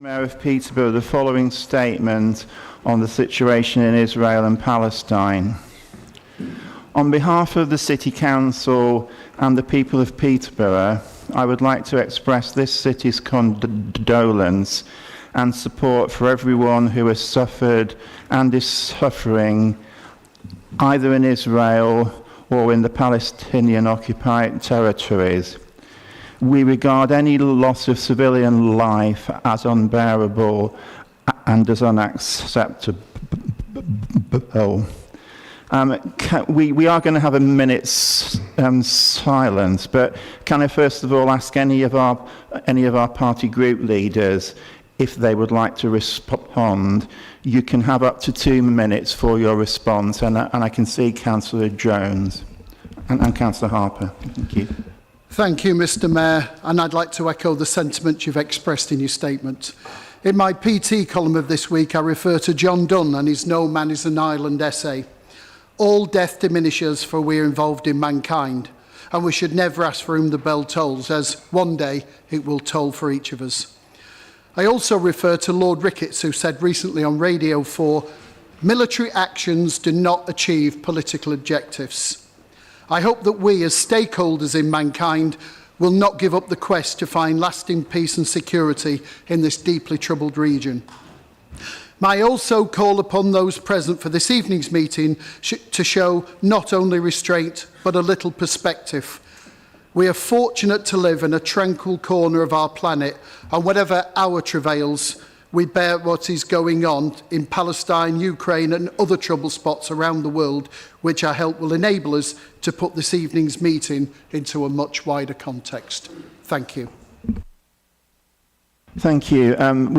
Mayor of Peterborough the following statement on the situation in Israel and Palestine. On behalf of the City Council and the people of Peterborough, I would like to express this city's condolence and support for everyone who has suffered and is suffering either in Israel or in the Palestinian-occupied territories. We regard any loss of civilian life as unbearable and as unacceptable. We are going to have a minute's silence, but can I first of all ask any of our party group leaders if they would like to respond? You can have up to 2 minutes for your response, and I can see Councillor Jones and Councillor Harper. Thank you. Thank you, Mr. Mayor, and I'd like to echo the sentiment you've expressed in your statement. In my PT column of this week, I refer to John Donne and his No Man is an Island essay. All death diminishes, for we are involved in mankind, and we should never ask for whom the bell tolls, as one day it will toll for each of us. I also refer to Lord Ricketts, who said recently on Radio 4, military actions do not achieve political objectives. I hope that we, as stakeholders in mankind, will not give up the quest to find lasting peace and security in this deeply troubled region. I also call upon those present for this evening's meeting to show not only restraint, but a little perspective. We are fortunate to live in a tranquil corner of our planet, and whatever our travails, we bear what is going on in Palestine, Ukraine and other trouble spots around the world, which I hope will enable us to put this evening's meeting into a much wider context. Thank you. Thank you.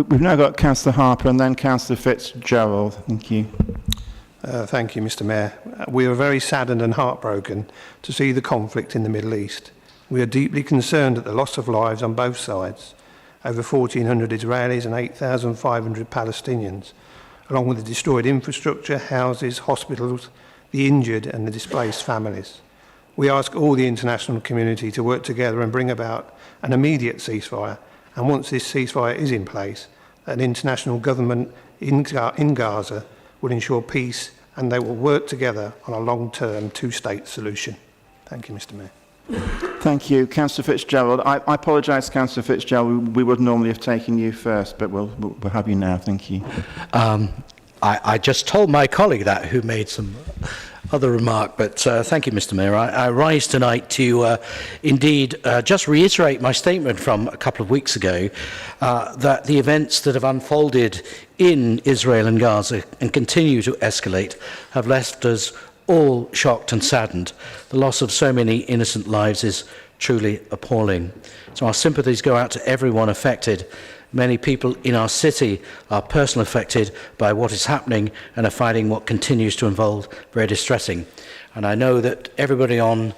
We've now got Councillor Harper and then Councillor Fitzgerald. Thank you. Thank you, Mr. Mayor. We are very saddened and heartbroken to see the conflict in the Middle East. We are deeply concerned at the loss of lives on both sides. Over 1,400 Israelis and 8,500 Palestinians, along with the destroyed infrastructure, houses, hospitals, the injured and the displaced families. We ask all the international community to work together and bring about an immediate ceasefire, and once this ceasefire is in place, an international government in Gaza will ensure peace, and they will work together on a long-term two-state solution. Thank you, Mr. Mayor. Thank you. Councillor Fitzgerald. I apologise, Councillor Fitzgerald. We would normally have taken you first, but we'll have you now. Thank you. I just told my colleague that, who made some other remark, but thank you, Mr. Mayor. I rise tonight to indeed just reiterate my statement from a couple of weeks ago that the events that have unfolded in Israel and Gaza and continue to escalate have left us all shocked and saddened. The loss of so many innocent lives is truly appalling. So our sympathies go out to everyone affected. Many people in our city are personally affected by what is happening and are finding what continues to unfold very distressing. And I know that everybody on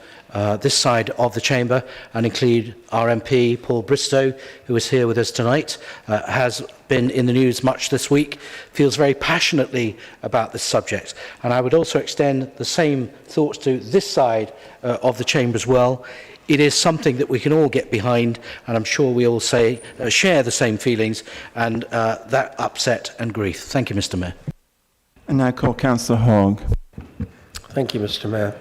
this side of the chamber, and include our MP Paul Bristow, who is here with us tonight, has been in the news much this week, feels very passionately about this subject. And I would also extend the same thoughts to this side of the chamber as well. It is something that we can all get behind, and I'm sure we all share the same feelings and that upset and grief. Thank you, Mr. Mayor. And now call Councillor Hogg. Thank you, Mr. Mayor.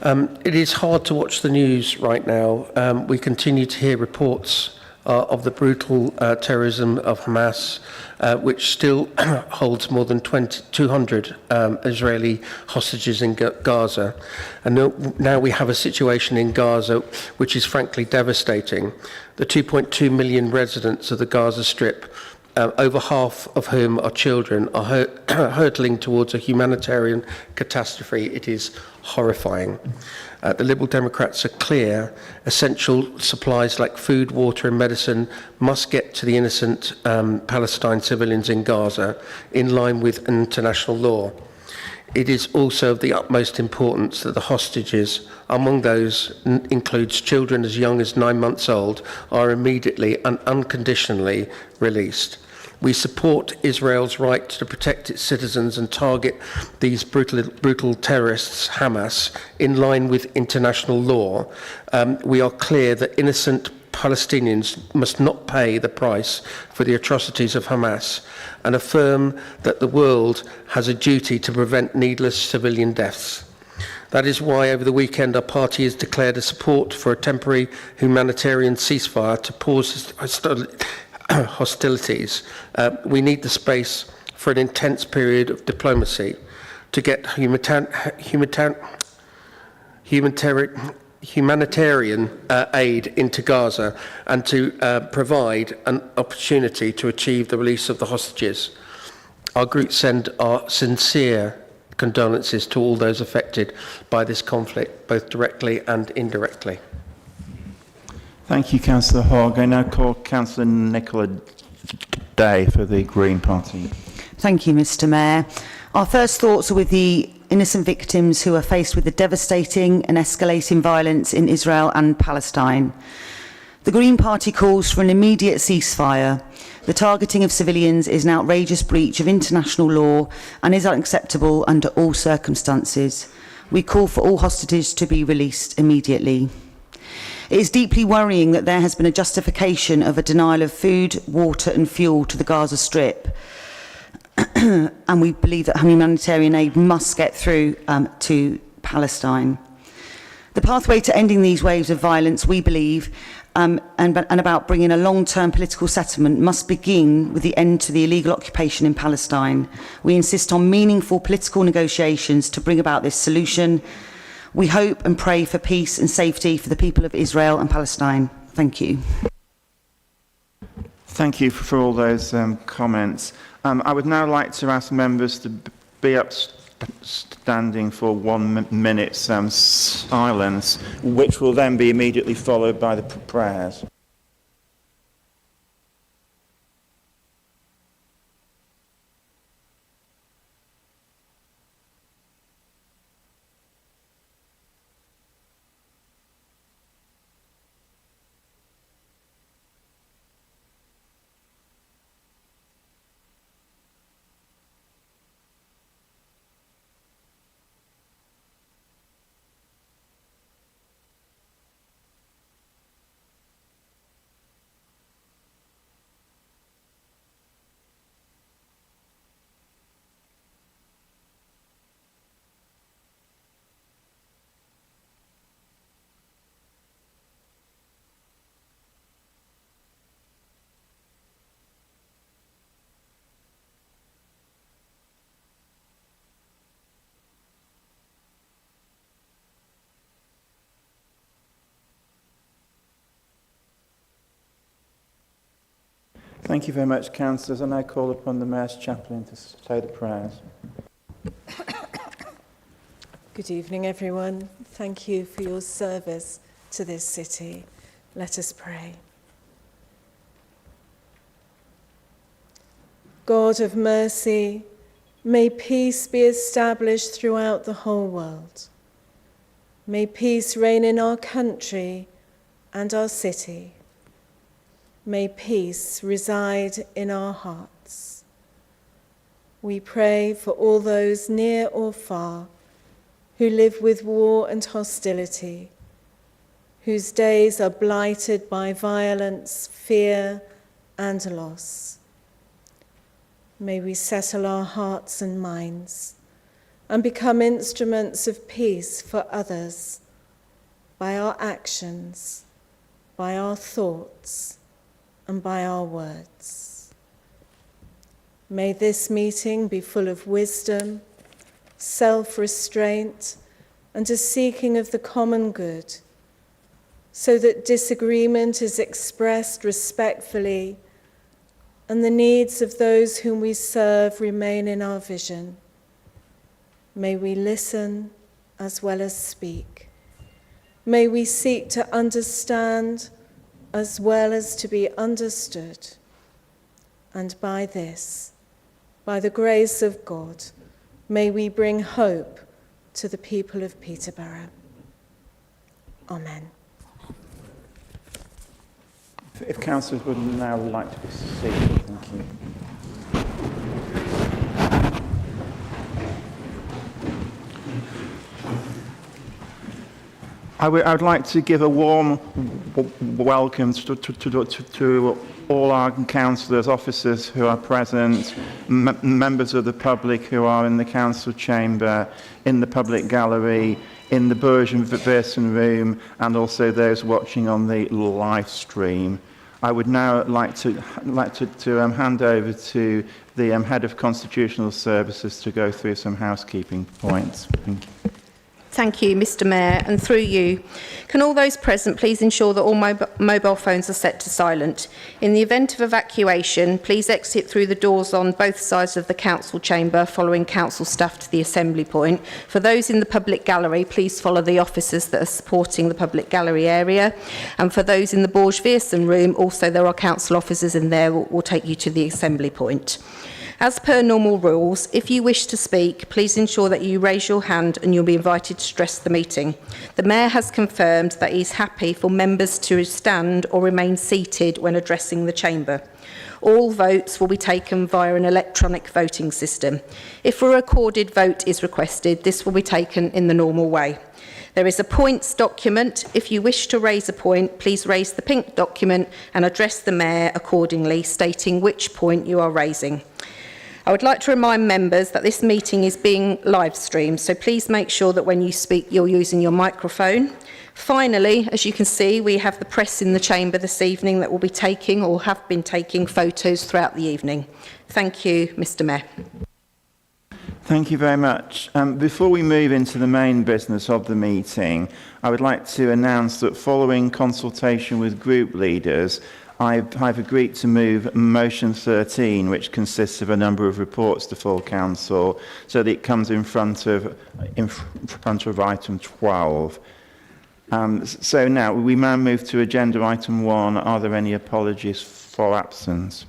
It is hard to watch the news right now. We continue to hear reports of the brutal terrorism of Hamas, which still holds more than 200 Israeli hostages in Gaza. And now we have a situation in Gaza which is frankly devastating. The 2.2 million residents of the Gaza Strip, over half of whom are children, are hurtling towards a humanitarian catastrophe. It is horrifying. The Liberal Democrats are clear. Essential supplies like food, water and medicine must get to the innocent Palestine civilians in Gaza in line with international law. It is also of the utmost importance that the hostages, among those includes children as young as 9 months old, are immediately and unconditionally released. We support Israel's right to protect its citizens and target these brutal terrorists, Hamas, in line with international law. We are clear that innocent Palestinians must not pay the price for the atrocities of Hamas, and affirm that the world has a duty to prevent needless civilian deaths. That is why over the weekend our party has declared a support for a temporary humanitarian ceasefire to pause hostilities. We need the space for an intense period of diplomacy to get humanitarian aid into Gaza and to provide an opportunity to achieve the release of the hostages. Our group send our sincere condolences to all those affected by this conflict, both directly and indirectly. Thank you, Councillor Hogg. I now call Councillor Nicola Day for the Green Party. Thank you, Mr. Mayor. Our first thoughts are with the innocent victims who are faced with the devastating and escalating violence in Israel and Palestine. The Green Party calls for an immediate ceasefire. The targeting of civilians is an outrageous breach of international law and is unacceptable under all circumstances. We call for all hostages to be released immediately. It is deeply worrying that there has been a justification of a denial of food, water and fuel to the Gaza Strip. And we believe that humanitarian aid must get through to Palestine. The pathway to ending these waves of violence, we believe, and about bringing a long-term political settlement must begin with the end to the illegal occupation in Palestine. We insist on meaningful political negotiations to bring about this solution. We hope and pray for peace and safety for the people of Israel and Palestine. Thank you. Thank you for all those comments. I would now like to ask members to be upstanding for 1 minute silence, which will then be immediately followed by the prayers. Thank you very much, councillors. I now call upon the Mayor's Chaplain to say the prayers. Good evening, everyone. Thank you for your service to this city. Let us pray. God of mercy, may peace be established throughout the whole world. May peace reign in our country and our city. May peace reside in our hearts. We pray for all those near or far who live with war and hostility, whose days are blighted by violence, fear, and loss. May we settle our hearts and minds and become instruments of peace for others by our actions, by our thoughts, and by our words. May this meeting be full of wisdom, self-restraint, and a seeking of the common good, so that disagreement is expressed respectfully and the needs of those whom we serve remain in our vision. May we listen as well as speak. May we seek to understand as well as to be understood. And by this, by the grace of God, may we bring hope to the people of Peterborough. Amen. If councillors would now like to be seated, thank you. I would like to give a warm welcome to all our councillors, officers who are present, members of the public who are in the council chamber, in the public gallery, in the Burj and Versen room, and also those watching on the live stream. I would now like to hand over to the Head of Constitutional Services to go through some housekeeping points. Thank you. Thank you, Mr Mayor, and through you, can all those present please ensure that all mobile phones are set to silent. In the event of evacuation, please exit through the doors on both sides of the council chamber, following council staff to the assembly point. For those in the public gallery, please follow the officers that are supporting the public gallery area. And for those in the Burj Versen room, also there are council officers in there who will take you to the assembly point. As per normal rules, if you wish to speak, please ensure that you raise your hand and you'll be invited to address the meeting. The Mayor has confirmed that he's happy for members to stand or remain seated when addressing the chamber. All votes will be taken via an electronic voting system. If a recorded vote is requested, this will be taken in the normal way. There is a points document. If you wish to raise a point, please raise the pink document and address the Mayor accordingly, stating which point you are raising. I would like to remind members that this meeting is being live streamed, so please make sure that when you speak you're using your microphone. Finally, as you can see, we have the press in the chamber this evening that will be taking or have been taking photos throughout the evening. Thank you, Mr Mayor. Thank you very much. Before we move into the main business of the meeting, I would like to announce that following consultation with group leaders, I've agreed to move motion 13, which consists of a number of reports to full council, so that it comes in front of item 12. So now we now move to agenda item 1. Are there any apologies for absence?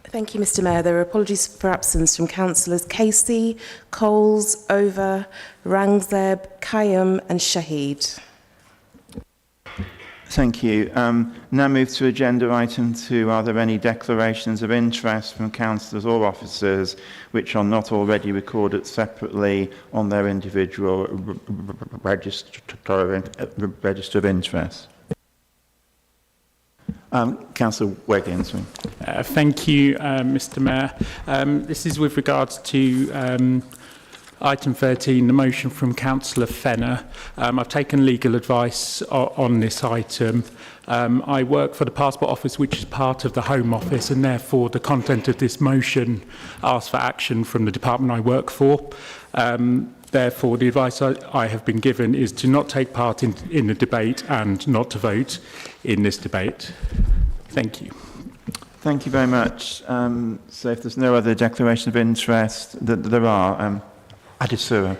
Thank you, Mr Mayor. There are apologies for absence from councillors Casey, Coles, Over, Rangzeb, Kayum and Shahid. Thank you. Now move to agenda item 2. Are there any declarations of interest from councillors or officers which are not already recorded separately on their individual register of interest? Councillor Wiggins. Thank you, Mr Mayor. This is with regards to item 13, the motion from Councillor Fenner. I've taken legal advice on this item. I work for the Passport Office, which is part of the Home Office, and therefore the content of this motion asks for action from the department I work for. Therefore, the advice I have been given is to not take part in the debate and not to vote in this debate. Thank you. Thank you very much. So if there's no other declaration of interest, there are. Adesua.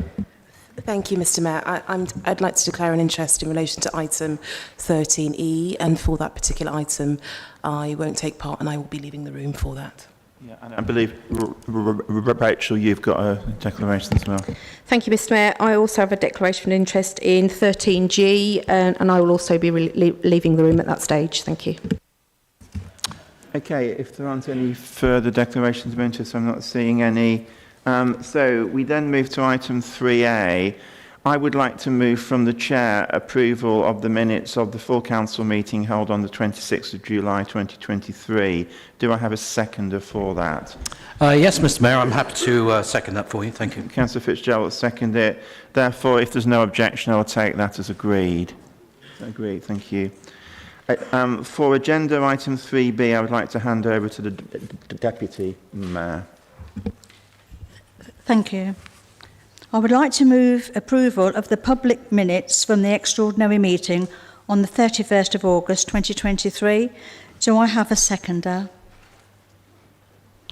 Thank you, Mr Mayor. I'd like to declare an interest in relation to item 13E, and for that particular item, I won't take part and I will be leaving the room for that. Yeah, and I believe, Rachel, you've got a declaration as well. Thank you, Mr Mayor. I also have a declaration of interest in 13G, and I will also be leaving the room at that stage. Thank you. Okay, if there aren't any further declarations of interest, I'm not seeing any. So we then move to item 3A. I would like to move from the Chair approval of the minutes of the full council meeting held on the 26th of July 2023. Do I have a seconder for that? Yes, Mr Mayor, I'm happy to second that for you. Thank you. Councillor Fitzgerald will second it. Therefore, if there's no objection, I'll take that as agreed. Agreed, thank you. For agenda item 3B, I would like to hand over to the Deputy Mayor. Thank you. I would like to move approval of the public minutes from the extraordinary meeting on the 31st of August 2023. Do I have a seconder?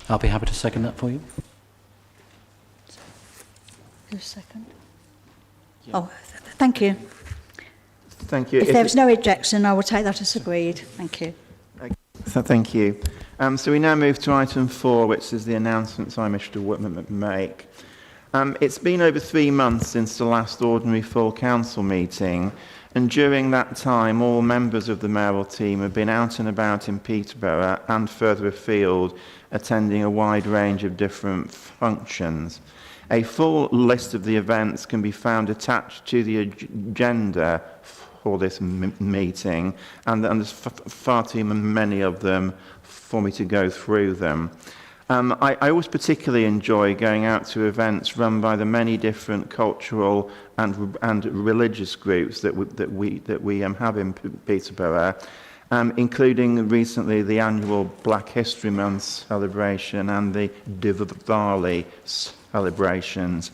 I'll be happy to second that for you. A second. Yeah. Oh, thank you. Thank you. If there's no objection, I will take that as agreed. Thank you. Thank you. So we now move to item 4, which is the announcements I wish to make. It's been over 3 months since the last ordinary full council meeting, and during that time all members of the mayoral team have been out and about in Peterborough and further afield, attending a wide range of different functions. A full list of the events can be found attached to the agenda for this meeting, and there's far too many of them for me to go through them. I always particularly enjoy going out to events run by the many different cultural and religious groups that we have in Peterborough, including recently the annual Black History Month celebration and the Diwali celebrations.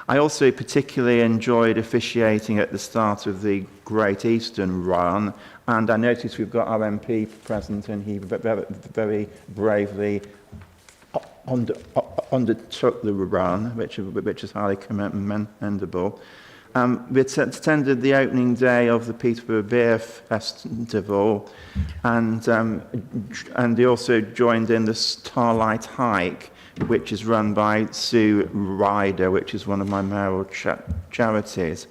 I also particularly enjoyed officiating at the start of the Great Eastern Run, and I noticed we've got our MP present, and he very bravely undertook the run, which is highly commendable. We attended the opening day of the Peterborough Beer Festival, and they also joined in the Starlight Hike, which is run by Sue Ryder, which is one of my mayoral charities.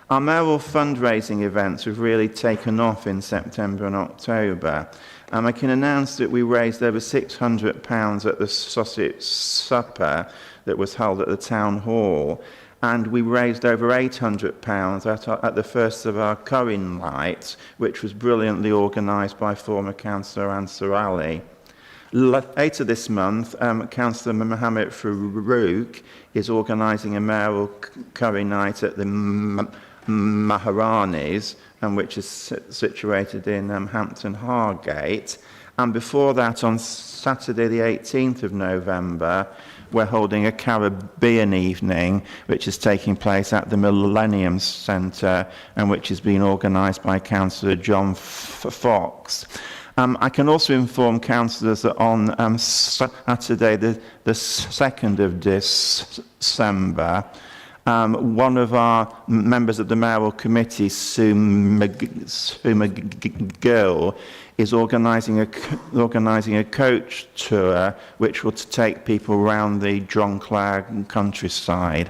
Our mayoral fundraising events have really taken off in September and October. I can announce that we raised over £600 at the Sausage Supper that was held at the Town Hall, and we raised over £800 at the first of our curry nights, which was brilliantly organised by former Councillor Ansar Ali. Later this month, Councillor Mohammed Farouk is organising a mayoral curry night at the Maharanis, which is situated in Hampton Hargate. And before that, on Saturday the 18th of November, we're holding a Caribbean evening, which is taking place at the Millennium Centre, and which is being organised by Councillor John Fox. I can also inform councillors that on Saturday the 2nd of December, one of our members of the mayoral committee, Sue McGill, is organising a coach tour which will take people around the Dronclad countryside.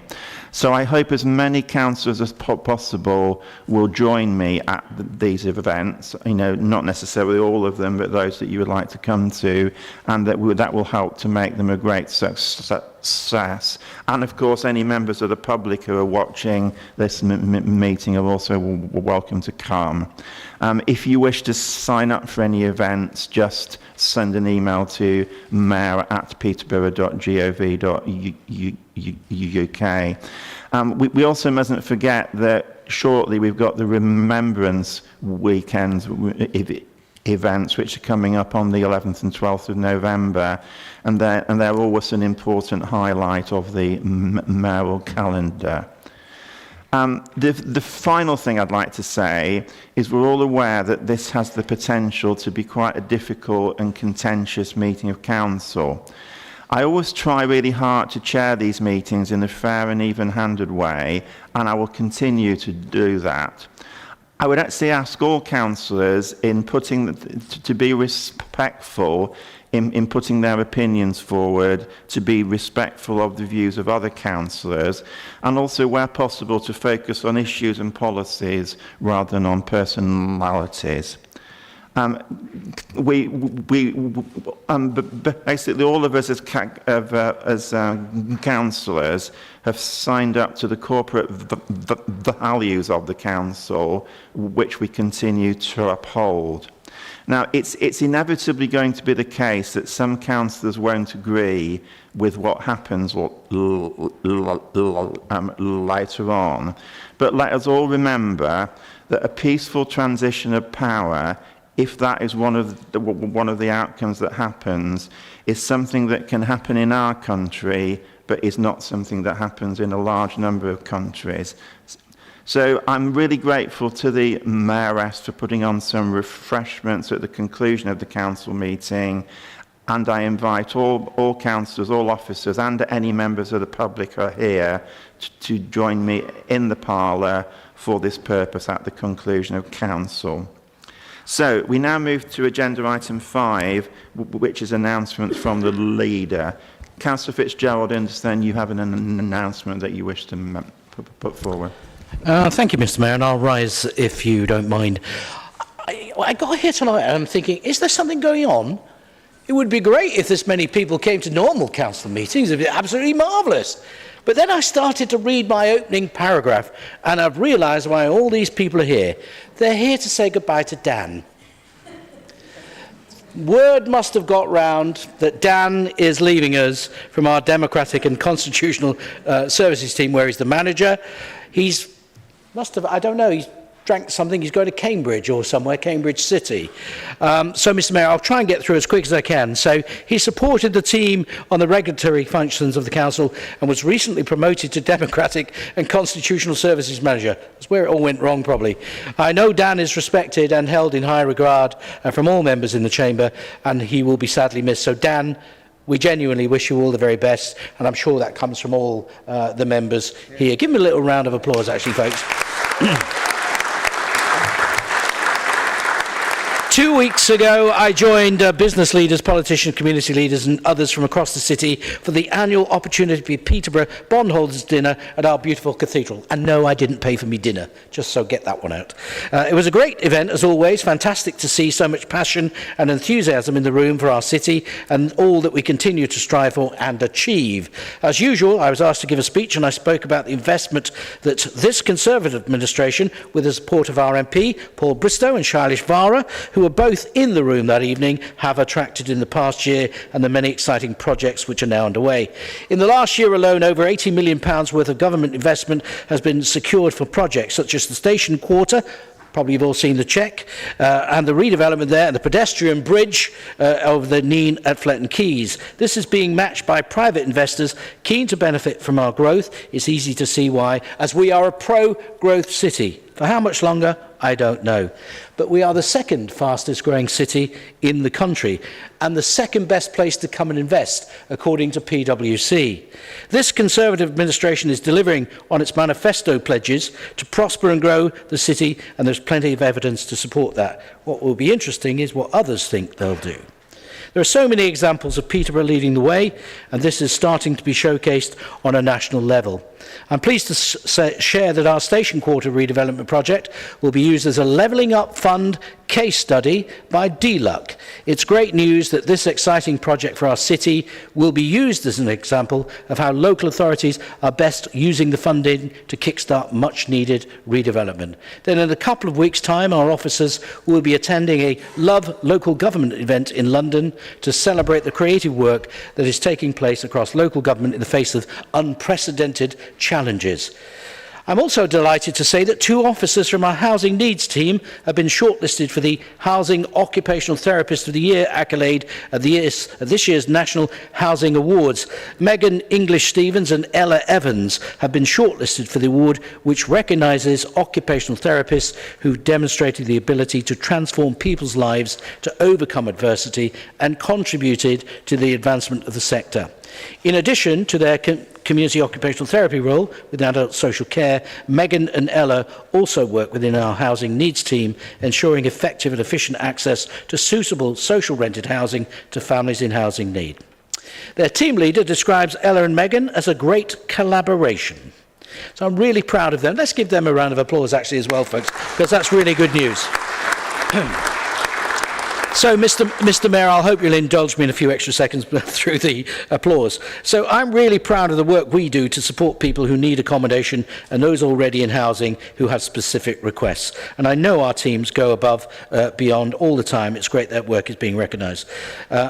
So I hope as many councillors as possible will join me at these events, not necessarily all of them, but those that you would like to come to, and that will help to make them a great success. And of course, any members of the public who are watching this meeting are also welcome to come. If you wish to sign up for any events, just send an email to mayor@peterborough.gov.uk. We also mustn't forget that shortly we've got the Remembrance Weekend events, which are coming up on the 11th and 12th of November, and they're always an important highlight of the mayoral calendar. The final thing I'd like to say is we're all aware that this has the potential to be quite a difficult and contentious meeting of council. I always try really hard to chair these meetings in a fair and even-handed way, and I will continue to do that. I would actually ask all councillors to be respectful in putting their opinions forward, to be respectful of the views of other councillors, and also, where possible, to focus on issues and policies rather than on personalities. Basically, all of us as councillors have signed up to the corporate values of the council, which we continue to uphold. Now, it's inevitably going to be the case that some councillors won't agree with what happens later on. But let us all remember that a peaceful transition of power, if that is one of the outcomes that happens, is something that can happen in our country, but is not something that happens in a large number of countries. So I'm really grateful to the Mayoress for putting on some refreshments at the conclusion of the council meeting, and I invite all councillors, all officers, and any members of the public who are here to join me in the parlour for this purpose at the conclusion of council. So we now move to agenda item 5, which is announcements from the leader. Councillor Fitzgerald, I understand you have an announcement that you wish to put forward. Thank you, Mr. Mayor, and I'll rise if you don't mind. I got here tonight and I'm thinking, is there something going on? It would be great if this many people came to normal council meetings. It would be absolutely marvellous. But then I started to read my opening paragraph, and I've realised why all these people are here. They're here to say goodbye to Dan. Word must have got round that Dan is leaving us from our Democratic and Constitutional Services team, where he's the manager. He's drank something. He's going to Cambridge or somewhere, Cambridge City. So, Mr. Mayor, I'll try and get through as quick as I can. So, he supported the team on the regulatory functions of the council and was recently promoted to Democratic and Constitutional Services Manager. That's where it all went wrong, probably. I know Dan is respected and held in high regard from all members in the chamber, and he will be sadly missed. So, Dan, we genuinely wish you all the very best, and I'm sure that comes from all the members here. Give me a little round of applause, actually, folks. 2 weeks ago, I joined business leaders, politicians, community leaders and others from across the city for the annual Opportunity Peterborough Bondholders Dinner at our beautiful cathedral. And no, I didn't pay for me dinner, just so get that one out. It was a great event, as always. Fantastic to see so much passion and enthusiasm in the room for our city and all that we continue to strive for and achieve. As usual, I was asked to give a speech, and I spoke about the investment that this Conservative administration, with the support of our MP, Paul Bristow and Shailesh Vara, who were both in the room that evening, have attracted in the past year, and the many exciting projects which are now underway. In the last year alone, over £80 million worth of government investment has been secured for projects such as the Station Quarter. Probably you've all seen the cheque, and the redevelopment there, and the pedestrian bridge over the Nene at Fletton Quays. This is being matched by private investors keen to benefit from our growth. It's easy to see why, as we are a pro-growth city. For how much longer, I don't know. But we are the second fastest growing city in the country and the second best place to come and invest, according to PwC. This Conservative administration is delivering on its manifesto pledges to prosper and grow the city, and there's plenty of evidence to support that. What will be interesting is what others think they'll do. There are so many examples of Peterborough leading the way, and this is starting to be showcased on a national level. I'm pleased to share that our Station Quarter redevelopment project will be used as a Levelling Up Fund case study by DLUC. It's great news that this exciting project for our city will be used as an example of how local authorities are best using the funding to kickstart much needed redevelopment. Then in a couple of weeks' time, our officers will be attending a Love Local Government event in London to celebrate the creative work that is taking place across local government in the face of unprecedented challenges. I'm also delighted to say that 2 officers from our Housing Needs team have been shortlisted for the Housing Occupational Therapist of the Year accolade at this year's National Housing Awards. Megan English-Stevens and Ella Evans have been shortlisted for the award, which recognises occupational therapists who demonstrated the ability to transform people's lives, to overcome adversity and contributed to the advancement of the sector. In addition to their community occupational therapy role with adult social care, Megan and Ella also work within our housing needs team, ensuring effective and efficient access to suitable social rented housing to families in housing need. Their team leader describes Ella and Megan as a great collaboration. So I'm really proud of them. Let's give them a round of applause actually as well, folks, because that's really good news. So, Mr. Mayor, I hope you'll indulge me in a few extra seconds through the applause. So I'm really proud of the work we do to support people who need accommodation and those already in housing who have specific requests. And I know our teams go above, beyond all the time. It's great that work is being recognised.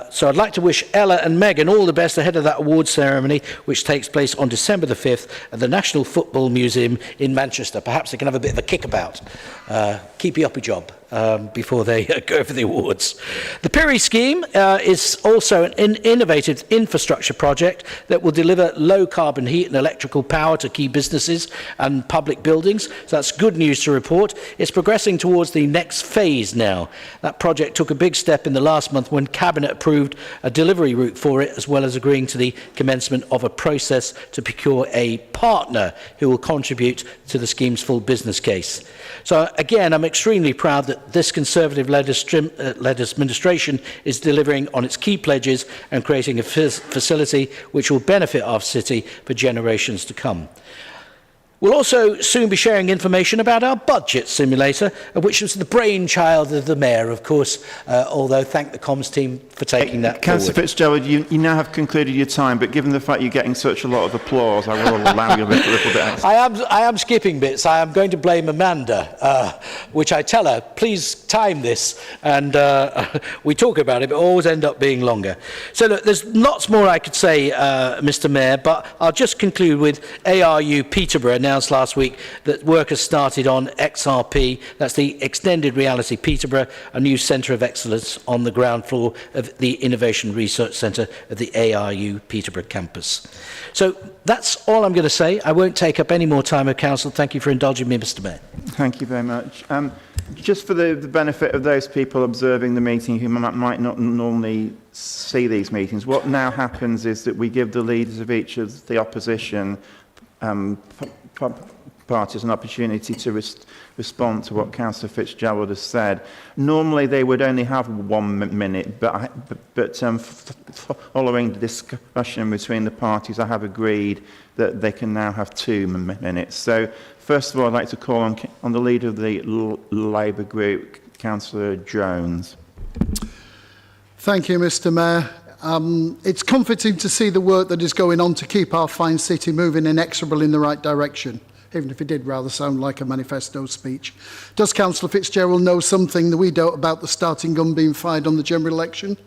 So I'd like to wish Ella and Megan all the best ahead of that awards ceremony, which takes place on December the 5th at the National Football Museum in Manchester. Perhaps they can have a bit of a kickabout. Keep your uppy job. Before they go for the awards. The PIRI scheme is also an innovative infrastructure project that will deliver low carbon heat and electrical power to key businesses and public buildings. So that's good news to report. It's progressing towards the next phase now. That project took a big step in the last month when Cabinet approved a delivery route for it, as well as agreeing to the commencement of a process to procure a partner who will contribute to the scheme's full business case. So again, I'm extremely proud that this Conservative-led administration is delivering on its key pledges and creating a facility which will benefit our city for generations to come. We'll also soon be sharing information about our budget simulator, which was the brainchild of the Mayor, of course, although thank the comms team for taking that Councillor forward. Fitzgerald, you now have concluded your time, but given the fact you're getting such a lot of applause, I will allow you a little bit extra. I am skipping bits. I am going to blame Amanda, which I tell her, please time this, and we talk about it, but always end up being longer. So look, there's lots more I could say, Mr. Mayor, but I'll just conclude with ARU Peterborough announced last week that work has started on XRP, that's the Extended Reality Peterborough, a new centre of excellence on the ground floor of the Innovation Research Centre of the ARU Peterborough campus. So that's all I'm going to say. I won't take up any more time of Council. Thank you for indulging me, Mr. Mayor. Thank you very much. Just for the benefit of those people observing the meeting who might not normally see these meetings, what now happens is that we give the leaders of each of the opposition parties an opportunity to respond to what Councillor Fitzgerald has said. Normally they would only have 1 minute, but following the discussion between the parties, I have agreed that they can now have 2 minutes. So first of all, I'd like to call on the leader of the Labour group, Councillor Jones. Thank you, Mr. Mayor. It's comforting to see the work that is going on to keep our fine city moving inexorably in the right direction, even if it did rather sound like a manifesto speech. Does Councillor Fitzgerald know something that we don't about the starting gun being fired on the general election?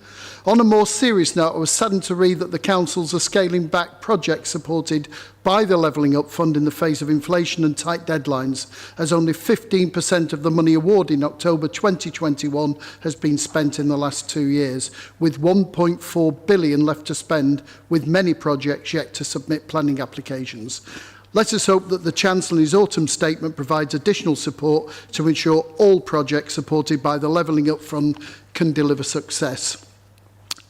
On a more serious note, I was saddened to read that the councils are scaling back projects supported by the Levelling Up Fund in the face of inflation and tight deadlines, as only 15% of the money awarded in October 2021 has been spent in the last 2 years, with 1.4 billion left to spend, with many projects yet to submit planning applications. Let us hope that the Chancellor in his autumn statement provides additional support to ensure all projects supported by the Levelling Up Fund can deliver success.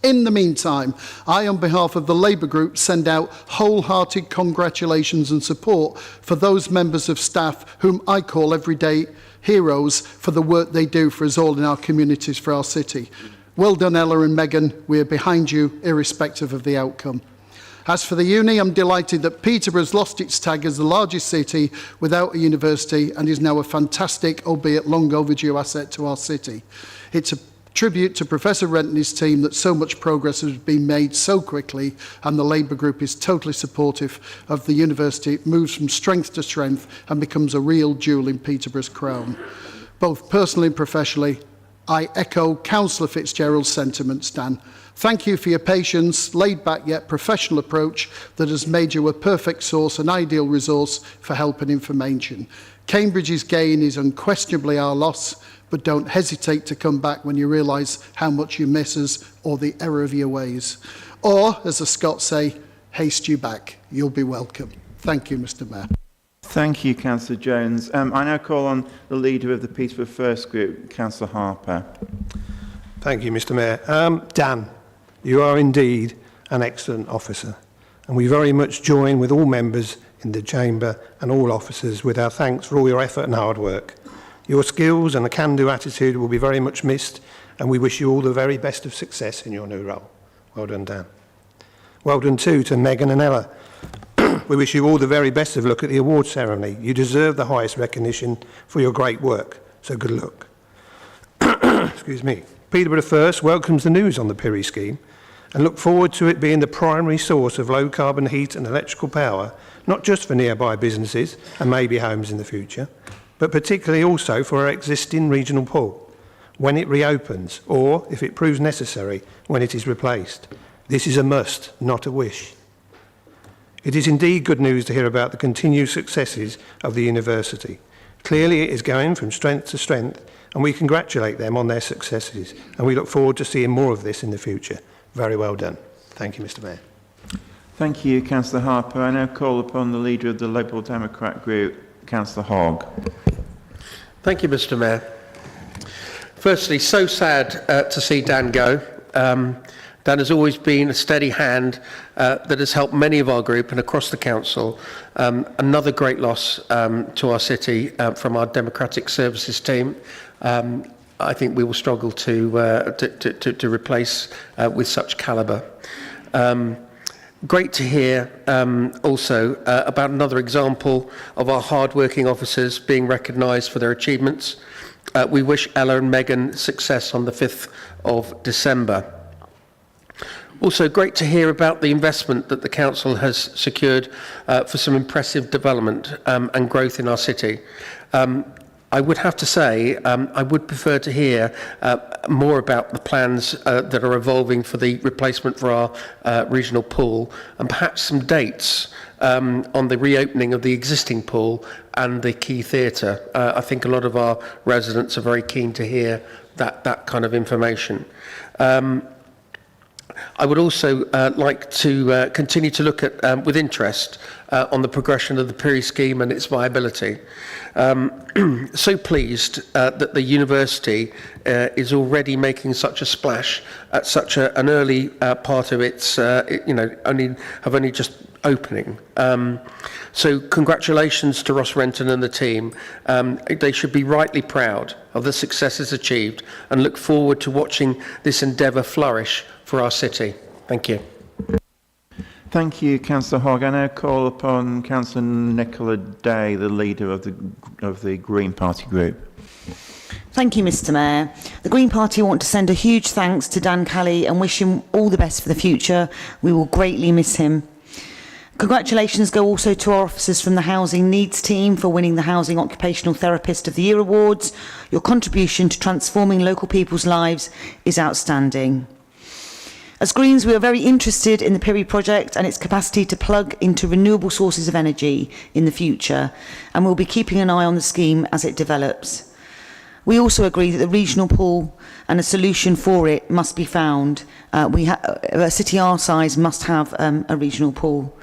In the meantime, I, on behalf of the Labour Group, send out wholehearted congratulations and support for those members of staff whom I call everyday heroes for the work they do for us all in our communities, for our city. Well done, Ella and Megan. We are behind you, irrespective of the outcome. As for the uni, I'm delighted that Peterborough has lost its tag as the largest city without a university and is now a fantastic, albeit long overdue, asset to our city. It's a tribute to Professor Rent and his team that so much progress has been made so quickly, and the Labour Group is totally supportive of the university. It moves from strength to strength and becomes a real jewel in Peterborough's crown. Both personally and professionally, I echo Councillor Fitzgerald's sentiments, Dan. Thank you for your patience, laid-back yet professional approach that has made you a perfect source, an ideal resource for help and information. Cambridge's gain is unquestionably our loss, but don't hesitate to come back when you realise how much you miss us or the error of your ways. Or, as the Scots say, haste you back. You'll be welcome. Thank you, Mr. Mayor. Thank you, Councillor Jones. I now call on the leader of the Peterborough First Group, Councillor Harper. Thank you, Mr. Mayor. Dan, you are indeed an excellent officer, and we very much join with all members in the Chamber and all officers with our thanks for all your effort and hard work. Your skills and a can-do attitude will be very much missed, and we wish you all the very best of success in your new role. Well done, Dan. Well done too to Megan and Ella. We wish you all the very best of luck at the award ceremony. You deserve the highest recognition for your great work, so good luck. Excuse me. Peterborough First welcomes the news on the PIRI scheme and look forward to it being the primary source of low-carbon heat and electrical power, not just for nearby businesses and maybe homes in the future, but particularly also for our existing regional pool, when it reopens, or, if it proves necessary, when it is replaced. This is a must, not a wish. It is indeed good news to hear about the continued successes of the university. Clearly it is going from strength to strength, and we congratulate them on their successes, and we look forward to seeing more of this in the future. Very well done. Thank you, Mr. Mayor. Thank you, Councillor Harper. I now call upon the leader of the Liberal Democrat Group, Councillor Hogg. Thank you, Mr. Mayor. Firstly, so sad to see Dan go. Dan has always been a steady hand that has helped many of our group and across the council. Another great loss to our city from our democratic services team. I think we will struggle to replace with such calibre. Great to hear also about another example of our hard-working officers being recognised for their achievements. We wish Ella and Megan success on the 5th of December. Also, great to hear about the investment that the Council has secured for some impressive development and growth in our city. I would have to say, I would prefer to hear more about the plans that are evolving for the replacement for our regional pool, and perhaps some dates on the reopening of the existing pool and the Key Theatre. I think a lot of our residents are very keen to hear that kind of information. I would also like to continue to look at, with interest, on the progression of the PIRI scheme and its viability. So pleased that the university is already making such a splash at such an early part of its, only just opening. So congratulations to Ross Renton and the team. They should be rightly proud of the successes achieved and look forward to watching this endeavour flourish for our city. Thank you. Thank you, Councillor Hogg. I now call upon Councillor Nicola Day, the leader of the Green Party group. Thank you, Mr Mayor. The Green Party want to send a huge thanks to Dan Kelly and wish him all the best for the future. We will greatly miss him. Congratulations go also to our officers from the Housing Needs team for winning the Housing Occupational Therapist of the Year awards. Your contribution to transforming local people's lives is outstanding. As Greens, we are very interested in the PIRI project and its capacity to plug into renewable sources of energy in the future, and we'll be keeping an eye on the scheme as it develops. We also agree that the regional pool and a solution for it must be found. A city our size must have a regional pool.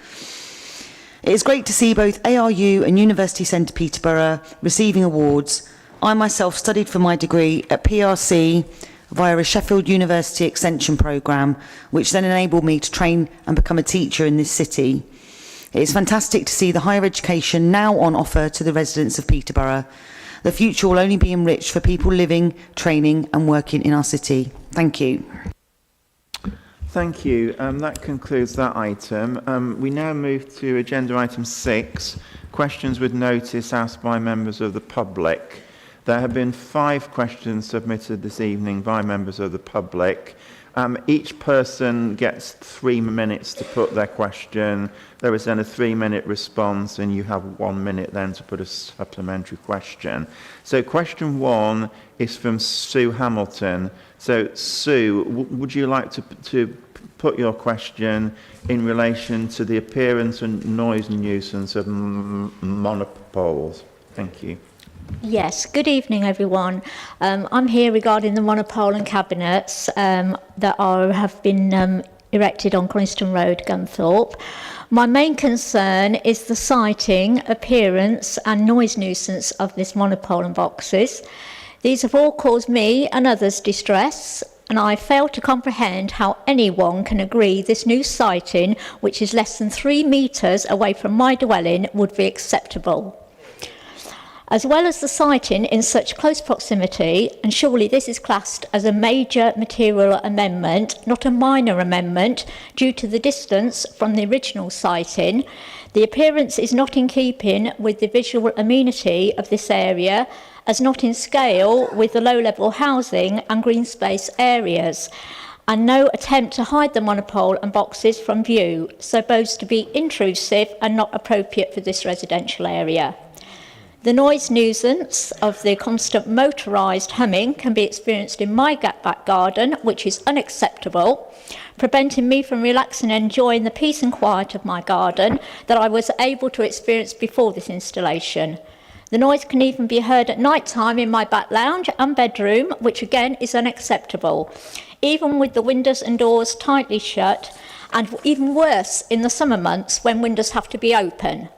It is great to see both ARU and University Centre Peterborough receiving awards. I myself studied for my degree at PRC via a Sheffield University Extension programme, which then enabled me to train and become a teacher in this city. It is fantastic to see the higher education now on offer to the residents of Peterborough. The future will only be enriched for people living, training and working in our city. Thank you. Thank you. That concludes that item. We now move to agenda item 6, questions with notice asked by members of the public. There have been 5 questions submitted this evening by members of the public. Each person gets 3 minutes to put their question. There is then a 3-minute response, and you have 1 minute then to put a supplementary question. So question 1 is from Sue Hamilton. So Sue, would you like to put your question in relation to the appearance and noise nuisance of monopoles? Thank you. Yes, good evening everyone. I'm here regarding the monopole and cabinets that have been erected on Coniston Road, Gunthorpe. My main concern is the sighting, appearance and noise nuisance of this monopole and boxes. These have all caused me and others distress, and I fail to comprehend how anyone can agree this new sighting, which is less than 3 metres away from my dwelling, would be acceptable. As well as the sighting in such close proximity, and surely this is classed as a major material amendment, not a minor amendment, due to the distance from the original sighting, the appearance is not in keeping with the visual amenity of this area, as not in scale with the low-level housing and green space areas, and no attempt to hide the monopole and boxes from view, so both to be intrusive and not appropriate for this residential area. The noise nuisance of the constant motorised humming can be experienced in my back garden, which is unacceptable, preventing me from relaxing and enjoying the peace and quiet of my garden that I was able to experience before this installation. The noise can even be heard at night time in my back lounge and bedroom, which again is unacceptable, even with the windows and doors tightly shut, and even worse in the summer months when windows have to be open.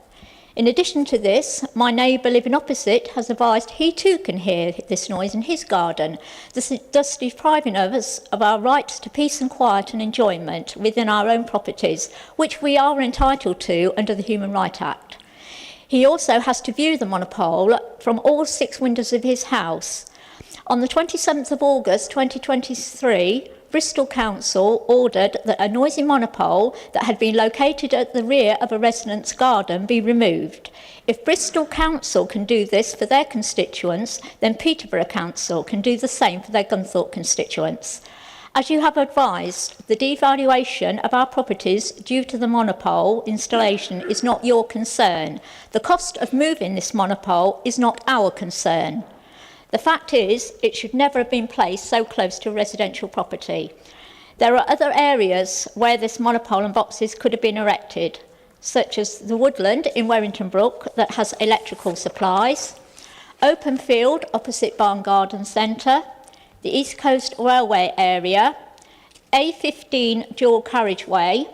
In addition to this, my neighbour living opposite has advised he too can hear this noise in his garden, thus depriving us of our rights to peace and quiet and enjoyment within our own properties, which we are entitled to under the Human Rights Act. He also has to view the monopole from all 6 windows of his house. On the 27th of August 2023, Bristol Council ordered that a noisy monopole that had been located at the rear of a resident's garden be removed. If Bristol Council can do this for their constituents, then Peterborough Council can do the same for their Gunthorpe constituents. As you have advised, the devaluation of our properties due to the monopole installation is not your concern. The cost of moving this monopole is not our concern. The fact is, it should never have been placed so close to a residential property. There are other areas where this monopole and boxes could have been erected, such as the woodland in Warrington Brook that has electrical supplies, open field opposite Barn Garden Centre, the East Coast Railway area, A15 dual carriageway,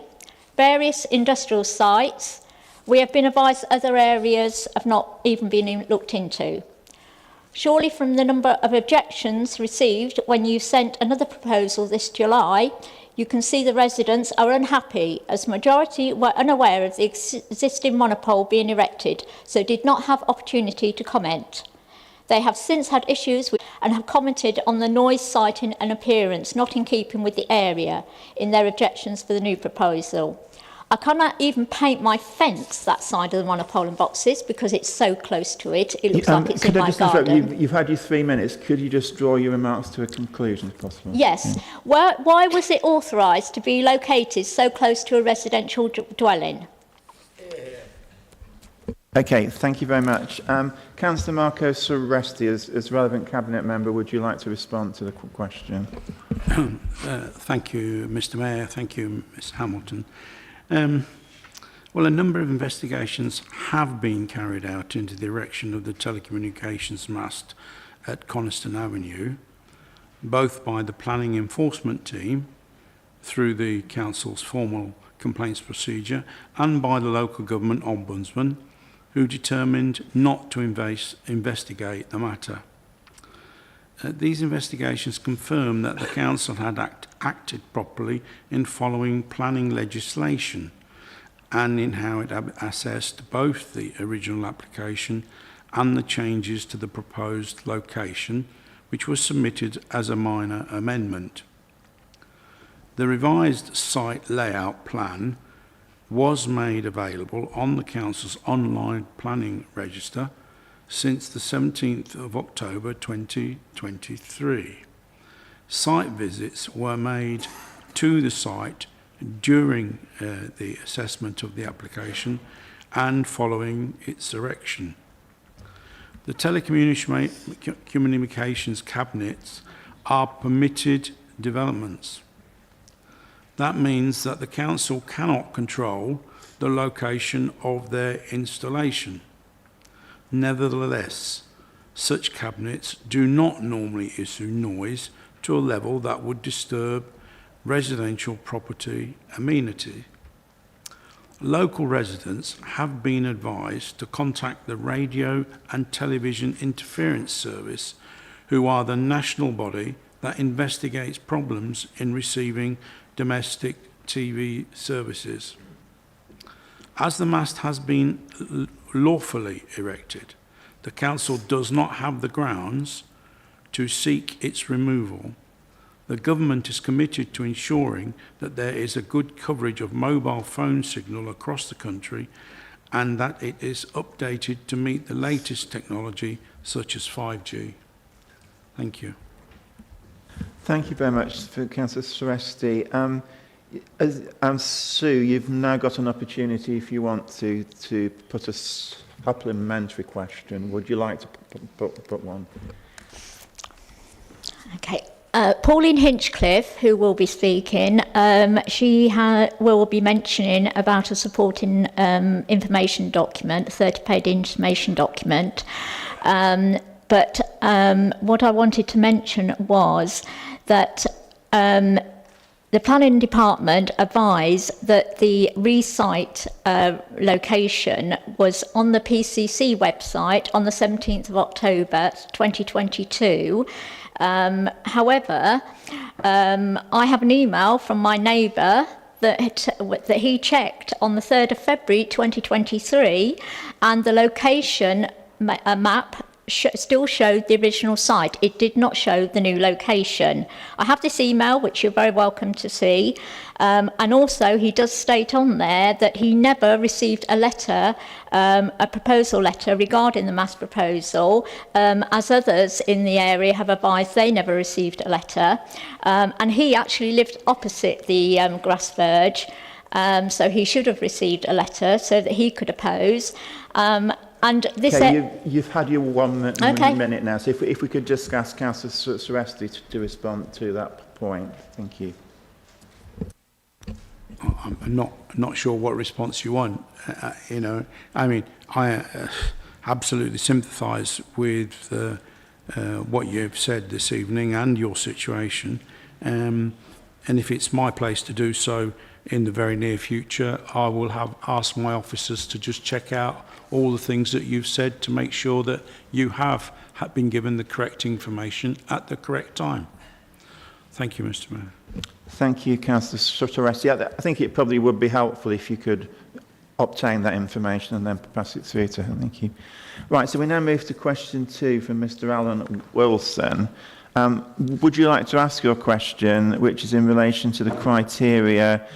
various industrial sites. We have been advised other areas have not even been looked into. Surely from the number of objections received when you sent another proposal this July, you can see the residents are unhappy as majority were unaware of the existing monopole being erected, so did not have opportunity to comment. They have since had issues with and have commented on the noise, sighting and appearance not in keeping with the area in their objections for the new proposal. I cannot even paint my fence that side of the monopole and boxes because it's so close to it. It looks like it's in my garden. You've had your 3 minutes. Could you just draw your remarks to a conclusion, if possible? Yes. Why was it authorised to be located so close to a residential dwelling? Okay, thank you very much. Councillor Marco Surresti, as relevant Cabinet member, would you like to respond to the question? Thank you, Mr Mayor. Thank you, Ms Hamilton. Well, a number of investigations have been carried out into the erection of the telecommunications mast at Coniston Avenue, both by the planning enforcement team through the council's formal complaints procedure and by the local government ombudsman, who determined not to investigate the matter. These investigations confirm that the council had acted properly in following planning legislation and in how it assessed both the original application and the changes to the proposed location, which was submitted as a minor amendment. The revised site layout plan was made available on the council's online planning register since the 17th of October 2023. Site visits were made to the site during the assessment of the application and following its erection. The telecommunications cabinets are permitted developments. That means that the council cannot control the location of their installation. Nevertheless, such cabinets do not normally issue noise to a level that would disturb residential property amenity. Local residents have been advised to contact the Radio and Television Interference Service, who are the national body that investigates problems in receiving domestic TV services. As the mast has been lawfully erected, the council does not have the grounds to seek its removal. The government is committed to ensuring that there is a good coverage of mobile phone signal across the country and that it is updated to meet the latest technology such as 5G. Thank you. Thank you very much for Councillor Surresti. Sue, you've now got an opportunity if you want to put a supplementary question. Would you like to put one? Okay. Pauline Hinchcliffe, who will be speaking, she will be mentioning about a supporting information document, a 30-page information document. But what I wanted to mention was that the planning department advised that the resite location was on the PCC website on the 17th of October 2022. However, I have an email from my neighbour that he checked on the 3rd of February 2023, and the location map still showed the original site. It did not show the new location. I have this email, which you're very welcome to see. And also, he does state on there that he never received a letter, a proposal letter regarding the mass proposal, as others in the area have advised they never received a letter. And he actually lived opposite the grass verge. So he should have received a letter so that he could oppose. And this you've had your 1 minute now, so if we could just ask Councillor Suresti to respond to that point. Thank you. I'm not sure what response you want. You know, I mean, I absolutely sympathise with what you've said this evening and your situation. And if it's my place to do so in the very near future, I will ask my officers to just check out all the things that you've said to make sure that you have been given the correct information at the correct time. Thank you, Mr. Mayor. Thank you, Councillor Suresti. Yeah, I think it probably would be helpful if you could obtain that information and then pass it through to her. Thank you. Right, so we now move to question 2 from Mr. Alan Wilson. Would you like to ask your question, which is in relation to the criteria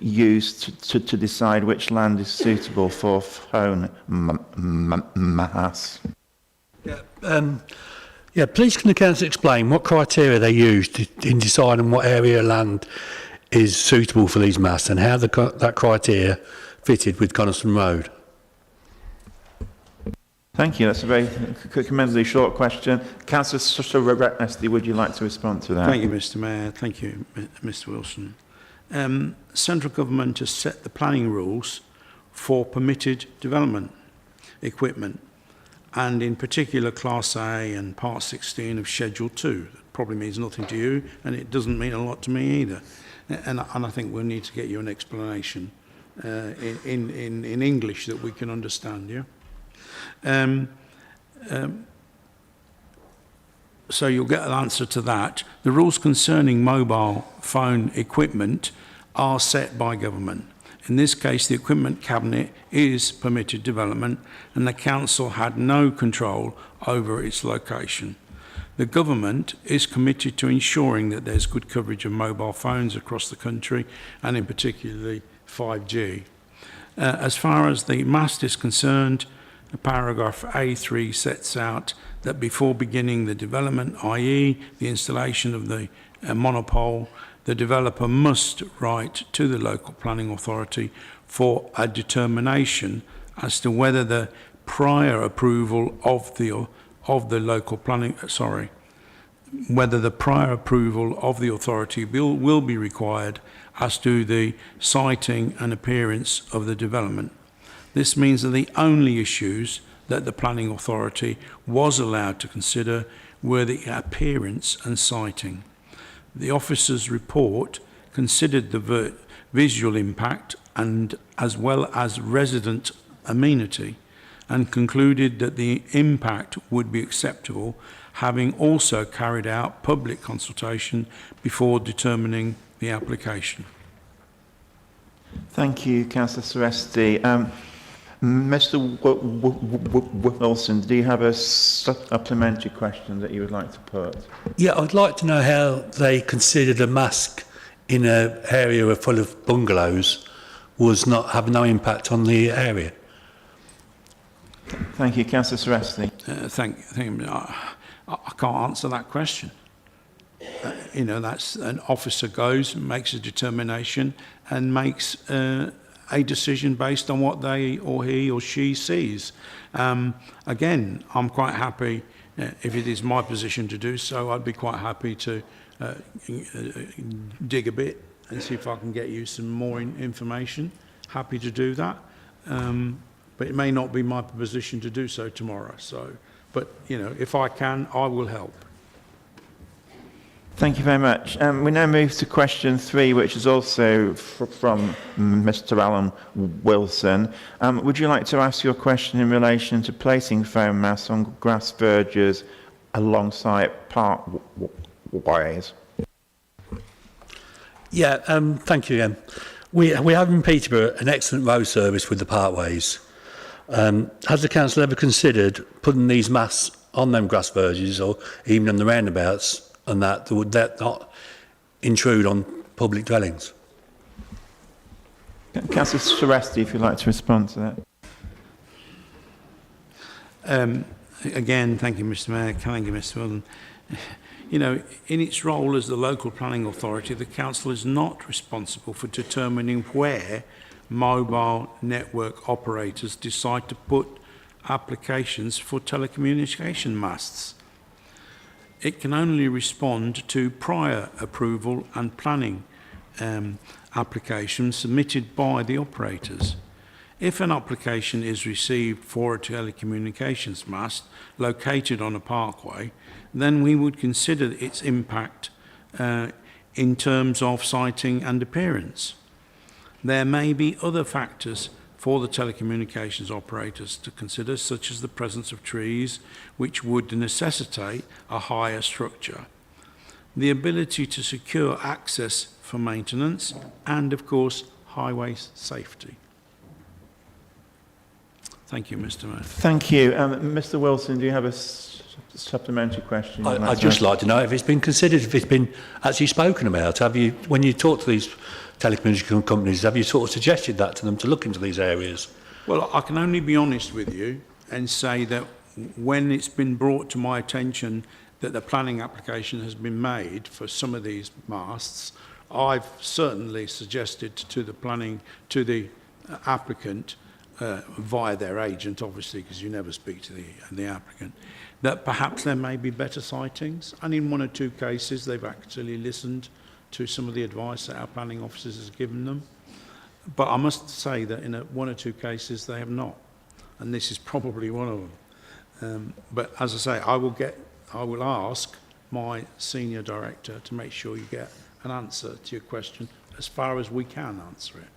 used to decide which land is suitable for phone mass? Please can the council explain what criteria they used in deciding what area of land is suitable for these masts and how that criteria fitted with Coniston Road? Thank you. That's a very commendably short question. Councillor Suresti, would you like to respond to that? Thank you, Mr. Mayor. Thank you, Mr. Wilson. Central government has set the planning rules for permitted development equipment, and in particular Class A and Part 16 of Schedule 2. That probably means nothing to you, and it doesn't mean a lot to me either. And I think we'll need to get you an explanation in English that we can understand, yeah? So you'll get an answer to that. The rules concerning mobile phone equipment are set by government. In this case, the equipment cabinet is permitted development and the council had no control over its location. The government is committed to ensuring that there's good coverage of mobile phones across the country and in particularly 5G. As far as the mast is concerned, paragraph A3 sets out that before beginning the development, i.e. the installation of the monopole, the developer must write to the local planning authority for a determination as to whether the prior approval of the local planning, whether the prior approval of the authority will be required as to the siting and appearance of the development. This means that the only issues that the planning authority was allowed to consider were the appearance and siting. The officer's report considered the visual impact and as well as resident amenity and concluded that the impact would be acceptable, having also carried out public consultation before determining the application. Thank you, Councillor Suresti. Mr. Wilson, do you have a supplementary question that you would like to put? Yeah, I'd like to know how they considered a mast in an area full of bungalows was not have no impact on the area. Thank you, Councillor Suresti. Thank you. I can't answer that question. You know, that's an officer goes, makes a determination, and makes a decision based on what they or he or she sees. Again, I'm quite happy, if it is my position to do so, I'd be quite happy to dig a bit and see if I can get you some more information. Happy to do that. But it may not be my position to do so tomorrow. So, but, you know, if I can, I will help. Thank you very much. We now move to question 3, which is also from Mr. Alan Wilson. Would you like to ask your question in relation to placing foam masts on grass verges alongside parkways? Yeah, thank you again. We have in Peterborough an excellent road service with the parkways. Has the council ever considered putting these masts on them grass verges or even on the roundabouts and that would that not intrude on public dwellings? Councillor Suresti, if you'd like to respond to that. Again, thank you, Mr. Mayor. Thank you, Mr. Weldon. You know, in its role as the local planning authority, the council is not responsible for determining where mobile network operators decide to put applications for telecommunication masts. It can only respond to prior approval and planning applications submitted by the operators. If an application is received for a telecommunications mast located on a parkway, then we would consider its impact in terms of siting and appearance. There may be other factors for the telecommunications operators to consider, such as the presence of trees, which would necessitate a higher structure, the ability to secure access for maintenance, and of course, highway safety. Thank you, Mr. Mayor. Thank you. Mr. Wilson, do you have a supplementary question? I'd just like to know if it's been considered, if it's been actually spoken about. Have you, when you talk to these telecommunication companies, have you sort of suggested that to them to look into these areas? Well, I can only be honest with you and say that when it's been brought to my attention that the planning application has been made for some of these masts, I've certainly suggested to the applicant, via their agent, obviously, because you never speak to the applicant, that perhaps there may be better sightings. And in one or two cases, they've actually listened to some of the advice that our planning officers has given them. But I must say that in one or two cases, they have not. And this is probably one of them. But as I say, I will ask my senior director to make sure you get an answer to your question as far as we can answer it.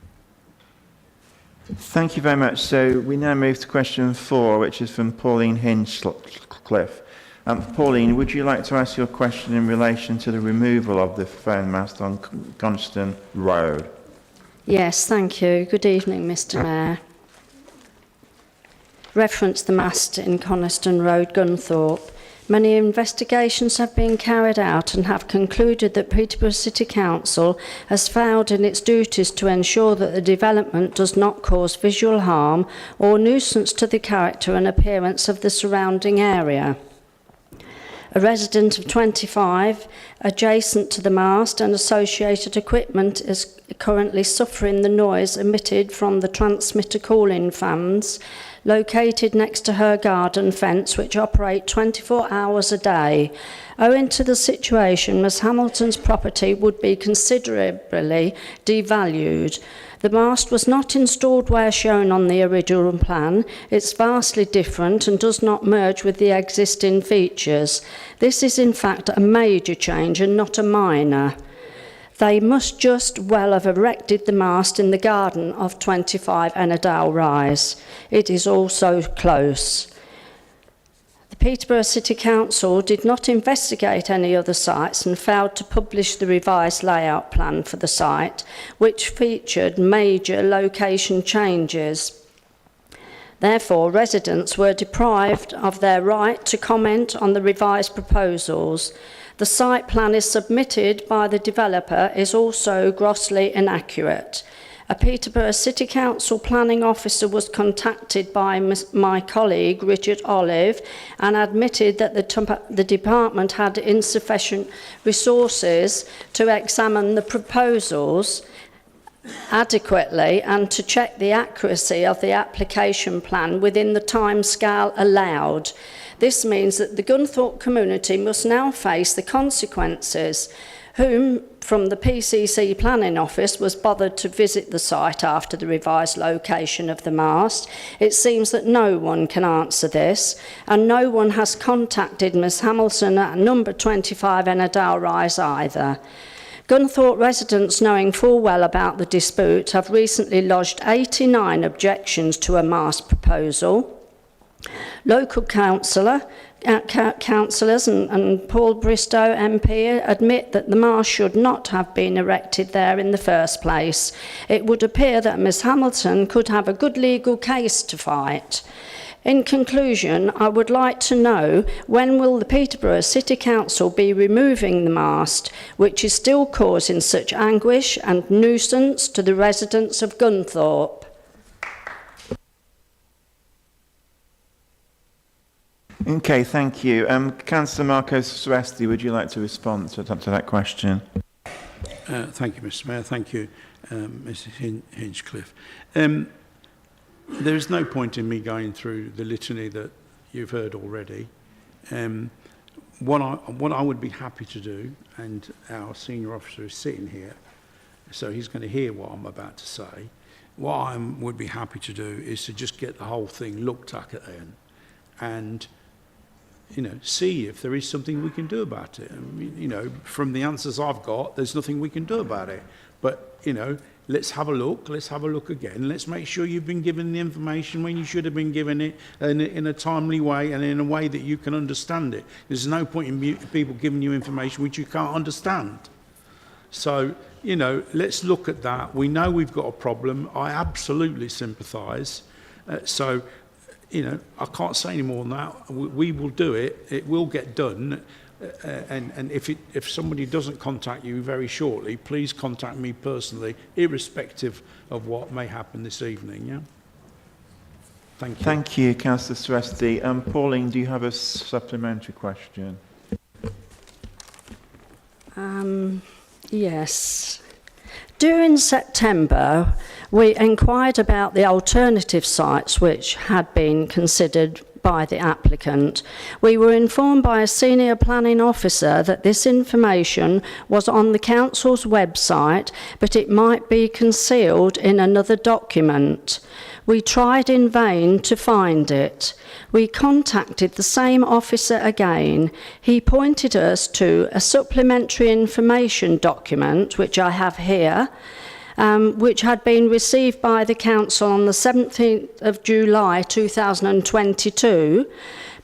Thank you very much. So we now move to question 4, which is from Pauline Hinchcliffe. Pauline, would you like to ask your question in relation to the removal of the phone mast on Coniston Road? Yes, thank you. Good evening, Mr. Mayor. Reference the mast in Coniston Road, Gunthorpe. Many investigations have been carried out and have concluded that Peterborough City Council has failed in its duties to ensure that the development does not cause visual harm or nuisance to the character and appearance of the surrounding area. A resident of 25, adjacent to the mast and associated equipment, is currently suffering the noise emitted from the transmitter cooling fans located next to her garden fence, which operate 24 hours a day. Owing to the situation, Ms Hamilton's property would be considerably devalued. The mast was not installed where shown on the original plan. It's vastly different and does not merge with the existing features. This is in fact a major change and not a minor. They must just well have erected the mast in the garden of 25 Ennerdale Rise. It is also close. The Peterborough City Council did not investigate any other sites and failed to publish the revised layout plan for the site, which featured major location changes. Therefore, residents were deprived of their right to comment on the revised proposals. The site plan is submitted by the developer is also grossly inaccurate. A Peterborough City Council planning officer was contacted by my colleague Richard Olive and admitted that the department had insufficient resources to examine the proposals adequately and to check the accuracy of the application plan within the timescale allowed. This means that the Gunthorpe community must now face the consequences. Whom from the PCC Planning Office was bothered to visit the site after the revised location of the mast? It seems that no one can answer this, and no one has contacted Ms Hamilton at number 25 Ennerdale Rise either. Gunthorpe residents, knowing full well about the dispute, have recently lodged 89 objections to a mast proposal. Local councillors and Paul Bristow MP admit that the mast should not have been erected there in the first place. It would appear that Ms Hamilton could have a good legal case to fight. In conclusion, I would like to know, when will the Peterborough City Council be removing the mast, which is still causing such anguish and nuisance to the residents of Gunthorpe? Okay, thank you. Councillor Marcos Soresti, would you like to respond to that question? Thank you, Mr. Mayor. Thank you, Mrs. Hinchcliffe. There is no point in me going through the litany that you've heard already. What I would be happy to do, and our senior officer is sitting here, so he's going to hear what I'm about to say. What I would be happy to do is to just get the whole thing looked at then, and see if there is something we can do about it. From the answers I've got, there's nothing we can do about it. But, let's have a look. Let's have a look again. Let's make sure you've been given the information when you should have been given it in a timely way and in a way that you can understand it. There's no point in people giving you information which you can't understand. So, let's look at that. We know we've got a problem. I absolutely sympathise. I can't say any more than that. We will do it. It will get done. And if somebody doesn't contact you very shortly, please contact me personally, irrespective of what may happen this evening. Yeah. Thank you. Thank you, Councillor Soresti. Pauline, do you have a supplementary question? Yes. During September, we inquired about the alternative sites which had been considered by the applicant. We were informed by a senior planning officer that this information was on the council's website, but it might be concealed in another document. We tried in vain to find it. We contacted the same officer again. He pointed us to a supplementary information document, which I have here, which had been received by the council on the 17th of July 2022,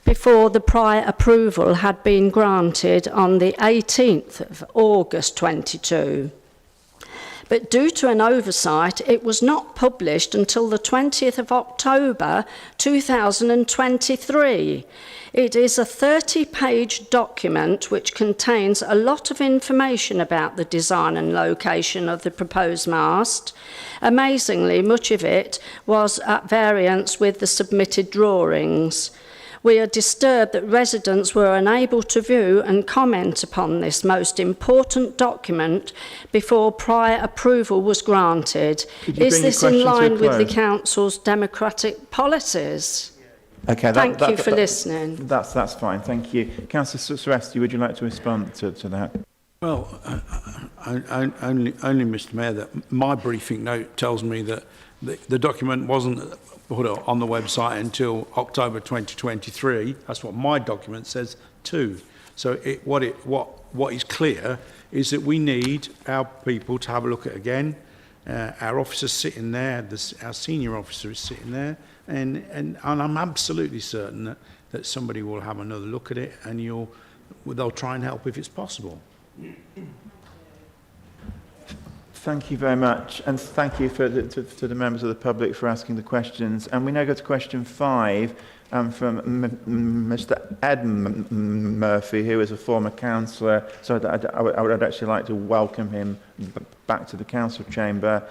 before the prior approval had been granted on the 18th of August 22. But due to an oversight, it was not published until the 20th of October 2023. It is a 30-page document which contains a lot of information about the design and location of the proposed mast. Amazingly, much of it was at variance with the submitted drawings. We are disturbed that residents were unable to view and comment upon this most important document before prior approval was granted. Is this in line with the council's democratic policies? Okay, Thank you for listening. That's fine, thank you. Councillor Soresti, would you like to respond to that? Well, only, Mr. Mayor, that my briefing note tells me that the document wasn't put on the website until October 2023. That's what my document says too. So what is clear is that we need our people to have a look at it again. Our officer's sitting there, our senior officer is sitting there, and I'm absolutely certain that somebody will have another look at it, and they'll try and help if it's possible. Thank you very much, and thank you to the members of the public for asking the questions. And we now go to question 5 from Mr. Ed Murphy, who is a former councillor. So I would actually like to welcome him back to the council chamber.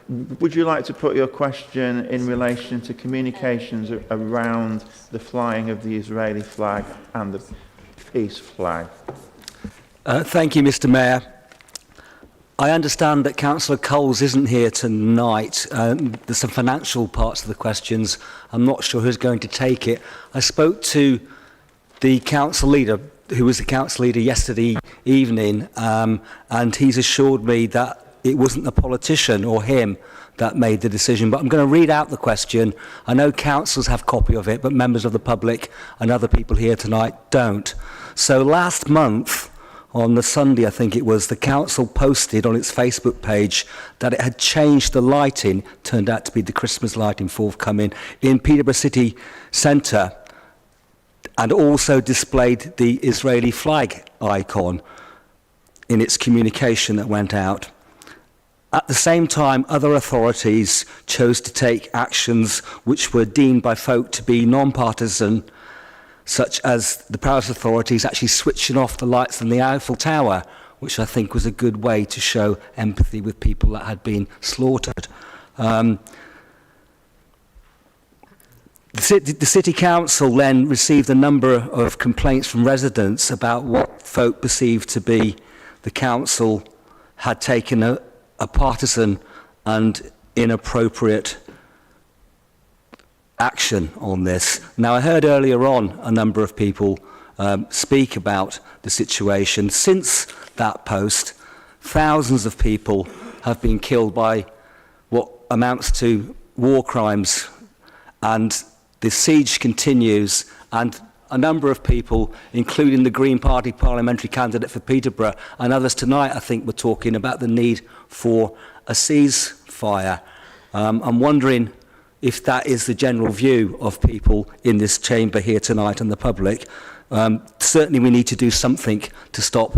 Would you like to put your question in relation to communications around the flying of the Israeli flag and the peace flag? Thank you, Mr. Mayor. I understand that Councillor Coles isn't here tonight. There's some financial parts of the questions. I'm not sure who's going to take it. I spoke to the council leader, who was the council leader yesterday evening, and he's assured me that it wasn't a politician or him that made the decision. But I'm going to read out the question. I know councillors have a copy of it, but members of the public and other people here tonight don't. So last month, on the Sunday, I think it was, the council posted on its Facebook page that it had changed the lighting, turned out to be the Christmas lighting forthcoming, in Peterborough City Centre, and also displayed the Israeli flag icon in its communication that went out. At the same time, other authorities chose to take actions which were deemed by folk to be non-partisan, such as the Paris authorities actually switching off the lights in the Eiffel Tower, which I think was a good way to show empathy with people that had been slaughtered. The City Council then received a number of complaints from residents about what folk perceived to be the council had taken a partisan and inappropriate action on this. Now, I heard earlier on a number of people speak about the situation. Since that post, thousands of people have been killed by what amounts to war crimes, and the siege continues, and a number of people, including the Green Party parliamentary candidate for Peterborough and others tonight, I think, were talking about the need for a ceasefire. I'm wondering if that is the general view of people in this chamber here tonight and the public. Certainly we need to do something to stop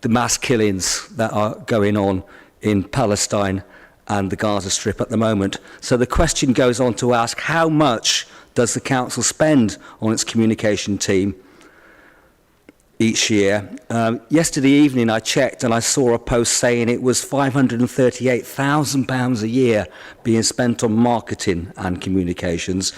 the mass killings that are going on in Palestine and the Gaza Strip at the moment. So the question goes on to ask, how much does the council spend on its communication team each year? Yesterday evening I checked and I saw a post saying it was £538,000 a year being spent on marketing and communications.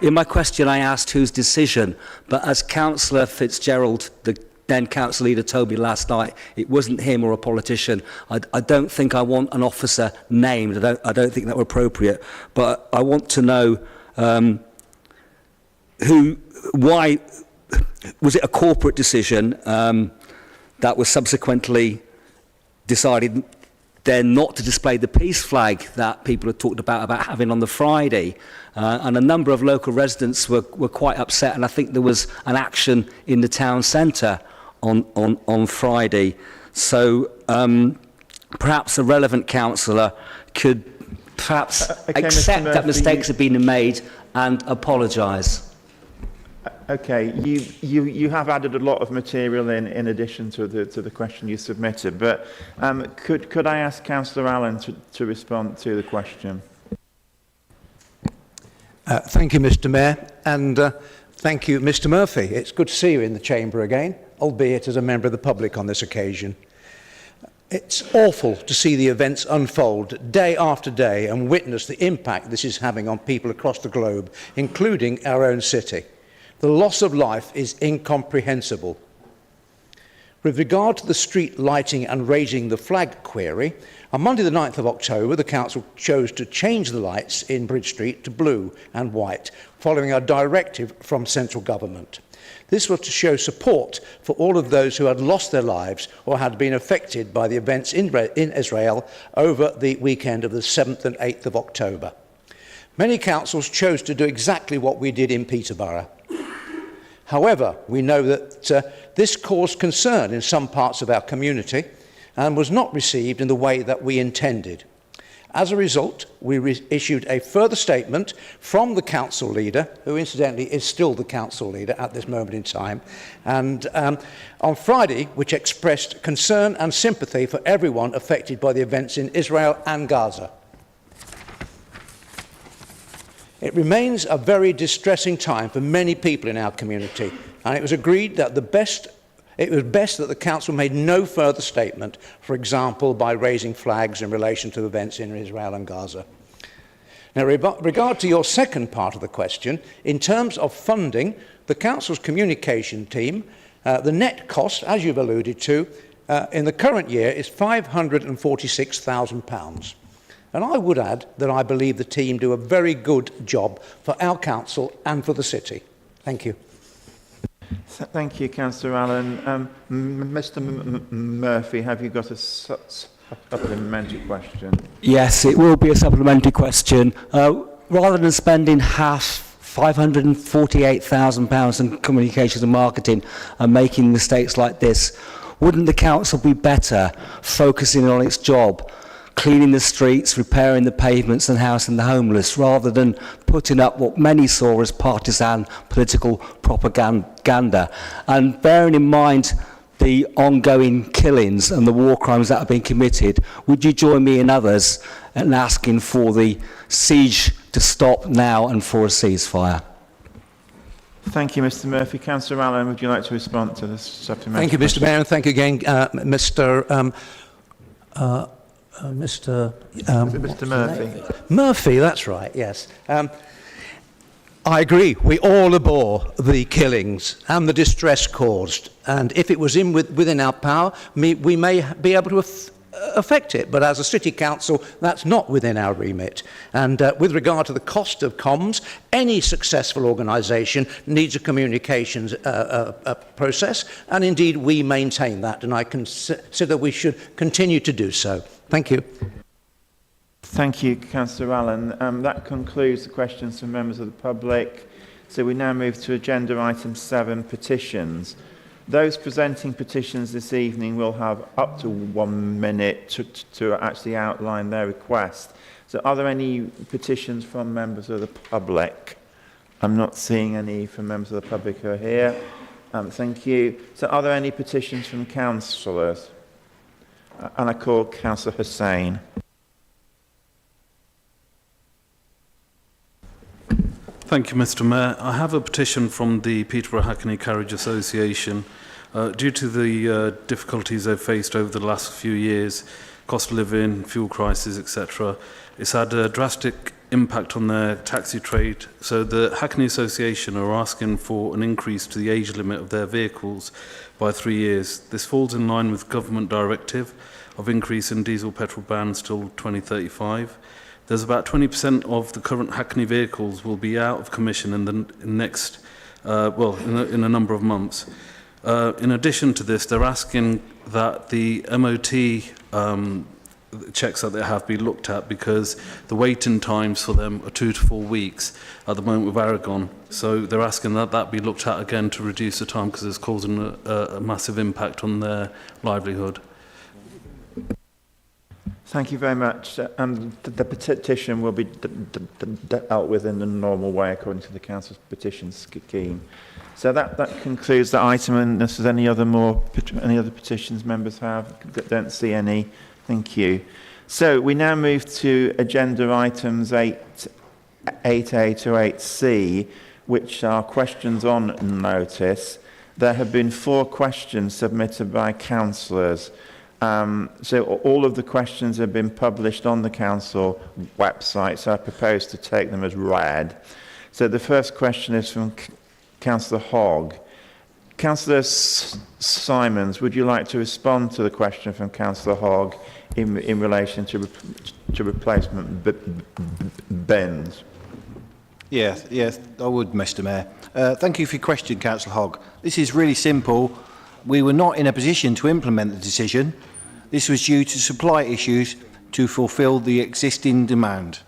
In my question I asked whose decision, but as Councillor Fitzgerald, the then council leader, told me last night, it wasn't him or a politician. I don't think I want an officer named. I don't think that were appropriate. But I want to know why was it a corporate decision that was subsequently decided then not to display the peace flag that people had talked about having on the Friday. And a number of local residents were quite upset, and I think there was an action in the town centre on Friday. So perhaps a relevant councillor could perhaps accept that mistakes have been made and apologise. Okay, you have added a lot of material in addition to the question you submitted, but could I ask Councillor Allen to respond to the question? Thank you, Mr. Mayor, and thank you, Mr. Murphy. It's good to see you in the chamber again, albeit as a member of the public on this occasion. It's awful to see the events unfold day after day and witness the impact this is having on people across the globe, including our own city. The loss of life is incomprehensible. With regard to the street lighting and raising the flag query, on Monday the 9th of October, the council chose to change the lights in Bridge Street to blue and white, following a directive from central government. This was to show support for all of those who had lost their lives or had been affected by the events in Israel over the weekend of the 7th and 8th of October. Many councils chose to do exactly what we did in Peterborough. However, we know that this caused concern in some parts of our community and was not received in the way that we intended. As a result, we issued a further statement from the council leader, who incidentally is still the council leader at this moment in time, and on Friday, which expressed concern and sympathy for everyone affected by the events in Israel and Gaza. It remains a very distressing time for many people in our community, and it was agreed that it was best that the council made no further statement, for example, by raising flags in relation to events in Israel and Gaza. Now, regard to your second part of the question, in terms of funding, the council's communication team, the net cost, as you've alluded to, in the current year is £546,000. And I would add that I believe the team do a very good job for our council and for the city. Thank you. Thank you, Councillor Allen. Mr. Murphy, have you got a supplementary question? Yes, it will be a supplementary question. Rather than spending half £548,000 in communications and marketing and making mistakes like this, wouldn't the council be better focusing on its job, cleaning the streets, repairing the pavements and housing the homeless, rather than putting up what many saw as partisan political propaganda? And bearing in mind the ongoing killings and the war crimes that have been committed, would you join me and others in asking for the siege to stop now and for a ceasefire? Thank you, Mr Murphy. Councillor Allen, would you like to respond to this supplementary? Thank you, Mr Mayor, and thank you again, Mr Murphy. Murphy, that's right, yes. I agree. We all abhor the killings and the distress caused. And if it was within our power, we may be able to affect it. But as a city council, that's not within our remit. And with regard to the cost of comms, any successful organisation needs a communications process. And indeed, we maintain that. And I consider we should continue to do so. Thank you. Thank you, Councillor Allen. That concludes the questions from members of the public. So we now move to agenda item 7, petitions. Those presenting petitions this evening will have up to 1 minute to actually outline their request. So are there any petitions from members of the public? I'm not seeing any from members of the public who are here. Thank you. So are there any petitions from councillors? And I call Councillor Hussain. Thank you, Mr Mayor. I have a petition from the Peterborough Hackney Carriage Association. Due to the difficulties they've faced over the last few years, cost of living, fuel crisis, etc., it's had a drastic impact on their taxi trade. So the Hackney Association are asking for an increase to the age limit of their vehicles by 3 years. This falls in line with government directive of increase in diesel petrol bans till 2035. There's about 20% of the current Hackney vehicles will be out of commission in the next, in a number of months. In addition to this, they're asking that the MOT checks that they have be looked at because the waiting times for them are 2 to 4 weeks at the moment with Aragon. So they're asking that that be looked at again to reduce the time because it's causing a massive impact on their livelihood. Thank you very much. The petition will be dealt with in the normal way according to the Council's petition scheme. So that concludes that item. Unless there's any other petitions members have, don't see any. Thank you. So we now move to agenda items 8A to 8C, which are questions on notice. There have been 4 questions submitted by councillors. So all of the questions have been published on the council website, so I propose to take them as read. So the first question is from Councillor Hogg. Councillor Simons, would you like to respond to the question from Councillor Hogg in relation to replacement bins? Yes, I would, Mr Mayor. Thank you for your question, Councillor Hogg. This is really simple. We were not in a position to implement the decision. This was due to supply issues to fulfil the existing demand.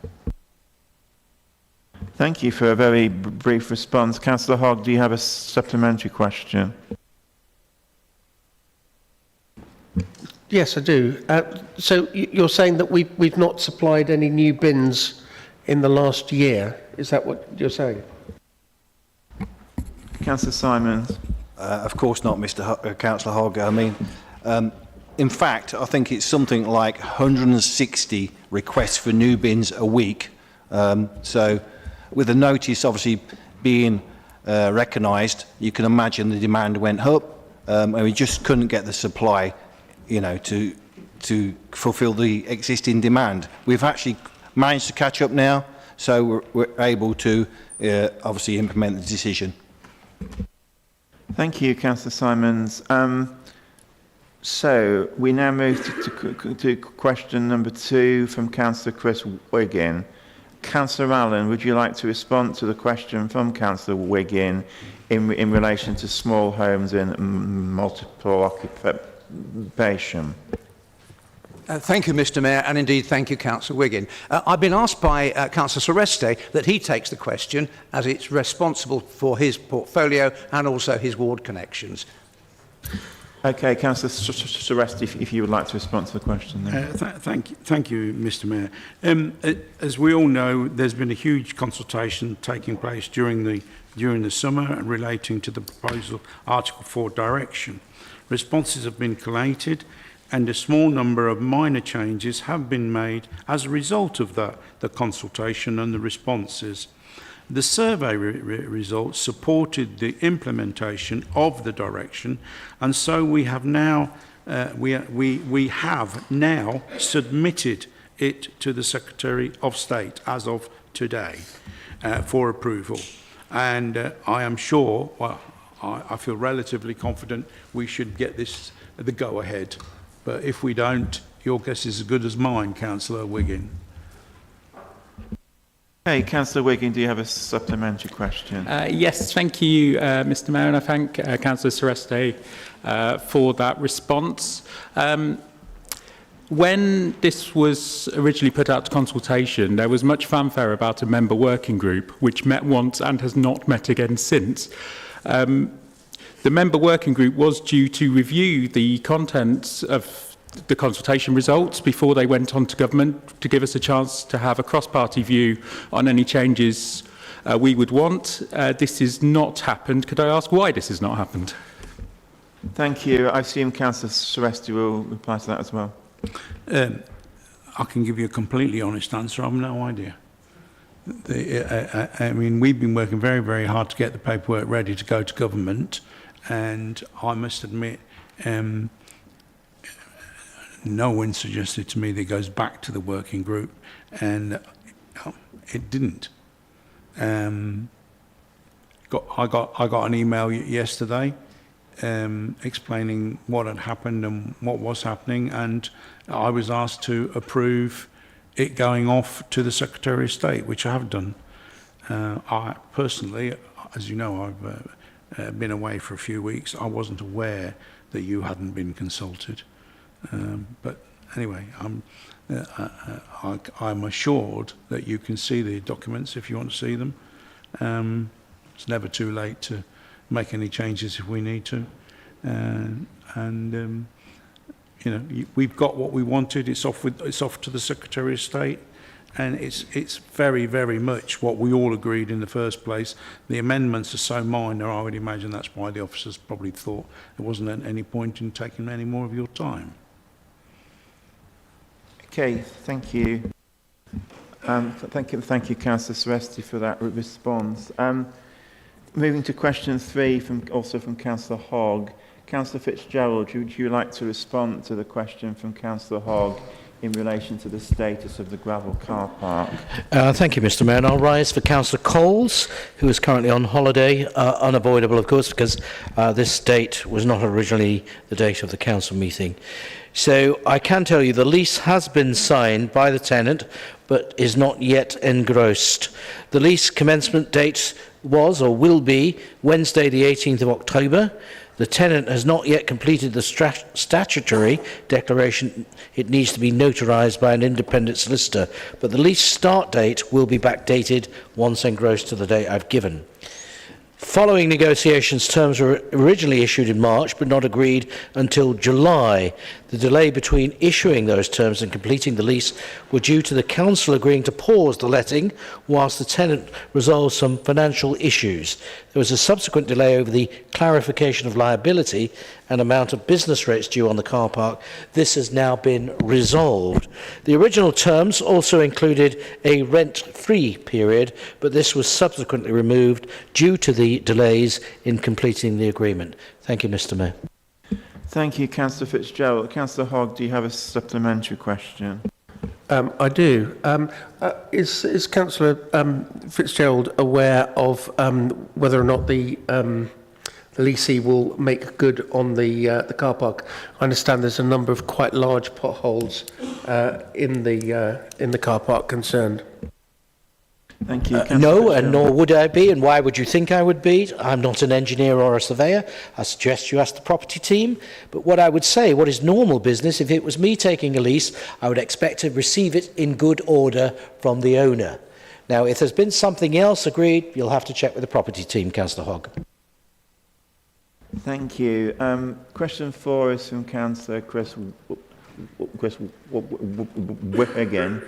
Thank you for a very brief response. Councillor Hogg, do you have a supplementary question? Yes, I do. So you're saying that we've not supplied any new bins in the last year. Is that what you're saying? Councillor Simons. Of course not, Councillor Hogg. I mean, in fact, I think it's something like 160 requests for new bins a week. So with the notice obviously being recognised, you can imagine the demand went up and we just couldn't get the supply, to fulfil the existing demand. We've actually managed to catch up now, so we're able to obviously implement the decision. Thank you, Councillor Simons. So we now move to question number 2 from Councillor Chris Wiggin. Councillor Allen, would you like to respond to the question from Councillor Wiggin in relation to small homes in multiple occupation? Thank you, Mr Mayor, and indeed thank you, Councillor Wiggin. I've been asked by Councillor Soreste that he takes the question as it's responsible for his portfolio and also his ward connections. Okay, Councillor Soreste, if you would like to respond to the question. Thank you, Mr Mayor. As we all know, there's been a huge consultation taking place during the summer relating to the proposal Article 4 direction. Responses have been collated and a small number of minor changes have been made as a result of that, the consultation and the responses. The survey results supported the implementation of the direction, and so we have now we have now submitted it to the Secretary of State as of today for approval. And I am sure, well, I feel relatively confident we should get this the go-ahead. But if we don't, your guess is as good as mine, Councillor Wiggin. Okay, Councillor Wiggin, do you have a supplementary question? Yes, thank you, Mr Mayor, and I thank Councillor Sereste for that response. When this was originally put out to consultation, there was much fanfare about a member working group, which met once and has not met again since. The member working group was due to review the contents of the consultation results before they went on to government to give us a chance to have a cross-party view on any changes we would want. This has not happened. Could I ask why this has not happened? Thank you. I assume Councillor Sereste will reply to that as well. I can give you a completely honest answer. I have no idea. I mean, we've been working very, very hard to get the paperwork ready to go to government, and I must admit, no one suggested to me that it goes back to the working group, and it didn't. I got an email yesterday explaining what had happened and what was happening, and I was asked to approve it going off to the Secretary of State, which I have done. I personally, as you know, I've been away for a few weeks. I wasn't aware that you hadn't been consulted. But anyway, I'm assured that you can see the documents if you want to see them. It's never too late to make any changes if we need to. You know, we've got what we wanted. It's off to the Secretary of State, and it's very, very much what we all agreed in the first place. The amendments are so minor, I would imagine that's why the officers probably thought there wasn't any point in taking any more of your time. Okay, thank you. Thank you, Councillor Sereste, for that response. Moving to question 3, also from Councillor Hogg. Councillor Fitzgerald, would you like to respond to the question from Councillor Hogg in relation to the status of the gravel car park? Thank you, Mr Mayor. And I'll rise for Councillor Coles, who is currently on holiday, unavoidable, of course, because this date was not originally the date of the council meeting. So I can tell you the lease has been signed by the tenant, but is not yet engrossed. The lease commencement date was or will be Wednesday the 18th of October. The tenant has not yet completed the statutory declaration. It needs to be notarised by an independent solicitor, but the lease start date will be backdated once engrossed to the date I've given. Following negotiations, terms were originally issued in March but not agreed until July. The delay between issuing those terms and completing the lease were due to the council agreeing to pause the letting whilst the tenant resolved some financial issues. There was a subsequent delay over the clarification of liability and amount of business rates due on the car park. This has now been resolved. The original terms also included a rent-free period, but this was subsequently removed due to the delays in completing the agreement. Thank you, Mr Mayor. Thank you, Councillor Fitzgerald. Councillor Hogg, do you have a supplementary question? I do. Is Councillor Fitzgerald aware of whether or not the leasee will make good on the car park? I understand there's a number of quite large potholes in the car park concerned. Thank you. No, and nor would I be, and why would you think I would be? I'm not an engineer or a surveyor. I suggest you ask the property team. But what I would say, what is normal business, if it was me taking a lease, I would expect to receive it in good order from the owner. Now, if there's been something else agreed, you'll have to check with the property team, Councillor Hogg. Thank you. Question 4 is from Councillor Chris again.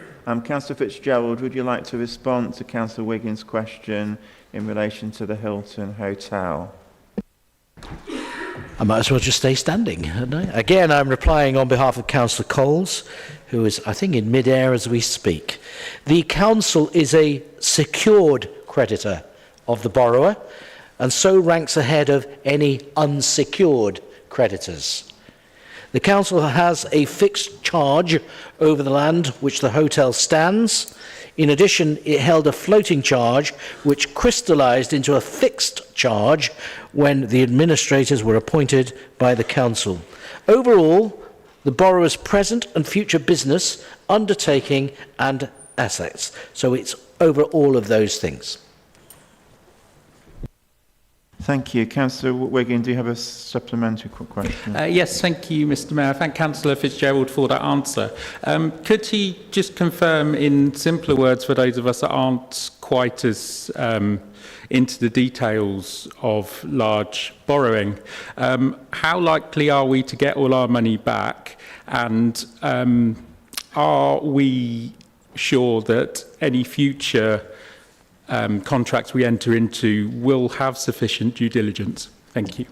Councillor Fitzgerald, would you like to respond to Councillor Wiggins' question in relation to the Hilton Hotel? I might as well just stay standing, hadn't I? Again, I'm replying on behalf of Councillor Coles, who is, I think, in mid-air as we speak. The council is a secured creditor of the borrower, and so ranks ahead of any unsecured creditors. The council has a fixed charge over the land which the hotel stands. In addition, it held a floating charge which crystallised into a fixed charge when the administrators were appointed by the council. Overall, the borrower's present and future business, undertaking and assets. So it's over all of those things. Thank you. Councillor Wiggin, do you have a supplementary question? Yes, thank you, Mr Mayor. I thank Councillor Fitzgerald for that answer. Could he just confirm in simpler words for those of us that aren't quite as into the details of large borrowing, how likely are we to get all our money back, and are we sure that any future contracts we enter into will have sufficient due diligence? Thank you.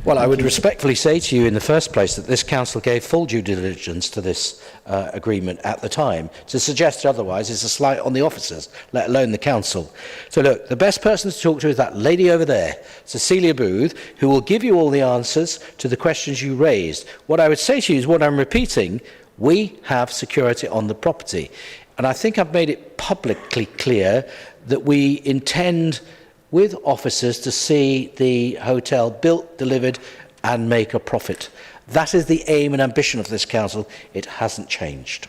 Well, I would respectfully say to you in the first place that this council gave full due diligence to this agreement at the time. To suggest otherwise is a slight on the officers, let alone the council. So look, the best person to talk to is that lady over there, Cecilia Booth, who will give you all the answers to the questions you raised. What I would say to you is what I'm repeating: we have security on the property. And I think I've made it publicly clear that we intend, with officers, to see the hotel built, delivered and make a profit. That is the aim and ambition of this council. It hasn't changed.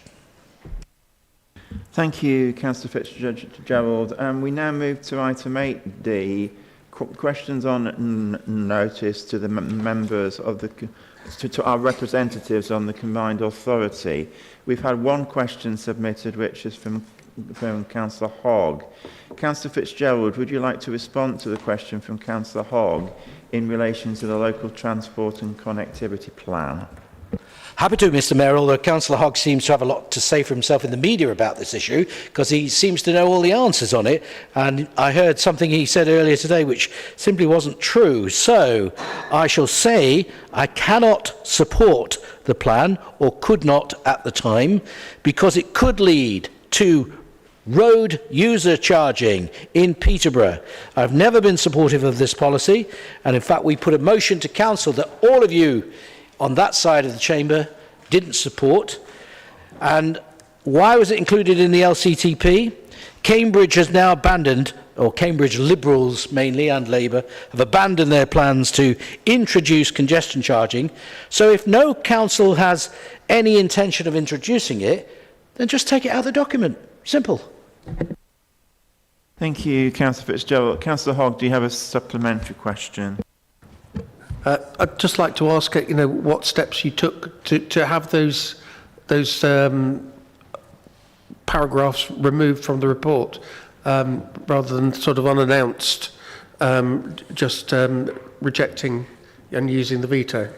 Thank you, Councillor Fitzgerald. We now move to item 8D, questions on notice to the members of the to our representatives on the combined authority. We've had one question submitted, which is from Councillor Hogg. Councillor Fitzgerald, would you like to respond to the question from Councillor Hogg in relation to the local transport and connectivity plan? Happy to, Mr Mayor, although Councillor Hogg seems to have a lot to say for himself in the media about this issue, because he seems to know all the answers on it, and I heard something he said earlier today which simply wasn't true. So I shall say I cannot support the plan, or could not at the time, because it could lead to road user charging in Peterborough. I've never been supportive of this policy, and in fact we put a motion to council that all of you on that side of the chamber didn't support. And why was it included in the LCTP? Cambridge has now abandoned, or Cambridge Liberals mainly and Labour have abandoned their plans to introduce congestion charging. So if no council has any intention of introducing it, then just take it out of the document. Simple. Thank you, Councillor Fitzgerald. Councillor Hogg, do you have a supplementary question? I'd just like to ask, what steps you took to have those paragraphs removed from the report, rather than sort of unannounced, just rejecting and using the veto.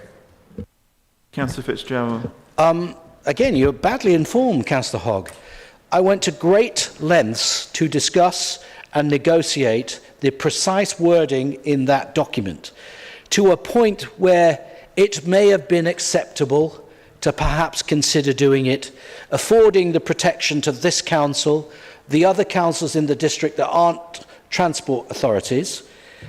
Councillor Fitzgerald. Again, you're badly informed, Councillor Hogg. I went to great lengths to discuss and negotiate the precise wording in that document, to a point where it may have been acceptable to perhaps consider doing it, affording the protection to this council, the other councils in the district that aren't transport authorities.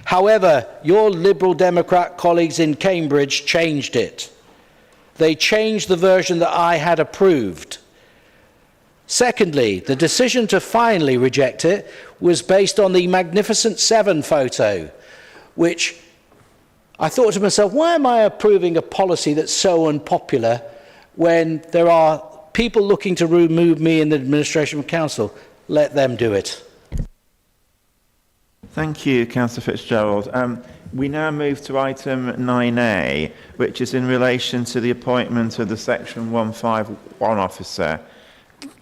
However, your Liberal Democrat colleagues in Cambridge changed it. They changed the version that I had approved. Secondly, the decision to finally reject it was based on the Magnificent Seven photo, which I thought to myself, why am I approving a policy that's so unpopular when there are people looking to remove me in the administration of council? Let them do it. Thank you, Councillor Fitzgerald. We now move to item 9A, which is in relation to the appointment of the Section 151 officer.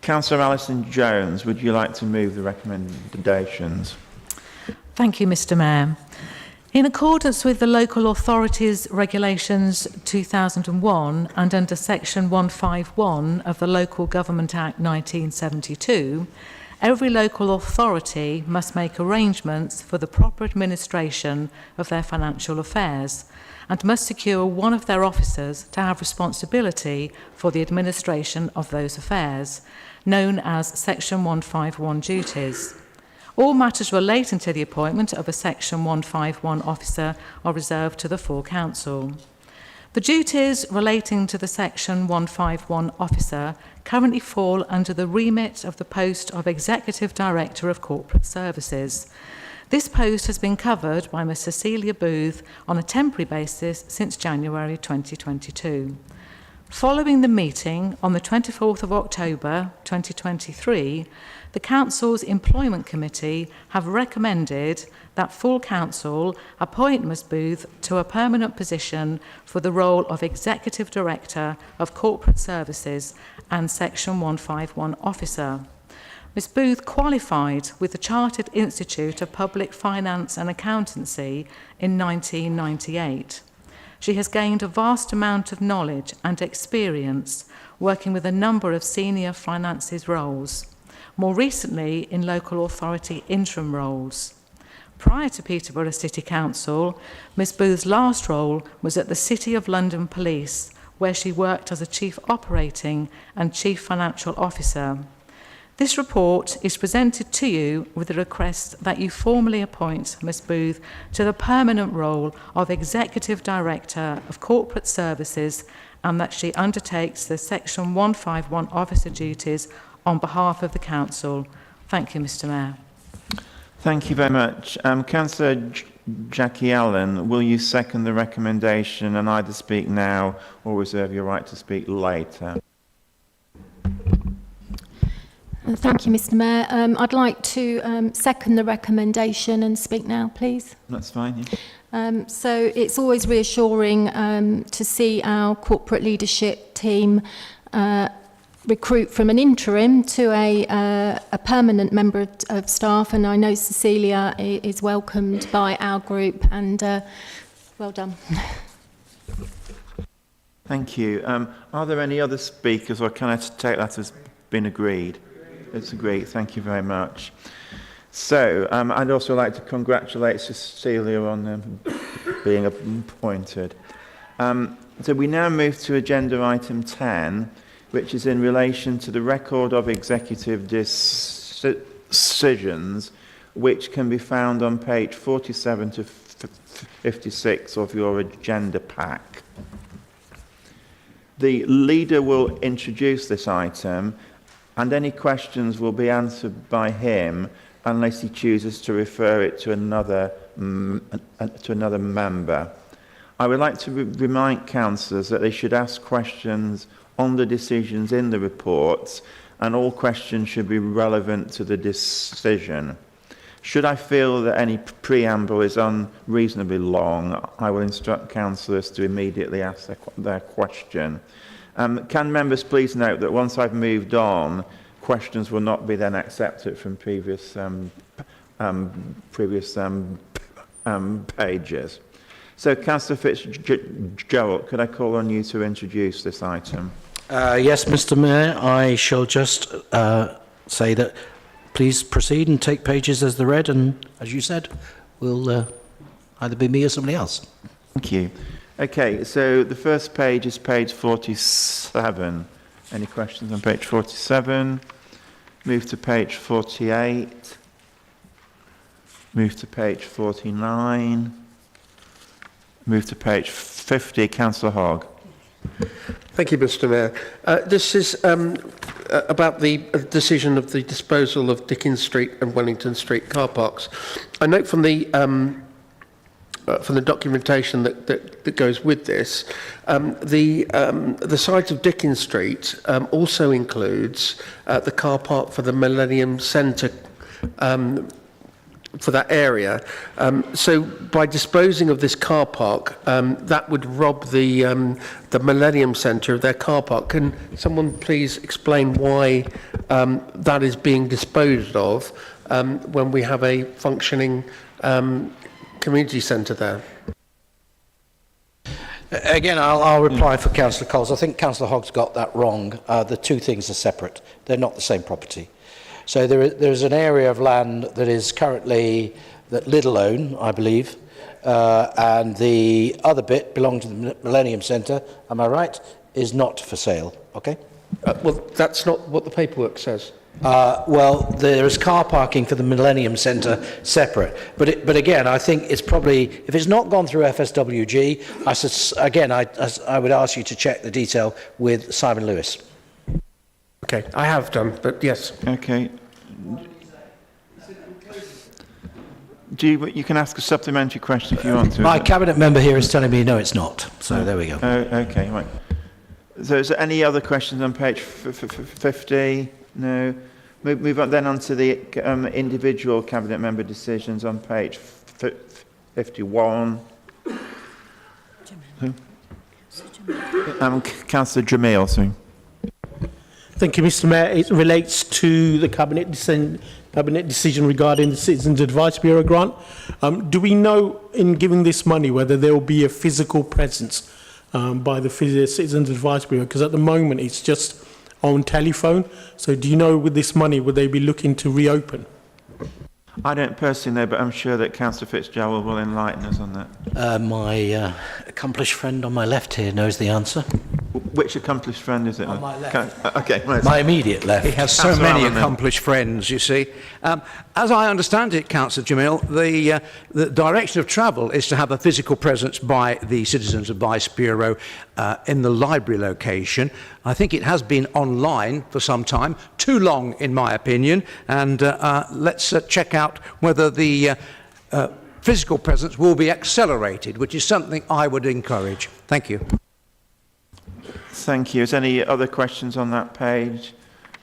Councillor Alison Jones, would you like to move the recommendations? Thank you, Mr Mayor. In accordance with the Local Authorities Regulations 2001 and under Section 151 of the Local Government Act 1972, every local authority must make arrangements for the proper administration of their financial affairs and must secure one of their officers to have responsibility for the administration of those affairs, known as Section 151 duties. All matters relating to the appointment of a Section 151 officer are reserved to the full council. The duties relating to the Section 151 officer currently fall under the remit of the post of Executive Director of Corporate Services. This post has been covered by Ms Cecilia Booth on a temporary basis since January 2022. Following the meeting on the 24th of October 2023, the Council's Employment Committee have recommended that full Council appoint Ms Booth to a permanent position for the role of Executive Director of Corporate Services and Section 151 Officer. Ms Booth qualified with the Chartered Institute of Public Finance and Accountancy in 1998. She has gained a vast amount of knowledge and experience working with a number of senior finances roles, more recently in local authority interim roles. Prior to Peterborough City Council, Ms Booth's last role was at the City of London Police, where she worked as a Chief Operating and Chief Financial Officer. This report is presented to you with the request that you formally appoint Ms Booth to the permanent role of Executive Director of Corporate Services and that she undertakes the Section 151 officer duties on behalf of the Council. Thank you, Mr Mayor. Thank you very much. Councillor Jackie Allen, will you second the recommendation and either speak now or reserve your right to speak later? Thank you, Mr Mayor. I'd like to second the recommendation and speak now, please. That's fine. Yeah. So it's always reassuring to see our corporate leadership team recruit from an interim to a permanent member of staff, and I know Cecilia is welcomed by our group, and well done. Thank you. Are there any other speakers, or can I take that as been agreed? It's agreed. Thank you very much. So I'd also like to congratulate Cecilia on being appointed. So we now move to agenda item 10, which is in relation to the record of executive decisions, which can be found on page 47 to 56 of your agenda pack. The leader will introduce this item, and any questions will be answered by him unless he chooses to refer it to another member. I would like to remind councillors that they should ask questions on the decisions in the reports, and all questions should be relevant to the decision. Should I feel that any preamble is unreasonably long, I will instruct councillors to immediately ask their question. Can members please note that once I've moved on, questions will not be then accepted from previous pages. So, Councillor Fitzgerald, could I call on you to introduce this item? Yes, Mr Mayor, I shall just say that please proceed and take pages as they're read, and as you said, will either be me or somebody else. Thank you. Okay, so the first page is page 47. Any questions on page 47? Move to page 48. Move to page 49. Move to page 50. Councillor Hogg. Thank you, Mr Mayor. This is about the decision of the disposal of Dickens Street and Wellington Street car parks. I note from the documentation that goes with this, the site of Dickens Street also includes the car park for the Millennium Centre for that area. So by disposing of this car park, that would rob the Millennium Centre of their car park. Can someone please explain why that is being disposed of when we have a functioning community centre there? Again, I'll reply for Councillor Coles. I think Councillor Hogg's got that wrong. The two things are separate. They're not the same property. So there's an area of land that is currently, that Lidl own, I believe, and the other bit belonging to the Millennium Centre, am I right, is not for sale, okay? Well, that's not what the paperwork says. Well, there is car parking for the Millennium Centre separate. But again, I think it's probably, if it's not gone through FSWG, I would ask you to check the detail with Simon Lewis. Okay, I have done, but yes. Okay. You can ask a supplementary question if you want to. My cabinet member here is telling me no, it's not. So there we go. Oh, okay, right. So is there any other questions on page 50? No. Move on then on to the individual cabinet member decisions on page 51. Councillor Jamil, sorry. Thank you, Mr. Mayor. It relates to the cabinet decision regarding the Citizens Advice Bureau grant. Do we know, in giving this money, whether there will be a physical presence by the Citizens Advice Bureau? Because at the moment it's just on telephone. So do you know with this money, would they be looking to reopen? I don't personally know, but I'm sure that Councillor Fitzgerald will enlighten us on that. My accomplished friend on my left here knows the answer. Which accomplished friend is it? On my left. Okay. Right. My immediate left. He has so many accomplished friends, you see. As I understand it, Councillor Jamil, the direction of travel is to have a physical presence by the Citizens Advice Bureau in the library location. I think it has been online for some time, too long in my opinion, and let's check out whether the physical presence will be accelerated, which is something I would encourage. Thank you. Thank you. Is there any other questions on that page?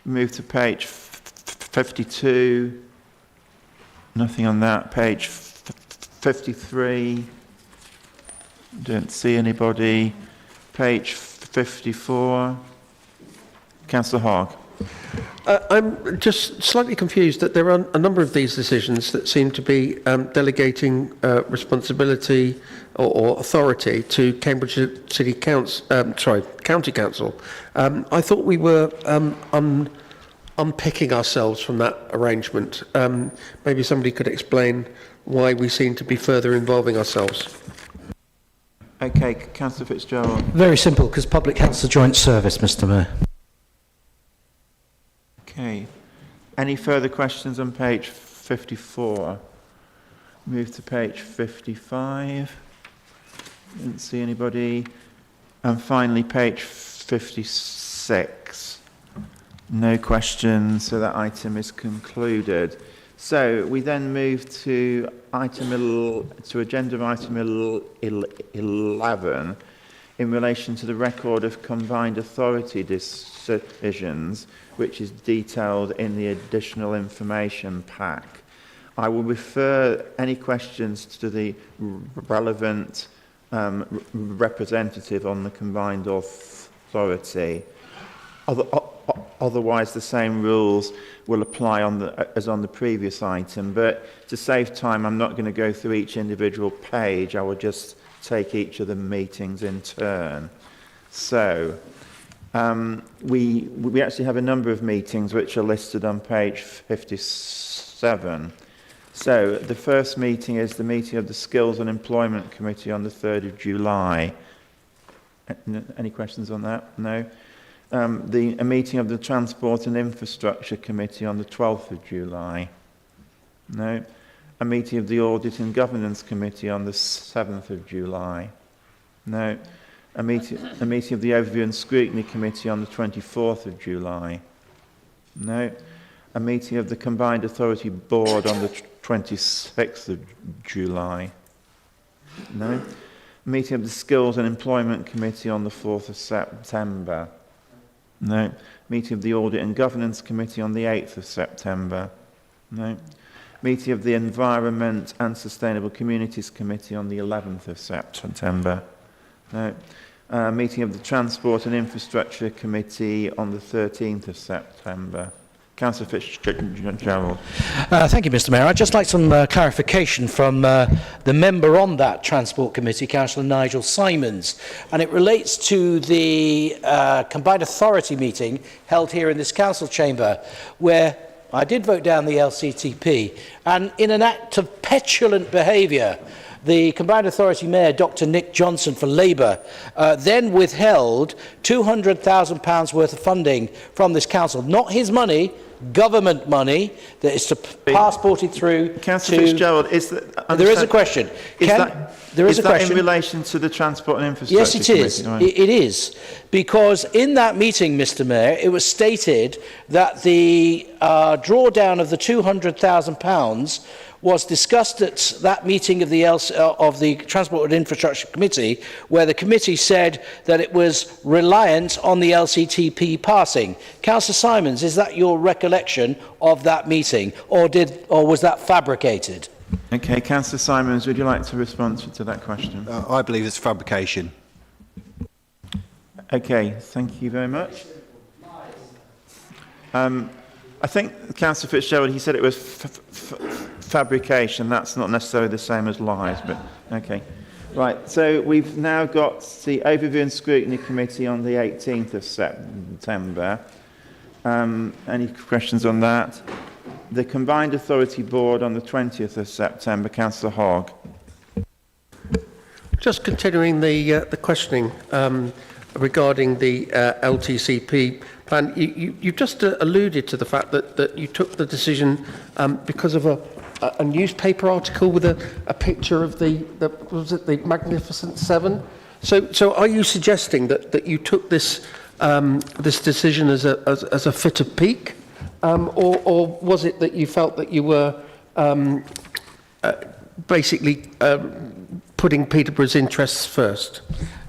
Move to page 52. Nothing on that. Page 53. Don't see anybody. Page 54. Councillor Hogg. I'm just slightly confused that there are a number of these decisions that seem to be delegating responsibility or authority to Cambridge City Council, County Council. I thought we were unpicking ourselves from that arrangement. Maybe somebody could explain why we seem to be further involving ourselves. Okay, Councillor Fitzgerald. Very simple, because public health's a joint service, Mr. Mayor. Okay. Any further questions on page 54? Move to page 55. Didn't see anybody. And finally, page 56. No questions, so that item is concluded. So we then move to agenda item 11 in relation to the record of combined authority decisions, which is detailed in the additional information pack. I will refer any questions to the relevant representative on the combined authority. Otherwise, the same rules will apply as on the previous item. But to save time, I'm not going to go through each individual page. I will just take each of the meetings in turn. So, we actually have a number of meetings which are listed on page 57. So the first meeting is the meeting of the Skills and Employment Committee on the 3rd of July. Any questions on that? No? A meeting of the Transport and Infrastructure Committee on the 12th of July. No? A meeting of the Audit and Governance Committee on the 7th of July. No? A meeting of the Overview and Scrutiny Committee on the 24th of July. No? A meeting of the Combined Authority Board on the 26th of July. No? A meeting of the Skills and Employment Committee on the 4th of September. No. Meeting of the Audit and Governance Committee on the 8th of September. No. Meeting of the Environment and Sustainable Communities Committee on the 11th of September. No. Meeting of the Transport and Infrastructure Committee on the 13th of September. Councillor Fitzgerald. Thank you, Mr. Mayor. I'd just like some clarification from the member on that Transport Committee, Councillor Nigel Simons, and it relates to the Combined Authority meeting held here in this Council chamber, where I did vote down the LCTP, and in an act of petulant behaviour, the Combined Authority Mayor, Dr Nick Johnson for Labour, then withheld £200,000 worth of funding from this council. Not his money, government money that is passported through Councillor Fitzgerald, there is a question. There is a question in relation to the Transport and Infrastructure Yes, it is. Committee, It is. Because in that meeting, Mr Mayor, it was stated that the drawdown of the £200,000 was discussed at that meeting of the Transport and Infrastructure Committee, where the committee said that it was reliant on the LCTP passing. Councillor Simons, is that your recollection of that meeting, or was that fabricated? Okay, Councillor Simons, would you like to respond to that question? I believe it's fabrication. Okay, thank you very much. I think Councillor Fitzgerald, he said it was fabrication. That's not necessarily the same as lies, but okay. Right, so we've now got the Overview and Scrutiny Committee on the 18th of September. Any questions on that? The Combined Authority Board on the 20th of September. Councillor Hogg. Just continuing the questioning regarding the LTCP plan, you've just alluded to the fact that you took the decision because of a newspaper article with a picture of the Magnificent Seven. So are you suggesting that you took this this decision as a fit of pique, or was it that you felt that you were basically putting Peterborough's interests first?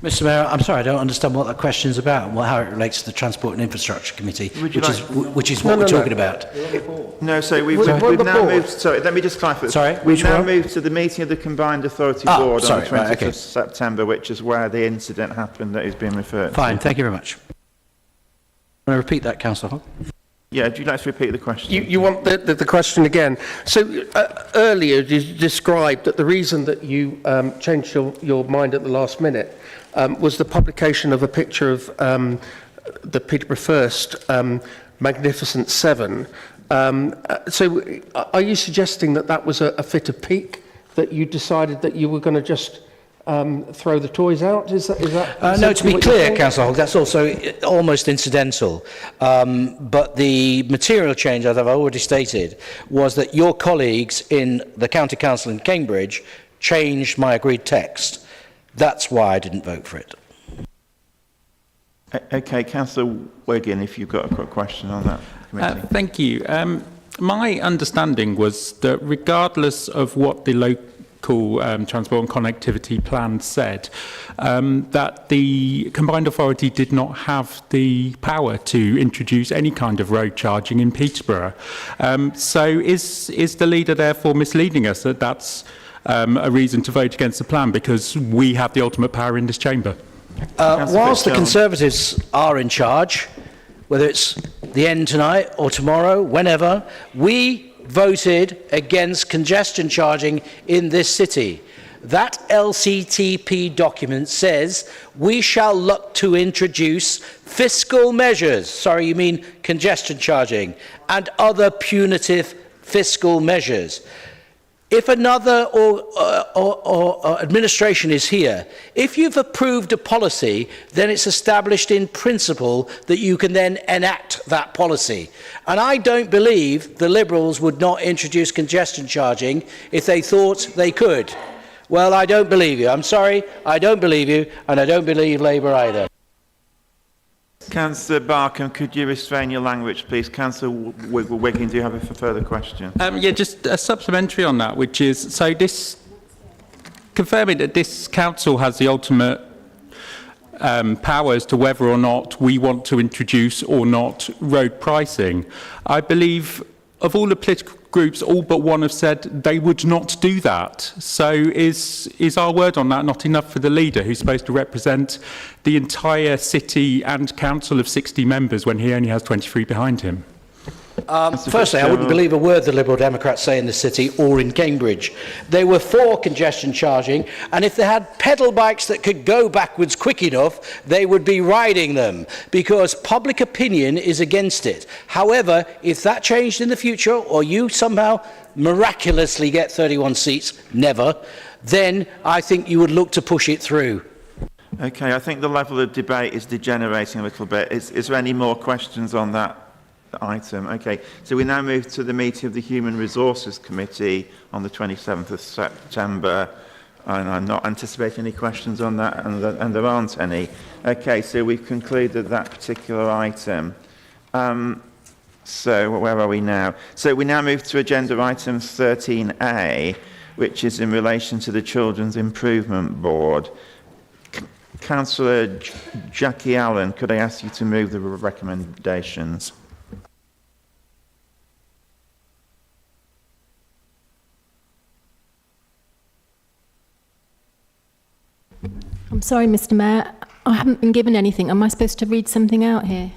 Mr Mayor, I'm sorry, I don't understand what that question is about and how it relates to the Transport and Infrastructure Committee, which is what we're talking about. No, so we've now moved. Sorry, let me just clarify. Sorry, we've now moved to the meeting of the Combined Authority Board on the 20th of September, which is where the incident happened that is being referred to. Fine, thank you very much. Can I repeat that, Councillor Hogg? Yeah, would you like to repeat the question? You want the question again? So earlier you described that the reason that you changed your mind at the last minute was the publication of a picture of the Peterborough First Magnificent Seven. So are you suggesting that was a fit of pique, that you decided that you were going to just throw the toys out? Is that no, to be clear, Councillor Hogg, that's also almost incidental. But the material change, as I've already stated, was that your colleagues in the County Council in Cambridge changed my agreed text. That's why I didn't vote for it. Okay, Councillor Wiggin, if you've got a quick question on that committee. Thank you. My understanding was that regardless of what the local transport and connectivity plan said, that the Combined Authority did not have the power to introduce any kind of road charging in Peterborough. So is the leader therefore misleading us that that's a reason to vote against the plan because we have the ultimate power in this chamber? Whilst the Conservatives are in charge, whether it's the end tonight or tomorrow, whenever, we voted against congestion charging in this city. That LCTP document says we shall look to introduce fiscal measures, sorry, you mean congestion charging, and other punitive fiscal measures. If another or administration is here, if you've approved a policy, then it's established in principle that you can then enact that policy. And I don't believe the Liberals would not introduce congestion charging if they thought they could. Well, I don't believe you. I'm sorry, I don't believe you, and I don't believe Labour either. Councillor Barkham, could you restrain your language, please? Councillor Wiggin, do you have a further question? Yeah, just a supplementary on that, which is, so this, confirming that this council has the ultimate power as to whether or not we want to introduce or not road pricing. I believe of all the political groups, all but one have said they would not do that. So is our word on that not enough for the leader who's supposed to represent the entire city and council of 60 members when he only has 23 behind him? Firstly, I wouldn't believe a word the Liberal Democrats say in the city or in Cambridge. They were for congestion charging, and if they had pedal bikes that could go backwards quick enough, they would be riding them, because public opinion is against it. However, if that changed in the future, or you somehow miraculously get 31 seats, never, then I think you would look to push it through. Okay, I think the level of debate is degenerating a little bit. Is there any more questions on that item? Okay, so we now move to the meeting of the Human Resources Committee on the 27th of September, and I'm not anticipating any questions on that, and there aren't any. Okay, so we've concluded that particular item. So where are we now? So we now move to agenda item 13A, which is in relation to the Children's Improvement Board. Councillor Jackie Allen, could I ask you to move the recommendations? I'm sorry, Mr. Mayor. I haven't been given anything. Am I supposed to read something out here?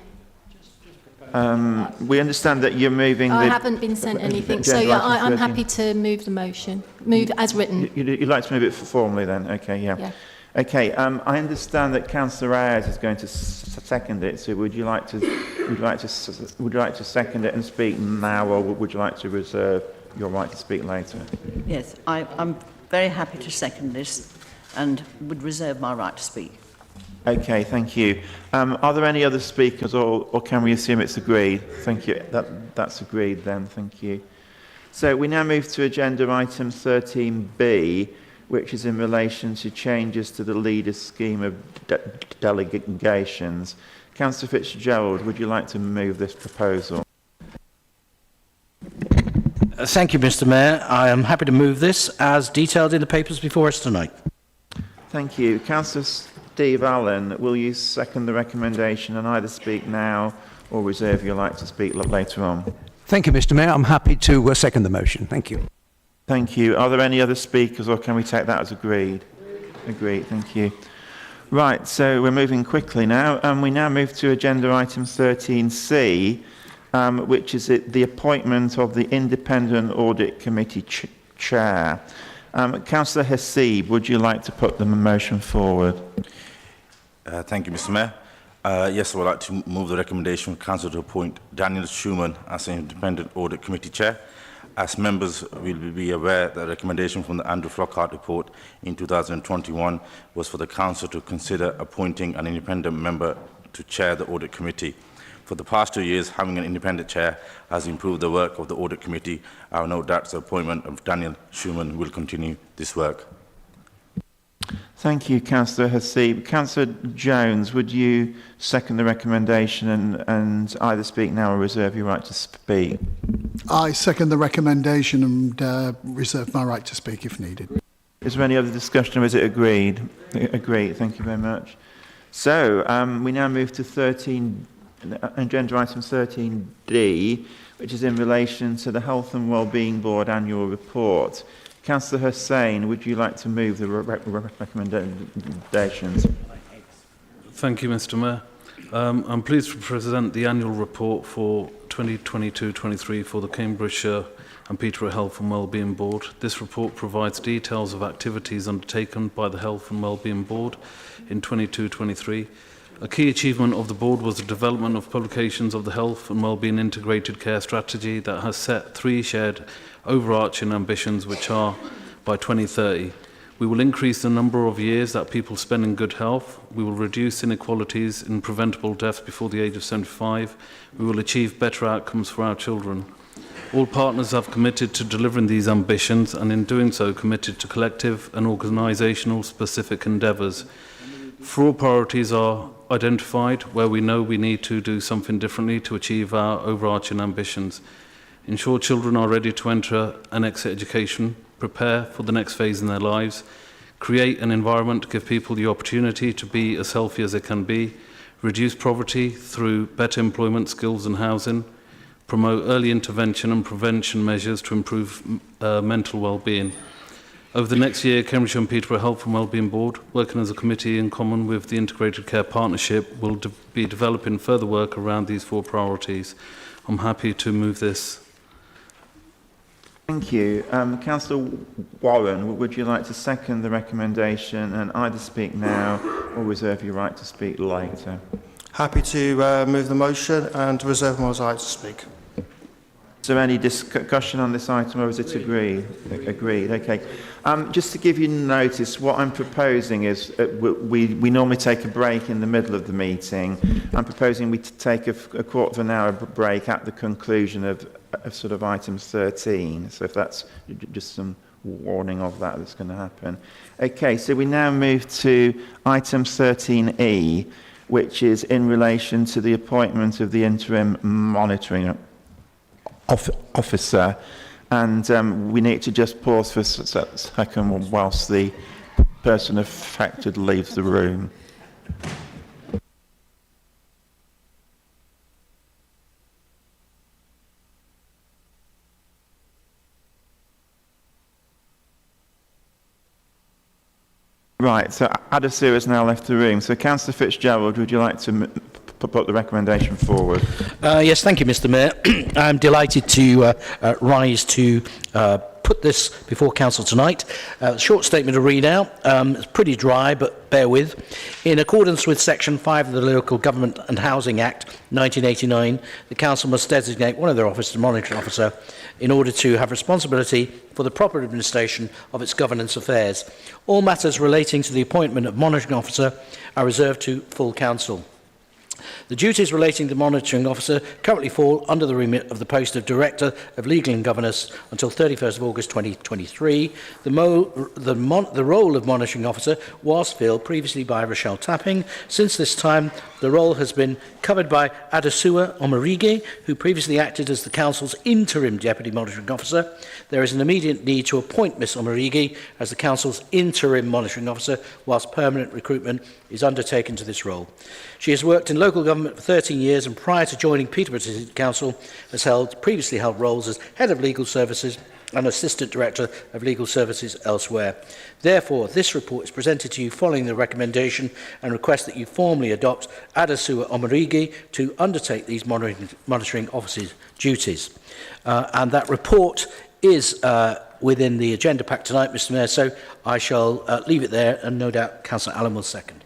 We understand that you're moving I haven't been sent anything, so yeah, I'm happy to move the motion. Move as written. You'd like to move it formally then? Okay, yeah. Okay, I understand that Councillor Ayres is going to second it. So would you like to second it and speak now, or would you like to reserve your right to speak later? Yes, I'm very happy to second this, and would reserve my right to speak. Okay, thank you. Are there any other speakers, or can we assume it's agreed? Thank you. That's agreed then. Thank you. So we now move to agenda item 13B, which is in relation to changes to the Leaders Scheme of Delegations. Councillor Fitzgerald, would you like to move this proposal? Thank you, Mr. Mayor. I am happy to move this as detailed in the papers before us tonight. Thank you. Councillor Steve Allen, will you second the recommendation and either speak now or reserve your right to speak later on? Thank you, Mr. Mayor. I'm happy to second the motion. Thank you. Thank you. Are there any other speakers, or can we take that as agreed? Agreed. Thank you. Right, so we're moving quickly now, and we now move to agenda item 13C, which is the appointment of the Independent Audit Committee Chair. Councillor Haseeb, would you like to put the motion forward? Thank you, Mr. Mayor. Yes, I would like to move the recommendation of Council to appoint Daniel Schumann as an Independent Audit Committee Chair. As members will be aware, the recommendation from the Andrew Flockhart report in 2021 was for the Council to consider appointing an independent member to chair the Audit Committee. For the past 2 years, having an independent chair has improved the work of the Audit Committee. I have no doubt the appointment of Daniel Schumann will continue this work. Thank you, Councillor Haseeb. Councillor Jones, would you second the recommendation and either speak now or reserve your right to speak? I second the recommendation and reserve my right to speak if needed. Is there any other discussion, or is it agreed? Agreed. Thank you very much. So we now move to agenda item 13D, which is in relation to the Health and Wellbeing Board annual report. Councillor Hussain, would you like to move the recommendations? Thank you, Mr. Mayor. I'm pleased to present the annual report for 2022-23 for the Cambridgeshire and Peterborough Health and Wellbeing Board. This report provides details of activities undertaken by the Health and Wellbeing Board in 22-23. A key achievement of the board was the development of publications of the Health and Wellbeing Integrated Care Strategy that has set 3 shared overarching ambitions, which are by 2030. We will increase the number of years that people spend in good health. We will reduce inequalities in preventable deaths before the age of 75. We will achieve better outcomes for our children. All partners have committed to delivering these ambitions, and in doing so committed to collective and organisational specific endeavours. 4 priorities are identified where we know we need to do something differently to achieve our overarching ambitions. Ensure children are ready to enter and exit education, prepare for the next phase in their lives, create an environment to give people the opportunity to be as healthy as they can be, reduce poverty through better employment, skills and housing, promote early intervention and prevention measures to improve mental well-being. Over the next year, Cambridgeshire and Peterborough Health and Wellbeing Board, working as a committee in common with the Integrated Care Partnership, will be developing further work around these 4 priorities. I'm happy to move this. Thank you. Councillor Warren, would you like to second the recommendation and either speak now or reserve your right to speak later? Happy to move the motion and reserve my right to speak. Is there any discussion on this item, or is it agreed? Agreed, okay. Just to give you notice, what I'm proposing is we normally take a break in the middle of the meeting. I'm proposing we take a quarter of an hour break at the conclusion of sort of item 13. So if that's just some warning of that's going to happen. Okay, so we now move to item 13E, which is in relation to the appointment of the interim monitoring officer, and we need to just pause for a second whilst the person affected leaves the room. Right, so Adesua has now left the room. So Councillor Fitzgerald, would you like to put the recommendation forward? Yes, thank you, Mr. Mayor. I'm delighted to rise to put this before Council tonight. Short statement to read out. It's pretty dry, but bear with. In accordance with Section 5 of the Local Government and Housing Act 1989, the Council must designate one of their officers as monitoring officer in order to have responsibility for the proper administration of its governance affairs. All matters relating to the appointment of monitoring officer are reserved to full Council. The duties relating to the monitoring officer currently fall under the remit of the post of Director of Legal and Governance until 31st of August 2023. The role of monitoring officer was filled previously by Rochelle Tapping. Since this time, the role has been covered by Adesua Omarige, who previously acted as the Council's interim Deputy Monitoring Officer. There is an immediate need to appoint Ms Omarige as the Council's interim monitoring officer, whilst permanent recruitment is undertaken to this role. She has worked in local government for 13 years and prior to joining Peterborough City Council has previously held roles as Head of Legal Services and Assistant Director of Legal Services elsewhere. Therefore, this report is presented to you following the recommendation and request that you formally adopt Adesua Omarige to undertake these monitoring officers' duties. And that report is within the agenda pack tonight, Mr Mayor, so I shall leave it there, and no doubt Councillor Allen will second.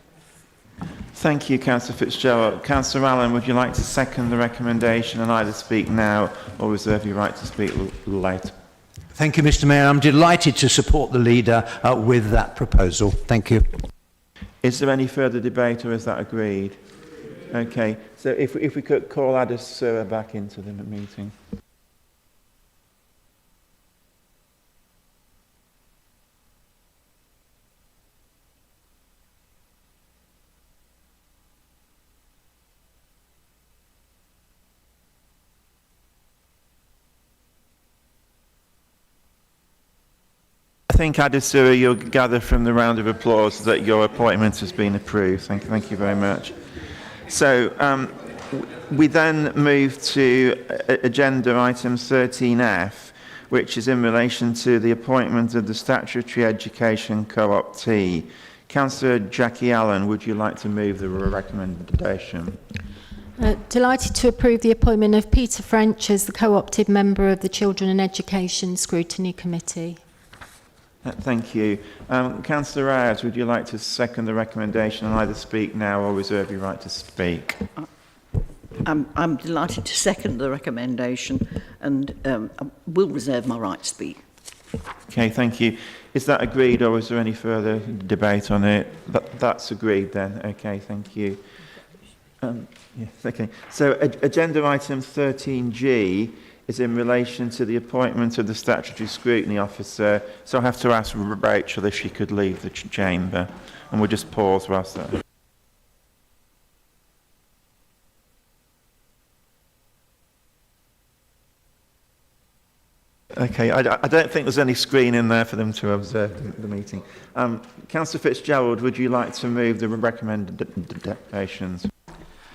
Thank you, Councillor Fitzgerald. Councillor Allen, would you like to second the recommendation and either speak now or reserve your right to speak later? Thank you, Mr Mayor. I'm delighted to support the leader with that proposal. Thank you. Is there any further debate, or is that agreed? Okay, so if we could call Adesua back into the meeting. I think, Adesua, you'll gather from the round of applause that your appointment has been approved. Thank you very much. So we then move to agenda item 13F, which is in relation to the appointment of the Statutory Education Co-optee. Councillor Jackie Allen, would you like to move the recommendation? Delighted to approve the appointment of Peter French as the co-opted member of the Children and Education Scrutiny Committee. Thank you. Councillor Ayres, would you like to second the recommendation and either speak now or reserve your right to speak? I'm delighted to second the recommendation and will reserve my right to speak. Okay, thank you. Is that agreed, or is there any further debate on it? That's agreed then. Okay, thank you. Yes, okay. So agenda item 13G is in relation to the appointment of the Statutory Scrutiny Officer. So I have to ask Rachel if she could leave the chamber. And we'll just pause whilst that. Okay, I don't think there's any screen in there for them to observe the meeting. Councillor Fitzgerald, would you like to move the recommendations?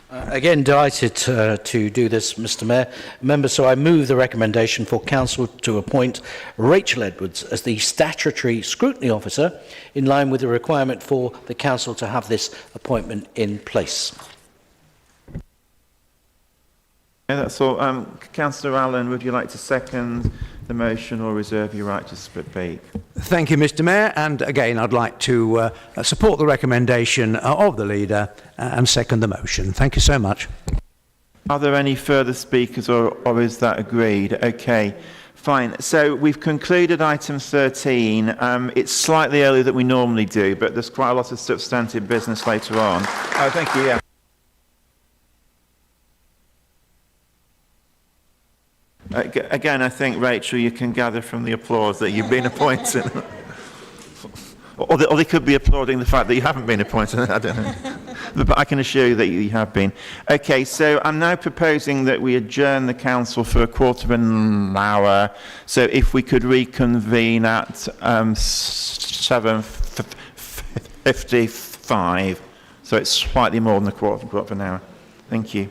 Again, delighted to do this, Mr Mayor. Members, so I move the recommendation for Council to appoint Rachel Edwards as the Statutory Scrutiny Officer in line with the requirement for the Council to have this appointment in place. Yeah, that's all. Councillor Allen, would you like to second the motion or reserve your right to speak? Thank you, Mr Mayor. And again, I'd like to support the recommendation of the leader and second the motion. Thank you so much. Are there any further speakers or is that agreed? Okay, fine. So we've concluded item 13. It's slightly earlier than we normally do, but there's quite a lot of substantive business later on. Oh, thank you, yeah. Again, I think, Rachel, you can gather from the applause that you've been appointed. or they could be applauding the fact that you haven't been appointed. I don't know. But I can assure you that you have been. Okay, so I'm now proposing that we adjourn the council for a quarter of an hour. So if we could reconvene at 7:55. So it's slightly more than a quarter of an hour. Thank you.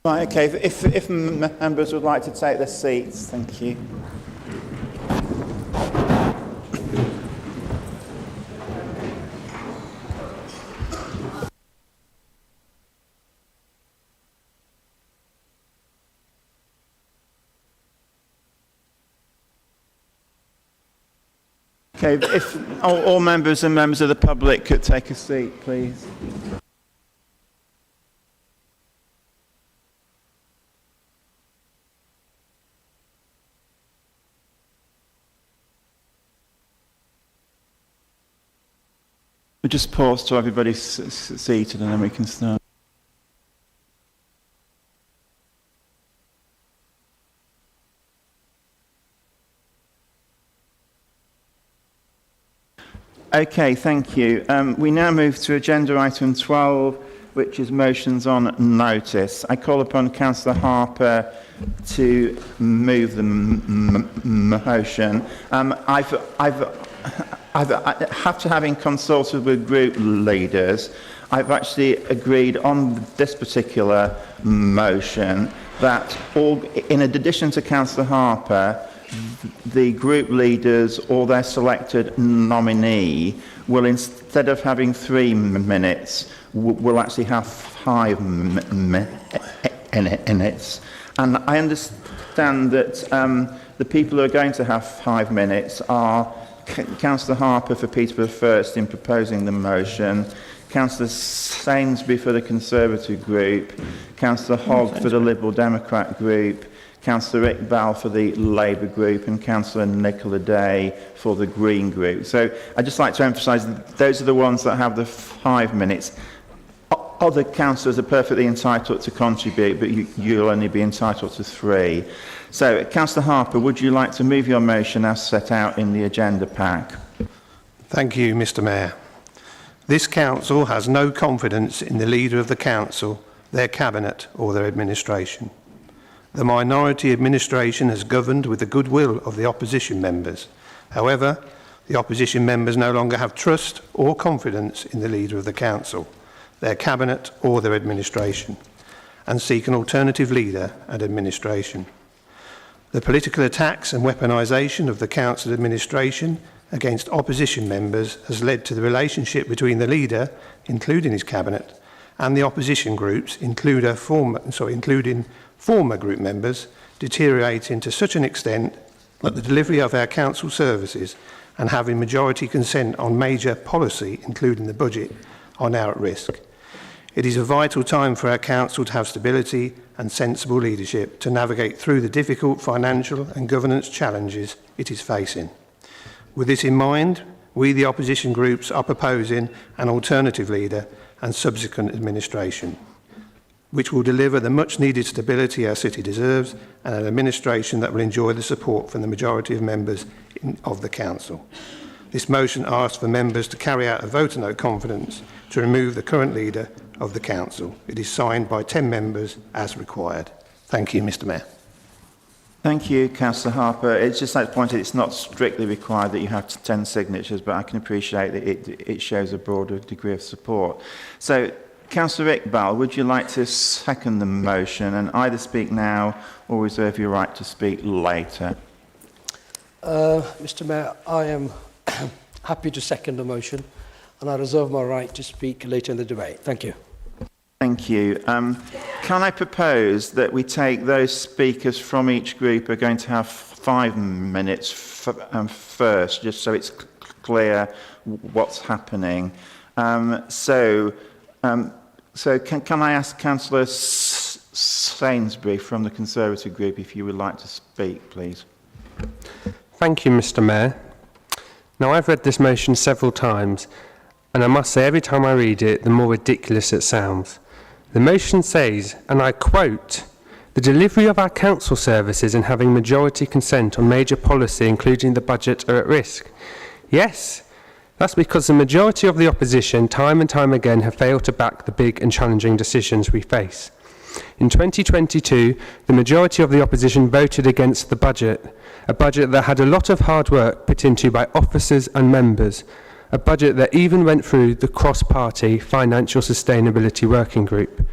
Right, okay, if members would like to take their seats, thank you. Okay, if all members and members of the public could take a seat, please. We'll just pause till everybody's seated and then we can start. Okay, thank you. We now move to agenda item 12, which is motions on notice. I call upon Councillor Harper to move the motion. After having consulted with group leaders, I've actually agreed on this particular motion that in addition to Councillor Harper, the group leaders or their selected nominee will, instead of having 3 minutes, will actually have 5 minutes. And I understand that the people who are going to have 5 minutes are Councillor Harper for Peterborough First in proposing the motion, Councillor Sainsbury for the Conservative group, Councillor Hogg for the Liberal Democrat group, Councillor Iqbal for the Labour group and Councillor Nicola Day for the Green group. So I'd just like to emphasise that those are the ones that have the 5 minutes. Other councillors are perfectly entitled to contribute, but you'll only be entitled to 3. So, Councillor Harper, would you like to move your motion as set out in the agenda pack? Thank you, Mr. Mayor. This council has no confidence in the leader of the council, their cabinet or their administration. The minority administration has governed with the goodwill of the opposition members. However, the opposition members no longer have trust or confidence in the leader of the council, their cabinet or their administration, and seek an alternative leader and administration. The political attacks and weaponisation of the council administration against opposition members has led to the relationship between the leader, including his cabinet, and the opposition groups, including former group members, deteriorating to such an extent that the delivery of our council services and having majority consent on major policy, including the budget, are now at risk. It is a vital time for our council to have stability and sensible leadership to navigate through the difficult financial and governance challenges it is facing. With this in mind, we, the opposition groups, are proposing an alternative leader and subsequent administration, which will deliver the much-needed stability our city deserves and an administration that will enjoy the support from the majority of members of the council. This motion asks for members to carry out a vote of no confidence to remove the current leader of the council. It is signed by 10 members as required. Thank you, Mr. Mayor. Thank you, Councillor Harper. It's just like to point out it's not strictly required that you have 10 signatures, but I can appreciate that it shows a broader degree of support. So, Councillor Iqbal, would you like to second the motion and either speak now or reserve your right to speak later? Mr. Mayor, I am happy to second the motion and I reserve my right to speak later in the debate. Thank you. Thank you. Can I propose that we take those speakers from each group who are going to have 5 minutes first, just so it's clear what's happening. So can I ask Councillor Sainsbury from the Conservative group if you would like to speak, please? Thank you, Mr. Mayor. Now, I've read this motion several times, and I must say every time I read it, the more ridiculous it sounds. The motion says, and I quote, "The delivery of our council services and having majority consent on major policy, including the budget, are at risk." Yes, that's because the majority of the opposition, time and time again, have failed to back the big and challenging decisions we face. In 2022, the majority of the opposition voted against the budget, a budget that had a lot of hard work put into by officers and members, a budget that even went through the cross-party Financial Sustainability Working Group.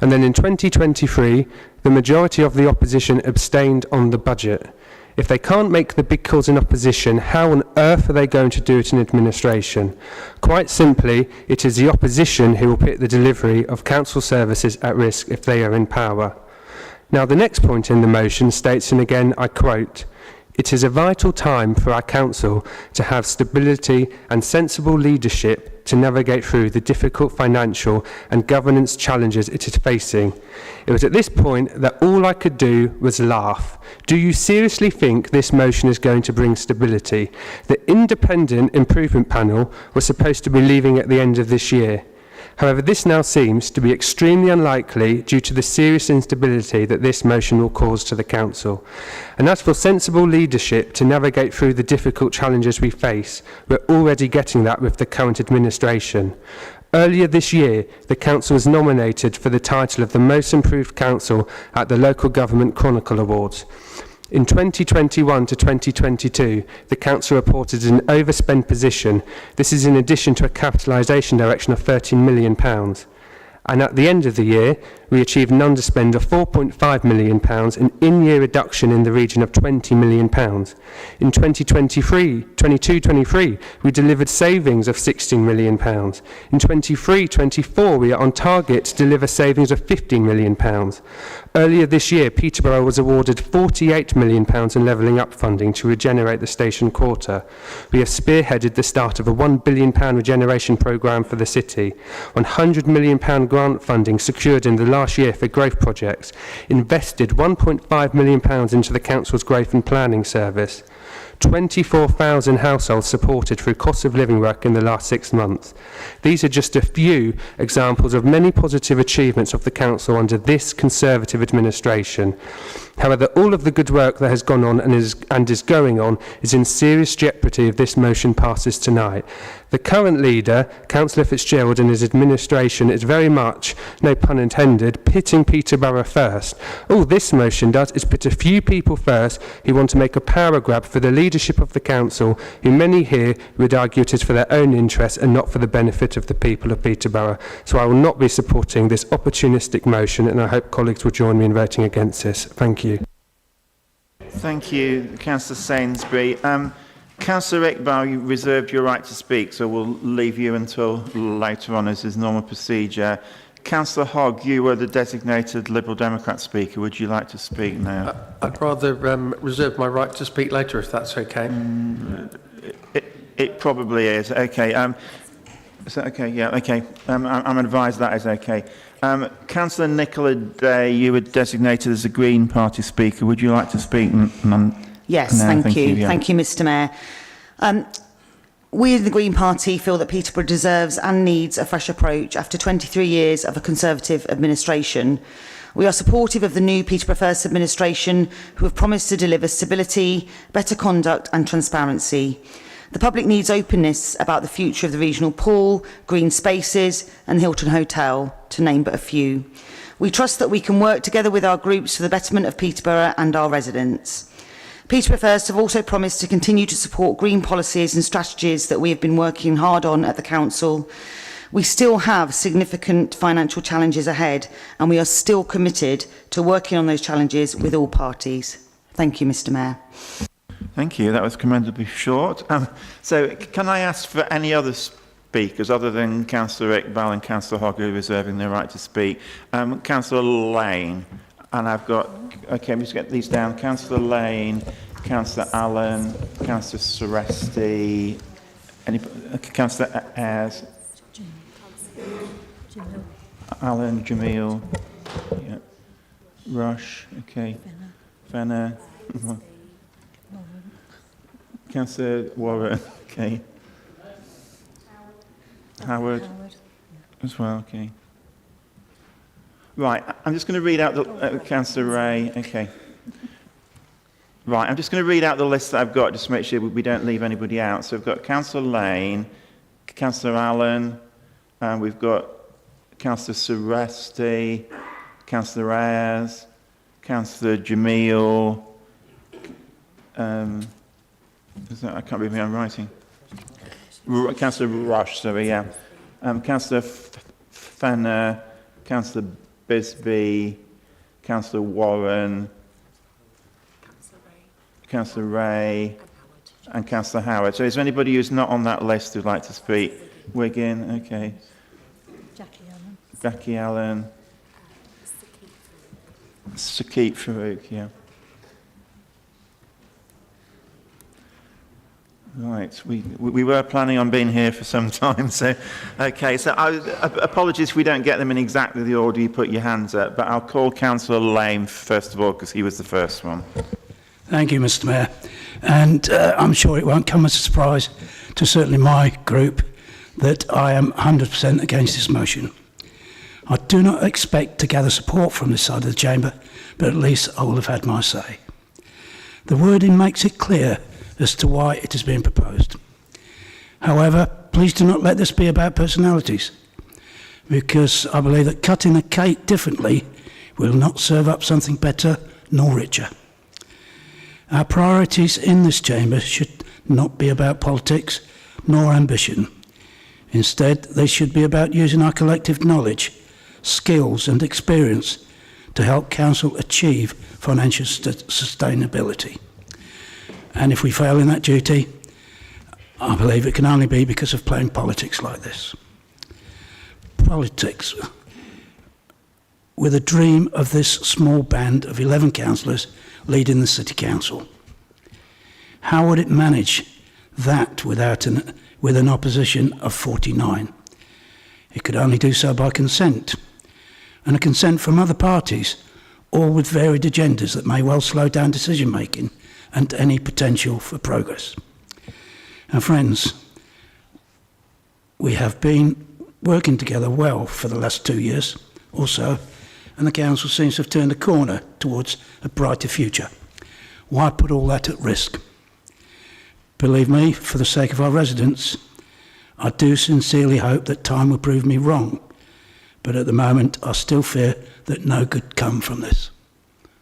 And then in 2023, the majority of the opposition abstained on the budget. If they can't make the big calls in opposition, how on earth are they going to do it in administration? Quite simply, it is the opposition who will put the delivery of council services at risk if they are in power. Now, the next point in the motion states, and again I quote, "It is a vital time for our council to have stability and sensible leadership to navigate through the difficult financial and governance challenges it is facing." It was at this point that all I could do was laugh. Do you seriously think this motion is going to bring stability? The independent improvement panel was supposed to be leaving at the end of this year. However, this now seems to be extremely unlikely due to the serious instability that this motion will cause to the council. And as for sensible leadership to navigate through the difficult challenges we face, we're already getting that with the current administration. Earlier this year, the council was nominated for the title of the Most Improved Council at the Local Government Chronicle Awards. In 2021 to 2022, the council reported an overspend position. This is in addition to a capitalisation direction of £13 million. And at the end of the year, we achieved an underspend of £4.5 million, an in-year reduction in the region of £20 million. In 2022-23, we delivered savings of £16 million. In 23-24, we are on target to deliver savings of £15 million. Earlier this year, Peterborough was awarded £48 million in levelling up funding to regenerate the station quarter. We have spearheaded the start of a £1 billion regeneration programme for the city, £100 million grant funding secured in the last year for growth projects, invested £1.5 million into the council's growth and planning service, 24,000 households supported through cost of living work in the last 6 months. These are just a few examples of many positive achievements of the council under this Conservative administration. However, all of the good work that has gone on and is going on is in serious jeopardy if this motion passes tonight. The current leader, Councillor Fitzgerald, and his administration is very much, no pun intended, pitting Peterborough first. All this motion does is put a few people first who want to make a power grab for the leadership of the council, who many here would argue it is for their own interests and not for the benefit of the people of Peterborough. So I will not be supporting this opportunistic motion, and I hope colleagues will join me in voting against this. Thank you. Thank you, Councillor Sainsbury. Councillor Iqbal, you reserved your right to speak, so we'll leave you until later on as is normal procedure. Councillor Hogg, you were the designated Liberal Democrat speaker. Would you like to speak now? I'd rather reserve my right to speak later, if that's okay. It probably is. Okay. Is that okay? Yeah, okay. I'm advised that is okay. Councillor Nicola Day, you were designated as a Green Party speaker. Would you like to speak? Yes, thank you. Yeah. Thank you, Mr Mayor. We in the Green Party feel that Peterborough deserves and needs a fresh approach after 23 years of a Conservative administration. We are supportive of the new Peterborough First administration, who have promised to deliver stability, better conduct and transparency. The public needs openness about the future of the regional pool, green spaces and the Hilton Hotel, to name but a few. We trust that we can work together with our groups for the betterment of Peterborough and our residents. Peterborough First have also promised to continue to support green policies and strategies that we have been working hard on at the Council. We still have significant financial challenges ahead, and we are still committed to working on those challenges with all parties. Thank you, Mr Mayor. Thank you. That was commendably short. So can I ask for any other speakers other than Councillor Iqbal and Councillor Hogg who are reserving their right to speak? Councillor Lane, and I've got, okay, let me just get these down. Councillor Lane, Councillor Allen, Councillor Suresti, Councillor Ayres, Allen, Jamil, yeah. Rush, okay, Fenner, Councillor Warren, okay, Howard as well, okay. Right, I'm just going to read out the Councillor Ray. Okay. Right, I'm just going to read out the list that I've got just to make sure we don't leave anybody out. So we've got Councillor Lane, Councillor Allen, and we've got Councillor Suresti, Councillor Ayres, Councillor Jamil. I can't read my own writing. Councillor Rush, sorry, yeah. Councillor Fenner, Councillor Bisbee, Councillor Warren, Councillor Ray, and Councillor Howard. So is there anybody who's not on that list who'd like to speak? Wiggin, okay. Jackie Allen. Saqib Farouk, yeah. Right, we were planning on being here for some time, so okay. So apologies if we don't get them in exactly the order you put your hands up, but I'll call Councillor Lane first of all because he was the first one. Thank you, Mr. Mayor. And I'm sure it won't come as a surprise to certainly my group that I am 100% against this motion. I do not expect to gather support from this side of the chamber, but at least I will have had my say. The wording makes it clear as to why it is being proposed. However, please do not let this be about personalities, because I believe that cutting the cake differently will not serve up something better nor richer. Our priorities in this chamber should not be about politics nor ambition. Instead, they should be about using our collective knowledge, skills and experience to help council achieve financial sustainability. And if we fail in that duty, I believe it can only be because of playing politics like this. Politics with a dream of this small band of 11 councillors leading the City Council. How would it manage that with an opposition of 49? It could only do so by consent, and a consent from other parties, all with varied agendas that may well slow down decision making and any potential for progress. And friends, we have been working together well for the last 2 years or so, and the council seems to have turned a corner towards a brighter future. Why put all that at risk? Believe me, for the sake of our residents, I do sincerely hope that time will prove me wrong, but at the moment I still fear that no good come from this.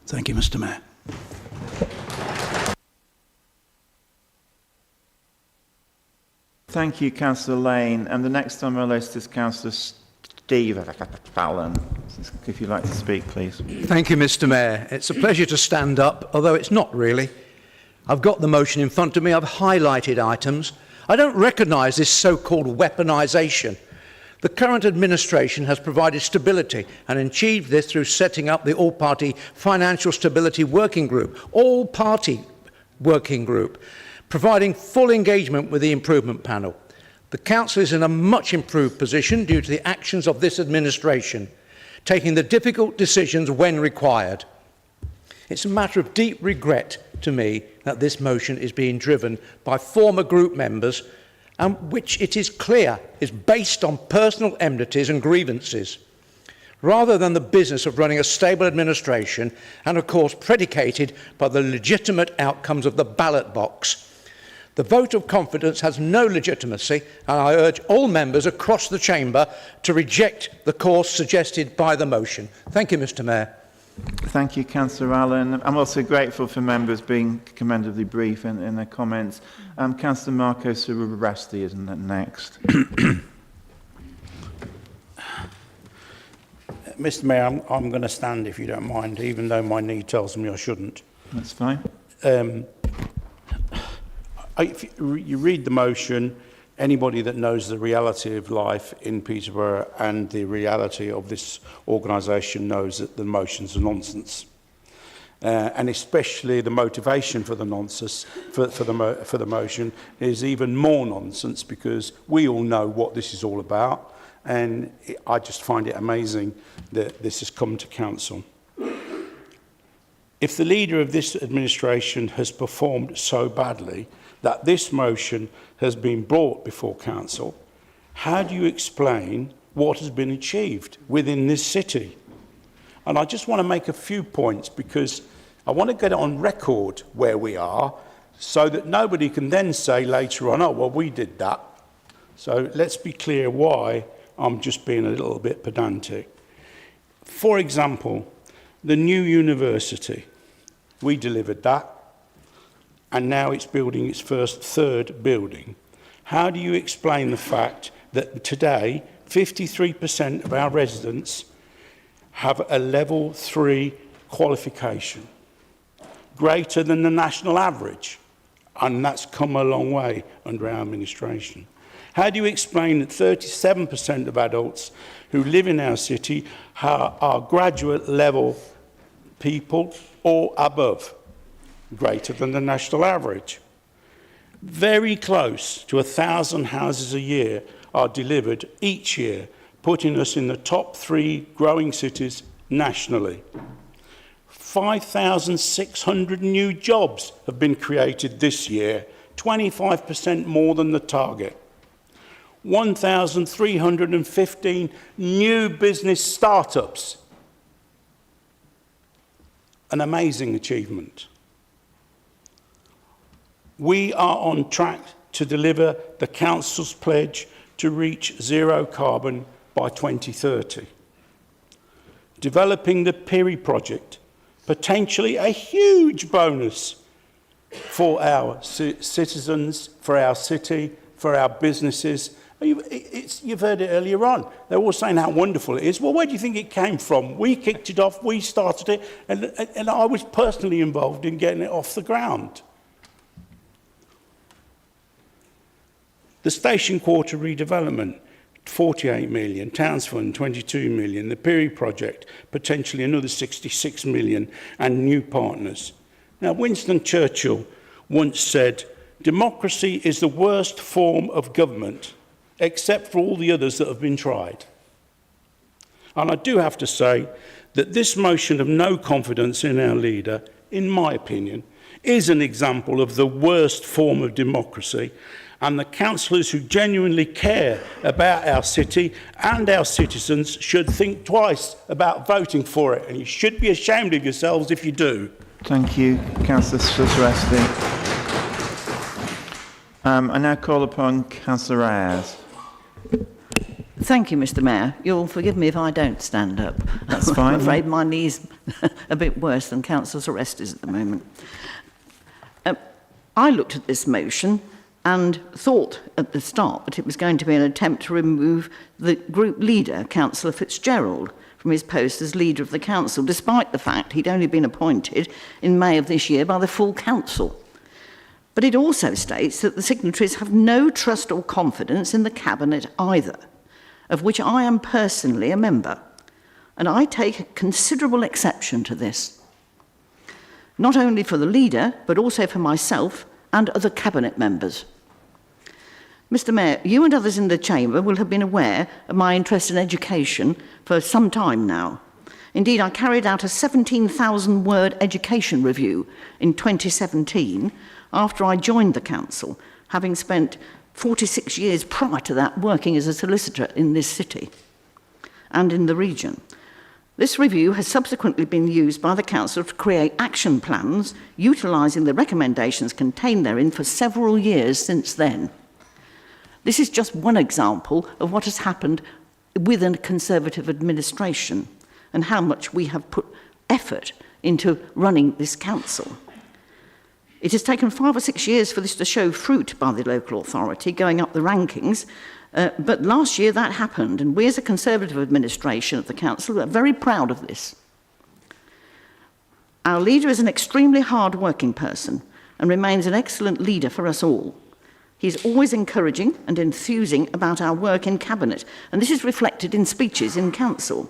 Thank you, Mr. Mayor. Thank you, Councillor Lane. And the next on my list is Councillor Steve Fallon. If you'd like to speak, please. Thank you, Mr. Mayor. It's a pleasure to stand up, although it's not really. I've got the motion in front of me. I've highlighted items. I don't recognise this so-called weaponisation. The current administration has provided stability and achieved this through setting up the all-party Financial Stability Working Group, all-party working group, providing full engagement with the improvement panel. The Council is in a much improved position due to the actions of this administration, taking the difficult decisions when required. It's a matter of deep regret to me that this motion is being driven by former group members, and which it is clear is based on personal enmities and grievances, rather than the business of running a stable administration and, of course, predicated by the legitimate outcomes of the ballot box. The vote of confidence has no legitimacy, and I urge all members across the chamber to reject the course suggested by the motion. Thank you, Mr. Mayor. Thank you, Councillor Allen. I'm also grateful for members being commendably brief in their comments. Councillor Marco Sururasti isn't that next? Mr. Mayor, I'm going to stand if you don't mind, even though my knee tells me I shouldn't. That's fine. If you read the motion, anybody that knows the reality of life in Peterborough and the reality of this organisation knows that the motion's a nonsense. And especially the motivation for the nonsense, for the motion is even more nonsense, because we all know what this is all about, and I just find it amazing that this has come to council. If the leader of this administration has performed so badly that this motion has been brought before council, how do you explain what has been achieved within this city? And I just want to make a few points, because I want to get it on record where we are, so that nobody can then say later on, oh, well, we did that. So let's be clear why I'm just being a little bit pedantic. For example, the new university, we delivered that, and now it's building its third building. How do you explain the fact that today 53% of our residents have a level 3 qualification, greater than the national average, and that's come a long way under our administration. How do you explain that 37% of adults who live in our city are graduate level people or above, greater than the national average? Very close to 1,000 houses a year are delivered each year, putting us in the top 3 growing cities nationally. 5,600 new jobs have been created this year, 25% more than the target. 1,315 new business startups. An amazing achievement. We are on track to deliver the Council's pledge to reach zero carbon by 2030. Developing the Piri project, potentially a huge bonus for our citizens, for our city, for our businesses. You've heard it earlier on. They're all saying how wonderful it is. Well, where do you think it came from? We kicked it off, we started it, and I was personally involved in getting it off the ground. The Station Quarter redevelopment, 48 million, Towns Fund, 22 million, the Piri project, potentially another 66 million, and new partners. Now, Winston Churchill once said, democracy is the worst form of government, except for all the others that have been tried. And I do have to say that this motion of no confidence in our leader, in my opinion, is an example of the worst form of democracy, and the councillors who genuinely care about our city and our citizens should think twice about voting for it, and you should be ashamed of yourselves if you do. Thank you, Councillor Susresti. I now call upon Councillor Ayres. Thank you, Mr. Mayor. You'll forgive me if I don't stand up. That's fine. I'm afraid my knee's a bit worse than Councillor Surresti's at the moment. I looked at this motion and thought at the start that it was going to be an attempt to remove the group leader, Councillor Fitzgerald, from his post as leader of the council, despite the fact he'd only been appointed in May of this year by the full council. But it also states that the signatories have no trust or confidence in the cabinet either, of which I am personally a member, and I take considerable exception to this, not only for the leader, but also for myself and other cabinet members. Mr. Mayor, you and others in the chamber will have been aware of my interest in education for some time now. Indeed, I carried out a 17,000-word education review in 2017 after I joined the council, having spent 46 years prior to that working as a solicitor in this city and in the region. This review has subsequently been used by the council to create action plans utilising the recommendations contained therein for several years since then. This is just one example of what has happened with a Conservative administration and how much we have put effort into running this council. It has taken 5 or 6 years for this to show fruit by the local authority, going up the rankings, but last year that happened, and we as a Conservative administration at the council are very proud of this. Our leader is an extremely hard-working person and remains an excellent leader for us all. He's always encouraging and enthusing about our work in cabinet, and this is reflected in speeches in council.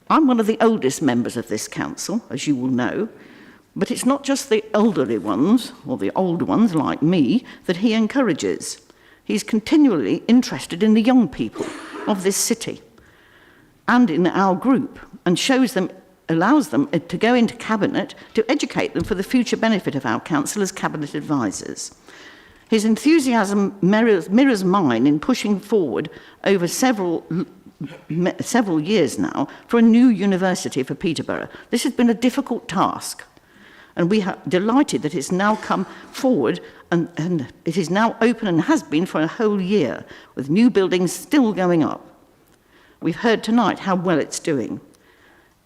I'm one of the oldest members of this council, as you will know, but it's not just the elderly ones, or the old ones like me, that he encourages. He's continually interested in the young people of this city and in our group, and allows them to go into cabinet to educate them for the future benefit of our council as cabinet advisors. His enthusiasm mirrors mine in pushing forward over several years now for a new university for Peterborough. This has been a difficult task, and we are delighted that it's now come forward and it is now open and has been for a whole year, with new buildings still going up. We've heard tonight how well it's doing.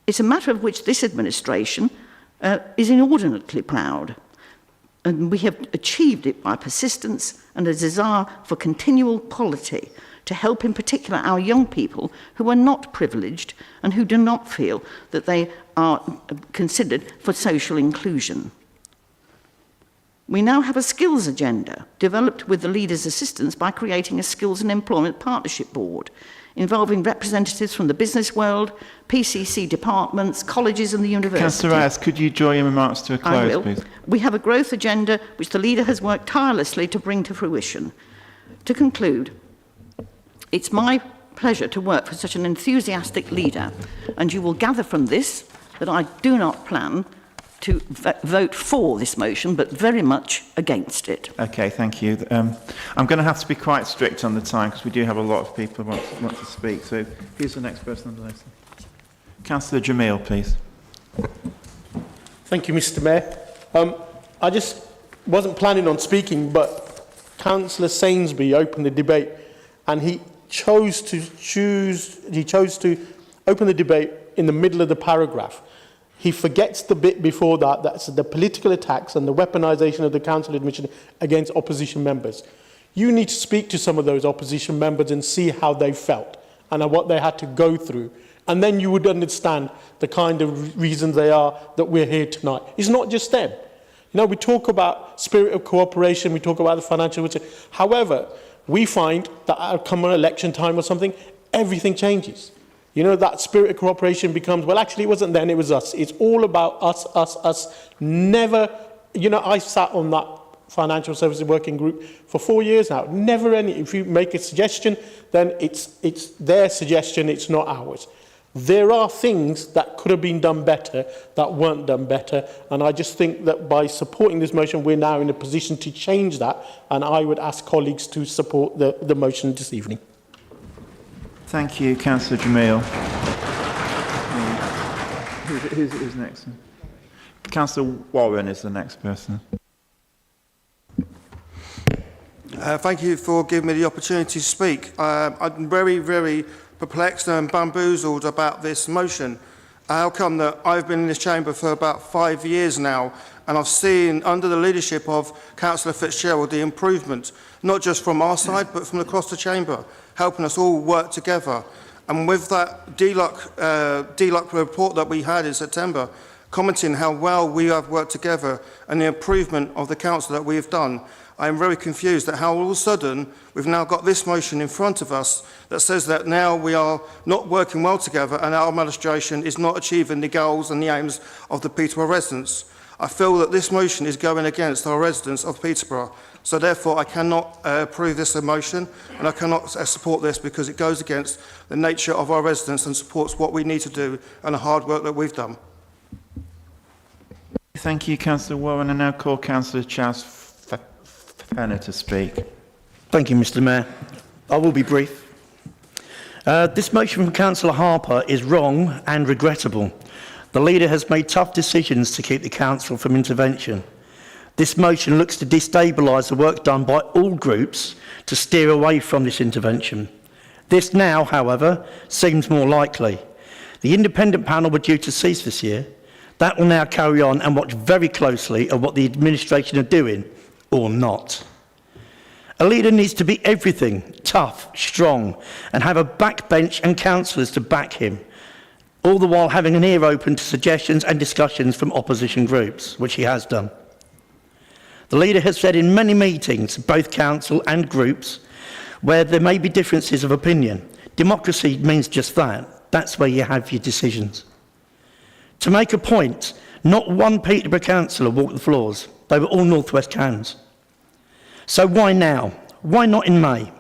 It's a matter of which this administration is inordinately proud, and we have achieved it by persistence and a desire for continual quality to help in particular our young people who are not privileged and who do not feel that they are considered for social inclusion. We now have a skills agenda developed with the leader's assistance by creating a skills and employment partnership board involving representatives from the business world, PCC departments, colleges and the university. Councillor Ayres, could you draw your remarks to a close, I will. please? We have a growth agenda which the leader has worked tirelessly to bring to fruition. To conclude, it's my pleasure to work for such an enthusiastic leader, and you will gather from this that I do not plan to vote for this motion, but very much against it. Okay, thank you. I'm going to have to be quite strict on the time because we do have a lot of people who want to speak. So who's the next person on the list? Councillor Jamil, please. Thank you, Mr. Mayor. I just wasn't planning on speaking, but Councillor Sainsbury opened the debate, and he chose to open the debate in the middle of the paragraph. He forgets the bit before that, that's the political attacks and the weaponisation of the council admission against opposition members. You need to speak to some of those opposition members and see how they felt and what they had to go through. And then you would understand the kind of reasons they are that we're here tonight. It's not just them. You know, we talk about spirit of cooperation, we talk about the financial... However, we find that at come election time or something, everything changes. You know, that spirit of cooperation becomes, well, actually, it wasn't then, it was us. It's all about us. Never, you know, I sat on that financial services working group for 4 years now. Never any, if you make a suggestion, then it's their suggestion, it's not ours. There are things that could have been done better that weren't done better. And I just think that by supporting this motion, we're now in a position to change that. And I would ask colleagues to support the motion this evening. Thank you, Councillor Jamil. Who's next? Councillor Warren is the next person. Thank you for giving me the opportunity to speak. I'm very, very perplexed and bamboozled about this motion. How come that I've been in this chamber for about 5 years now, and I've seen, under the leadership of Councillor Fitzgerald, the improvement, not just from our side, but from across the chamber, helping us all work together. And with that DLUC report that we had in September, commenting how well we have worked together and the improvement of the council that we have done, I am very confused at how all of a sudden we've now got this motion in front of us that says that now we are not working well together and our administration is not achieving the goals and the aims of the Peterborough residents. I feel that this motion is going against our residents of Peterborough. So therefore I cannot approve this motion, and I cannot support this because it goes against the nature of our residents and supports what we need to do and the hard work that we've done. Thank you, Councillor Warren. I now call Councillor Charles Fenner to speak. Thank you, Mr. Mayor. I will be brief. This motion from Councillor Harper is wrong and regrettable. The leader has made tough decisions to keep the council from intervention. This motion looks to destabilise the work done by all groups to steer away from this intervention. This now, however, seems more likely. The independent panel were due to cease this year. That will now carry on and watch very closely at what the administration are doing or not. A leader needs to be everything, tough, strong, and have a backbench and councillors to back him, all the while having an ear open to suggestions and discussions from opposition groups, which he has done. The leader has said in many meetings, both council and groups, where there may be differences of opinion. Democracy means just that. That's where you have your decisions. To make a point, not one Peterborough councillor walked the floors. They were all North West Cans. So why now? Why not in May?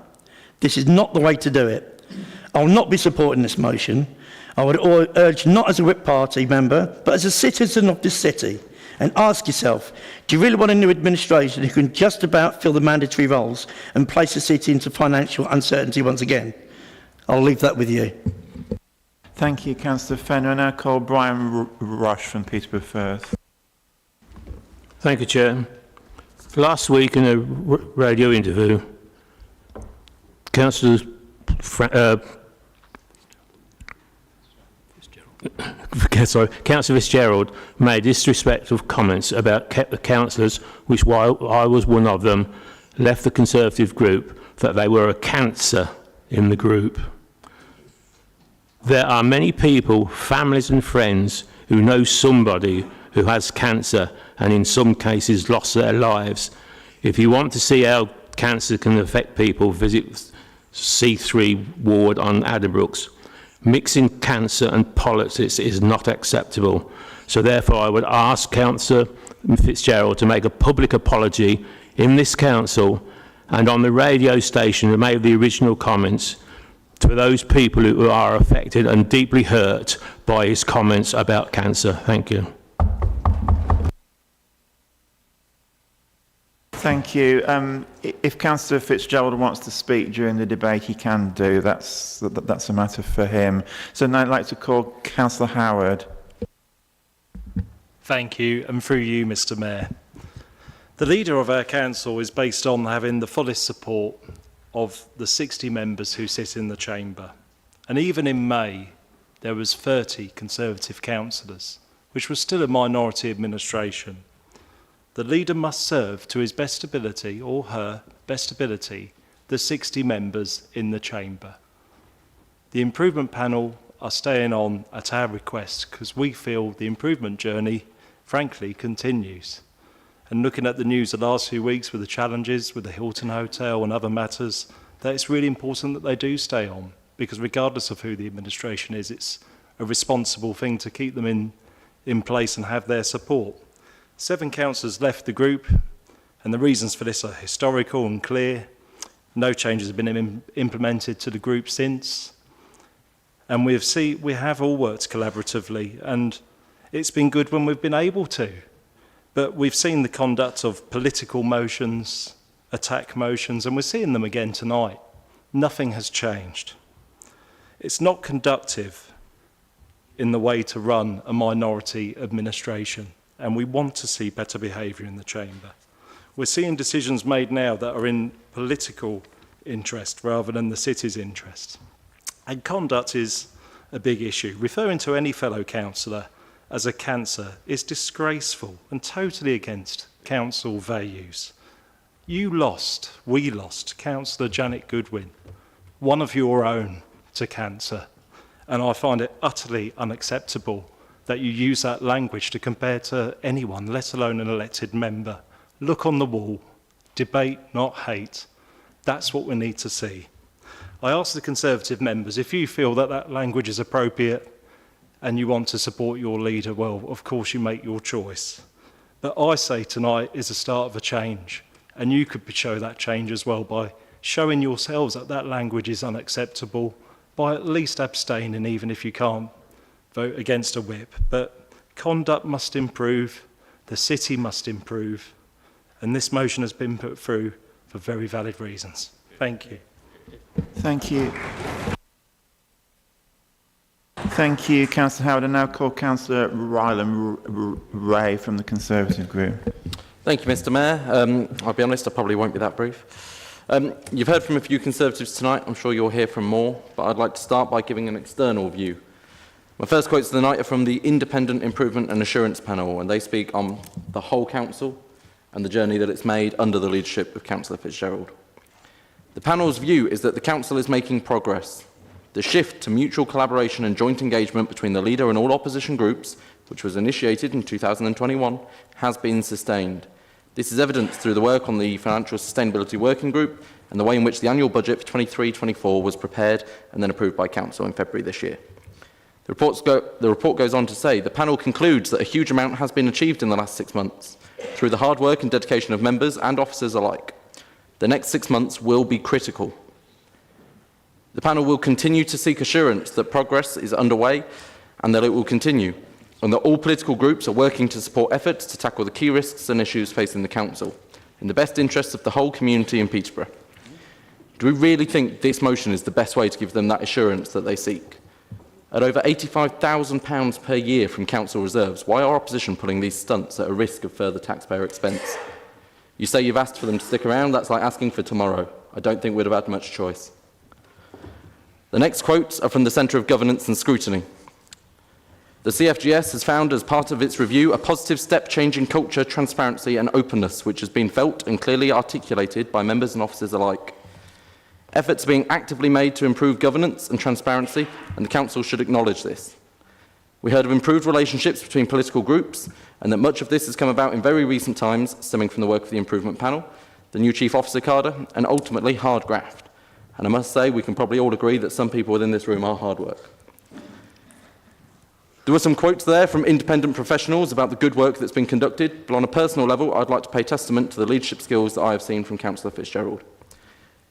This is not the way to do it. I will not be supporting this motion. I would urge, not as a Whip Party member, but as a citizen of this city, and ask yourself, do you really want a new administration who can just about fill the mandatory roles and place the city into financial uncertainty once again? I'll leave that with you. Thank you, Councillor Fenner. I now call Brian Rush from Peterborough Firth. Thank you, Chair. Last week in a radio interview, Councillor Fitzgerald made disrespectful comments about the councillors, which, while I was one of them, left the Conservative group, that they were a cancer in the group. There are many people, families and friends, who know somebody who has cancer and in some cases lost their lives. If you want to see how cancer can affect people, visit C3 ward on Addenbrooks. Mixing cancer and politics is not acceptable. So therefore I would ask Councillor Fitzgerald to make a public apology in this council and on the radio station who made the original comments to those people who are affected and deeply hurt by his comments about cancer. Thank you. Thank you. If Councillor Fitzgerald wants to speak during the debate, he can do. That's a matter for him. So now I'd like to call Councillor Howard. Thank you, and through you, Mr. Mayor. The leader of our council is based on having the fullest support of the 60 members who sit in the chamber. And even in May, there was 30 Conservative councillors, which was still a minority administration. The leader must serve to his best ability, or her best ability, the 60 members in the chamber. The improvement panel are staying on at our request because we feel the improvement journey, frankly, continues. And looking at the news the last few weeks with the challenges with the Hilton Hotel and other matters, that it's really important that they do stay on, because regardless of who the administration is, it's a responsible thing to keep them in place and have their support. 7 councillors left the group, and the reasons for this are historical and clear. No changes have been implemented to the group since. And we have all worked collaboratively, and it's been good when we've been able to. But we've seen the conduct of political motions, attack motions, and we're seeing them again tonight. Nothing has changed. It's not conductive in the way to run a minority administration, and we want to see better behaviour in the chamber. We're seeing decisions made now that are in political interest rather than the city's interest. And conduct is a big issue. Referring to any fellow councillor as a cancer is disgraceful and totally against council values. We lost Councillor Janet Goodwin, one of your own, to cancer. And I find it utterly unacceptable that you use that language to compare to anyone, let alone an elected member. Look on the wall, debate, not hate. That's what we need to see. I ask the Conservative members, if you feel that that language is appropriate and you want to support your leader, well, of course you make your choice. But I say tonight is the start of a change, and you could show that change as well by showing yourselves that that language is unacceptable, by at least abstaining, even if you can't vote against a whip. But conduct must improve, the city must improve, and this motion has been put through for very valid reasons. Thank you. Thank you. Thank you, Councillor Howard. I now call Councillor Ryland Ray from the Conservative Group. Thank you, Mr. Mayor. I'll be honest, I probably won't be that brief. You've heard from a few Conservatives tonight. I'm sure you'll hear from more, but I'd like to start by giving an external view. My first quotes of the night are from the Independent Improvement and Assurance Panel, and they speak on the whole council and the journey that it's made under the leadership of Councillor Fitzgerald. The panel's view is that the council is making progress. The shift to mutual collaboration and joint engagement between the leader and all opposition groups, which was initiated in 2021, has been sustained. This is evidenced through the work on the Financial Sustainability Working Group and the way in which the annual budget for 23-24 was prepared and then approved by Council in February this year. The report goes on to say the panel concludes that a huge amount has been achieved in the last 6 months through the hard work and dedication of members and officers alike. The next 6 months will be critical. The panel will continue to seek assurance that progress is underway and that it will continue, and that all political groups are working to support efforts to tackle the key risks and issues facing the council, in the best interests of the whole community in Peterborough. Do we really think this motion is the best way to give them that assurance that they seek? At over £85,000 per year from council reserves, why are opposition pulling these stunts at a risk of further taxpayer expense? You say you've asked for them to stick around, that's like asking for tomorrow. I don't think we'd have had much choice. The next quotes are from the Centre of Governance and Scrutiny. The CFGS has found as part of its review a positive step change in culture, transparency and openness, which has been felt and clearly articulated by members and officers alike. Efforts are being actively made to improve governance and transparency, and the Council should acknowledge this. We heard of improved relationships between political groups, and that much of this has come about in very recent times, stemming from the work of the Improvement Panel, the new Chief Officer cadre, and ultimately hard graft. And I must say, we can probably all agree that some people within this room are hard work. There were some quotes there from independent professionals about the good work that's been conducted, but on a personal level, I'd like to pay testament to the leadership skills that I have seen from Councillor Fitzgerald.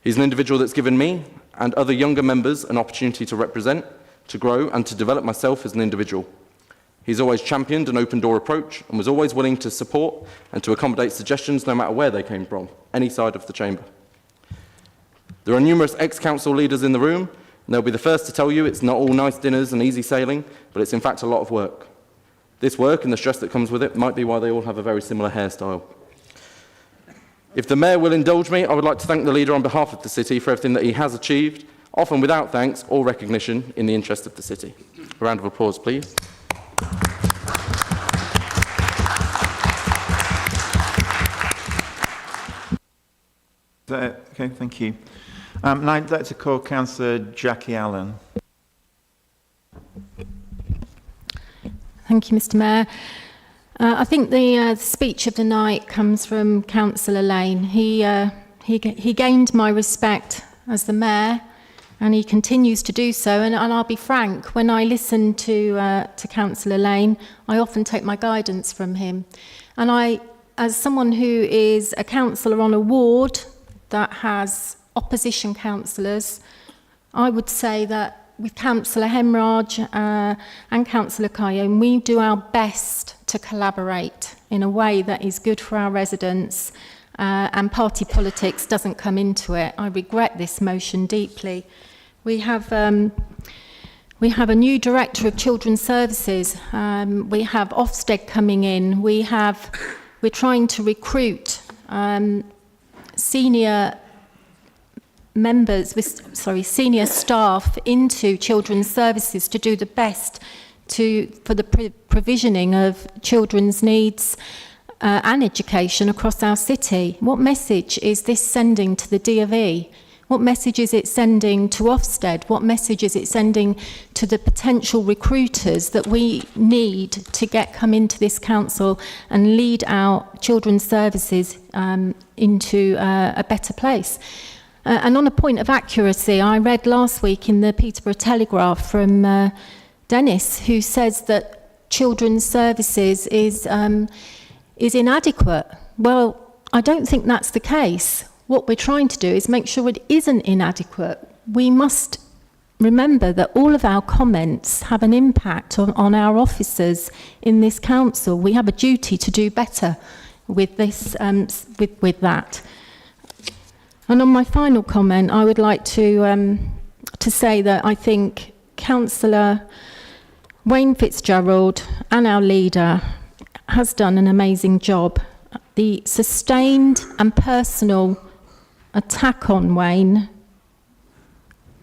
He's an individual that's given me and other younger members an opportunity to represent, to grow and to develop myself as an individual. He's always championed an open door approach and was always willing to support and to accommodate suggestions no matter where they came from, any side of the chamber. There are numerous ex-council leaders in the room, and they'll be the first to tell you it's not all nice dinners and easy sailing, but it's in fact a lot of work. This work and the stress that comes with it might be why they all have a very similar hairstyle. If the Mayor will indulge me, I would like to thank the leader on behalf of the City for everything that he has achieved, often without thanks or recognition, in the interest of the City. A round of applause, please. Okay, thank you. Now I'd like to call Councillor Jackie Allen. Thank you, Mr Mayor. I think the speech of the night comes from Councillor Lane. He gained my respect as the Mayor, and he continues to do so. And I'll be frank, when I listen to Councillor Lane, I often take my guidance from him. And I, as someone who is a councillor on a ward that has opposition councillors, I would say that with Councillor Hemraj and Councillor Kayyem, we do our best to collaborate in a way that is good for our residents, and party politics doesn't come into it. I regret this motion deeply. We have a new Director of Children's Services. We have Ofsted coming in. We're trying to recruit senior staff into children's services to do the best for the provisioning of children's needs and education across our city. What message is this sending to the D of E? What message is it sending to Ofsted? What message is it sending to the potential recruiters that we need to come into this council and lead our children's services into a better place? And on a point of accuracy, I read last week in the Peterborough Telegraph from Dennis, who says that children's services is inadequate. Well, I don't think that's the case. What we're trying to do is make sure it isn't inadequate. We must remember that all of our comments have an impact on our officers in this council. We have a duty to do better with this, with that. And on my final comment, I would like to say that I think Councillor Wayne Fitzgerald and our leader has done an amazing job. The sustained and personal attack on Wayne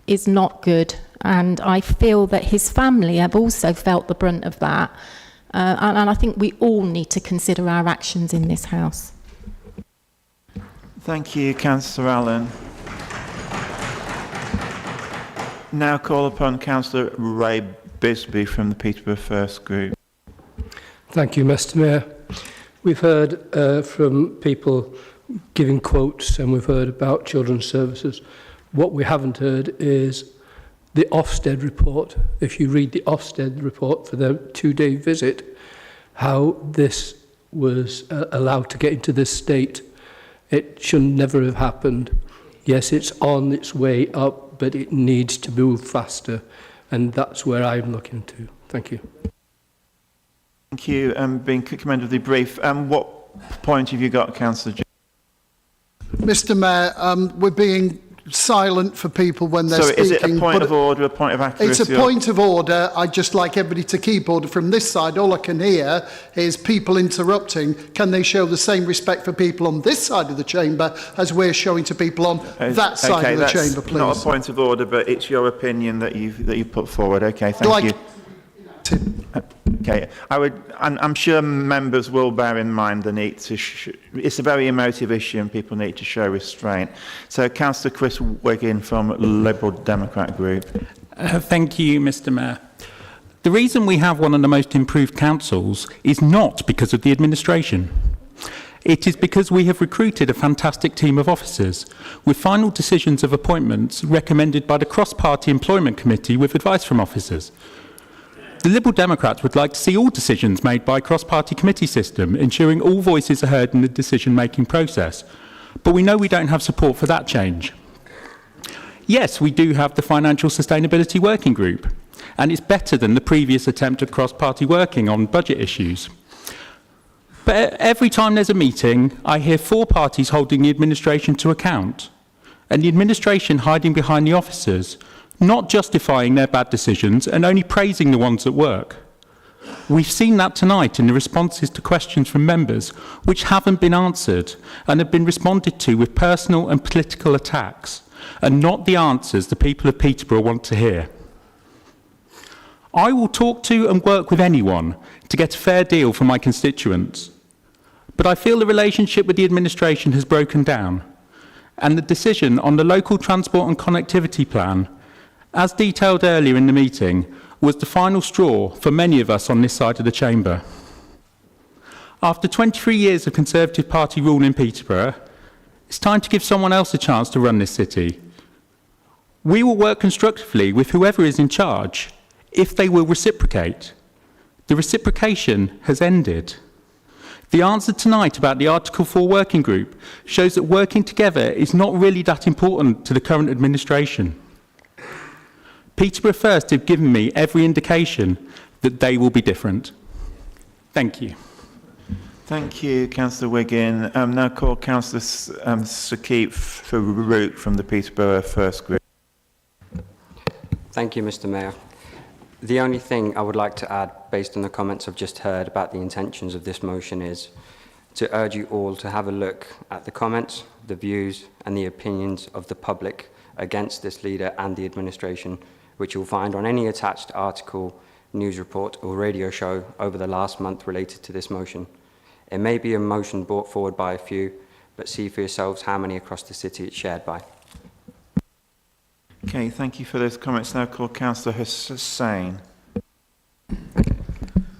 is not good, and I feel that his family have also felt the brunt of that, and I think we all need to consider our actions in this House. Thank you, Councillor Allen. Now call upon Councillor Ray Bisbee from the Peterborough First Group. Thank you, Mr Mayor. We've heard from people giving quotes, and we've heard about children's services. What we haven't heard is the Ofsted report. If you read the Ofsted report for their 2-day visit, how this was allowed to get into this state. It should never have happened. Yes, it's on its way up, but it needs to move faster, and that's where I'm looking to. Thank you. Thank you, being commendably brief. What point have you got, Councillor? Mr Mayor, we're being silent for people when they're speaking. Is it a point of order, a point of accuracy? It's a point of order. I'd just like everybody to keep order. From this side, all I can hear is people interrupting. Can they show the same respect for people on this side of the chamber as we're showing to people on that side of the chamber, please? Not a point of order, but it's your opinion that you put forward. Okay, thank you. Okay, I'm sure members will bear in mind the need to, it's a very emotive issue and people need to show restraint. So Councillor Chris Wiggin from Liberal Democrat Group. Thank you, Mr. Mayor. The reason we have one of the most improved councils is not because of the administration. It is because we have recruited a fantastic team of officers, with final decisions of appointments recommended by the Cross-Party Employment Committee with advice from officers. The Liberal Democrats would like to see all decisions made by a cross-party committee system, ensuring all voices are heard in the decision-making process. But we know we don't have support for that change. Yes, we do have the Financial Sustainability Working Group, and it's better than the previous attempt at cross-party working on budget issues. But every time there's a meeting, I hear 4 parties holding the administration to account, and the administration hiding behind the officers, not justifying their bad decisions and only praising the ones that work. We've seen that tonight in the responses to questions from members which haven't been answered and have been responded to with personal and political attacks, and not the answers the people of Peterborough want to hear. I will talk to and work with anyone to get a fair deal for my constituents, but I feel the relationship with the administration has broken down, and the decision on the local transport and connectivity plan, as detailed earlier in the meeting, was the final straw for many of us on this side of the chamber. After 23 years of Conservative Party rule in Peterborough, it's time to give someone else a chance to run this city. We will work constructively with whoever is in charge, if they will reciprocate. The reciprocation has ended. The answer tonight about the Article 4 working group shows that working together is not really that important to the current administration. Peterborough First have given me every indication that they will be different. Thank you. Thank you, Councillor Wiggin. Now call Councillor Sakip Farouk from the Peterborough First Group. Thank you, Mr. Mayor. The only thing I would like to add, based on the comments I've just heard about the intentions of this motion, is to urge you all to have a look at the comments, the views and the opinions of the public against this leader and the administration, which you'll find on any attached article, news report or radio show over the last month related to this motion. It may be a motion brought forward by a few, but see for yourselves how many across the city it's shared by. Okay, thank you for those comments. Now call Councillor Hussain.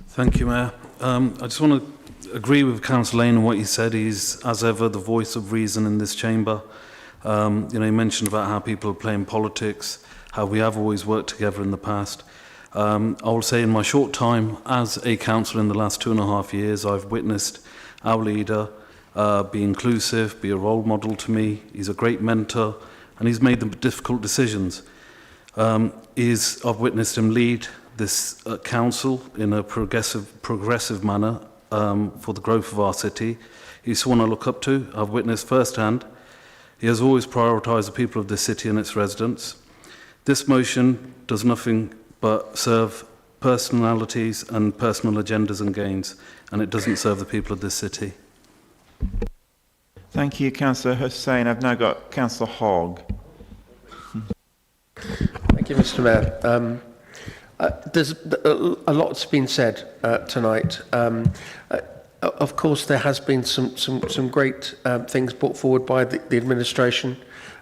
Thank you, Mayor. I just want to agree with Councillor Lane on what he said. He's, as ever, the voice of reason in this chamber. He mentioned about how people are playing politics, how we have always worked together in the past. I will say in my short time as a councillor in the last 2.5 years, I've witnessed our leader be inclusive, be a role model to me. He's a great mentor, and he's made the difficult decisions. I've witnessed him lead this council in a progressive manner for the growth of our city. He's someone I look up to. I've witnessed firsthand. He has always prioritised the people of this city and its residents. This motion does nothing but serve personalities and personal agendas and gains, and it doesn't serve the people of this city. Thank you, Councillor Hussain. I've now got Councillor Hogg. Thank you, Mr. Mayor. There's a lot's been said tonight. Of course, there has been some great things brought forward by the administration,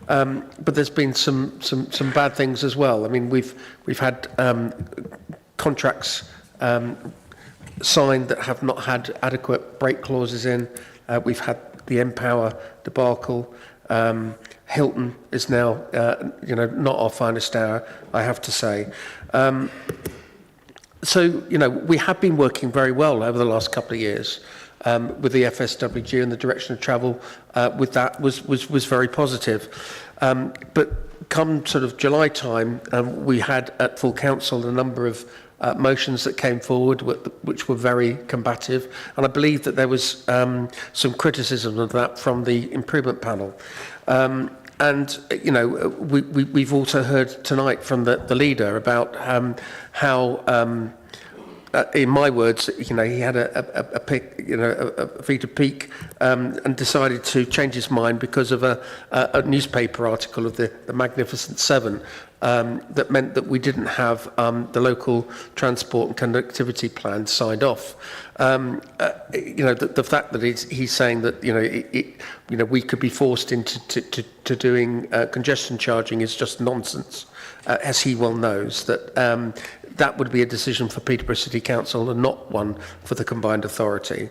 but there's been some bad things as well. I mean, we've had contracts signed that have not had adequate break clauses in. We've had the Empower debacle. Hilton is now, not our finest hour, I have to say. So, we have been working very well over the last couple of years with the FSWG, and the direction of travel with that was very positive. But come sort of July time, we had at full council a number of motions that came forward which were very combative, and I believe that there was some criticism of that from the improvement panel. And we've also heard tonight from the leader about how, in my words, he had a feat of pique and decided to change his mind because of a newspaper article of the Magnificent Seven. that meant that we didn't have the local transport and connectivity plan signed off. The fact that he's saying that we could be forced into doing congestion charging is just nonsense, as he well knows. That would be a decision for Peterborough City Council and not one for the combined authority.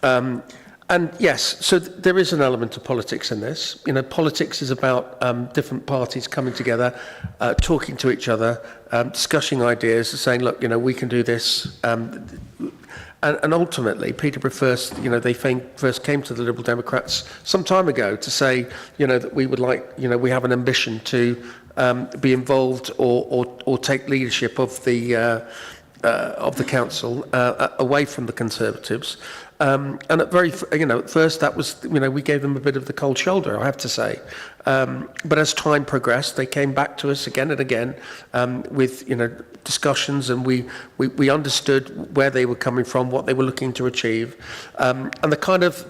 And yes, so there is an element of politics in this. Politics is about different parties coming together, talking to each other, discussing ideas, saying, look, we can do this. And ultimately, Peterborough first came to the Liberal Democrats some time ago to say, that we would like, we have an ambition to be involved or take leadership of the council away from the Conservatives. And at first that was, we gave them a bit of the cold shoulder, I have to say. But as time progressed, they came back to us again and again with, discussions, and we understood where they were coming from, what they were looking to achieve, and the kind of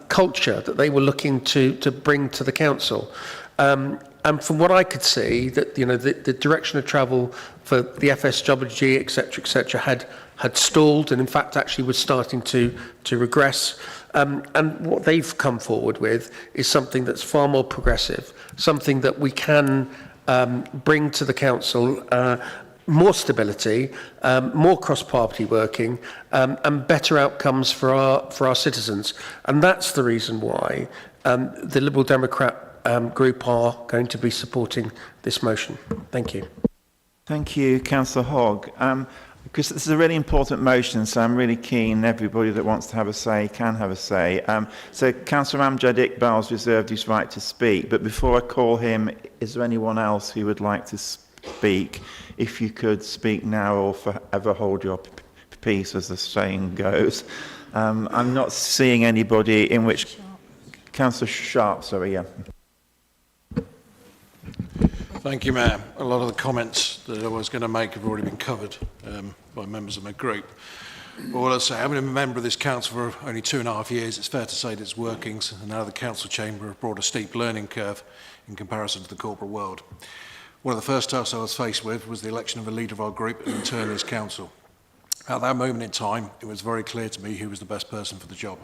culture that they were looking to bring to the council. And from what I could see, that the direction of travel for the FSWG, etc., had stalled, and in fact actually was starting to regress. And what they've come forward with is something that's far more progressive, something that we can bring to the council. More stability, more cross-party working, and better outcomes for our citizens. And that's the reason why the Liberal Democrat group are going to be supporting this motion. Thank you. Thank you, Councillor Hogg. Because this is a really important motion, so I'm really keen everybody that wants to have a say can have a say. So Councillor Amjad Iqbal's reserved his right to speak, but before I call him, is there anyone else who would like to speak? If you could speak now or forever hold your peace, as the saying goes. I'm not seeing anybody, in which... Councillor Sharp, sorry, yeah. Thank you, Mayor. A lot of the comments that I was going to make have already been covered by members of my group. But what I'll say, having been a member of this council for only 2.5 years, it's fair to say that its workings and now the council chamber have brought a steep learning curve in comparison to the corporate world. One of the first tasks I was faced with was the election of a leader of our group and in turn this council. At that moment in time, it was very clear to me who was the best person for the job.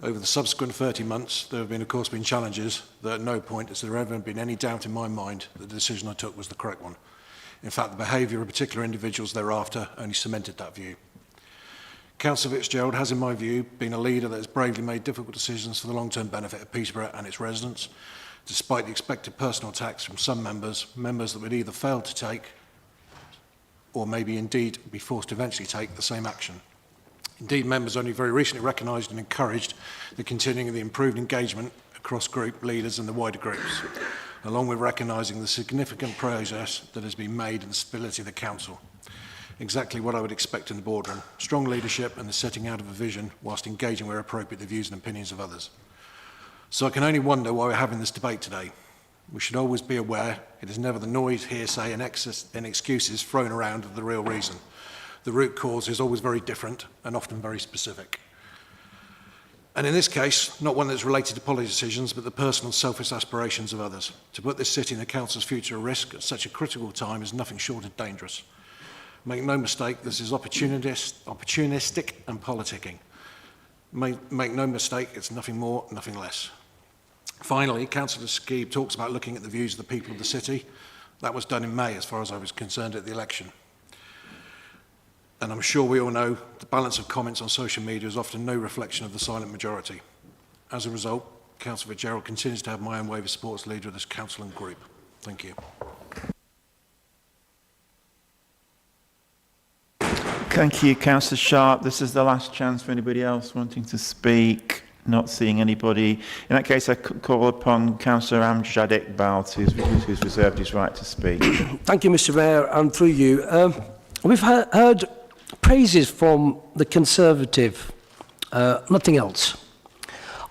Over the subsequent 30 months, there have been, of course, challenges that at no point has there ever been any doubt in my mind that the decision I took was the correct one. In fact, the behaviour of particular individuals thereafter only cemented that view. Councillor Fitzgerald has, in my view, been a leader that has bravely made difficult decisions for the long-term benefit of Peterborough and its residents, despite the expected personal attacks from some members that would either fail to take or maybe indeed be forced to eventually take the same action. Indeed, members only very recently recognised and encouraged the continuing of the improved engagement across group leaders and the wider groups, along with recognising the significant progress that has been made in the stability of the council. Exactly what I would expect in the boardroom: strong leadership and the setting out of a vision whilst engaging where appropriate the views and opinions of others. So I can only wonder why we're having this debate today. We should always be aware it is never the noise, hearsay and excuses thrown around of the real reason. The root cause is always very different and often very specific. And in this case, not one that's related to policy decisions, but the personal selfish aspirations of others. To put this city and the council's future at risk at such a critical time is nothing short of dangerous. Make no mistake, this is opportunistic and politicking. Make no mistake, it's nothing more, nothing less. Finally, Councillor Skeeb talks about looking at the views of the people of the city. That was done in May, as far as I was concerned, at the election. And I'm sure we all know the balance of comments on social media is often no reflection of the silent majority. As a result, Councillor Fitzgerald continues to have my own wave of support as leader of this council and group. Thank you. Thank you, Councillor Sharp. This is the last chance for anybody else wanting to speak. Not seeing anybody. In that case, I call upon Councillor Amjad Iqbal, who's reserved his right to speak. Thank you, Mr. Mayor, and through you. We've heard praises from the Conservative, nothing else.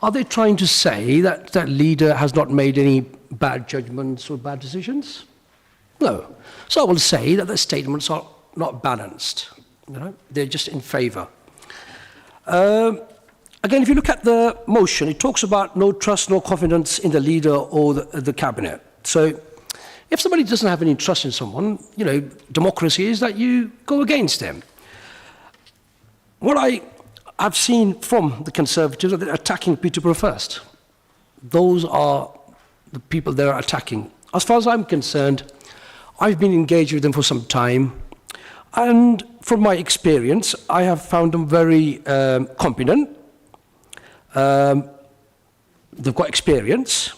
Are they trying to say that that leader has not made any bad judgments or bad decisions? No. So I will say that the statements are not balanced. They're just in favour. Again, if you look at the motion, it talks about no trust, no confidence in the leader or the cabinet. So If somebody doesn't have any trust in someone, you know, democracy is that you go against them. What I've seen from the Conservatives are they're attacking Peterborough First. Those are the people they're attacking. As far as I'm concerned, I've been engaged with them for some time, and from my experience, I have found them very competent. They've got experience,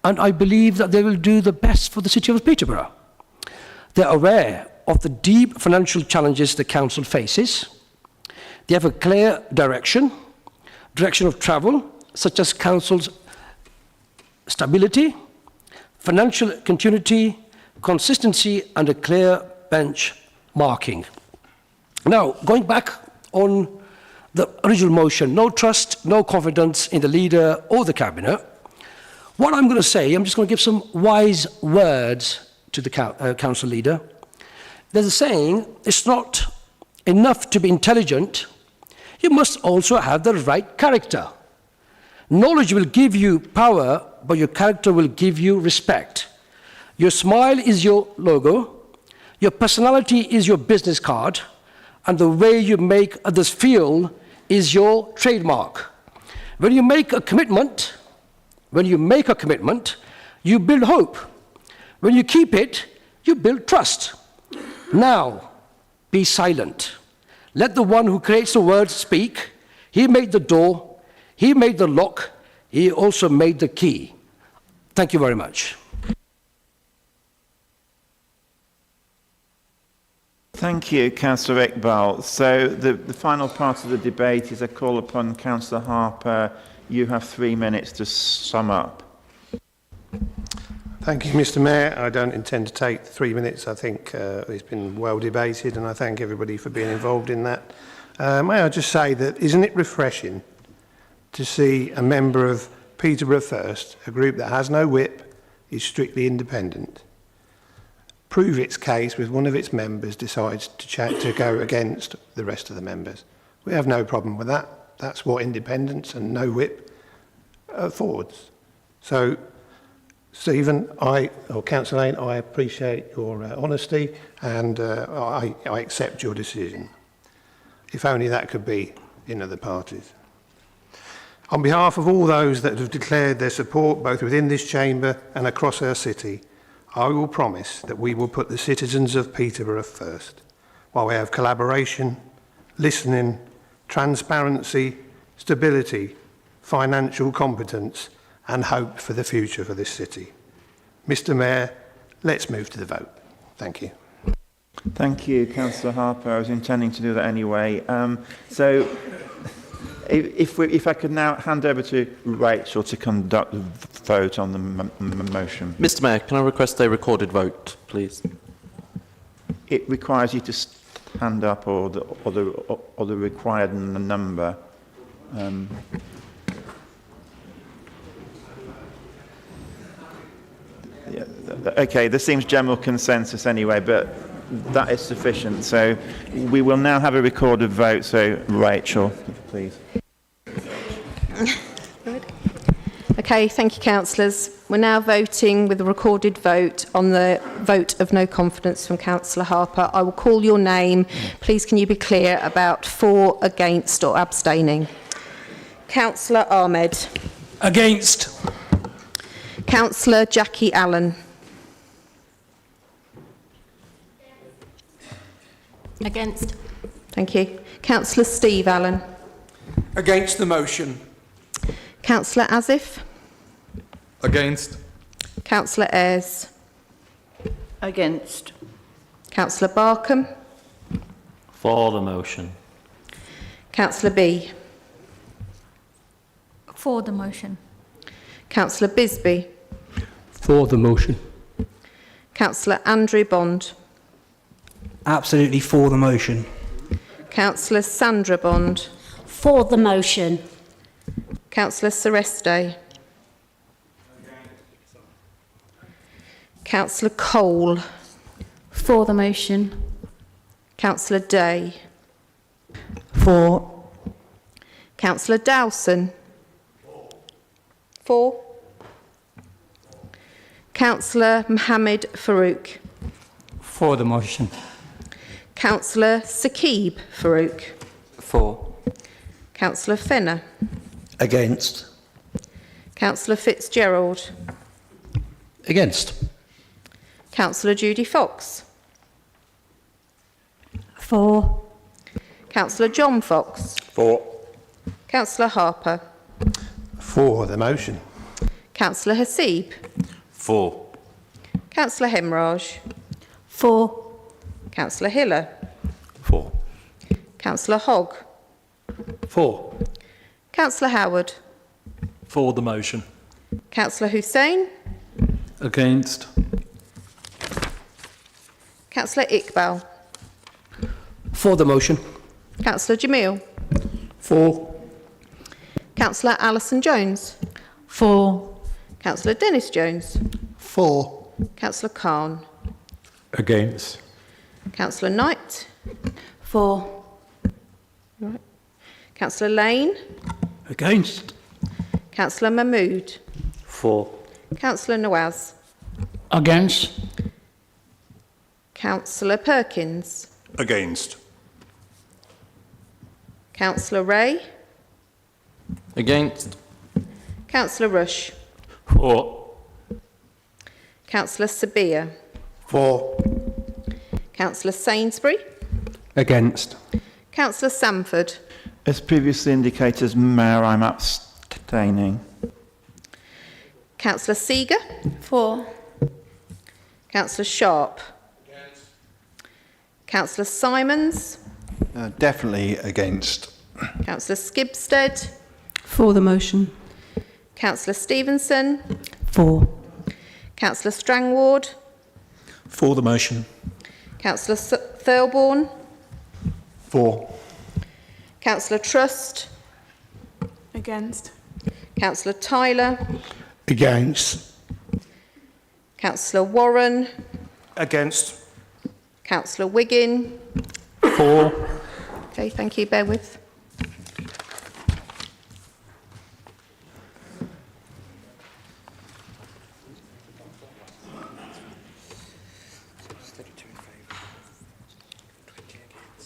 and I believe that they will do the best for the city of Peterborough. They're aware of the deep financial challenges the council faces. They have a clear direction of travel, such as council's stability, financial continuity, consistency, and a clear benchmarking. Now, going back on the original motion, no trust, no confidence in the leader or the cabinet, what I'm going to say, I'm just going to give some wise words to the council leader. There's a saying, it's not enough to be intelligent, you must also have the right character. Knowledge will give you power, but your character will give you respect. Your smile is your logo, your personality is your business card, and the way you make others feel is your trademark. When you make a commitment, you build hope. When you keep it, you build trust. Now, be silent. Let the one who creates the word speak. He made the door, he made the lock, he also made the key. Thank you very much. Thank you, Councillor Iqbal. So the final part of the debate is a call upon Councillor Harper. You have 3 minutes to sum up. Thank you, Mr. Mayor. I don't intend to take 3 minutes. I think it's been well debated, and I thank everybody for being involved in that. May I just say that isn't it refreshing to see a member of Peterborough First, a group that has no whip, is strictly independent, prove its case with one of its members decides to go against the rest of the members. We have no problem with that. That's what independence and no whip affords. So, Stephen, Councillor Lane, I appreciate your honesty, and I accept your decision. If only that could be in other parties. On behalf of all those that have declared their support both within this chamber and across our city, I will promise that we will put the citizens of Peterborough first, while we have collaboration, listening, transparency, stability, financial competence, and hope for the future for this city. Mr. Mayor, let's move to the vote. Thank you. Thank you, Councillor Harper. I was intending to do that anyway. So if I could now hand over to Rachel to conduct the vote on the motion. Mr. Mayor, can I request a recorded vote, please? It requires you to stand up or the required number. Yeah, okay, there seems general consensus anyway, but that is sufficient. So we will now have a recorded vote. So Rachel, please. Okay, thank you, councillors. We're now voting with a recorded vote on the vote of no confidence from Councillor Harper. I will call your name. Please can you be clear about for, against or abstaining? Councillor Ahmed. Against. Councillor Jackie Allen. Against. Thank you. Councillor Steve Allen. Against the motion. Councillor Asif. Against. Councillor Ayres. Against. Councillor Barkham. For the motion. Councillor B. For the motion. Councillor Bisbee. For the motion. Councillor Andrew Bond. Absolutely for the motion. Councillor Sandra Bond. For the motion. Councillor Sereste. Councillor Cole. For the motion. Councillor Day. For. Councillor Dowson. For. Councillor Mohammed Farouk. For the motion. Councillor Saqib Farouk. For. Councillor Fenner. Against. Councillor Fitzgerald. Against. Councillor Judy Fox. For. Councillor John Fox. For. Councillor Harper. For the motion. Councillor Hasib. For. Councillor Hemraj. For. Councillor Hiller. For. Councillor Hogg. For. Councillor Howard. For the motion. Councillor Hussain. Against. Councillor Iqbal. For the motion. Councillor Jamil. For. Councillor Alison Jones. For. Councillor Dennis Jones. For. Councillor Khan. Against. Councillor Knight. For. Right. Councillor Lane. Against. Councillor Mahmood. For. Councillor Nawaz. Against. Councillor Perkins. Against. Councillor Ray. Against. Councillor Rush. For. Councillor Sabia. For. Councillor Sainsbury. Against. Councillor Samford. As previously indicated, Mayor, I'm abstaining. Councillor Seeger. For. Councillor Sharp. Councillor Simons. Definitely against. Councillor Skibstead. For the motion. Councillor Stevenson. For. Councillor Strangward. For the motion. Councillor Thirlbourne. For. Councillor Trust. Against. Councillor Tyler. Against. Councillor Warren. Against. Councillor Wiggin. For. Okay, thank you. Bear with.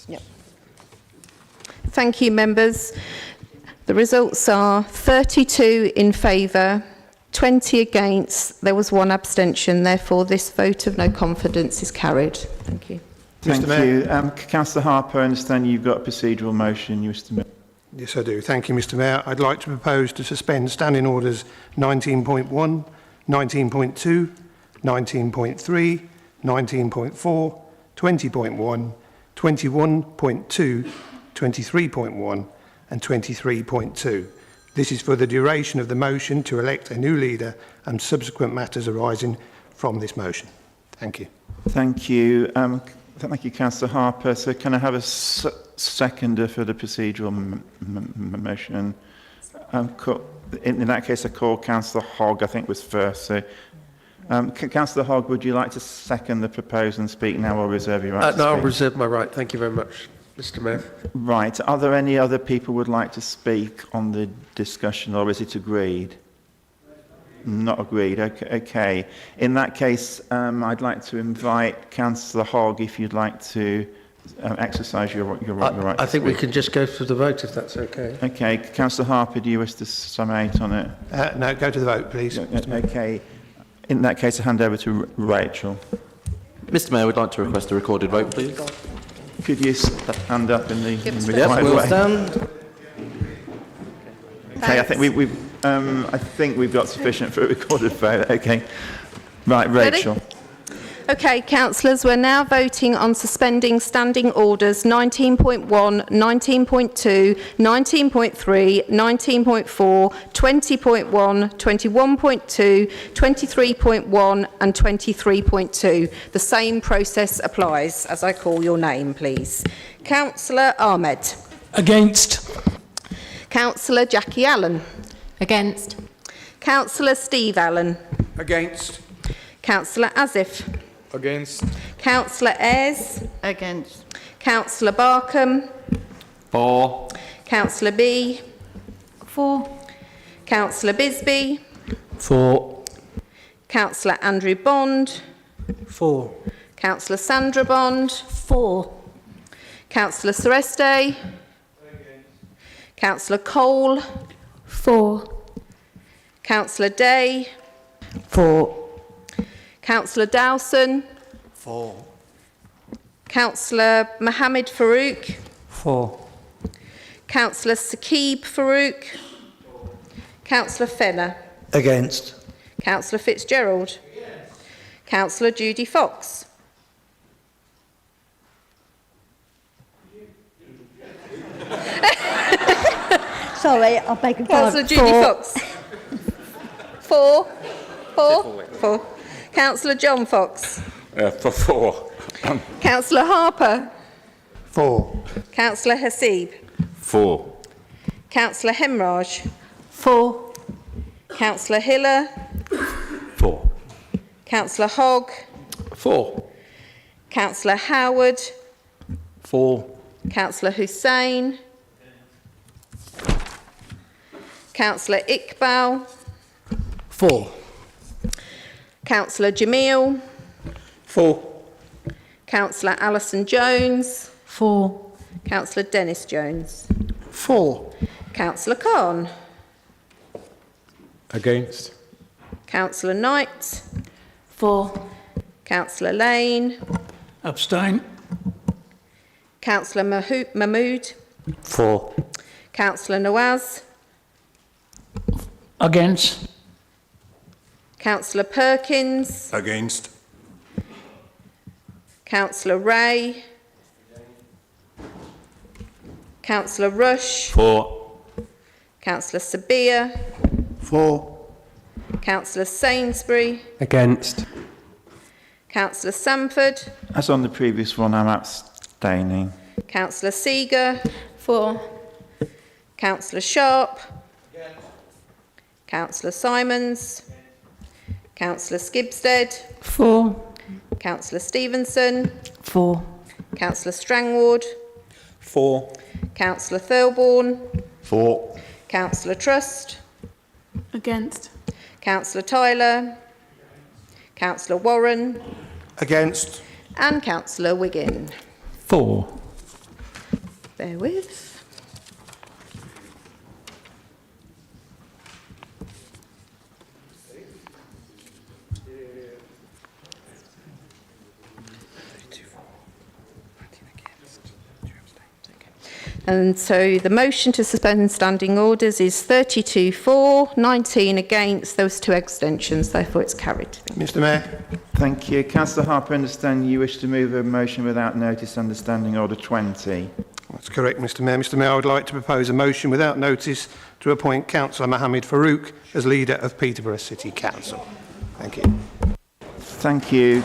Yep. Thank you, members. The results are 32 in favour, 20 against. There was 1 abstention. Therefore, this vote of no confidence is carried. Thank you. Thank Mr. Mayor. you. Councillor Harper, I understand you've got a procedural motion, Mr. Mayor. Yes, I do. Thank you, Mr. Mayor. I'd like to propose to suspend Standing Orders 19.1, 19.2, 19.3, 19.4, 20.1, 21.2, 23.1 and 23.2. This is for the duration of the motion to elect a new leader and subsequent matters arising from this motion. Thank you. Thank you. Thank you, Councillor Harper. So can I have a seconder for the procedural motion? In that case, I call Councillor Hogg, I think was first. So, Councillor Hogg, would you like to second the proposal and speak now or reserve your right to No, I'll speak? reserve my right. Thank you very much, Mr. Mayor. Right. Are there any other people who would like to speak on the discussion, or is it agreed? Not agreed. Okay. In that case, I'd like to invite Councillor Hogg, if you'd like to exercise your right to I think speak. we can just go through the vote, if that's okay. Okay. Councillor Harper, do you wish to summate on it? No, go to the vote, please. Okay. In that case, I hand over to Rachel. Mr. Mayor, we'd like to request a recorded vote, please. Could you stand up in the Yes, required we'll way? stand. Okay, I think we've got sufficient for a recorded vote. Okay. Right, Rachel. Ready? Okay, councillors, we're now voting on suspending standing orders 19.1, 19.2, 19.3, 19.4, 20.1, 21.2, 23.1 and 23.2. The same process applies as I call your name, please. Councillor Ahmed. Against. Councillor Jackie Allen. Against. Councillor Steve Allen. Against. Councillor Asif. Against. Councillor Ayres. Against. Councillor Barkham. For. Councillor B. For. Councillor Bisbee. For. Councillor Andrew Bond. 4. Councillor Sandra Bond. 4. Councillor Sereste. Councillor Cole. 4. Councillor Day. 4. Councillor Dowson. 4. Councillor Mohammed Farouk. 4. Councillor Saqib Farouk. Councillor Fenner. Against. Councillor Fitzgerald. Councillor Judy Fox. Sorry, I beg your Councillor pardon. Judy Fox. 4. 4. 4. Councillor John Fox. For 4. Councillor Harper. 4. Councillor Hasib. 4. Councillor Hemraj. 4. Councillor Hiller. 4. Councillor Hogg. 4. Councillor Howard. 4. Councillor Hussain. Councillor Iqbal. 4. Councillor Jamil. 4. Councillor Alison Jones. 4. Councillor Dennis Jones. 4. Councillor Khan. Against. Councillor Knight. 4. Councillor Lane. Abstain. Councillor Mahmood. 4. Councillor Nawaz. Against. Councillor Perkins. Against. Councillor Ray. Councillor Rush. 4. Councillor Sabia. 4. Councillor Sainsbury. Against. Councillor Sanford. As on the previous one, I'm abstaining. Councillor Seeger. 4. Councillor Sharp. Councillor Simons. Councillor Skibstead. 4. Councillor Stevenson. 4. Councillor Strangward. 4. Councillor Thirlbourne. 4. Councillor Trust. Against. Councillor Tyler. Councillor Warren. Against. And Councillor Wiggin. 4. Bear with. And so the motion to suspend standing orders is 32 for, 19 against. There was 2 abstentions, therefore it's carried. Mr Mayor. Thank you. Councillor Harper, I understand you wish to move a motion without notice under Standing Order 20. That's correct, Mr Mayor. Mr Mayor, I would like to propose a motion without notice to appoint Councillor Mohammed Farouk as leader of Peterborough City Council. Thank you. Thank you.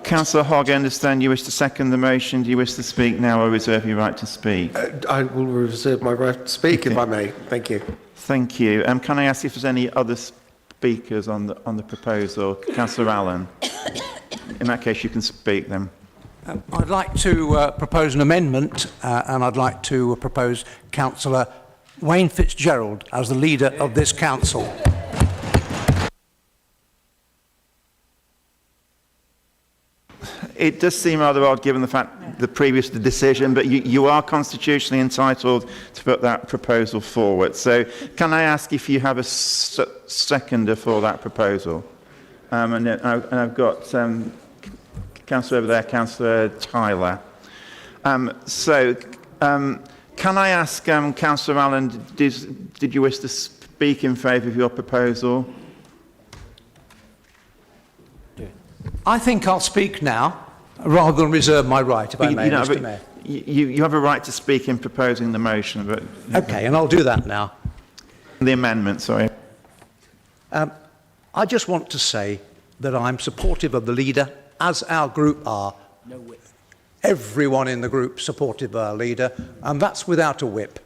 Councillor Hogg, I understand you wish to second the motion. Do you wish to speak now or reserve your right to speak? I will reserve my right to speak, if I may. Thank you. Thank you. Can I ask if there's any other speakers on the proposal? Councillor Allen. In that case, you can speak then. I'd like to propose an amendment, and I'd like to propose Councillor Wayne Fitzgerald as the leader of this council. It does seem rather odd given the fact the previous decision, but you are constitutionally entitled to put that proposal forward. So can I ask if you have a seconder for that proposal? And I've got Councillor over there, Councillor Tyler. Can I ask Councillor Allen, did you wish to speak in favour of your proposal? I think I'll speak now, rather than reserve my right, if I may, Mr Mayor. You have a right to speak in proposing the motion, but... OK, and I'll do that now. The amendment, sorry. I just want to say that I'm supportive of the leader, as our group are. No whip. Everyone in the group supportive of our leader, and that's without a whip.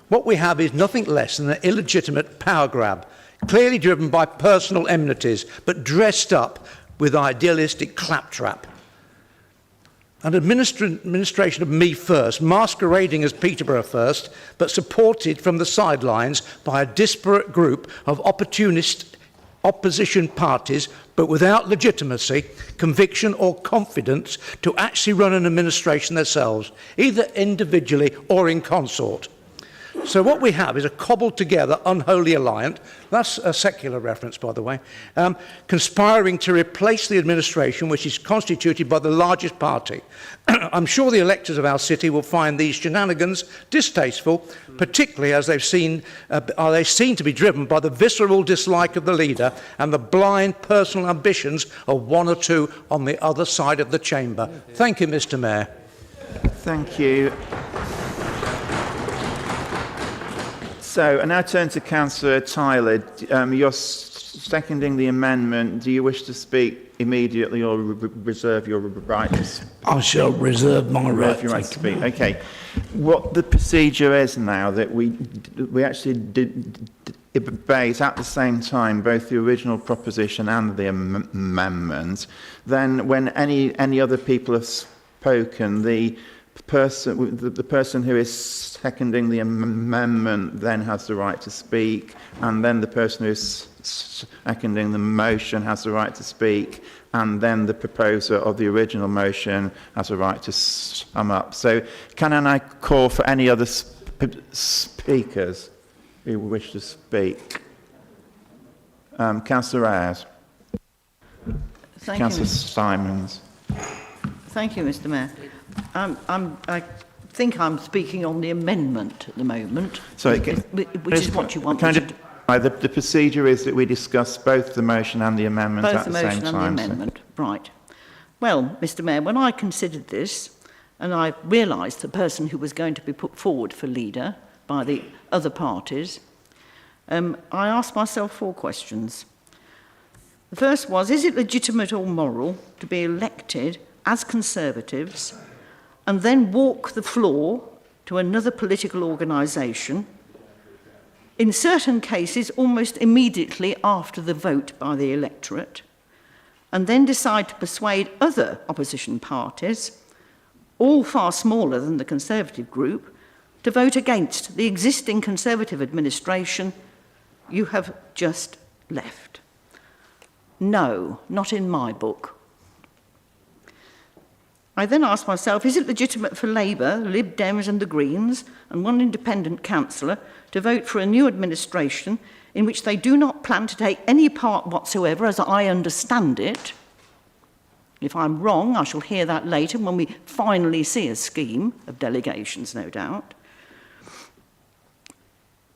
What we have is nothing less than an illegitimate power grab, clearly driven by personal enmities, but dressed up with idealistic claptrap. An administration of me first, masquerading as Peterborough first, but supported from the sidelines by a disparate group of opportunist opposition parties, but without legitimacy, conviction or confidence to actually run an administration themselves, either individually or in consort. So what we have is a cobbled together unholy alliance, that's a secular reference by the way, conspiring to replace the administration which is constituted by the largest party. I'm sure the electors of our city will find these shenanigans distasteful, particularly as they seem to be driven by the visceral dislike of the leader and the blind personal ambitions of one or two on the other side of the chamber. Thank you, Mr. Mayor. Thank you. So, I now turn to Councillor Tyler. You're seconding the amendment. Do you wish to speak immediately or reserve your right to speak? I shall reserve my right. Reserve your right to speak. Okay. What the procedure is now that we actually debate at the same time both the original proposition and the amendment. Then, when any other people have spoken, the person who is seconding the amendment then has the right to speak, and then the person who is seconding the motion has the right to speak, and then the proposer of the original motion has a right to sum up. So can I call for any other speakers who wish to speak? Councillor Ayres. Councillor Simons. Thank you, Mr. Mayor. I think I'm speaking on the amendment at the moment, So which is what you want me to do. The procedure is that we discuss both the motion and the amendment Both at the the same motion time. and the amendment, right. Well, Mr. Mayor, when I considered this, and I realised the person who was going to be put forward for leader by the other parties, I asked myself 4 questions. The first was, is it legitimate or moral to be elected as Conservatives and then walk the floor to another political organisation, in certain cases almost immediately after the vote by the electorate, and then decide to persuade other opposition parties, all far smaller than the Conservative group, to vote against the existing Conservative administration you have just left? No, not in my book. I then asked myself, is it legitimate for Labour, Lib Dems and the Greens, and one independent councillor to vote for a new administration in which they do not plan to take any part whatsoever, as I understand it? If I'm wrong, I shall hear that later when we finally see a scheme of delegations, no doubt,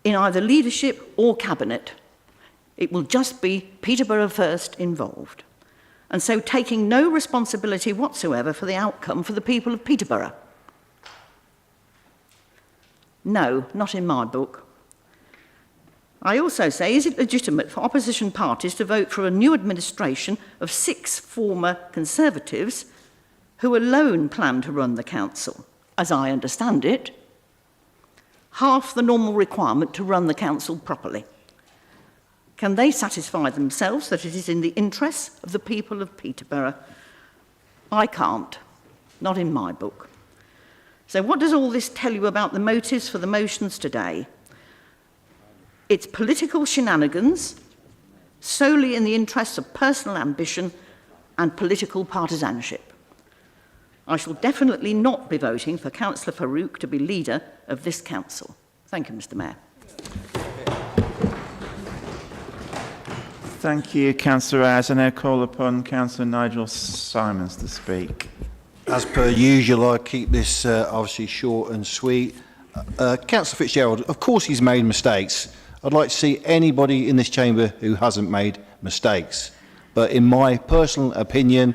in either leadership or cabinet. It will just be Peterborough first involved, and so taking no responsibility whatsoever for the outcome for the people of Peterborough. No, not in my book. I also say, is it legitimate for opposition parties to vote for a new administration of 6 former Conservatives who alone plan to run the council? As I understand it, half the normal requirement to run the council properly. Can they satisfy themselves that it is in the interests of the people of Peterborough? I can't, not in my book. So what does all this tell you about the motives for the motions today? It's political shenanigans, solely in the interests of personal ambition and political partisanship. I shall definitely not be voting for Councillor Farouk to be leader of this council. Thank you, Mr. Mayor. Thank you, Councillor Ayres. I now call upon Councillor Nigel Simons to speak. As per usual, I keep this obviously short and sweet. Councillor Fitzgerald, of course he's made mistakes. I'd like to see anybody in this chamber who hasn't made mistakes. But in my personal opinion,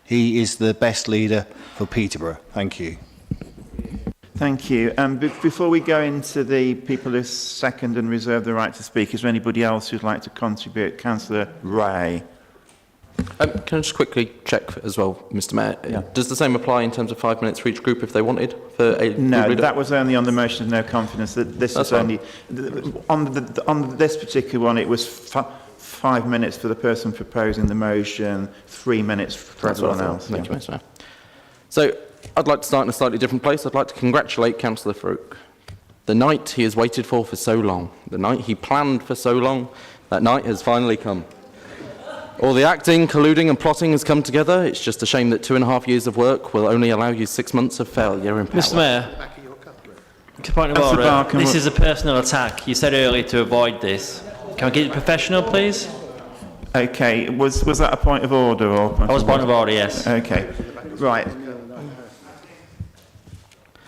he is the best leader for Peterborough. Thank you. Thank you. Before we go into the people who second and reserve the right to speak, is there anybody else who'd like to contribute? Councillor Ray. Can I just quickly check as well, Mr. Mayor? Yeah. Does the same apply in terms of 5 minutes for each group if they wanted? For a No, that was only on the motion of no confidence. This is only on this particular one. It was 5 minutes for the person proposing the motion, 3 minutes for everyone else. Thank you, Mr. Mayor. So I'd like to start in a slightly different place. I'd like to congratulate Councillor Farouk. The night he has waited for so long, the night he planned for so long, that night has finally come. All the acting, colluding and plotting has come together. It's just a shame that 2.5 years of work will only allow you 6 months of failure in power. Mr Mayor, point of order. This is a personal attack. You said earlier to avoid this. Can we get it professional, please? Okay, was that a point of order or? That was point of order, yes. Okay, right.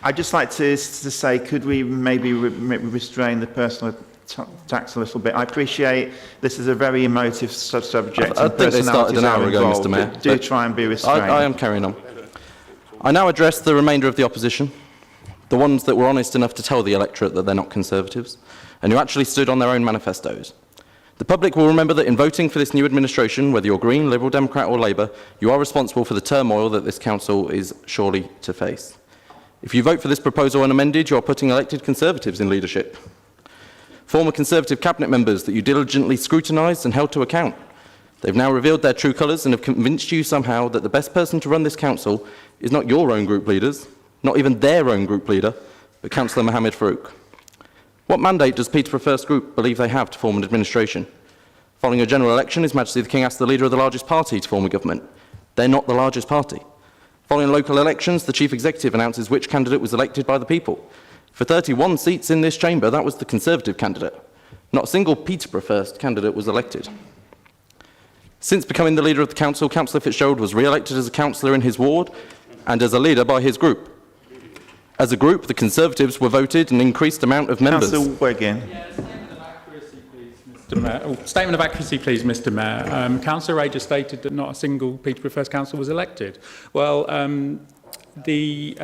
I'd just like to say, could we maybe restrain the personal attacks a little bit? I appreciate this is a very emotive subject. I think they started an hour ago, Mr Mayor. Do try and be restrained. I am carrying on. I now address the remainder of the opposition, the ones that were honest enough to tell the electorate that they're not Conservatives, and who actually stood on their own manifestos. The public will remember that in voting for this new administration, whether you're Green, Liberal Democrat or Labour, you are responsible for the turmoil that this council is surely to face. If you vote for this proposal unamended, you are putting elected Conservatives in leadership. Former Conservative cabinet members that you diligently scrutinised and held to account. They've now revealed their true colours and have convinced you somehow that the best person to run this council is not your own group leaders, not even their own group leader, but Councillor Mohammed Farouk. What mandate does Peterborough First Group believe they have to form an administration? Following a general election, His Majesty the King asked the leader of the largest party to form a government. They're not the largest party. Following local elections, the Chief Executive announces which candidate was elected by the people. For 31 seats in this chamber, that was the Conservative candidate. Not a single Peterborough First candidate was elected. Since becoming the leader of the council, Councillor Fitzgerald was re-elected as a councillor in his ward and as a leader by his group. As a group, the Conservatives were voted an increased amount of members. Councillor Wiggin. Statement of accuracy, please, Mr Mayor. Councillor Ray just stated that not a single Peterborough First councillor was elected. Well, the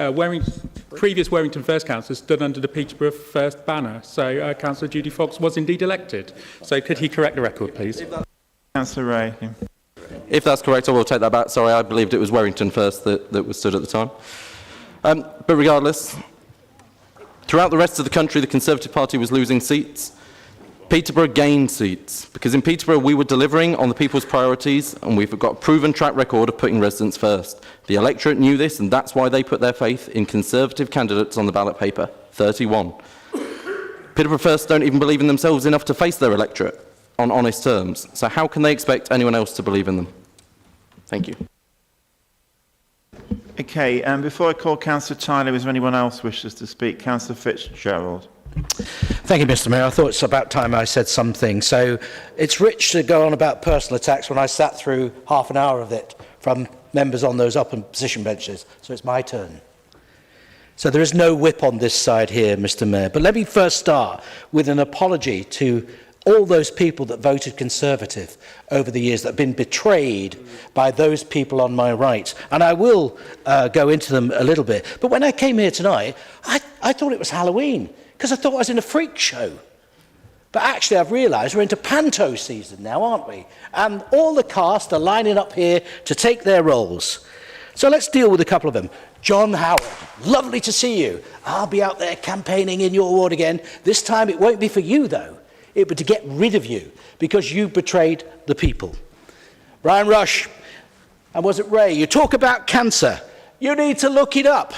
previous Warrington First councillor stood under the Peterborough First banner, so Councillor Judy Fox was indeed elected. So could he correct the record, please? Councillor Ray. If that's correct, I will take that back. Sorry, I believed it was Warrington First that was stood at the time. But regardless, throughout the rest of the country, the Conservative Party was losing seats. Peterborough gained seats, because in Peterborough we were delivering on the people's priorities, and we've got a proven track record of putting residents first. The electorate knew this, and that's why they put their faith in Conservative candidates on the ballot paper, 31. Peterborough First don't even believe in themselves enough to face their electorate on honest terms, so how can they expect anyone else to believe in them? Thank you. Okay, before I call Councillor Tyler, is there anyone else wishes to speak? Councillor Fitzgerald. Thank you, Mr Mayor. I thought it's about time I said something. So it's rich to go on about personal attacks when I sat through half an hour of it from members on those opposition benches. So it's my turn. So there is no whip on this side here, Mr Mayor. But let me first start with an apology to all those people that voted Conservative over the years that have been betrayed by those people on my right. And I will go into them a little bit. But when I came here tonight, I thought it was Halloween, because I thought I was in a freak show. But actually, I've realised we're into panto season now, aren't we? And all the cast are lining up here to take their roles. So let's deal with a couple of them. John Howard, lovely to see you. I'll be out there campaigning in your ward again. This time it won't be for you, though. It would be to get rid of you, because you betrayed the people. Brian Rush, and was it Ray? You talk about cancer. You need to look it up.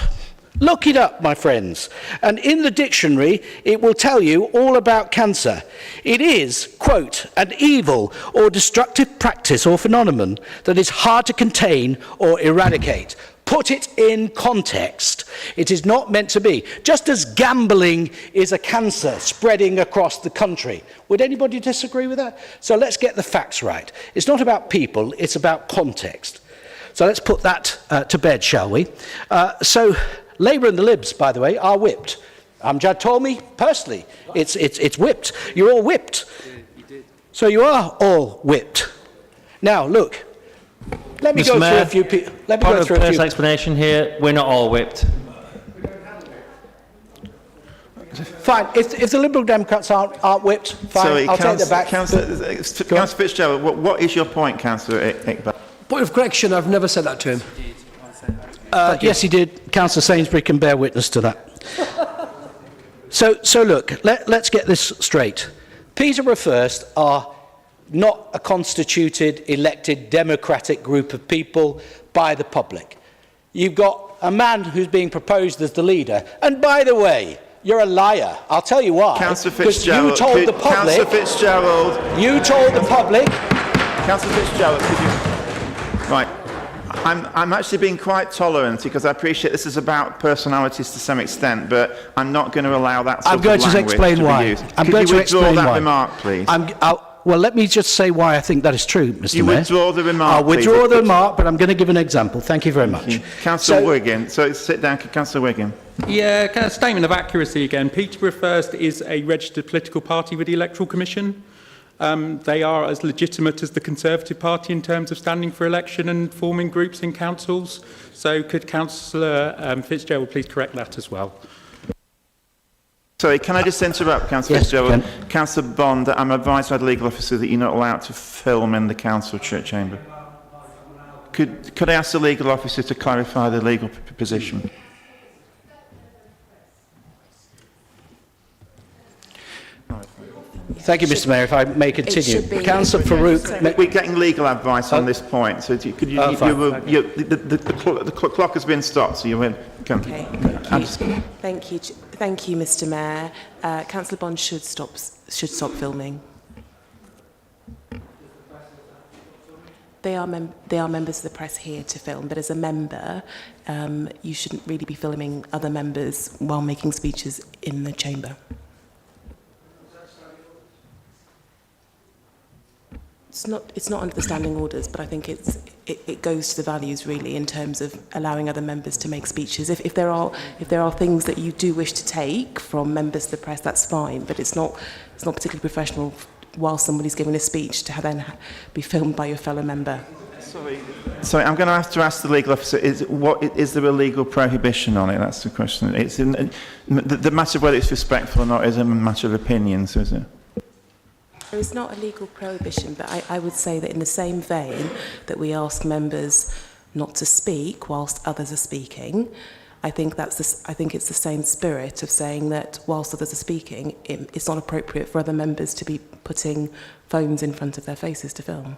Look it up, my friends. And in the dictionary, it will tell you all about cancer. It is, quote, an evil or destructive practice or phenomenon that is hard to contain or eradicate. Put it in context. It is not meant to be. Just as gambling is a cancer spreading across the country. Would anybody disagree with that? So let's get the facts right. It's not about people, it's about context. So let's put that to bed, shall we? So Labour and the Libs, by the way, are whipped. Amjad told me personally, it's whipped. You're all whipped. So you are all whipped. Now, look. Let me Mr. go Mayor, through a few people. Let me part go of through the a few. explanation here, we're not all whipped. Fine. If the Liberal Democrats aren't whipped, fine. Sorry, I'll take that back. Councillor Fitzgerald, what is your point, Councillor Iqbal? Point of correction, I've never said that to him. Yes, he did. Councillor Sainsbury can bear witness to that. So look, let's get this straight. Peterborough First are not a constituted, elected, democratic group of people by the public. You've got a man who's being proposed as the leader. And by the way, you're a liar. I'll tell you why. Councillor Because Fitzgerald, you told the public... Councillor Fitzgerald... You told the public... Councillor Fitzgerald, could you... Right. I'm actually being quite tolerant because I appreciate this is about personalities to some extent, but I'm not going to allow that sort of language to be used. I'm going to explain why. Could you withdraw that remark, please? Well, let me just say why I think that is true, Mr. You Mayor. withdraw the remark, I'll withdraw the remark, but I'm going to give an example. Thank you very much. Councillor Wiggin. So sit down, Councillor Wiggin. Yeah, a statement of accuracy again. Peterborough First is a registered political party with the Electoral Commission. They are as legitimate as the Conservative Party in terms of standing for election and forming groups in councils. So could Councillor Fitzgerald please correct that as well? Sorry, can I just interrupt, Councillor Fitzgerald? Councillor Bond, I'm advised by the legal officer that you're not allowed to film in the council chamber. Could I ask the legal officer to clarify the legal position? Thank you, Mr. Mayor. If I may continue. Councillor Farouk... We're getting legal advice on this point, so could you... the clock has been stopped, so you will... Okay, thank you, Mr. Mayor. Councillor Bond should stop filming. They are members of the press here to film, but as a member, you shouldn't really be filming other members while making speeches in the chamber. It's not under the standing orders, but I think it goes to the values really in terms of allowing other members to make speeches. If there are things that you do wish to take from members of the press, that's fine, but it's not particularly professional while somebody's giving a speech to then be filmed by your fellow member. Sorry, I'm going to have to ask the legal officer, is there a legal prohibition on it? That's the question. The matter of whether it's respectful or not is a matter of opinion, so is it? There is not a legal prohibition, but I would say that in the same vein that we ask members not to speak whilst others are speaking, I think it's the same spirit of saying that whilst others are speaking, it's not appropriate for other members to be putting phones in front of their faces to film.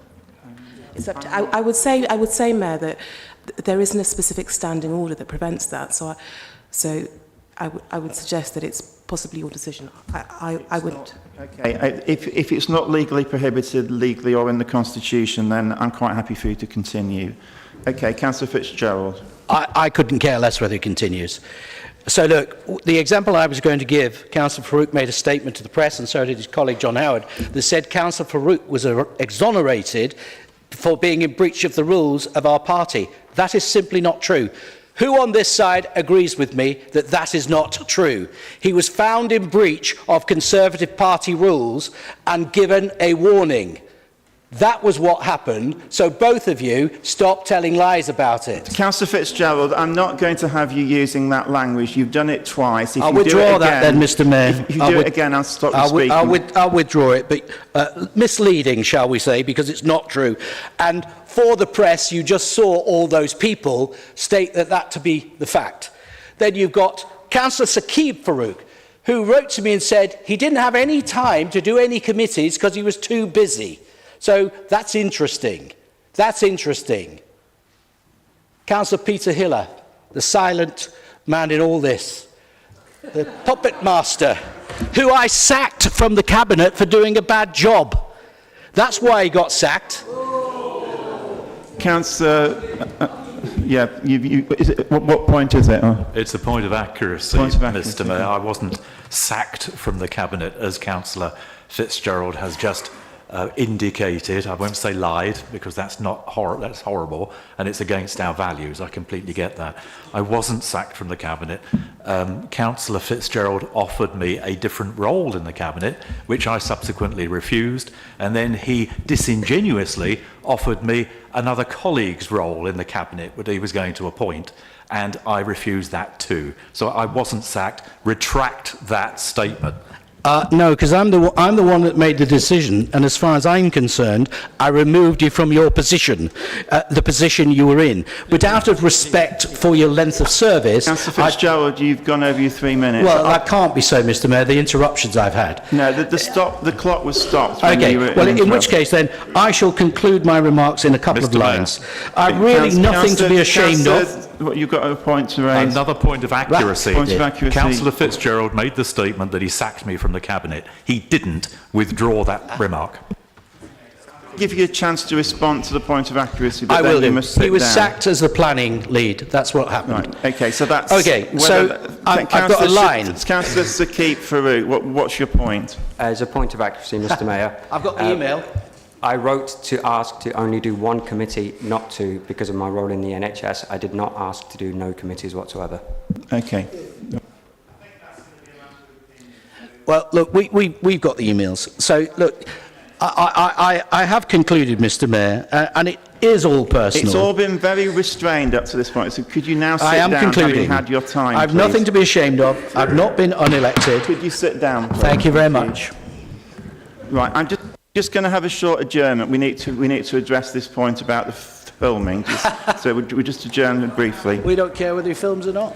It's up to, I would say, Mayor, that there isn't a specific standing order that prevents that. So I would suggest that it's possibly your decision. I wouldn't. Okay, if it's not legally prohibited, legally or in the Constitution, then I'm quite happy for you to continue. Okay, Councillor Fitzgerald. I couldn't care less whether it continues. So look, the example I was going to give, Councillor Farouk made a statement to the press, and so did his colleague John Howard, that said Councillor Farouk was exonerated for being in breach of the rules of our party. That is simply not true. Who on this side agrees with me that that is not true? He was found in breach of Conservative Party rules and given a warning. That was what happened, so both of you stop telling lies about it. Councillor Fitzgerald, I'm not going to have you using that language. You've done it twice. I'll withdraw that then, Mr. Mayor. If you do it again, I'll stop you speaking. I'll withdraw it, but misleading, shall we say, because it's not true. And for the press, you just saw all those people state that to be the fact. Then you've got Councillor Saqib Farouk, who wrote to me and said he didn't have any time to do any committees because he was too busy. So that's interesting. That's interesting. Councillor Peter Hiller, the silent man in all this, the puppet master, who I sacked from the cabinet for doing a bad job. That's why he got sacked. Councillor, what point is it? It's a point of accuracy, Mr. Mayor. I wasn't sacked from the cabinet, as Councillor Fitzgerald has just indicated. I won't say lied, because that's that's horrible, and it's against our values. I completely get that. I wasn't sacked from the cabinet. Councillor Fitzgerald offered me a different role in the cabinet, which I subsequently refused, and then he disingenuously offered me another colleague's role in the cabinet that he was going to appoint, and I refused that too. So I wasn't sacked. Retract that statement. No, because I'm the one that made the decision, and as far as I'm concerned, I removed you from your position, the position you were in. But out of respect for your length of service... Councillor Fitzgerald, you've gone over your 3 minutes. Well, that can't be so, Mr. Mayor, the interruptions I've had. No, the clock was stopped. Okay, well, in which case then, I shall conclude my remarks in a couple of lines. I've really nothing to be ashamed of. What, you've got a point to raise? Another point of accuracy. Point of accuracy. Councillor Fitzgerald made the statement that he sacked me from the Cabinet. He didn't withdraw that remark. Give you a chance to respond to the point of accuracy, but I then will you do. must sit He was down. sacked as the planning lead. That's what happened. Right. Okay, so that's... Okay, so I've got a line. Councillor Saqib Farouk, what's your point? As a point of accuracy, Mr Mayor. I've got the email. I wrote to ask to only do one committee, not two, because of my role in the NHS. I did not ask to do no committees whatsoever. Okay. Well, look, we've got the emails. So, look, I have concluded, Mr Mayor, and it is all personal. It's all been very restrained up to this point, so could you now sit I am down concluding. having had your time, I've please? nothing to be ashamed of. I've not been unelected. Could you sit down, please? Thank you very much. Right, I'm just going to have a short adjournment. We need to address this point about the filming. So we just adjourn briefly. We don't care whether he films or not.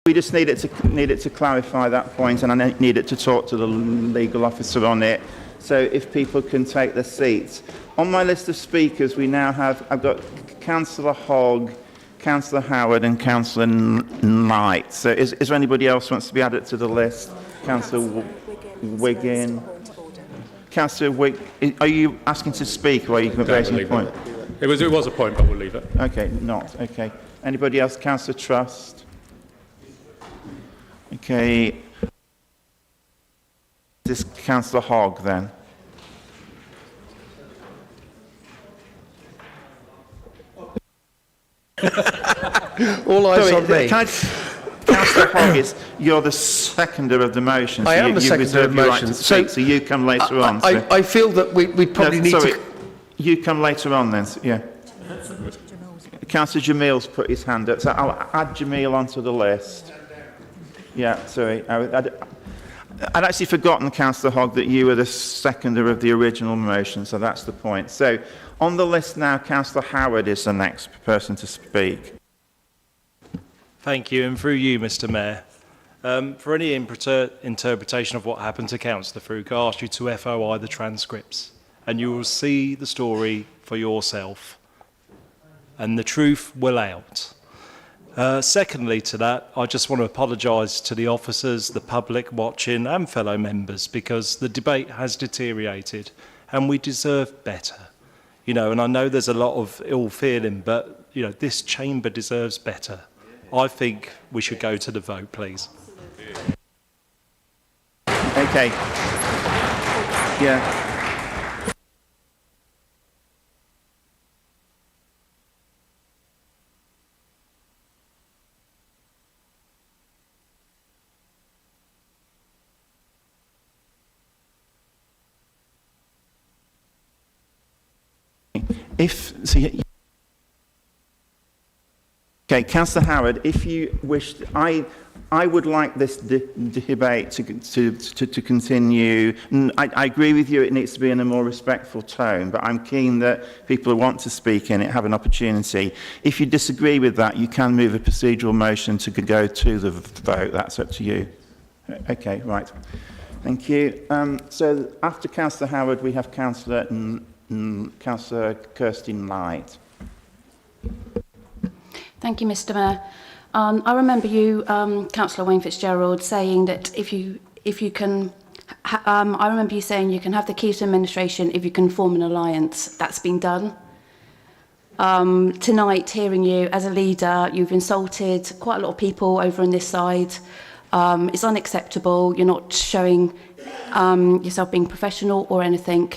We just needed to clarify that point, and I needed to talk to the legal officer on it. So if people can take their seats. On my list of speakers, I've got Councillor Hogg, Councillor Howard and Councillor Knight. So is there anybody else who wants to be added to the list? Councillor Wiggin. Councillor Wiggin, are you asking to speak or are you raising a point? It was a point, but we'll leave it. Okay, not. Okay. Anybody else? Councillor Trust? Okay. This is Councillor Hogg then. All eyes on me. Councillor Hogg, you're the seconder of the motion. So I am the seconder of the motion. So you come later on. I feel that we probably need to... You come later on then, yeah. Councillor Jamil's put his hand up, so I'll add Jamil onto the list. Yeah, sorry. I'd actually forgotten, Councillor Hogg, that you were the seconder of the original motion, so that's the point. So on the list now, Councillor Howard is the next person to speak. Thank you, and through you, Mr Mayor. For any interpretation of what happened to Councillor Farouk, I ask you to FOI the transcripts, and you will see the story for yourself, and the truth will out. Secondly to that, I just want to apologise to the officers, the public watching and fellow members, because the debate has deteriorated and we deserve better. You know, and I know there's a lot of ill feeling, but, you know, this chamber deserves better. I think we should go to the vote, please. Okay. Yeah. Okay, Councillor Howard, if you wish, I would like this debate to continue. I agree with you, it needs to be in a more respectful tone, but I'm keen that people who want to speak in it have an opportunity. If you disagree with that, you can move a procedural motion to go to the vote. That's up to you. Okay, right. Thank you. So after Councillor Howard, we have Councillor Kirsten Light. Thank you, Mr. Mayor. I remember you, Councillor Wayne Fitzgerald, saying that if you can, I remember you saying you can have the keys to administration if you can form an alliance. That's been done. Tonight, hearing you as a leader, you've insulted quite a lot of people over on this side. It's unacceptable. You're not showing yourself being professional or anything.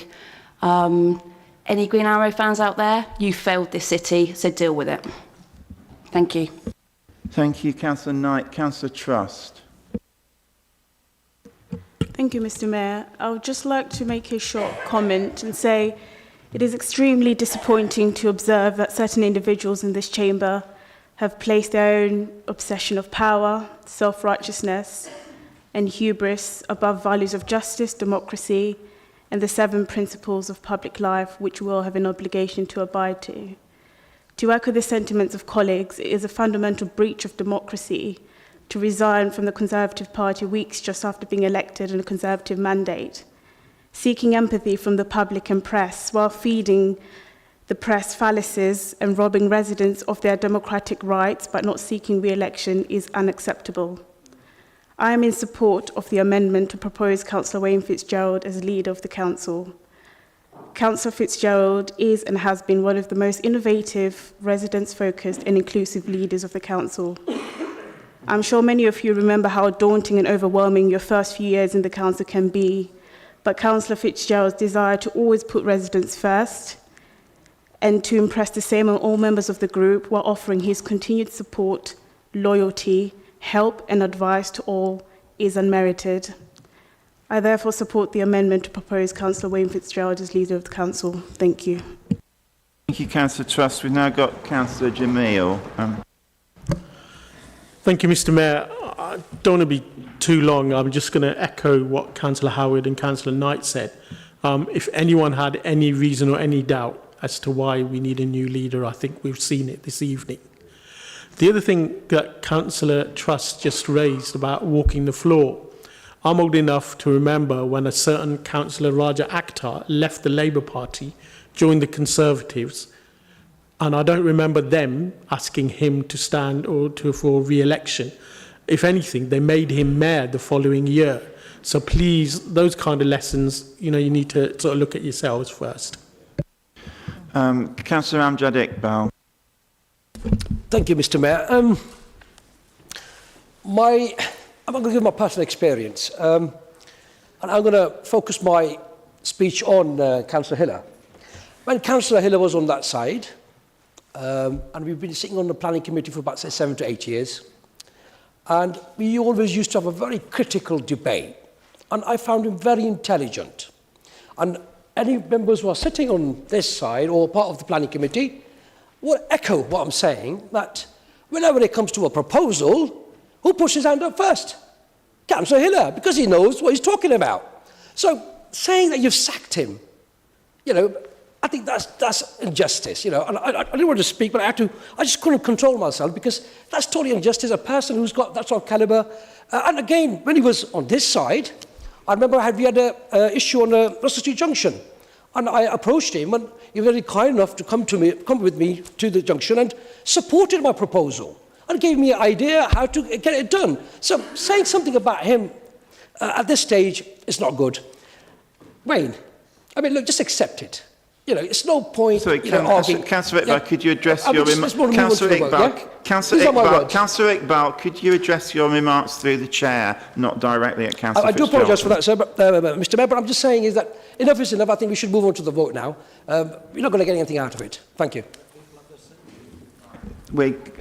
Any Green Arrow fans out there? You failed this city, so deal with it. Thank you. Thank you, Councillor Knight. Councillor Trust. Thank you, Mr. Mayor. I would just like to make a short comment and say it is extremely disappointing to observe that certain individuals in this chamber have placed their own obsession of power, self-righteousness, and hubris above values of justice, democracy, and the 7 principles of public life, which we all have an obligation to abide to. To echo the sentiments of colleagues, it is a fundamental breach of democracy to resign from the Conservative Party weeks just after being elected in a Conservative mandate, seeking empathy from the public and press while feeding the press fallacies and robbing residents of their democratic rights but not seeking re-election is unacceptable. I am in support of the amendment to propose Councillor Wayne Fitzgerald as leader of the Council. Councillor Fitzgerald is and has been one of the most innovative, residents-focused and inclusive leaders of the Council. I'm sure many of you remember how daunting and overwhelming your first few years in the Council can be, but Councillor Fitzgerald's desire to always put residents first and to impress the same on all members of the group while offering his continued support, loyalty, help and advice to all is unmerited. I therefore support the amendment to propose Councillor Wayne Fitzgerald as leader of the Council. Thank you. Thank you, Councillor Trust. We've now got Councillor Jamil. Thank you, Mr. Mayor. I don't want to be too long. I'm just going to echo what Councillor Howard and Councillor Knight said. If anyone had any reason or any doubt as to why we need a new leader, I think we've seen it this evening. The other thing that Councillor Trust just raised about walking the floor, I'm old enough to remember when a certain Councillor Raja Akhtar left the Labour Party, joined the Conservatives, and I don't remember them asking him to stand for re-election. If anything, they made him mayor the following year. So please, those kind of lessons, you need to sort of look at yourselves first. Councillor Amjad Iqbal. Thank you, Mr. Mayor. I'm going to give my personal experience, and I'm going to focus my speech on Councillor Hiller. When Councillor Hiller was on that side, and we've been sitting on the planning committee for about, say, 7 to 8 years, and we always used to have a very critical debate, and I found him very intelligent. And any members who are sitting on this side or part of the planning committee will echo what I'm saying, that whenever it comes to a proposal, who puts his hand up first? Councillor Hiller, because he knows what he's talking about. So saying that you've sacked him, I think that's injustice, And I didn't want to speak, but I just couldn't control myself because that's totally injustice. A person who's got that sort of caliber. And again, when he was on this side, I remember we had an issue on Russell Street Junction. And I approached him, and he was very kind enough to come with me to the junction and supported my proposal and gave me an idea how to get it done. So saying something about him at this stage is not good. Wayne, look, just accept it. It's no point arguing. Councillor Iqbal, could you address your remarks? Councillor Iqbal, could you address your remarks through the chair, not directly at Councillor Fitzgerald? I do apologise for that, sir, Mr. Mayor, but I'm just saying is that enough is enough. I think we should move on to the vote now. You're not going to get anything out of it. Thank you.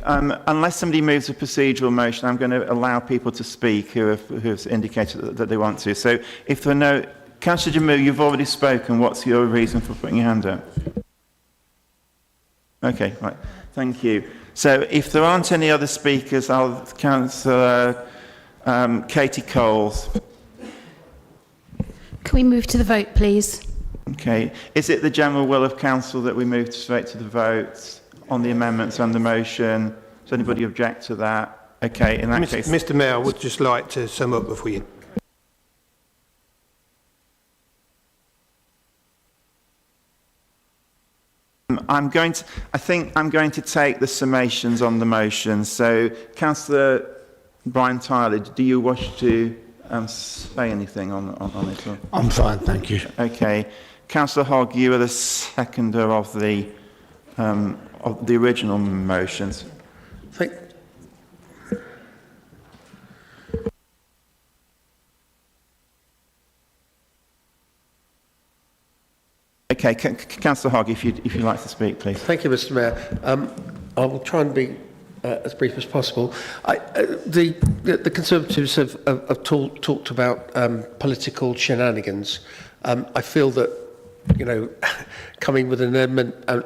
Unless somebody moves a procedural motion, I'm going to allow people to speak who have indicated that they want to. So if there are no... Councillor Jamil, you've already spoken. What's your reason for putting your hand up? Okay, right. Thank you. So if there aren't any other speakers, I'll Councillor Katie Coles. Can we move to the vote, please? Okay. Is it the general will of council that we move straight to the vote on the amendments and the motion? Does anybody object to that? Okay, in that case... Mr Mayor, I would just like to sum up before you... I think I'm going to take the summations on the motion. So, Councillor Brian Tyler, do you wish to say anything on it? I'm fine, thank you. Okay. Councillor Hogg, you are the seconder of the original motions. Okay, Councillor Hogg, if you'd like to speak, please. Thank you, Mr Mayor. I will try and be as brief as possible. The Conservatives have talked about political shenanigans. I feel that, you know, coming with an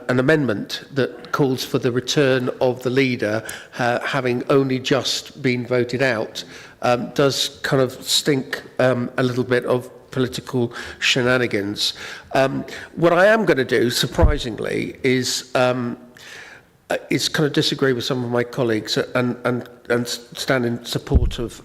amendment that calls for the return of the leader, having only just been voted out, does kind of stink a little bit of political shenanigans. What I am going to do, surprisingly, is kind of disagree with some of my colleagues and stand in support of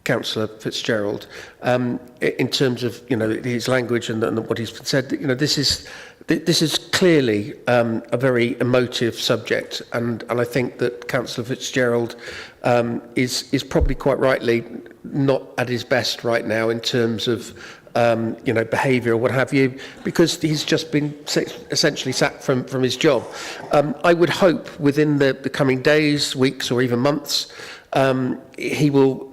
Councillor Fitzgerald in terms of, you know, his language and what he's said. You know, this is clearly a very emotive subject, and I think that Councillor Fitzgerald is probably quite rightly not at his best right now in terms of you know, behaviour or what have you, because he's just been essentially sacked from his job. I would hope within the coming days, weeks or even months, he will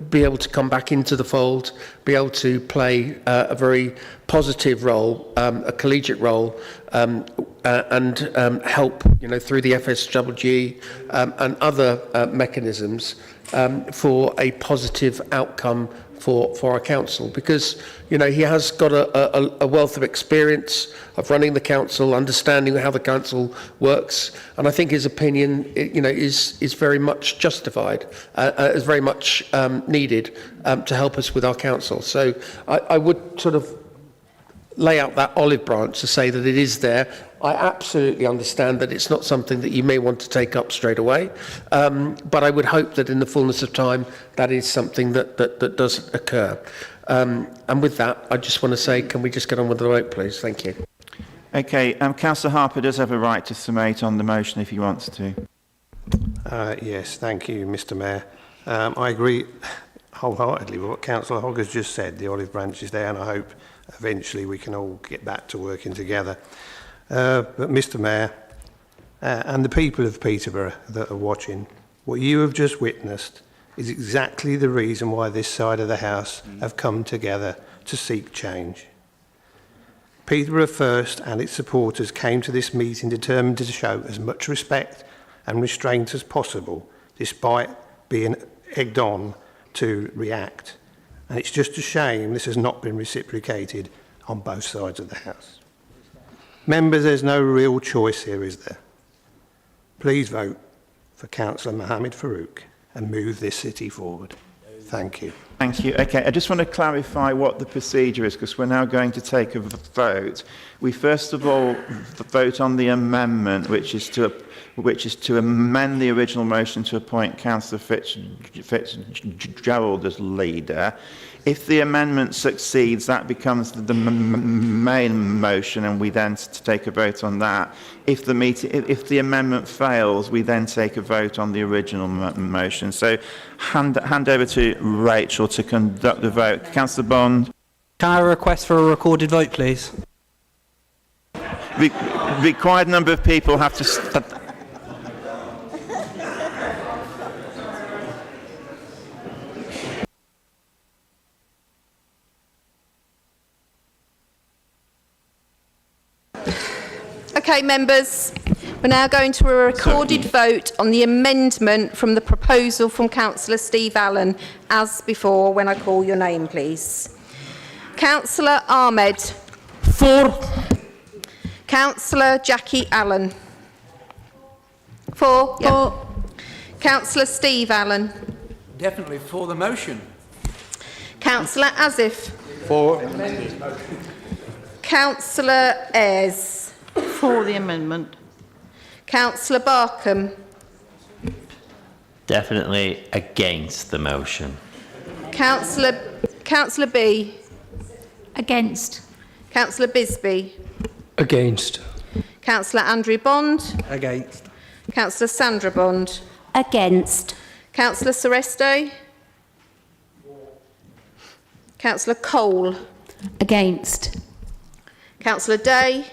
be able to come back into the fold, be able to play a very positive role, a collegiate role, and help, you know, through the FSWG and other mechanisms for a positive outcome for our council, because, you know, he has got a wealth of experience of running the council, understanding how the council works, and I think his opinion, you know, is very much justified, is very much needed to help us with our council. So I would sort of lay out that olive branch to say that it is there. I absolutely understand that it's not something that you may want to take up straight away, but I would hope that in the fullness of time that is something that does occur. And with that, I just want to say, can we just get on with the vote, please? Thank you. Okay, Councillor Harper does have a right to summate on the motion if he wants to. Yes, thank you, Mr Mayor. I agree wholeheartedly with what Councillor Hogg has just said. The olive branch is there, and I hope eventually we can all get back to working together. But Mr Mayor, and the people of Peterborough that are watching, what you have just witnessed is exactly the reason why this side of the House have come together to seek change. Peterborough First and its supporters came to this meeting determined to show as much respect and restraint as possible, despite being egged on to react. And it's just a shame this has not been reciprocated on both sides of the House. Members, there's no real choice here, is there? Please vote for Councillor Mohammed Farouk and move this city forward. Thank you. Thank you. Okay, I just want to clarify what the procedure is, because we're now going to take a vote. We first of all vote on the amendment, which is to amend the original motion to appoint Councillor Fitzgerald as leader. If the amendment succeeds, that becomes the main motion, and we then take a vote on that. If the amendment fails, we then take a vote on the original motion. So, hand over to Rachel to conduct the vote. Councillor Bond. Can I request for a recorded vote, please? Required number of people have to. Okay, members, we're now going to a recorded vote on the amendment from the proposal from Councillor Steve Allen, as before, when I call your name, please. Councillor Ahmed. For. Councillor Jackie Allen. For? Yeah. Councillor Steve Allen. Definitely for the motion. Councillor Asif. For. Councillor Ayres. For the amendment. Councillor Barkham. Definitely against the motion. Councillor B. Against. Councillor Bisbee. Against. Councillor Andrew Bond. Against. Councillor Sandra Bond. Against. Councillor Seresto. Councillor Cole. Against. Councillor Day.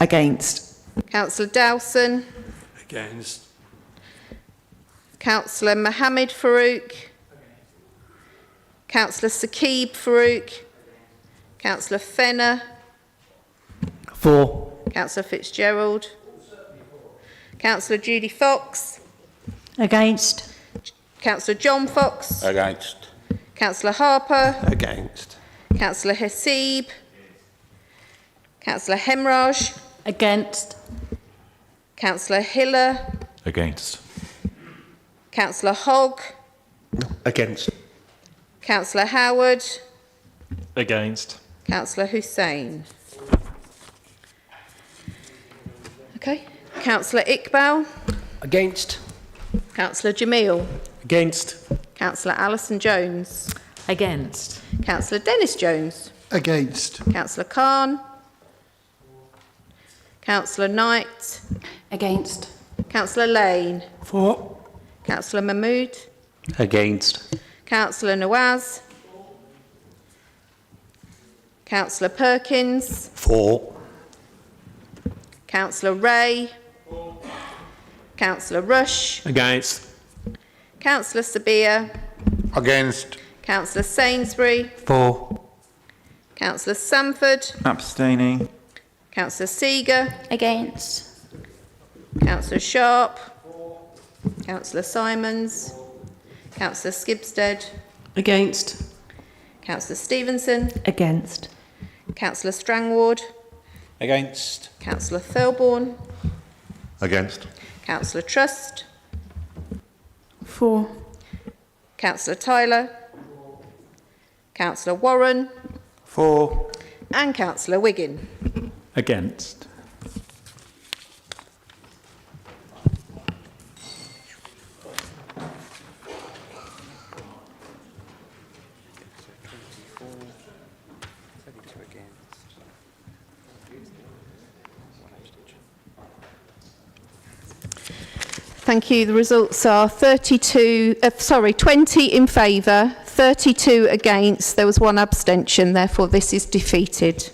Against. Councillor Dowson. Against. Councillor Mohammed Farouk. Councillor Saqib Farouk. Councillor Fenner. For. Councillor Fitzgerald. Councillor Judy Fox. Against. Councillor John Fox. Against. Councillor Harper. Against. Councillor Hesib. Councillor Hemraj. Against. Councillor Hiller. Against. Councillor Hogg. Against. Councillor Howard. Against. Councillor Hussain. Okay. Councillor Iqbal. Against. Councillor Jamil. Against. Councillor Alison Jones. Against. Councillor Dennis Jones. Against. Councillor Khan. Councillor Knight. Against. Councillor Lane. For. Councillor Mahmood. Against. Councillor Nawaz. Councillor Perkins. For. Councillor Ray. Councillor Rush. Against. Councillor Sabia. Against. Councillor Sainsbury. For. Councillor Sanford. Abstaining. Councillor Seeger. Against. Councillor Sharp. Councillor Simons. Councillor Skibstead. Against. Councillor Stevenson. Against. Councillor Strangward. Against. Councillor Thirlbourne. Against. Councillor Trust. For. Councillor Tyler. Councillor Warren. For. And Councillor Wiggin. Against. Thank you. The results are 20 in favour, 32 against. There was one abstention. Therefore, this is defeated.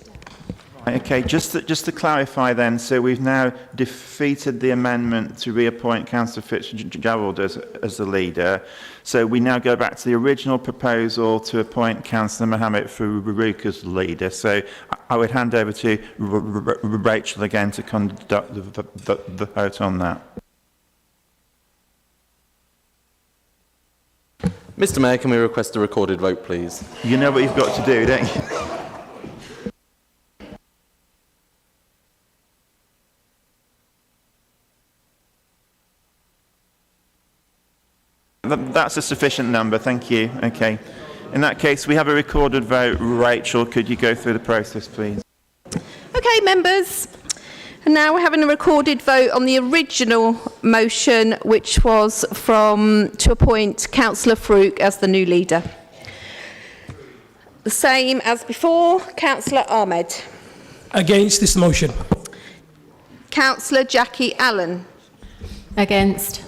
Okay, just to clarify then, so we've now defeated the amendment to reappoint Councillor Fitzgerald as the leader. So we now go back to the original proposal to appoint Councillor Mohammed Farouk as the leader. So I would hand over to Rachel again to conduct the vote on that. Mr. Mayor, can we request a recorded vote, please? You know what you've got to do, don't you? That's a sufficient number, thank you. Okay. In that case, we have a recorded vote. Rachel, could you go through the process, please? Okay, members. And now we're having a recorded vote on the original motion, which was to appoint Councillor Farouk as the new leader. The same as before, Councillor Ahmed. Against this motion. Councillor Jackie Allen. Against.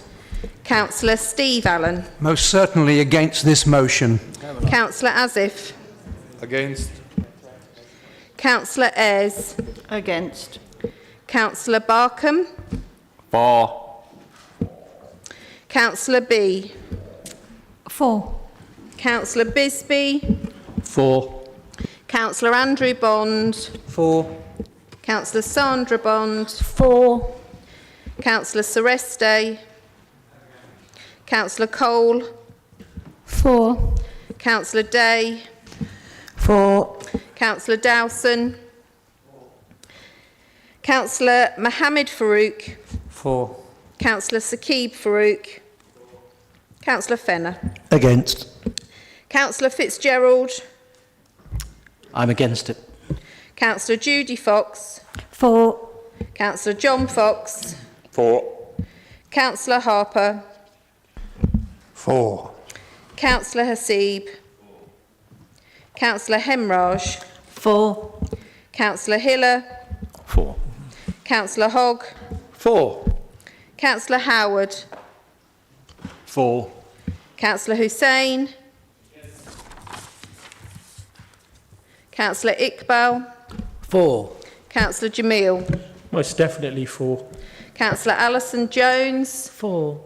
Councillor Steve Allen. Most certainly against this motion. Councillor Asif. Against. Councillor Ayres. Against. Councillor Barkham. For. Councillor B. For. Councillor Bisbee. For. Councillor Andrew Bond. For. Councillor Sandra Bond. For. Councillor Sereste. Councillor Cole. For. Councillor Day. For. Councillor Dowson. Councillor Mohammed Farouk. For. Councillor Saqib Farouk. Councillor Fenner. Against. Councillor Fitzgerald. I'm against it. Councillor Judy Fox. For. Councillor John Fox. 4. Councillor Harper. 4. Councillor Hasib. Councillor Hemraj. 4. Councillor Hiller. 4. Councillor Hogg. 4. Councillor Howard. 4. Councillor Hussain. Councillor Iqbal. 4. Councillor Jamil. Most definitely 4. Councillor Alison Jones. 4.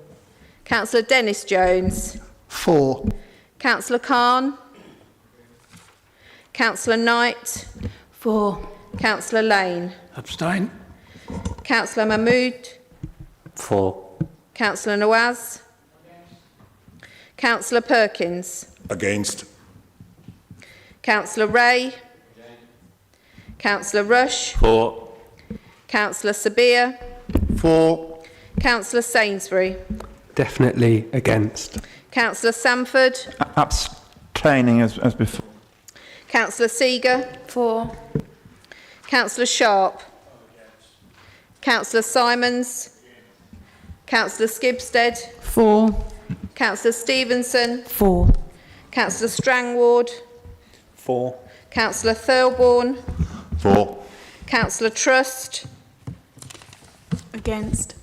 Councillor Dennis Jones. 4. Councillor Khan. Councillor Knight. 4. Councillor Lane. Abstain. Councillor Mahmood. 4. Councillor Nawaz. Councillor Perkins. Against. Councillor Ray. Councillor Rush. 4. Councillor Sabir. 4. Councillor Sainsbury. Definitely against. Councillor Sanford. Abstaining as before. Councillor Seeger. 4. Councillor Sharp. Councillor Simons. Councillor Skibstead. 4. Councillor Stevenson. 4. Councillor Strangward. 4. Councillor Thirlbourne. 4. Councillor Trust. Against.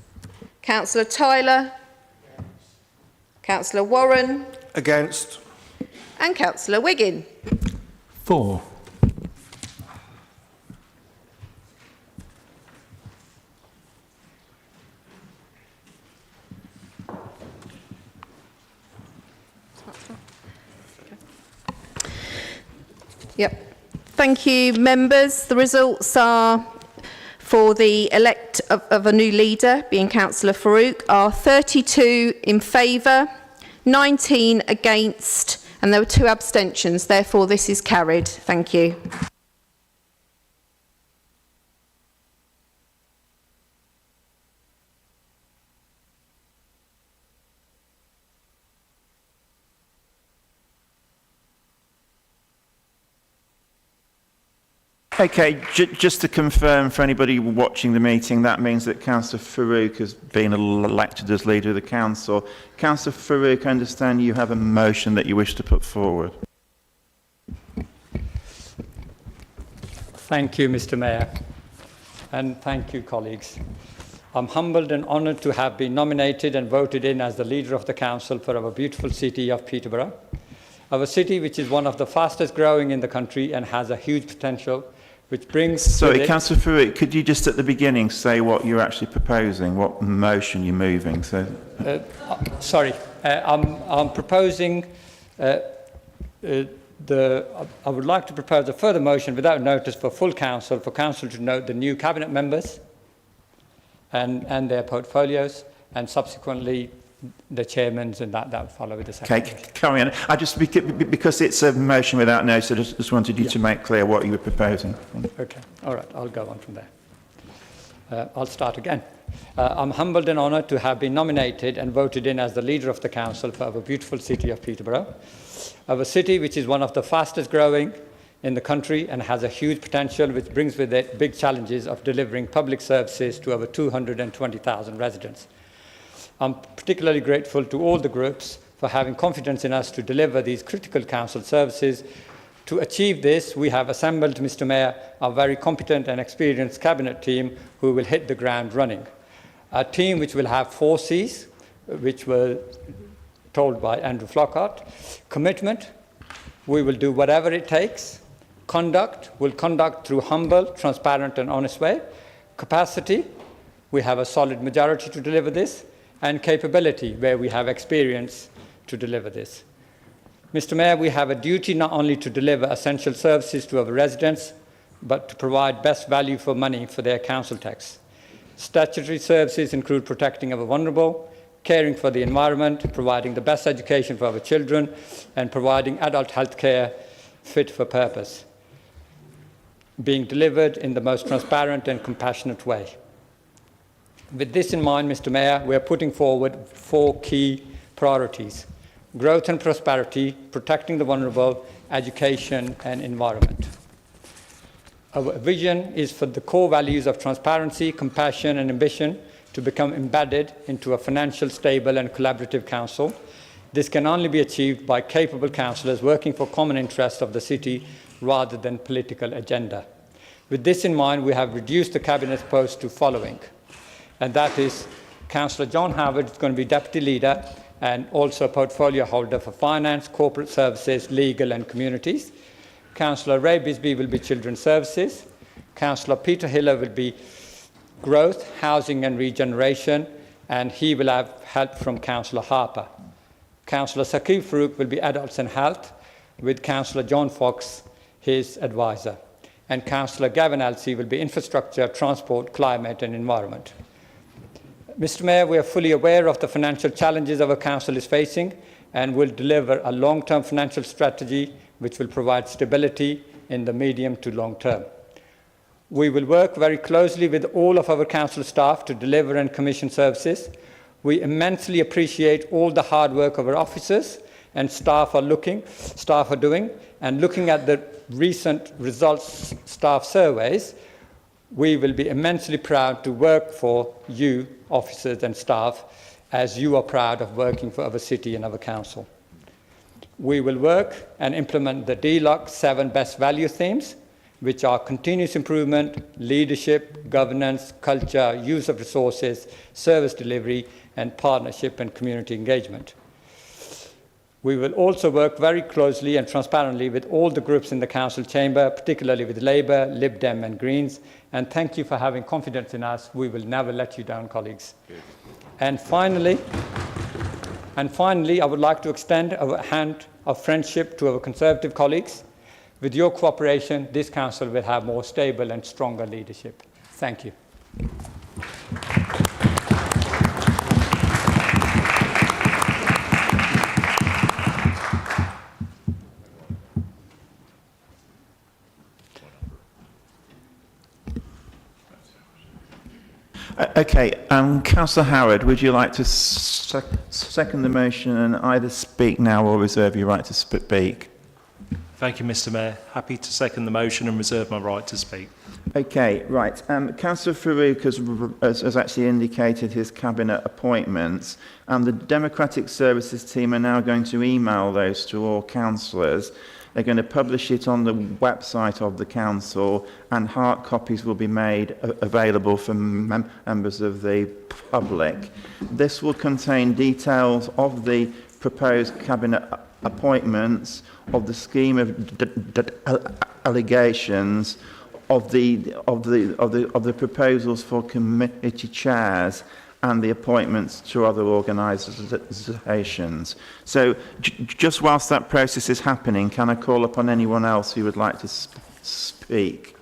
Councillor Tyler. Councillor Warren. Against. And Councillor Wiggin. 4. Yep. Thank you, members. The results are for the elect of a new leader, being Councillor Farouk, are 32 in favour, 19 against, and there were 2 abstentions. Therefore, this is carried. Thank you. Okay, just to confirm for anybody watching the meeting, that means that Councillor Farouk has been elected as leader of the council. Councillor Farouk, I understand you have a motion that you wish to put forward. Thank you, Mr. Mayor, and thank you, colleagues. I'm humbled and honoured to have been nominated and voted in as the leader of the council for our beautiful city of Peterborough. Our city, which is one of the fastest growing in the country and has a huge potential, which brings... Sorry, Councillor Farouk, could you just at the beginning say what you're actually proposing, what motion you're moving? Sorry, I'm proposing... I would like to propose a further motion without notice for full council, for council to note the new cabinet members and their portfolios, and subsequently the chairman's, and that will follow with the second. Okay, carry on. I just, because it's a motion without notice, I just wanted you to make clear what you were proposing. Okay, all right, I'll go on from there. I'll start again. I'm humbled and honoured to have been nominated and voted in as the leader of the council for our beautiful city of Peterborough. Our city, which is one of the fastest growing in the country and has a huge potential, which brings with it big challenges of delivering public services to over 220,000 residents. I'm particularly grateful to all the groups for having confidence in us to deliver these critical council services. To achieve this, we have assembled, Mr. Mayor, a very competent and experienced cabinet team who will hit the ground running. A team which will have 4 C's, which were told by Andrew Flockhart. Commitment, we will do whatever it takes. Conduct, we'll conduct through humble, transparent and honest way. Capacity, we have a solid majority to deliver this. And capability, where we have experience to deliver this. Mr. Mayor, we have a duty not only to deliver essential services to our residents, but to provide best value for money for their council tax. Statutory services include protecting our vulnerable, caring for the environment, providing the best education for our children, and providing adult health care fit for purpose, being delivered in the most transparent and compassionate way. With this in mind, Mr. Mayor, we are putting forward 4 key priorities: growth and prosperity, protecting the vulnerable, education and environment. Our vision is for the core values of transparency, compassion and ambition to become embedded into a financial, stable and collaborative council. This can only be achieved by capable councillors working for common interests of the city rather than political agenda. With this in mind, we have reduced the cabinet post to following, and that is Councillor John Howard is going to be deputy leader and also a portfolio holder for finance, corporate services, legal and communities. Councillor Ray Bisbee will be children's services. Councillor Peter Hiller will be growth, housing and regeneration, and he will have help from Councillor Harper. Councillor Saqib Farouk will be adults and health, with Councillor John Fox his advisor. And Councillor Gavin Elsey will be infrastructure, transport, climate and environment. Mr. Mayor, we are fully aware of the financial challenges our council is facing and will deliver a long-term financial strategy which will provide stability in the medium to long term. We will work very closely with all of our council staff to deliver and commission services. We immensely appreciate all the hard work our officers and staff are doing, and looking at the recent results staff surveys, we will be immensely proud to work for you, officers and staff, as you are proud of working for our city and our council. We will work and implement the DLUC 7 best value themes, which are continuous improvement, leadership, governance, culture, use of resources, service delivery, and partnership and community engagement. We will also work very closely and transparently with all the groups in the council chamber, particularly with Labour, Lib Dem and Greens, and thank you for having confidence in us. We will never let you down, colleagues. Good. And finally, I would like to extend our hand of friendship to our Conservative colleagues. With your cooperation, this council will have more stable and stronger leadership. Thank you. Okay, Councillor Howard, would you like to second the motion and either speak now or reserve your right to speak? Thank you, Mr. Mayor. Happy to second the motion and reserve my right to speak. Okay, right. Councillor Farouk has actually indicated his cabinet appointments, and the Democratic Services team are now going to email those to all councillors. They're going to publish it on the website of the council, and hard copies will be made available for members of the public. This will contain details of the proposed cabinet appointments, of the scheme of allegations, of the proposals for committee chairs, and the appointments to other organisations. So just whilst that process is happening, can I call upon anyone else who would like to speak?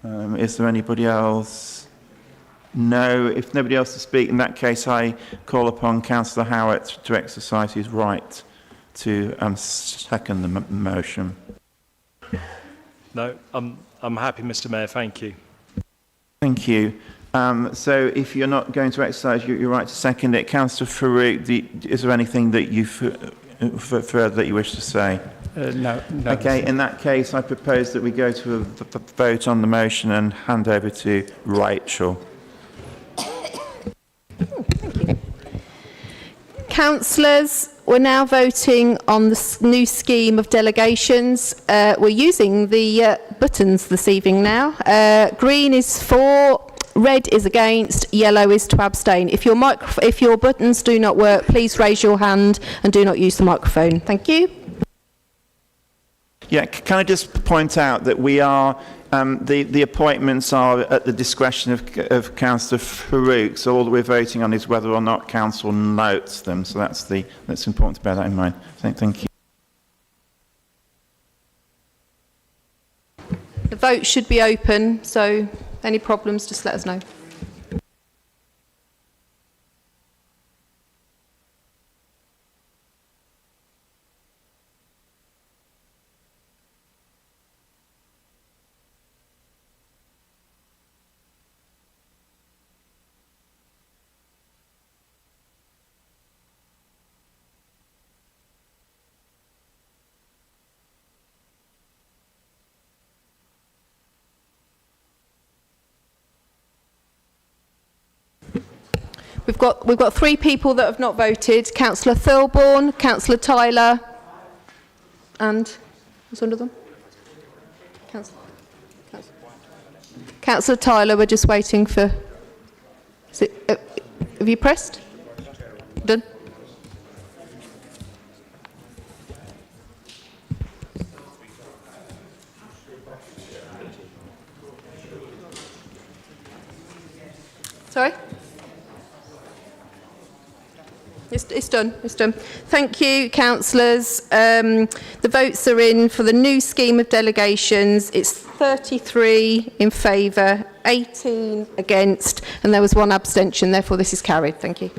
Is there anybody else? No. If nobody else to speak, in that case I call upon Councillor Howard to exercise his right to second the motion. No, I'm happy, Mr. Mayor. Thank you. Thank you. So if you're not going to exercise your right to second it, Councillor Farouk, is there anything that you further that you wish to say? No. Okay, in that case, I propose that we go to a vote on the motion and hand over to Rachel. Councillors, we're now voting on the new scheme of delegations. We're using the buttons this evening now. Green is for, red is against, yellow is to abstain. If your buttons do not work, please raise your hand and do not use the microphone. Thank you. Yeah, can I just point out that we are, the appointments are at the discretion of Councillor Farouk, so all that we're voting on is whether or not Council notes them, so that's important to bear that in mind. Thank you. The vote should be open, so any problems, just let us know. We've got 3 people that have not voted. Councillor Thirlbourne, Councillor Tyler, and who's under them? Councillor Tyler, we're just waiting for... have you pressed? Done? Sorry? It's done. It's done. Thank you, councillors. The votes are in for the new scheme of delegations. It's 33 in favour, 18 against, and there was 1 abstention. Therefore, this is carried. Thank you.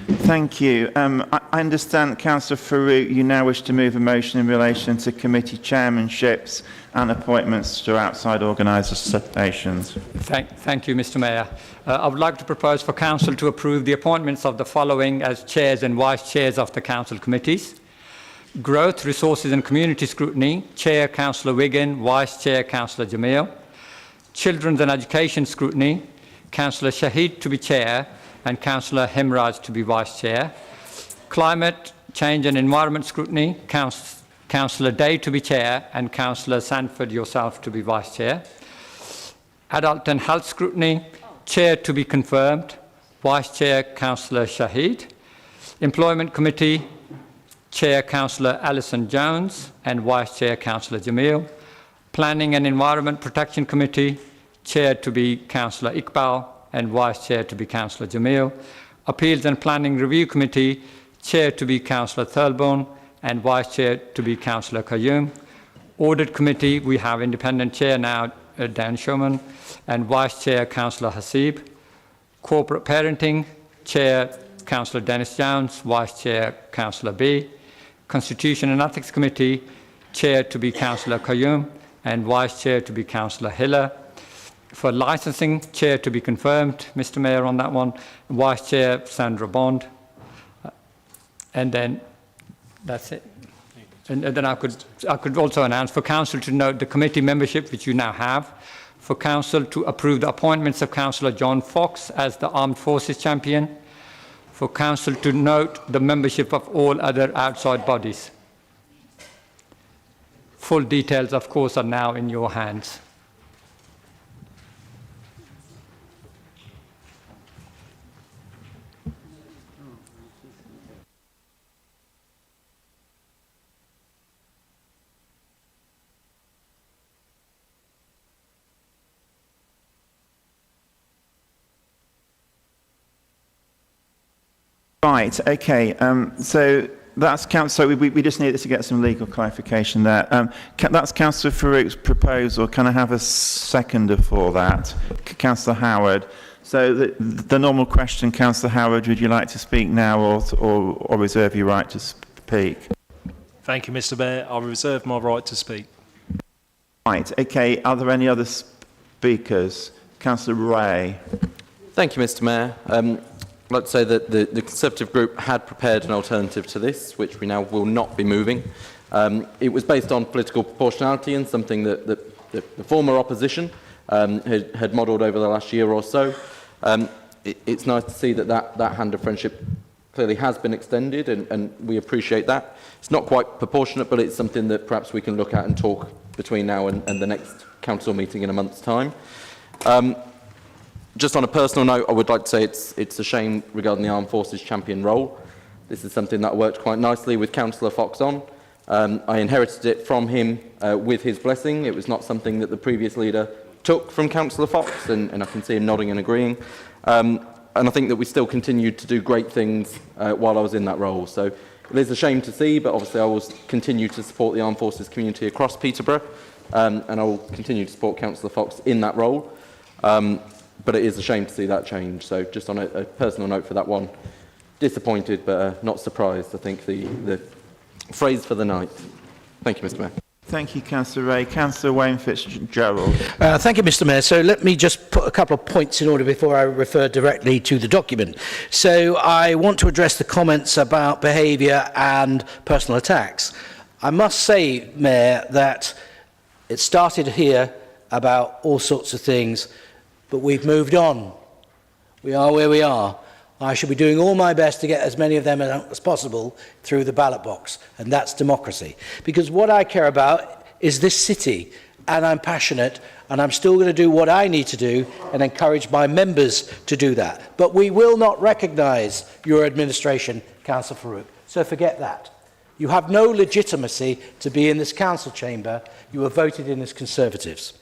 Thank you. I understand, Councillor Farouk, you now wish to move a motion in relation to committee chairmanships and appointments to outside organisations. Thank you, Mr Mayor. I would like to propose for Council to approve the appointments of the following as chairs and vice chairs of the Council committees. Growth, Resources and Community Scrutiny, Chair Councillor Wiggin, Vice Chair Councillor Jamil. Children's and Education Scrutiny, Councillor Shahid to be Chair and Councillor Himraj to be Vice Chair. Climate Change and Environment Scrutiny, Councillor Day to be Chair and Councillor Sanford yourself to be Vice Chair. Adult and Health Scrutiny, Chair to be confirmed, Vice Chair Councillor Shahid. Employment Committee, Chair Councillor Alison Jones and Vice Chair Councillor Jamil. Planning and Environment Protection Committee, Chair to be Councillor Iqbal and Vice Chair to be Councillor Jamil. Appeals and Planning Review Committee, Chair to be Councillor Thirlbourne and Vice Chair to be Councillor Qayyum. Audit Committee, we have Independent Chair now, Dan Shuman, and Vice Chair Councillor Hasib. Corporate Parenting, Chair Councillor Dennis Jones, Vice Chair Councillor B. Constitution and Ethics Committee, Chair to be Councillor Qayyum and Vice Chair to be Councillor Hiller. For licensing, Chair to be confirmed, Mr Mayor, on that one, Vice Chair Sandra Bond. And then that's it. And then I could also announce for Council to note the committee membership, which you now have, for Council to approve the appointments of Councillor John Fox as the Armed Forces Champion, for Council to note the membership of all other outside bodies. Full details, of course, are now in your hands. Right, okay, so that's so we just needed to get some legal clarification there. That's Councillor Farouk's proposal. Can I have a seconder for that? Councillor Howard. So the normal question, Councillor Howard, would you like to speak now or reserve your right to speak? Thank you, Mr Mayor. I reserve my right to speak. Right, okay, are there any other speakers? Councillor Ray. Thank you, Mr Mayor. I'd like to say that the Conservative group had prepared an alternative to this, which we now will not be moving. It was based on political proportionality and something that the former opposition had modelled over the last year or so. It's nice to see that hand of friendship clearly has been extended, and we appreciate that. It's not quite proportionate, but it's something that perhaps we can look at and talk between now and the next council meeting in a month's time. Just on a personal note, I would like to say it's a shame regarding the Armed Forces Champion role. This is something that worked quite nicely with Councillor Fox on. I inherited it from him with his blessing. It was not something that the previous leader took from Councillor Fox, and I can see him nodding and agreeing. And I think that we still continued to do great things while I was in that role. So it is a shame to see, but obviously I will continue to support the Armed Forces community across Peterborough, and I will continue to support Councillor Fox in that role. But it is a shame to see that change. So just on a personal note for that one, disappointed but not surprised, I think the phrase for the night. Thank you, Mr Mayor. Thank you, Councillor Ray. Councillor Wayne Fitzgerald. Thank you, Mr Mayor. So let me just put a couple of points in order before I refer directly to the document. So I want to address the comments about behaviour and personal attacks. I must say, Mayor, that it started here about all sorts of things, but we've moved on. We are where we are. I shall be doing all my best to get as many of them as possible through the ballot box, and that's democracy. Because what I care about is this city, and I'm passionate, and I'm still going to do what I need to do and encourage my members to do that. But we will not recognise your administration, Councillor Farouk, so forget that. You have no legitimacy to be in this council chamber. You were voted in as Conservatives.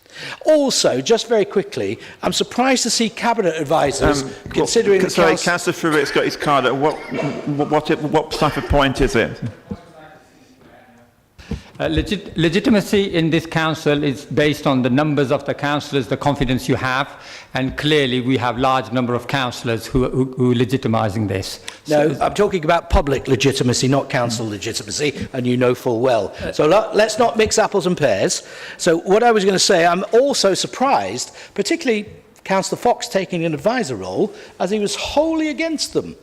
Also, just very quickly, I'm surprised to see Cabinet advisers considering... Sorry, Councillor Farouk's got his card. What type of point is it? Legitimacy in this council is based on the numbers of the councillors, the confidence you have, and clearly we have large number of councillors who are legitimising this. No, I'm talking about public legitimacy, not council legitimacy, and you know full well. So let's not mix apples and pears. So what I was going to say, I'm also surprised, particularly Councillor Fox taking an advisor role, as he was wholly against them,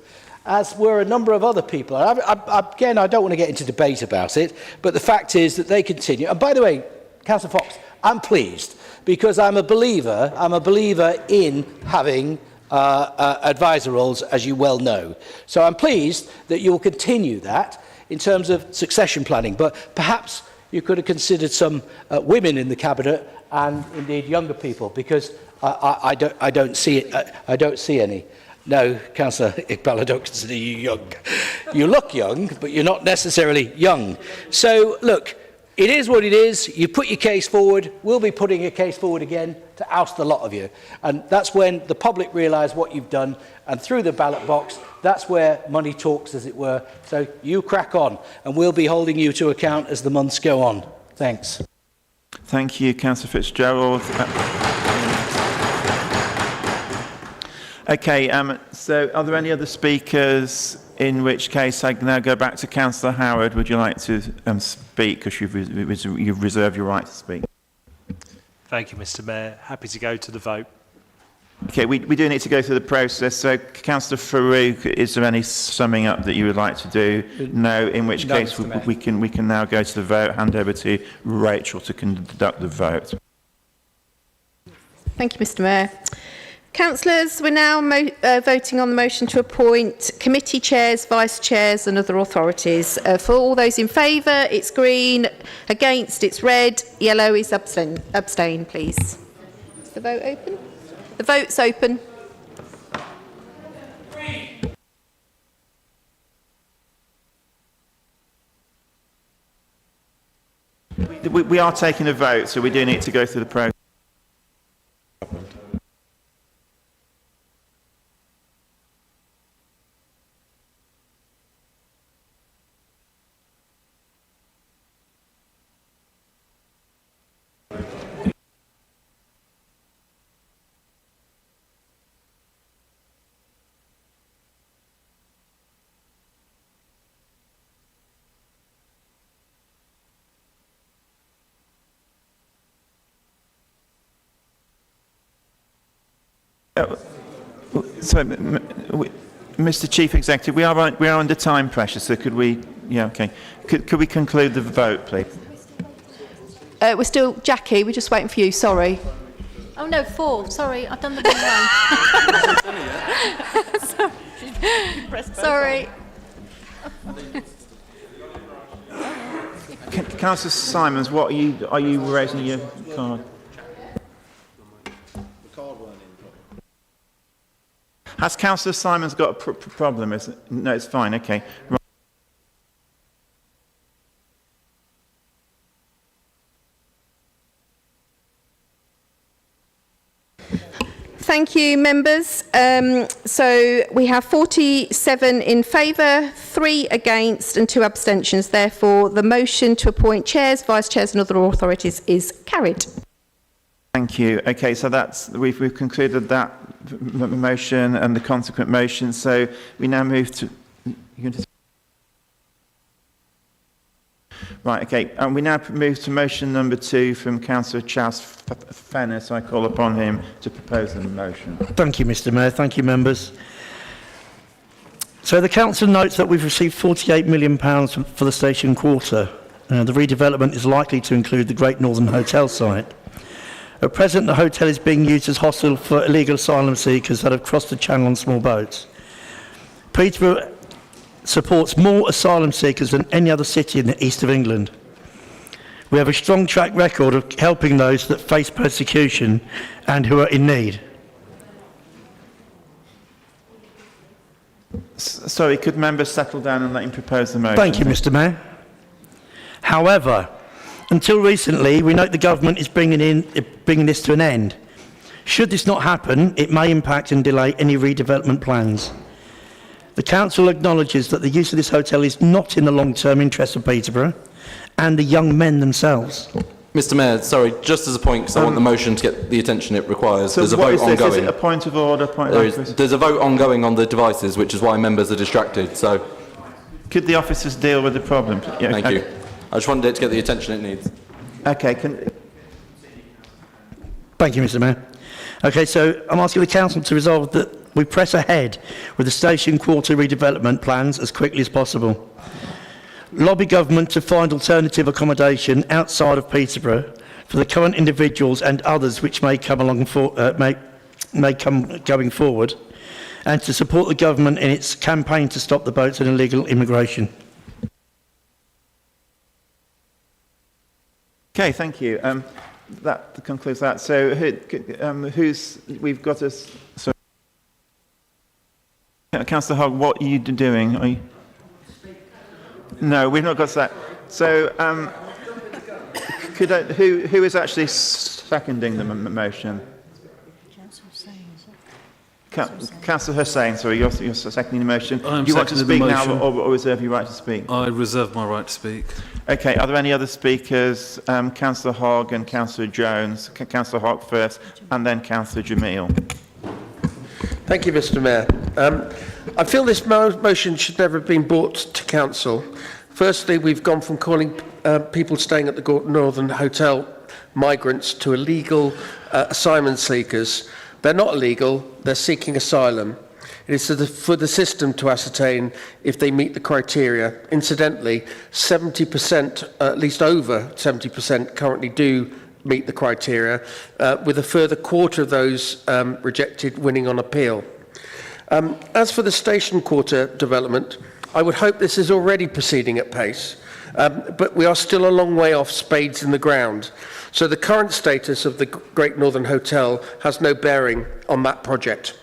as were a number of other people. Again, I don't want to get into debate about it, but the fact is that they continue. And by the way, Councillor Fox, I'm pleased because I'm a believer in having advisor roles, as you well know. So I'm pleased that you'll continue that in terms of succession planning, but perhaps you could have considered some women in the cabinet and indeed younger people, because I don't see it. I don't see any. No, Councillor Iqbal, I don't consider you young. You look young, but you're not necessarily young. So, look, it is what it is. You put your case forward. We'll be putting your case forward again to oust a lot of you. And that's when the public realise what you've done. And through the ballot box, that's where money talks, as it were. So you crack on, and we'll be holding you to account as the months go on. Thanks. Thank you, Councillor Fitzgerald. Okay, so are there any other speakers, in which case I now go back to Councillor Howard. Would you like to speak, because you've reserved your right to speak? Thank you, Mr Mayor. Happy to go to the vote. Okay, we do need to go through the process. So, Councillor Farouk, is there any summing up that you would like to do? No, in which case we can now go to the vote. Hand over to Rachel to conduct the vote. Thank you, Mr Mayor. Councillors, we're now voting on the motion to appoint committee chairs, vice chairs and other authorities. For all those in favour, it's green. Against, it's red. Yellow is abstain, please. Is the vote open? The vote's open. We are taking a vote, so we do need to go through the process. So, Mr. Chief Executive, we are under time pressure, so could we? Yeah, okay. Could we conclude the vote, please? We're still, Jackie. We're just waiting for you. Sorry. Oh no, 4. Sorry, I've done the wrong one. Sorry. Councillor Simons, what are you raising your card? Has Councillor Simons got a problem? Is it? No, it's fine. Okay. Right. Thank you, members. So we have 47 in favour, 3 against and 2 abstentions. Therefore, the motion to appoint chairs, vice chairs and other authorities is carried. Thank you. Okay, so we've concluded that motion and the consequent motion. So we now move to... Right, okay. And we now move to motion number 2 from Councillor Charles Fenner. So I call upon him to propose the motion. Thank you, Mr Mayor. Thank you, members. So the Council notes that we've received £48 million for the station quarter. The redevelopment is likely to include the Great Northern Hotel site. At present, the hotel is being used as hostel for illegal asylum seekers that have crossed the channel on small boats. Peterborough supports more asylum seekers than any other city in the east of England. We have a strong track record of helping those that face persecution and who are in need. Sorry, could members settle down and let him propose the motion? Thank you, Mr. Mayor. However, until recently, we note the government is bringing this to an end. Should this not happen, it may impact and delay any redevelopment plans. The council acknowledges that the use of this hotel is not in the long-term interest of Peterborough and the young men themselves. Mr. Mayor, sorry, just as a point, because I want the motion to get the attention it requires. So there's a what vote is this? ongoing. Is it a point of order? There's a vote ongoing on the devices, which is why members are distracted. So, could the officers deal with the problem? Yeah, thank you. I just wanted it to get the attention it needs. Okay. Thank you, Mr. Mayor. Okay, so I'm asking the council to resolve that we press ahead with the station quarter redevelopment plans as quickly as possible. Lobby government to find alternative accommodation outside of Peterborough for the current individuals and others which may come along going forward, and to support the government in its campaign to stop the boats and illegal immigration. Okay, thank you. That concludes that. So, we've got a. So, Councillor Hogg, what are you doing? Are you? No, we've not got that. So, who is actually seconding the motion? Councillor Hussain, sorry, you're seconding the motion. Do you want to speak now or reserve your right to speak? I reserve my right to speak. Okay, are there any other speakers? Councillor Hogg and Councillor Jones. Councillor Hogg first, and then Councillor Jamil. Thank you, Mr. Mayor. I feel this motion should never have been brought to council. Firstly, we've gone from calling people staying at the Northern Hotel migrants to illegal asylum seekers. They're not illegal, they're seeking asylum. It is for the system to ascertain if they meet the criteria. Incidentally, 70%, at least over 70%, currently do meet the criteria, with a further quarter of those rejected winning on appeal. As for the station quarter development, I would hope this is already proceeding at pace, but we are still a long way off spades in the ground. So the current status of the Great Northern Hotel has no bearing on that project.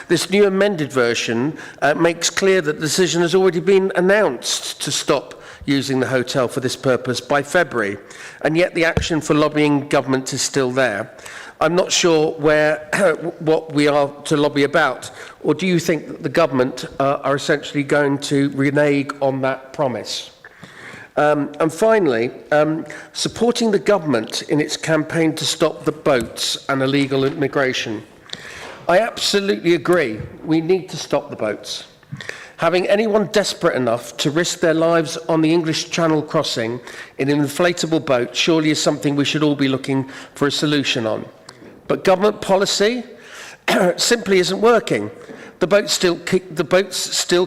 This new amended version makes clear that the decision has already been announced to stop using the hotel for this purpose by February, and yet the action for lobbying government is still there. I'm not sure what we are to lobby about, or do you think that the government are essentially going to renege on that promise? And finally, supporting the government in its campaign to stop the boats and illegal immigration. I absolutely agree, we need to stop the boats. Having anyone desperate enough to risk their lives on the English Channel crossing in an inflatable boat surely is something we should all be looking for a solution on. But government policy simply isn't working. The boats still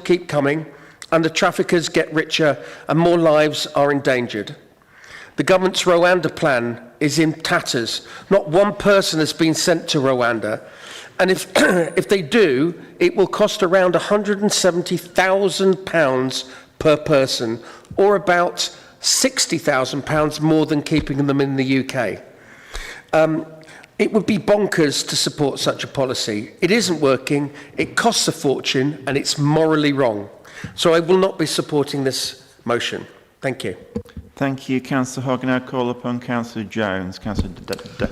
keep coming, and the traffickers get richer and more lives are endangered. The government's Rwanda plan is in tatters. Not one person has been sent to Rwanda. And if they do, it will cost around £170,000 per person, or about £60,000 more than keeping them in the UK. It would be bonkers to support such a policy. It isn't working, it costs a fortune, and it's morally wrong. So I will not be supporting this motion. Thank you. Thank you, Councillor Hogg. And I call upon Councillor Jones, Councillor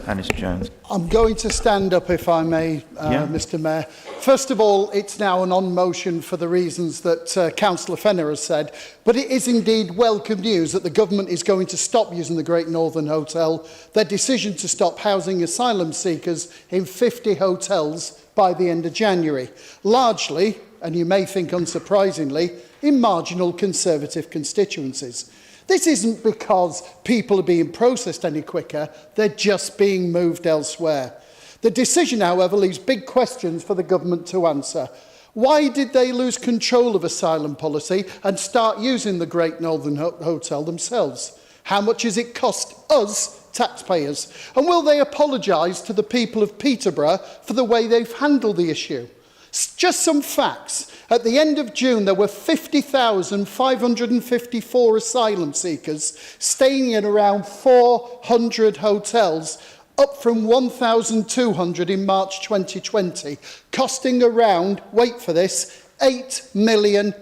Dennis Jones. I'm going to stand up, if I may, Mr. Mayor. First of all, it's now an on-motion for the reasons that Councillor Fenner has said, but it is indeed welcome news that the government is going to stop using the Great Northern Hotel. Their decision to stop housing asylum seekers in 50 hotels by the end of January, largely, and you may think unsurprisingly, in marginal Conservative constituencies. This isn't because people are being processed any quicker, they're just being moved elsewhere. The decision, however, leaves big questions for the government to answer. Why did they lose control of asylum policy and start using the Great Northern Hotel themselves? How much has it cost us, taxpayers? And will they apologise to the people of Peterborough for the way they've handled the issue? Just some facts. At the end of June, there were 50,554 asylum seekers staying in around 400 hotels, up from 1,200 in March 2020, costing around, wait for this, £8 million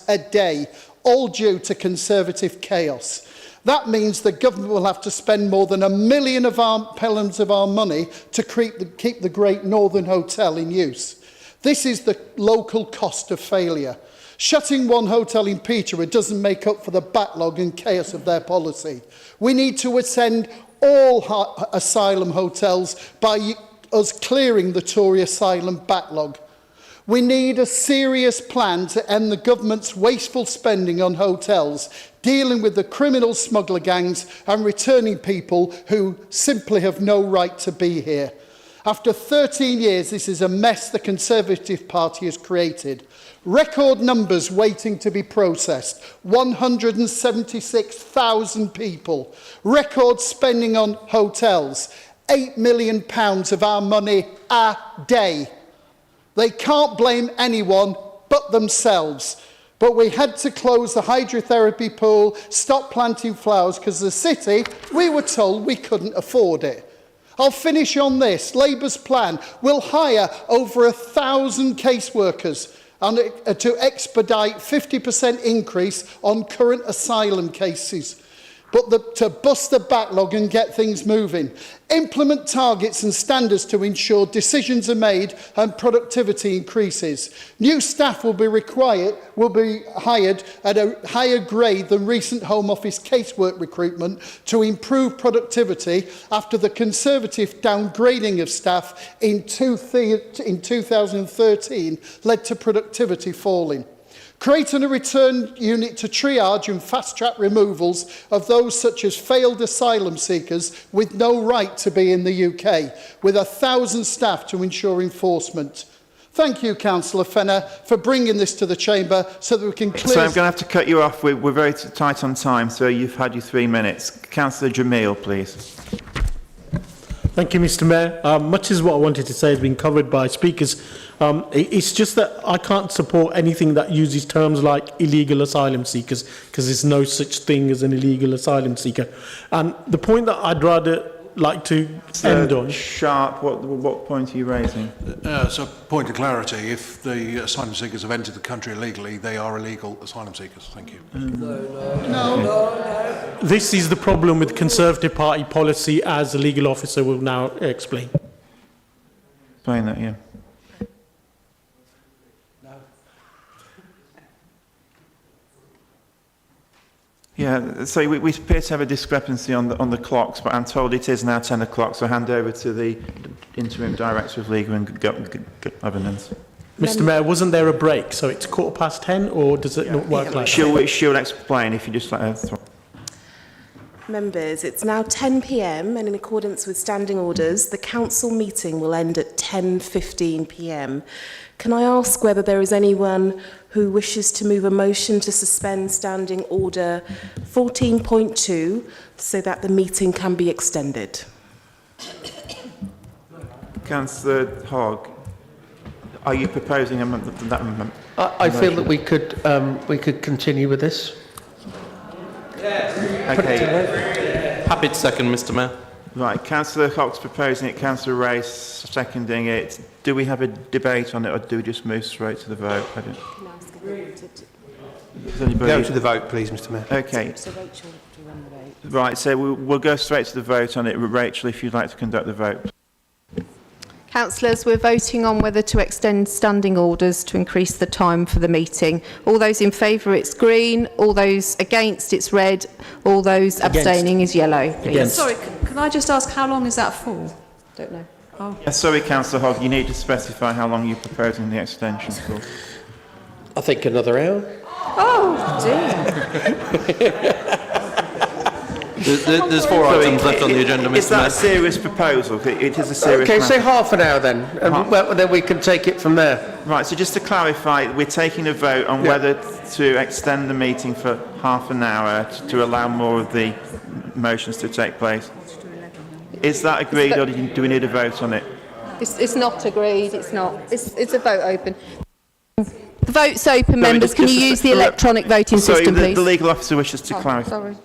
a day, all due to Conservative chaos. That means the government will have to spend more than £1 million of our money to keep the Great Northern Hotel in use. This is the local cost of failure. Shutting one hotel in Peterborough doesn't make up for the backlog and chaos of their policy. We need to ascend all asylum hotels by us clearing the Tory asylum backlog. We need a serious plan to end the government's wasteful spending on hotels, dealing with the criminal smuggler gangs and returning people who simply have no right to be here. After 13 years, this is a mess the Conservative Party has created. Record numbers waiting to be processed, 176,000 people. Record spending on hotels, £8 million of our money a day. They can't blame anyone but themselves. But we had to close the hydrotherapy pool, stop planting flowers, because the city, we were told we couldn't afford it. I'll finish on this. Labour's plan will hire over 1,000 caseworkers to expedite 50% increase on current asylum cases, but to bust the backlog and get things moving. Implement targets and standards to ensure decisions are made and productivity increases. New staff will be hired at a higher grade than recent Home Office casework recruitment to improve productivity after the Conservative downgrading of staff in 2013 led to productivity falling. Creating a return unit to triage and fast-track removals of those such as failed asylum seekers with no right to be in the UK, with 1,000 staff to ensure enforcement. Thank you, Councillor Fenner, for bringing this to the Chamber so that we can clear... So I'm going to have to cut you off. We're very tight on time, so you've had your 3 minutes. Councillor Jamil, please. Thank you, Mr. Mayor. Much as what I wanted to say has been covered by speakers. It's just that I can't support anything that uses terms like illegal asylum seekers, because there's no such thing as an illegal asylum seeker. And the point that I'd rather like to end on... Sharp, what point are you raising? So, point of clarity, if the asylum seekers have entered the country illegally, they are illegal asylum seekers. Thank you. No. This is the problem with Conservative Party policy, as the legal officer will now explain. Explain that, yeah. Yeah, so we appear to have a discrepancy on the clocks, but I'm told it is now 10 o'clock, so I hand over to the Interim Director of Legal and Governance. Mr. Mayor, wasn't there a break? So it's 10:15, or does it not work like that? She'll explain if you just let her through. Members, it's now 10 p.m. and in accordance with standing orders, the council meeting will end at 10:15 p.m. Can I ask whether there is anyone who wishes to move a motion to suspend standing order 14.2 so that the meeting can be extended? Councillor Hogg, are you proposing that amendment? I feel that we could continue with this. Okay. Happy to second, Mr. Mayor. Right, Councillor Hogg's proposing it, Councillor Race seconding it. Do we have a debate on it, or do we just move straight to the vote? Go to the vote, please, Mr. Mayor. Okay. So Rachel to run the vote. Right, so we'll go straight to the vote on it. Rachel, if you'd like to conduct the vote. Councillors, we're voting on whether to extend standing orders to increase the time for the meeting. All those in favour, it's green. All those against, it's red. All those abstaining is yellow. Please. Sorry, can I just ask how long is that for? Don't know. Oh. Yeah, sorry, Councillor Hogg, you need to specify how long you're proposing the extension for. I think another hour. Oh, dear. There's 4 items left on the agenda, Mr. Is that Mayor. a serious proposal? It is a serious Okay, matter. say half an hour then, and then we can take it from there. Right, so just to clarify, we're taking a vote on whether to extend the meeting for half an hour to allow more of the motions to take place. Is that agreed, or do we need a vote on it? It's not agreed, it's not. It's a vote open. The vote's open, members. Can you use the electronic voting system, please? The legal officer wishes to clarify. Sorry.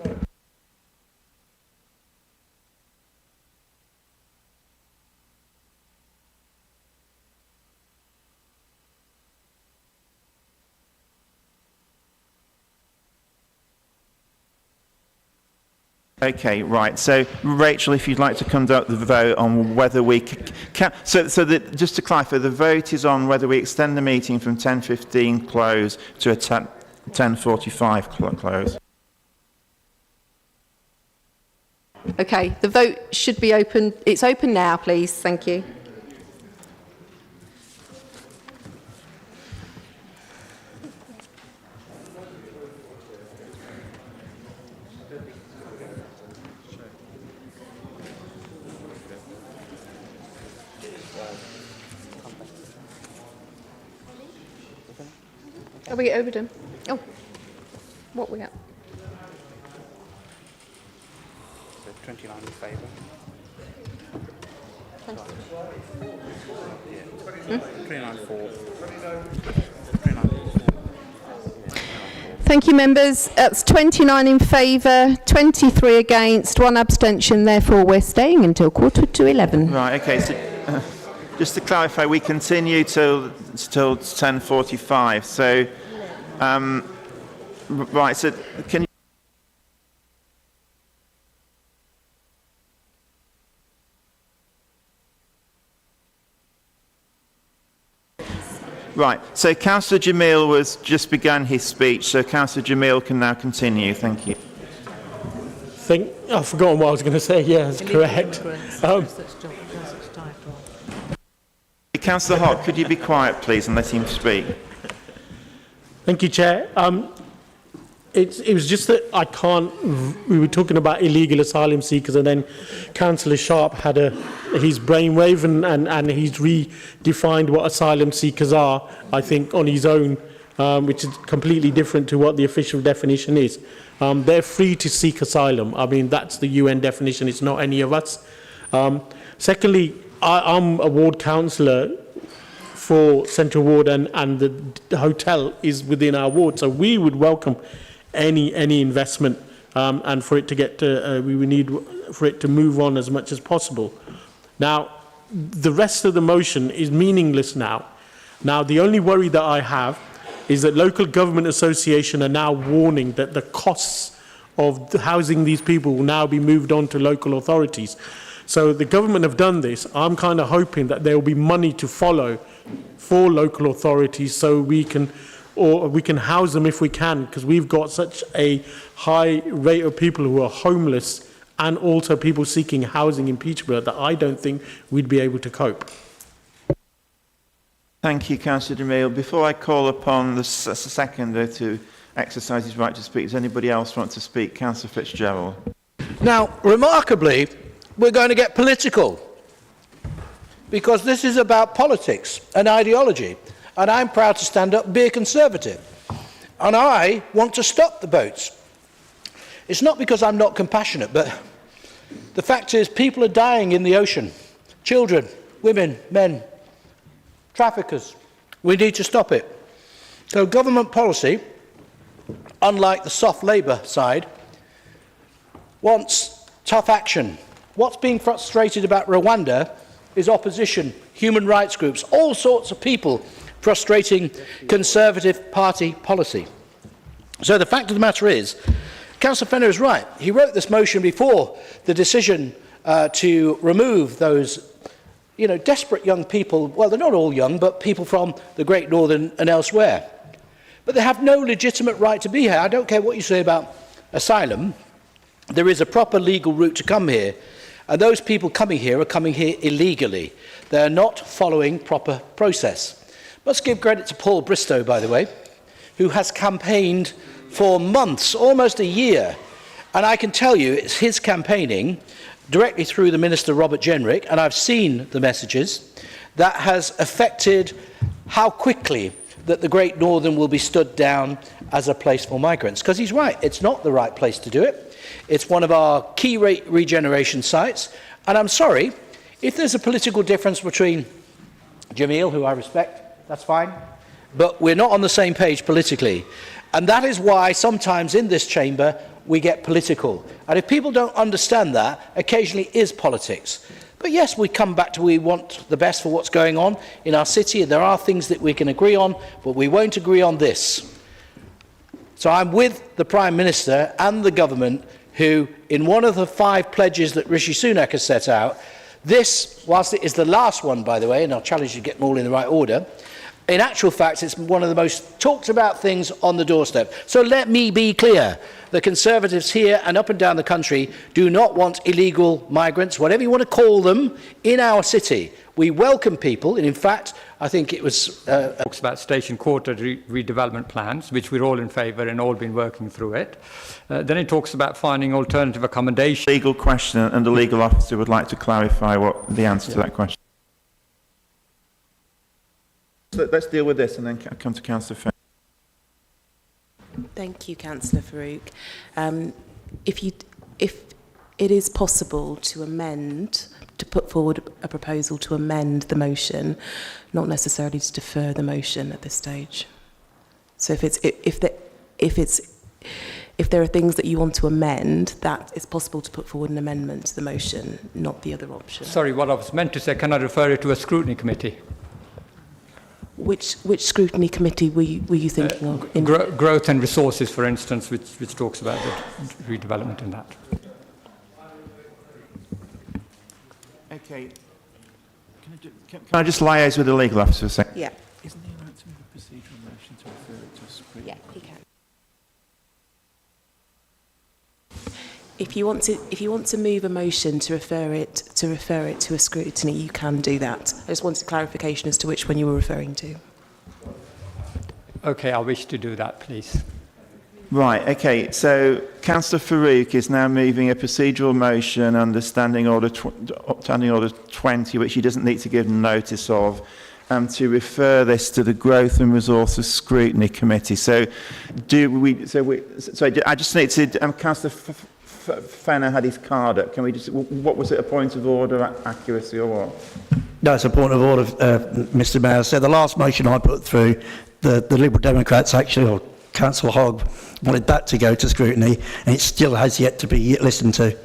Okay, right. So, Rachel, if you'd like to conduct the vote on whether we can... just to clarify, the vote is on whether we extend the meeting from 10:15 close to a 10:45 close. Okay, the vote should be open. It's open now, please. Thank you. Are we overdone? Oh, what we got? 29 in favour. 29 for. Thank you, members. That's 29 in favour, 23 against, 1 abstention. Therefore, we're staying until 11:15. Right, okay. So, just to clarify, we continue till 10:45. So, right. So, can you? Right. So, Councillor Jamil was just begun his speech. So, Councillor Jamil can now continue. Thank you. I've forgotten what I was going to say. Yeah, that's correct. Councillor Hogg, could you be quiet, please, and let him speak? Thank you, Chair. It was just that I can't... We were talking about illegal asylum seekers, and then Councillor Sharp had his brainwave, and he's redefined what asylum seekers are, I think, on his own, which is completely different to what the official definition is. They're free to seek asylum. I mean, that's the UN definition. It's not any of us. Secondly, I'm a ward councillor for Central Ward, and the hotel is within our ward, so we would welcome any investment, and for it to get to, we would need for it to move on as much as possible. Now, the rest of the motion is meaningless now. Now, the only worry that I have is that local government association are now warning that the costs of housing these people will now be moved on to local authorities. So the government have done this. I'm kind of hoping that there will be money to follow for local authorities, so we can house them if we can, because we've got such a high rate of people who are homeless and also people seeking housing in Peterborough that I don't think we'd be able to cope. Thank you, Councillor Jamil. Before I call upon the seconder to exercise his right to speak, does anybody else want to speak? Councillor Fitzgerald. Now, remarkably, we're going to get political, because this is about politics and ideology, and I'm proud to stand up and be a Conservative, and I want to stop the boats. It's not because I'm not compassionate, but the fact is people are dying in the ocean. Children, women, men, traffickers. We need to stop it. So government policy, unlike the soft Labour side, wants tough action. What's being frustrated about Rwanda is opposition, human rights groups, all sorts of people frustrating Conservative Party policy. So the fact of the matter is, Councillor Fenner is right. He wrote this motion before the decision to remove those, desperate young people. Well, they're not all young, but people from the Great Northern and elsewhere. But they have no legitimate right to be here. I don't care what you say about asylum. There is a proper legal route to come here. And those people coming here are coming here illegally. They're not following proper process. Let's give credit to Paul Bristow, by the way, who has campaigned for months, almost a year, And I can tell you it's his campaigning directly through the Minister Robert Jenrick, and I've seen the messages, that has affected how quickly that the Great Northern will be stood down as a place for migrants. Because he's right, it's not the right place to do it. It's one of our key regeneration sites. And I'm sorry, if there's a political difference between Jamil, who I respect, that's fine. But we're not on the same page politically. And that is why sometimes in this chamber we get political. And if people don't understand that, occasionally is politics. But yes, we come back to we want the best for what's going on in our city, and there are things that we can agree on, but we won't agree on this. So I'm with the Prime Minister and the government who, in one of the 5 pledges that Rishi Sunak has set out, this, whilst it is the last one, by the way, and I'll challenge you to get them all in the right order, in actual fact, it's one of the most talked about things on the doorstep. So let me be clear. The Conservatives here and up and down the country do not want illegal migrants, whatever you want to call them, in our city. We welcome people, and in fact, I think it was... talks about station quarter redevelopment plans, which we're all in favour and all been working through it. Then it talks about finding alternative accommodation. Legal question, and the legal officer would like to clarify what the answer to that question. So let's deal with this and then come to Councillor Fenner. Thank you, Councillor Farouk. If it is possible to amend, to put forward a proposal to amend the motion, not necessarily to defer the motion at this stage. So if there are things that you want to amend, that it's possible to put forward an amendment to the motion, not the other option. Sorry, what I was meant to say, can I refer it to a scrutiny committee? Which scrutiny committee were you thinking of? Growth and resources, for instance, which talks about the redevelopment in that. Okay. Can I just liaise with the legal officer for a second? Yeah. Isn't he right to move a procedural motion to refer it to a scrutiny? Yeah, he can. If you want to move a motion to refer it to a scrutiny, you can do that. I just wanted clarification as to which one you were referring to. Okay, I wish to do that, please. Right, okay, so Councillor Farouk is now moving a procedural motion under Standing Order 20, which he doesn't need to give notice of, to refer this to the Growth and Resources Scrutiny Committee. So, I just need to, Councillor Fenner had his card up. Can we just, what was it, a point of order, accuracy or what? No, it's a point of order, Mr Mayor. So the last motion I put through, the Liberal Democrats actually, or Councillor Hogg, wanted that to go to scrutiny, and it still has yet to be listened to.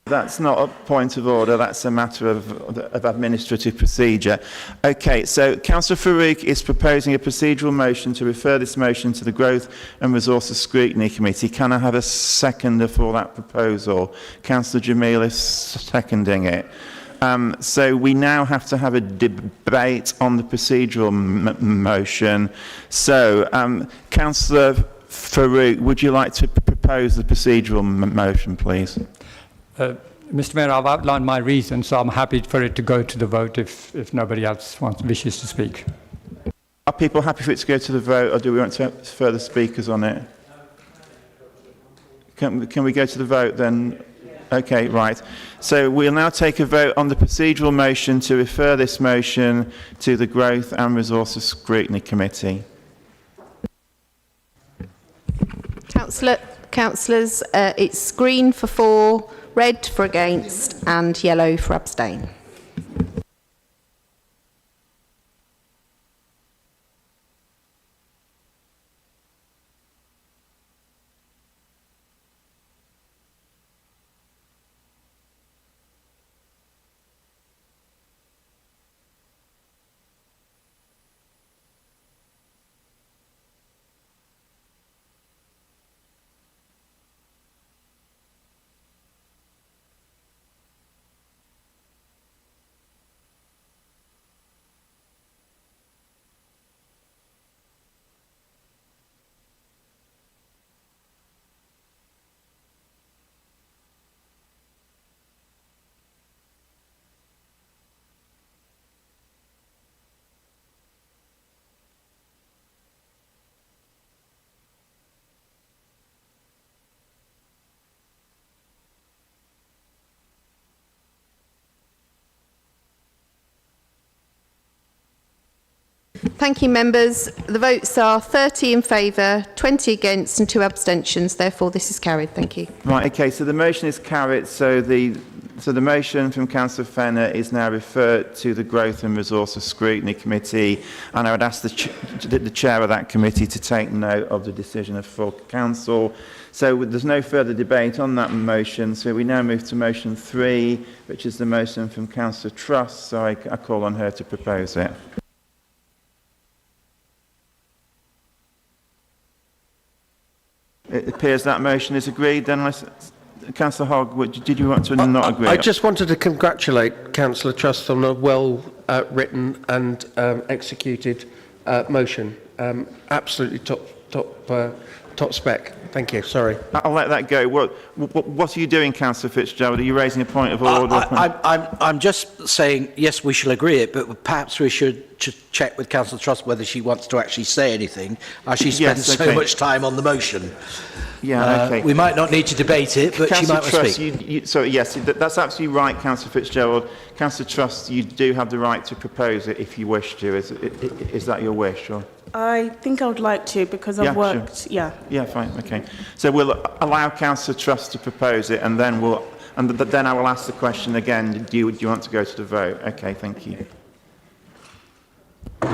That's not a point of order, that's a matter of administrative procedure. Okay, so Councillor Farouk is proposing a procedural motion to refer this motion to the Growth and Resources Scrutiny Committee. Can I have a seconder for that proposal? Councillor Jamil is seconding it. So we now have to have a debate on the procedural motion. So, Councillor Farouk, would you like to propose the procedural motion, please? Mr Mayor, I've outlined my reasons, so I'm happy for it to go to the vote if nobody else wishes to speak. Are people happy for it to go to the vote, or do we want to have further speakers on it? Can we go to the vote then? Okay, right. So we'll now take a vote on the procedural motion to refer this motion to the Growth and Resources Scrutiny Committee. Councillors, it's green for 4, red for against, and yellow for abstain. Thank you, members. The votes are 30 in favour, 20 against and 2 abstentions. Therefore, this is carried. Thank you. Right, okay, so the motion is carried. So the motion from Councillor Fenner is now referred to the Growth and Resources Scrutiny Committee, and I would ask the chair of that committee to take note of the decision of full council. So there's no further debate on that motion, so we now move to motion 3, which is the motion from Councillor Truss, so I call on her to propose it. It appears that motion is agreed. Then, Councillor Hogg, did you want to not agree? I just wanted to congratulate Councillor Trust on a well-written and executed motion. Absolutely top spec. Thank you. Sorry. I'll let that go. What are you doing, Councillor Fitzgerald? Are you raising a point of order? I'm just saying, yes, we shall agree it, but perhaps we should check with Councillor Truss whether she wants to actually say anything. She spends so much time on the motion. Yeah, okay. We might not need to debate it, but she might want to speak. So yes, that's absolutely right, Councillor Fitzgerald. Councillor Truss, you do have the right to propose it if you wish to. Is that your wish? Or? I think I would like to because I've worked. Sure. Yeah, fine. Okay. So we'll allow Councillor Truss to propose it, and then then I will ask the question again. Do you want to go to the vote? Okay. Thank you.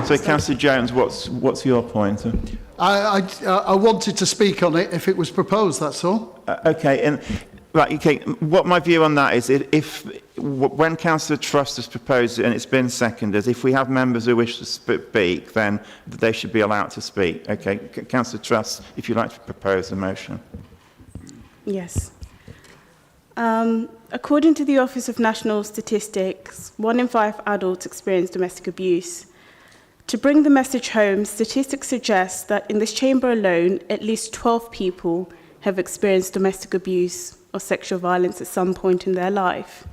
So, Councillor Jones, what's your point? I wanted to speak on it if it was proposed. That's all. Okay. And right. Okay. What my view on that is, when Councillor Truss has proposed it and it's been seconded, if we have members who wish to speak, then they should be allowed to speak. Okay. Councillor Truss, if you'd like to propose the motion. Yes. According to the Office of National Statistics, 1 in 5 adults experience domestic abuse. To bring the message home, statistics suggest that in this chamber alone, at least 12 people have experienced domestic abuse or sexual violence at some point in their life.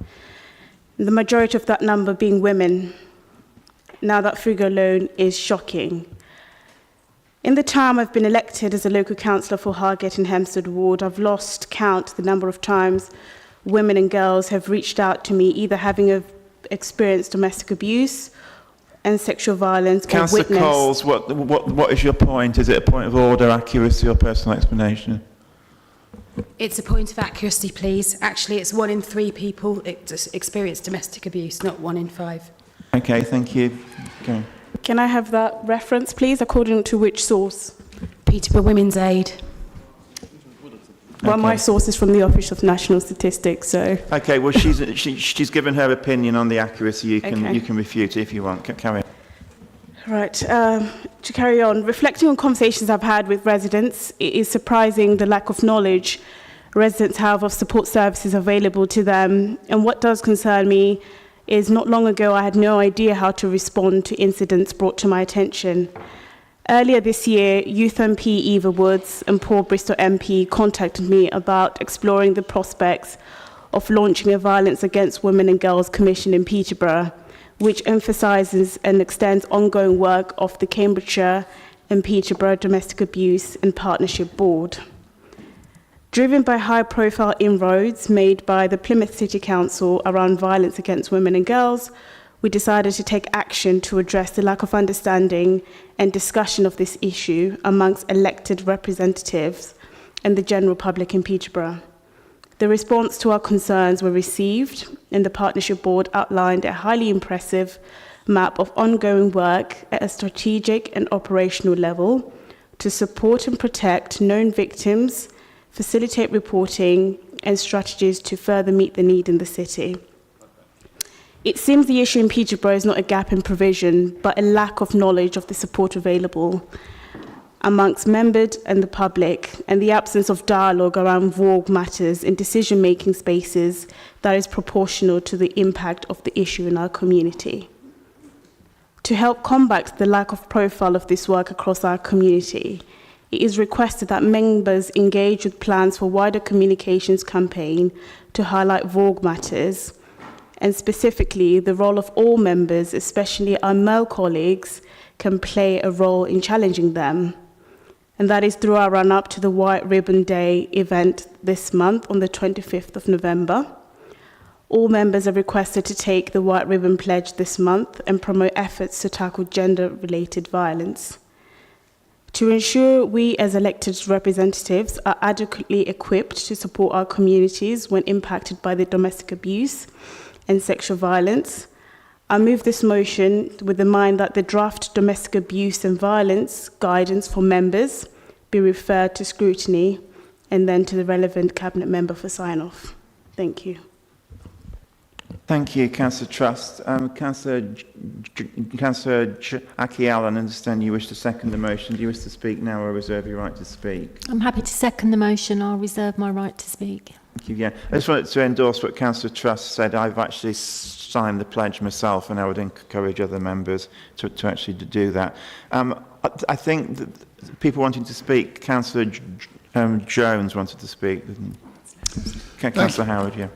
The majority of that number being women. Now that figure alone is shocking. In the time I've been elected as a local councillor for Hargate and Hempstead Ward, I've lost count the number of times women and girls have reached out to me, either having experienced domestic abuse and sexual violence or Councillor witnessed. Coles, what is your point? Is it a point of order, accuracy or personal explanation? It's a point of accuracy, please. Actually, it's 1 in 3 people experience domestic abuse, not 1 in 5. Okay, thank you. Okay. Can I have that reference, please, according to which source? Peterborough Women's Aid. Well, my source is from the Office of National Statistics, so... Okay, well, she's given her opinion on the accuracy. You can refute it if you want. Carry on. Right, to carry on, reflecting on conversations I've had with residents, it is surprising the lack of knowledge residents have of support services available to them. And what does concern me is not long ago I had no idea how to respond to incidents brought to my attention. Earlier this year, Youth MP Eva Woods and Paul Bristol MP contacted me about exploring the prospects of launching a Violence Against Women and Girls Commission in Peterborough, which emphasises and extends ongoing work of the Cambridgeshire and Peterborough Domestic Abuse and Partnership Board. Driven by high-profile inroads made by the Plymouth City Council around violence against women and girls, we decided to take action to address the lack of understanding and discussion of this issue amongst elected representatives and the general public in Peterborough. The response to our concerns were received, and the Partnership Board outlined a highly impressive map of ongoing work at a strategic and operational level to support and protect known victims, facilitate reporting, and strategies to further meet the need in the city. It seems the issue in Peterborough is not a gap in provision, but a lack of knowledge of the support available amongst members and the public, and the absence of dialogue around vague matters in decision-making spaces that is proportional to the impact of the issue in our community. To help combat the lack of profile of this work across our community, it is requested that members engage with plans for wider communications campaign to highlight vague matters, and specifically the role of all members, especially our male colleagues, can play a role in challenging them. And that is through our run-up to the White Ribbon Day event this month on the 25th of November. All members are requested to take the White Ribbon Pledge this month and promote efforts to tackle gender-related violence. To ensure we as elected representatives are adequately equipped to support our communities when impacted by the domestic abuse and sexual violence, I move this motion with the mind that the draft domestic abuse and violence guidance for members be referred to scrutiny and then to the relevant cabinet member for sign-off. Thank you. Thank you, Councillor Trust. Councillor Aki Allen, I understand you wish to second the motion. Do you wish to speak now or reserve your right to speak? I'm happy to second the motion. I'll reserve my right to speak. Thank you. Yeah, I just wanted to endorse what Councillor Trust said. I've actually signed the pledge myself, and I would encourage other members to actually do that. I think that people wanting to speak, Councillor Jones wanted to speak. Councillor Howard, yeah.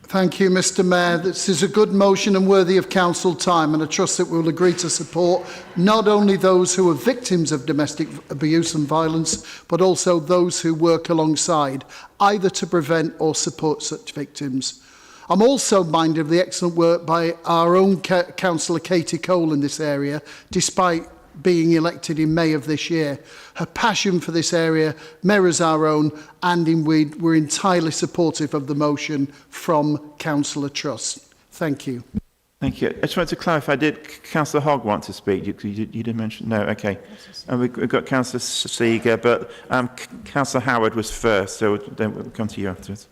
Thank you, Mr Mayor. This is a good motion and worthy of council time, and I trust that we'll agree to support not only those who are victims of domestic abuse and violence, but also those who work alongside, either to prevent or support such victims. I'm also minded of the excellent work by our own Councillor Katie Cole in this area, despite being elected in May of this year. Her passion for this area mirrors our own, and indeed we're entirely supportive of the motion from Councillor Trust. Thank you. Thank you. I just wanted to clarify, did Councillor Hogg want to speak? You did mention, no, okay. And we've got Councillor Seeger, but Councillor Howard was first, so then we'll come to you afterwards.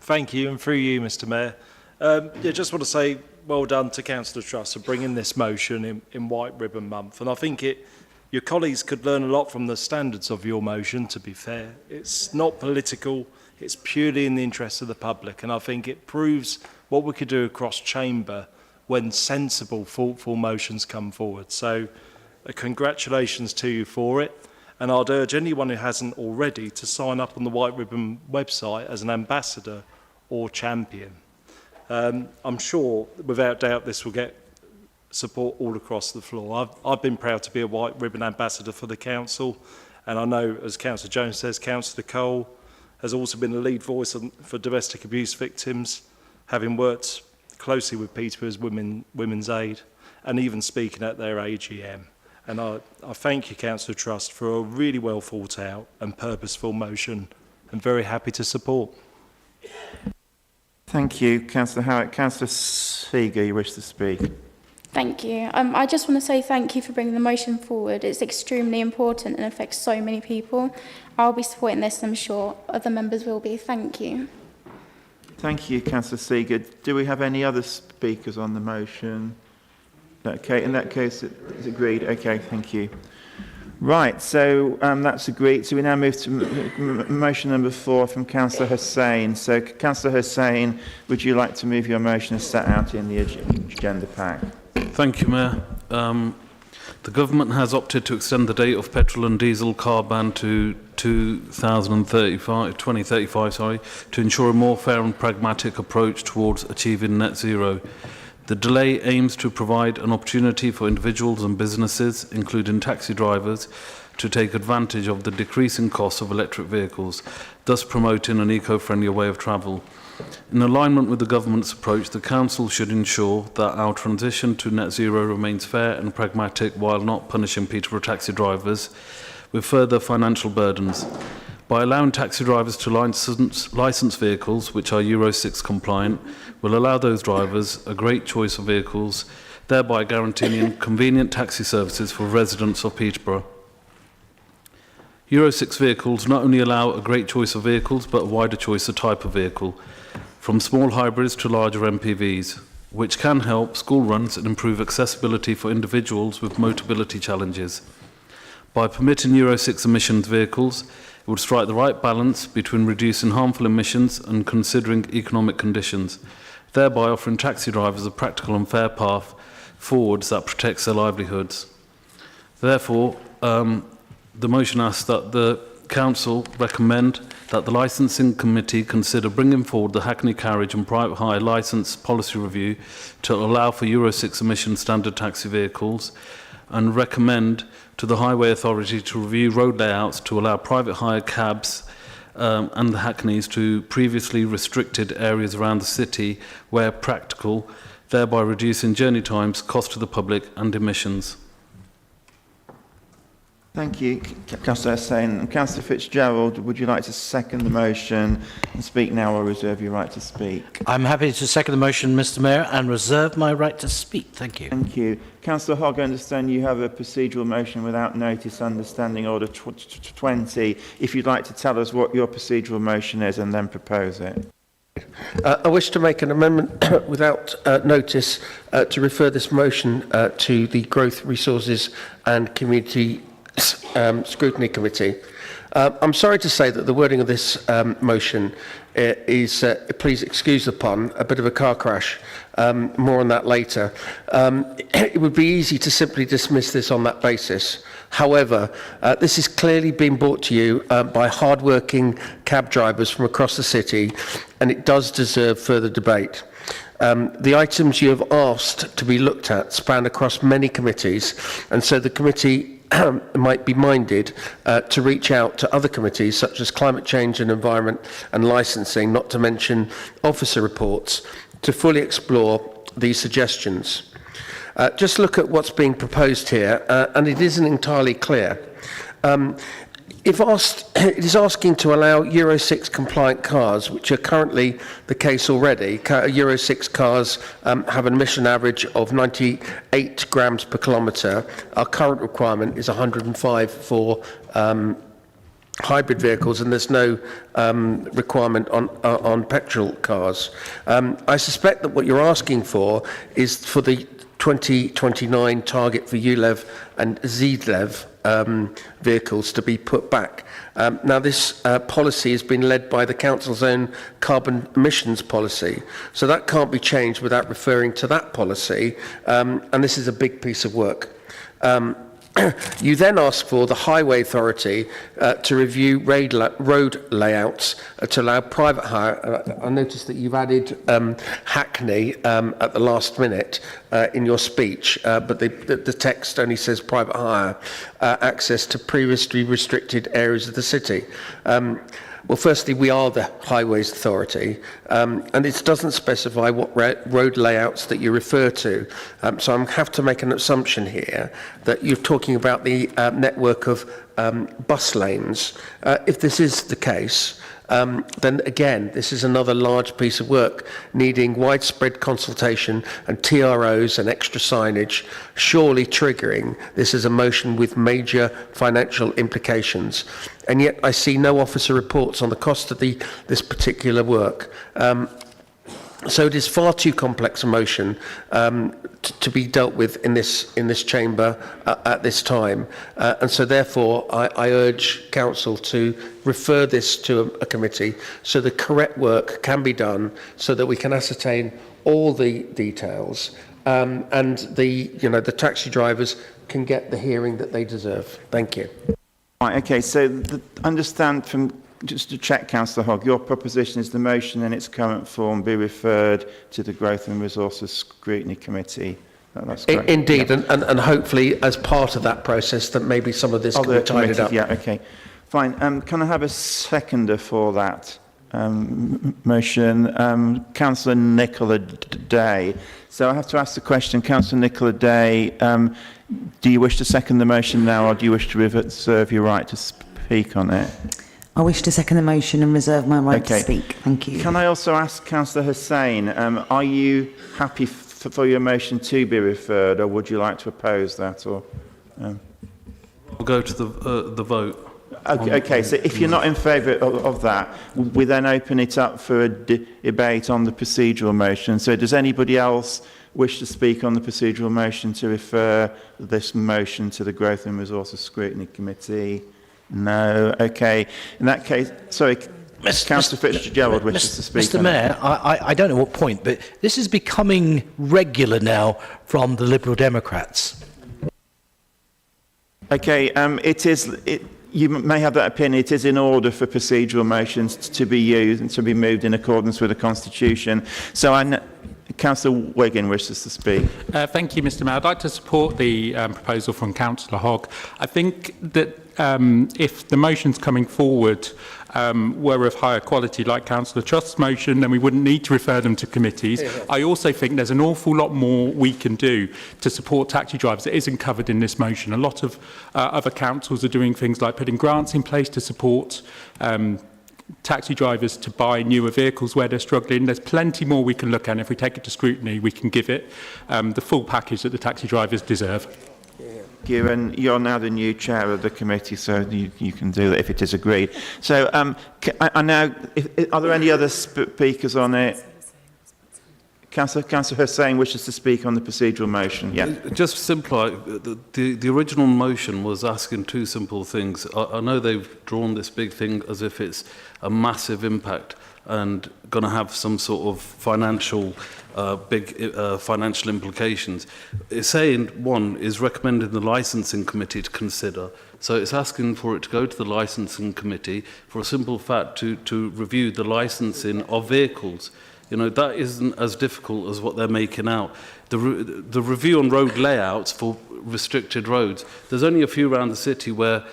Thank you, and through you, Mr Mayor. Yeah, just want to say well done to Councillor Truss for bringing this motion in White Ribbon Month. And I think your colleagues could learn a lot from the standards of your motion, to be fair. It's not political, it's purely in the interest of the public. And I think it proves what we could do across chamber when sensible, thoughtful motions come forward. So congratulations to you for it. And I'd urge anyone who hasn't already to sign up on the White Ribbon website as an ambassador or champion. I'm sure, without doubt, this will get support all across the floor. I've been proud to be a White Ribbon ambassador for the council, and I know, as Councillor Jones says, Councillor Cole has also been a lead voice for domestic abuse victims, having worked closely with Peterborough's Women's Aid, and even speaking at their AGM. And I thank you, Councillor Trust, for a really well thought out and purposeful motion, and very happy to support. Thank you, Councillor Howard. Councillor Seeger, you wish to speak? Thank you. I just want to say thank you for bringing the motion forward. It's extremely important and affects so many people. I'll be supporting this, I'm sure other members will be. Thank you. Thank you, Councillor Seeger. Do we have any other speakers on the motion? Okay, in that case, it's agreed. Okay, thank you. Right, so that's agreed. So we now move to motion number 4 from Councillor Hussain. So, Councillor Hussain, would you like to move your motion as set out in the agenda pack? Thank you, Mayor. The government has opted to extend the date of petrol and diesel car ban to 2035, to ensure a more fair and pragmatic approach towards achieving net zero. The delay aims to provide an opportunity for individuals and businesses, including taxi drivers, to take advantage of the decreasing costs of electric vehicles, thus promoting an eco-friendly way of travel. In alignment with the government's approach, the Council should ensure that our transition to net zero remains fair and pragmatic while not punishing Peterborough taxi drivers with further financial burdens. By allowing taxi drivers to license vehicles which are Euro 6 compliant, will allow those drivers a great choice of vehicles, thereby guaranteeing convenient taxi services for residents of Peterborough. Euro 6 vehicles not only allow a great choice of vehicles, but a wider choice of type of vehicle, from small hybrids to larger MPVs, which can help school runs and improve accessibility for individuals with mobility challenges. By permitting Euro 6 emissions vehicles, it would strike the right balance between reducing harmful emissions and considering economic conditions, thereby offering taxi drivers a practical and fair path forwards that protects their livelihoods. Therefore, the motion asks that the Council recommend that the Licensing Committee consider bringing forward the Hackney Carriage and Private Hire Licence Policy Review to allow for Euro 6 emission standard taxi vehicles, and recommend to the Highway Authority to review road layouts to allow private hire cabs and the Hackneys to previously restricted areas around the city where practical, thereby reducing journey times, cost to the public and emissions. Thank you, Councillor Hussain. Councillor Fitzgerald, would you like to second the motion and speak now or reserve your right to speak? I'm happy to second the motion, Mr Mayor, and reserve my right to speak. Thank you. Thank you. Councillor Hogg, I understand you have a procedural motion without notice under Standing Order 20. If you'd like to tell us what your procedural motion is and then propose it. I wish to make an amendment without notice to refer this motion to the Growth, Resources and Community Scrutiny Committee. I'm sorry to say that the wording of this motion is, please excuse the pun, a bit of a car crash. More on that later. It would be easy to simply dismiss this on that basis. However, this is clearly being brought to you by hard-working cab drivers from across the city, and it does deserve further debate. The items you have asked to be looked at span across many committees, and so the committee might be minded to reach out to other committees such as Climate Change and Environment and Licensing, not to mention officer reports, to fully explore these suggestions. Just look at what's being proposed here, and it isn't entirely clear. If asked, it is asking to allow Euro 6 compliant cars, which are currently the case already. Euro 6 cars have an emission average of 98 grams per kilometre. Our current requirement is 105 for hybrid vehicles, and there's no requirement on petrol cars. I suspect that what you're asking for is for the 2029 target for ULEV and ZLEV vehicles to be put back. Now, this policy has been led by the Council's own carbon emissions policy, so that can't be changed without referring to that policy, and this is a big piece of work. You then ask for the Highway Authority to review road layouts to allow private hire. I noticed that you've added Hackney at the last minute in your speech, but the text only says private hire access to previously restricted areas of the city. Well, firstly, we are the Highways Authority, and it doesn't specify what road layouts that you refer to. So I have to make an assumption here that you're talking about the network of bus lanes. If this is the case, then again, this is another large piece of work needing widespread consultation and TROs and extra signage, surely triggering this as a motion with major financial implications. And yet I see no officer reports on the cost of this particular work. So it is far too complex a motion to be dealt with in this chamber at this time, and so therefore I urge Council to refer this to a committee so the correct work can be done, so that we can ascertain all the details, and the taxi drivers can get the hearing that they deserve. Thank you. Right, okay, so understand from, just to check, Councillor Hogg, your proposition is the motion in its current form be referred to the Growth and Resources Scrutiny Committee. That's correct. Indeed, yeah. and hopefully as part of that process that maybe some of this can be tidied up. Yeah, okay. Fine. Can I have a seconder for that motion? Councillor Nicola Day. So I have to ask the question, Councillor Nicola Day, do you wish to second the motion now, or do you wish to reserve your right to speak on it? I wish to second the motion and reserve my right to speak. Thank you. Can I also ask Councillor Hussain, are you happy for your motion to be referred, or would you like to oppose that? Or We'll go to the vote. Okay, so if you're not in favour of that, we then open it up for a debate on the procedural motion. So does anybody else wish to speak on the procedural motion to refer this motion to the Growth and Resources Scrutiny Committee? No. Okay. In that case, sorry, Councillor Fitzgerald wishes to speak. Mr. Mayor, I don't know what point, but this is becoming regular now from the Liberal Democrats. Okay. You may have that opinion. It is in order for procedural motions to be used and to be moved in accordance with the Constitution. So Councillor Wiggin wishes to speak. Thank you, Mr. Mayor. I'd like to support the proposal from Councillor Hogg. I think that if the motions coming forward were of higher quality, like Councillor Trust's motion, then we wouldn't need to refer them to committees. I also think there's an awful lot more we can do to support taxi drivers that isn't covered in this motion. A lot of other councils are doing things like putting grants in place to support taxi drivers to buy newer vehicles where they're struggling. There's plenty more we can look at, and if we take it to scrutiny, we can give it the full package that the taxi drivers deserve. Thank you, and you're now the new chair of the committee, so you can do that if it is agreed. So, are there any other speakers on it? Councillor Hussain wishes to speak on the procedural motion. Yeah. Just simplify, the original motion was asking two simple things. I know they've drawn this big thing as if it's a massive impact and going to have some sort of financial, big financial implications. It's saying, one, is recommending the licensing committee to consider. So it's asking for it to go to the licensing committee for a simple fact to review the licensing of vehicles. You know, that isn't as difficult as what they're making out. The review on road layouts for restricted roads, there's only a few around the city where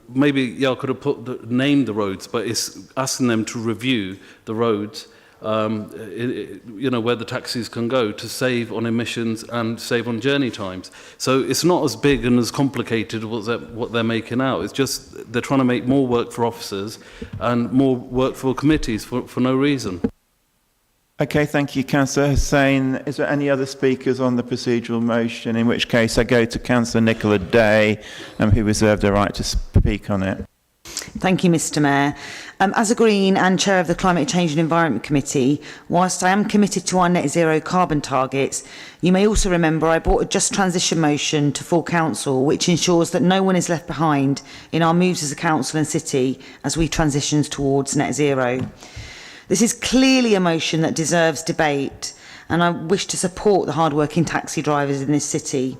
maybe I could have named the roads, but it's asking them to review the roads, you know, where the taxis can go to save on emissions and save on journey times. So it's not as big and as complicated what they're making out. It's just they're trying to make more work for officers and more work for committees for no reason. Okay, thank you, Councillor Hussain. Is there any other speakers on the procedural motion? In which case, I go to Councillor Nicola Day, who reserved the right to speak on it. Thank you, Mr Mayor. As a Green and Chair of the Climate Change and Environment Committee, whilst I am committed to our net zero carbon targets, you may also remember I brought a Just Transition motion to full council, which ensures that no one is left behind in our moves as a council and city as we transition towards net zero. This is clearly a motion that deserves debate, and I wish to support the hard-working taxi drivers in this city.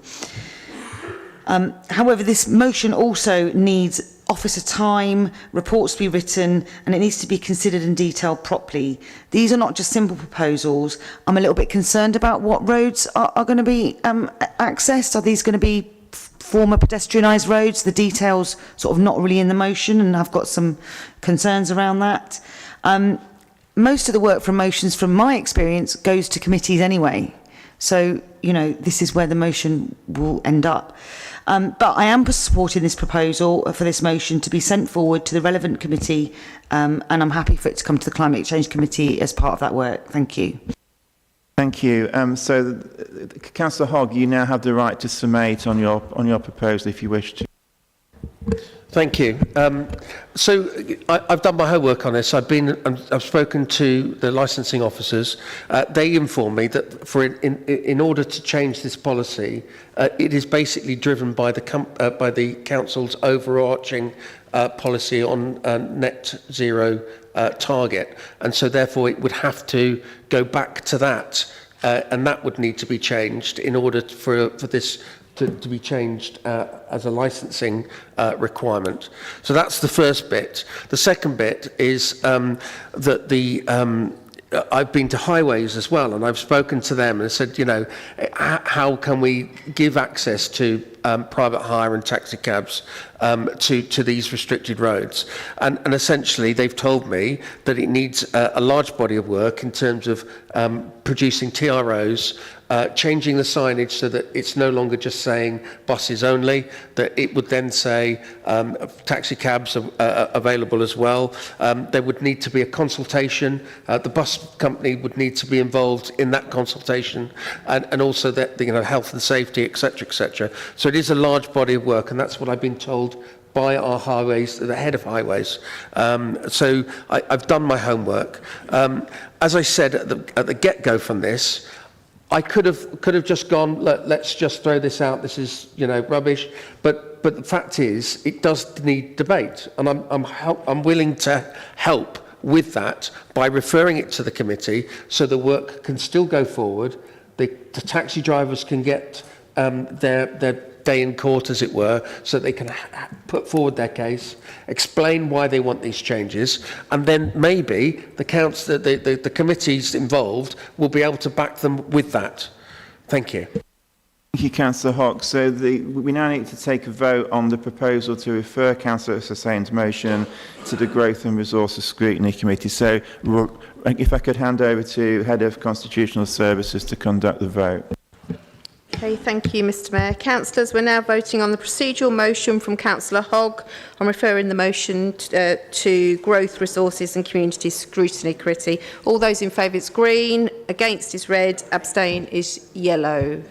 However, this motion also needs officer time, reports to be written, and it needs to be considered and detailed properly. These are not just simple proposals. I'm a little bit concerned about what roads are going to be accessed. Are these going to be former pedestrianised roads? The details sort of not really in the motion, and I've got some concerns around that. Most of the work from motions, from my experience, goes to committees anyway. So, you know, this is where the motion will end up. But I am supporting this proposal for this motion to be sent forward to the relevant committee, and I'm happy for it to come to the Climate Change Committee as part of that work. Thank you. Thank you. So, Councillor Hogg, you now have the right to summate on your proposal if you wish to. Thank you. So I've done my homework on this. I've spoken to the licensing officers. They inform me that in order to change this policy, it is basically driven by the council's overarching policy on net zero target, and so therefore it would have to go back to that, and that would need to be changed in order for this to be changed as a licensing requirement. So that's the first bit. The second bit is that I've been to highways as well, and I've spoken to them and said, you know, how can we give access to private hire and taxi cabs to these restricted roads? And essentially they've told me that it needs a large body of work in terms of producing TROs, changing the signage so that it's no longer just saying buses only, that it would then say taxi cabs are available as well. There would need to be a consultation. The bus company would need to be involved in that consultation, and also that, you know, health and safety, etc., etc. So it is a large body of work, and that's what I've been told by our highways, the head of highways. So I've done my homework. As I said at the get-go from this, I could have just gone, let's just throw this out, this is, you know, rubbish. But the fact is, it does need debate, and I'm willing to help with that by referring it to the committee so the work can still go forward. The taxi drivers can get their day in court, as it were, so they can put forward their case, explain why they want these changes, and then maybe the committees involved will be able to back them with that. Thank you. Thank you, Councillor Hock. So we now need to take a vote on the proposal to refer Councillor Hussain's motion to the Growth and Resources Scrutiny Committee. So if I could hand over to Head of Constitutional Services to conduct the vote. Okay, thank you, Mr Mayor. Councillors, we're now voting on the procedural motion from Councillor Hogg on referring the motion to Growth, Resources and Community Scrutiny Committee. All those in favour is green, against is red, abstain is yellow.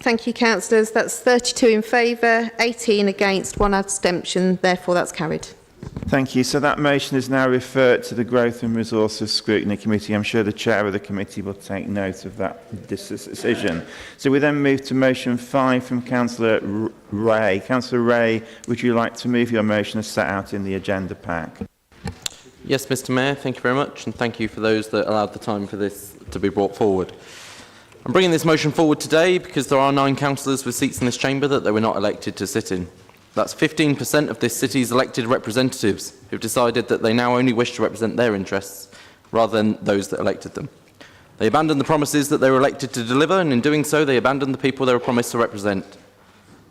Thank you, councillors. That's 32 in favour, 18 against, 1 abstention. Therefore, that's carried. Thank you. So that motion is now referred to the Growth and Resources Scrutiny Committee. I'm sure the chair of the committee will take note of this decision. So we then move to motion 5 from Councillor Ray. Councillor Ray, would you like to move your motion as set out in the agenda pack? Yes, Mr Mayor, thank you very much, and thank you for those that allowed the time for this to be brought forward. I'm bringing this motion forward today because there are 9 councillors with seats in this chamber that they were not elected to sit in. That's 15% of this city's elected representatives who've decided that they now only wish to represent their interests rather than those that elected them. They abandoned the promises that they were elected to deliver, and in doing so, they abandoned the people they were promised to represent.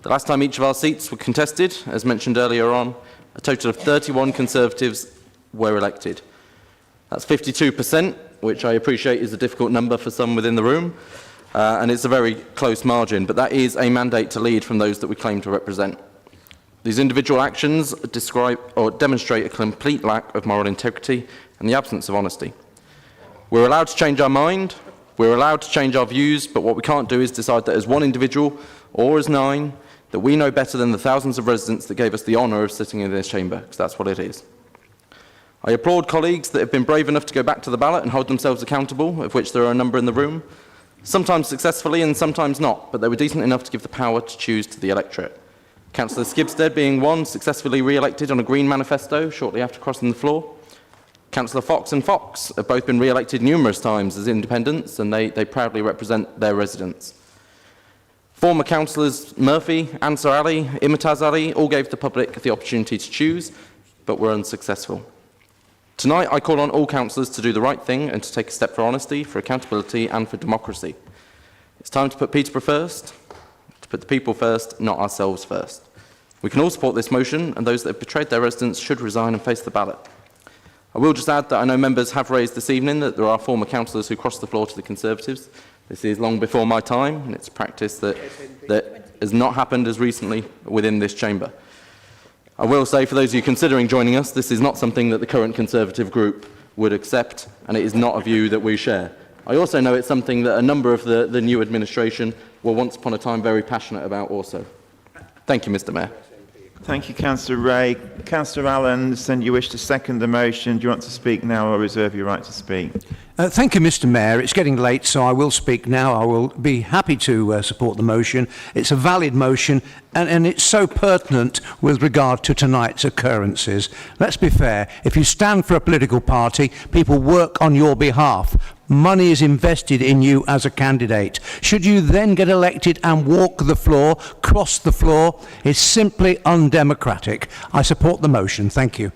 The last time each of our seats were contested, as mentioned earlier on, a total of 31 Conservatives were elected. That's 52%, which I appreciate is a difficult number for some within the room, and it's a very close margin, but that is a mandate to lead from those that we claim to represent. These individual actions describe or demonstrate a complete lack of moral integrity and the absence of honesty. We're allowed to change our mind, we're allowed to change our views, but what we can't do is decide that as one individual or as 9, that we know better than the thousands of residents that gave us the honour of sitting in this chamber, because that's what it is. I applaud colleagues that have been brave enough to go back to the ballot and hold themselves accountable, of which there are a number in the room, sometimes successfully and sometimes not, but they were decent enough to give the power to choose to the electorate. Councillor Skibsted being one, successfully re-elected on a Green manifesto shortly after crossing the floor. Councillor Fox and Fox have both been re-elected numerous times as independents, and they proudly represent their residents. Former councillors Murphy, Ansar Ali, Imataz Ali all gave the public the opportunity to choose, but were unsuccessful. Tonight, I call on all councillors to do the right thing and to take a step for honesty, for accountability and for democracy. It's time to put Peterborough first, to put the people first, not ourselves first. We can all support this motion, and those that have betrayed their residents should resign and face the ballot. I will just add that I know members have raised this evening that there are former councillors who crossed the floor to the Conservatives. This is long before my time, and it's a practice that has not happened as recently within this chamber. I will say, for those of you considering joining us, this is not something that the current Conservative group would accept, and it is not a view that we share. I also know it's something that a number of the new administration were once upon a time very passionate about also. Thank you, Mr Mayor. Thank you, Councillor Ray. Councillor Allen, you wish to second the motion. Do you want to speak now or reserve your right to speak? Thank you, Mr Mayor. It's getting late, so I will speak now. I will be happy to support the motion. It's a valid motion, and it's so pertinent with regard to tonight's occurrences. Let's be fair. If you stand for a political party, people work on your behalf. Money is invested in you as a candidate. Should you then get elected and walk the floor, cross the floor, it's simply undemocratic. I support the motion. Thank you.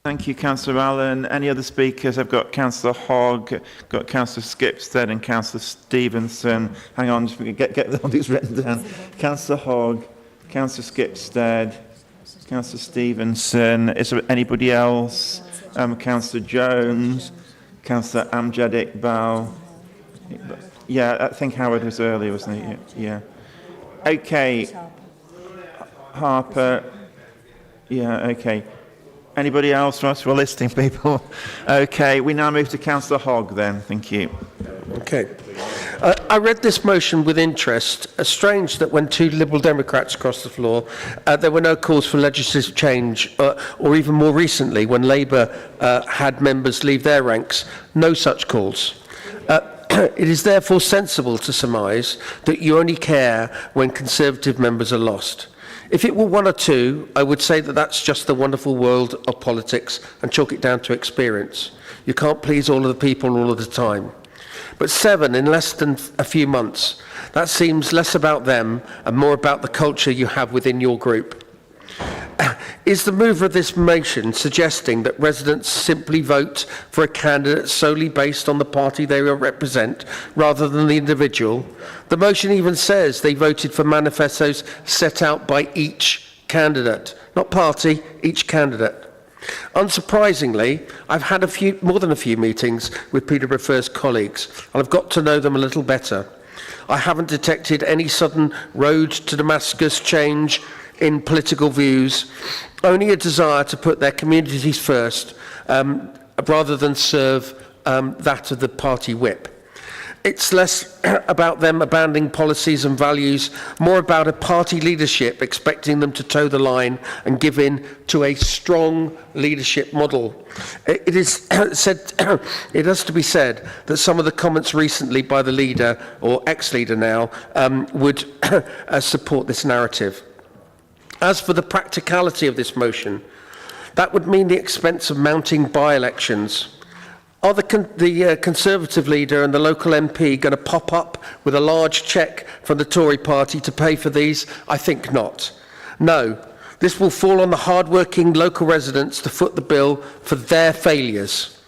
Thank you, Councillor Allen. Any other speakers? I've got Councillor Hogg, got Councillor Skipstead and Councillor Stevenson. Hang on, just get all these written down. Councillor Hogg, Councillor Skipstead, Councillor Stevenson. Is there anybody else? Councillor Jones, Councillor Amjad Iqbal. Yeah, I think Howard was earlier, wasn't he? Yeah. Okay. Harper. Yeah, okay. Anybody else? Right, we're listing people. Okay, we now move to Councillor Hogg then. Thank you. Okay. I read this motion with interest. Strange that when two Liberal Democrats crossed the floor, there were no calls for legislative change, or even more recently, when Labour had members leave their ranks, no such calls. It is therefore sensible to surmise that you only care when Conservative members are lost. If it were one or two, I would say that that's just the wonderful world of politics and chalk it down to experience. You can't please all of the people all of the time. But 7 in less than a few months, that seems less about them and more about the culture you have within your group. Is the mover of this motion suggesting that residents simply vote for a candidate solely based on the party they represent rather than the individual? The motion even says they voted for manifestos set out by each candidate, not party, each candidate. Unsurprisingly, I've had more than a few meetings with Peterborough First colleagues, and I've got to know them a little better. I haven't detected any sudden road to Damascus change in political views, only a desire to put their communities first rather than serve that of the party whip. It's less about them abandoning policies and values, more about a party leadership expecting them to toe the line and give in to a strong leadership model. It is said, it has to be said that some of the comments recently by the leader, or ex-leader now, would support this narrative. As for the practicality of this motion, that would mean the expense of mounting by-elections. Are the Conservative leader and the local MP going to pop up with a large cheque from the Tory party to pay for these? I think not. No, this will fall on the hard-working local residents to foot the bill for their failures.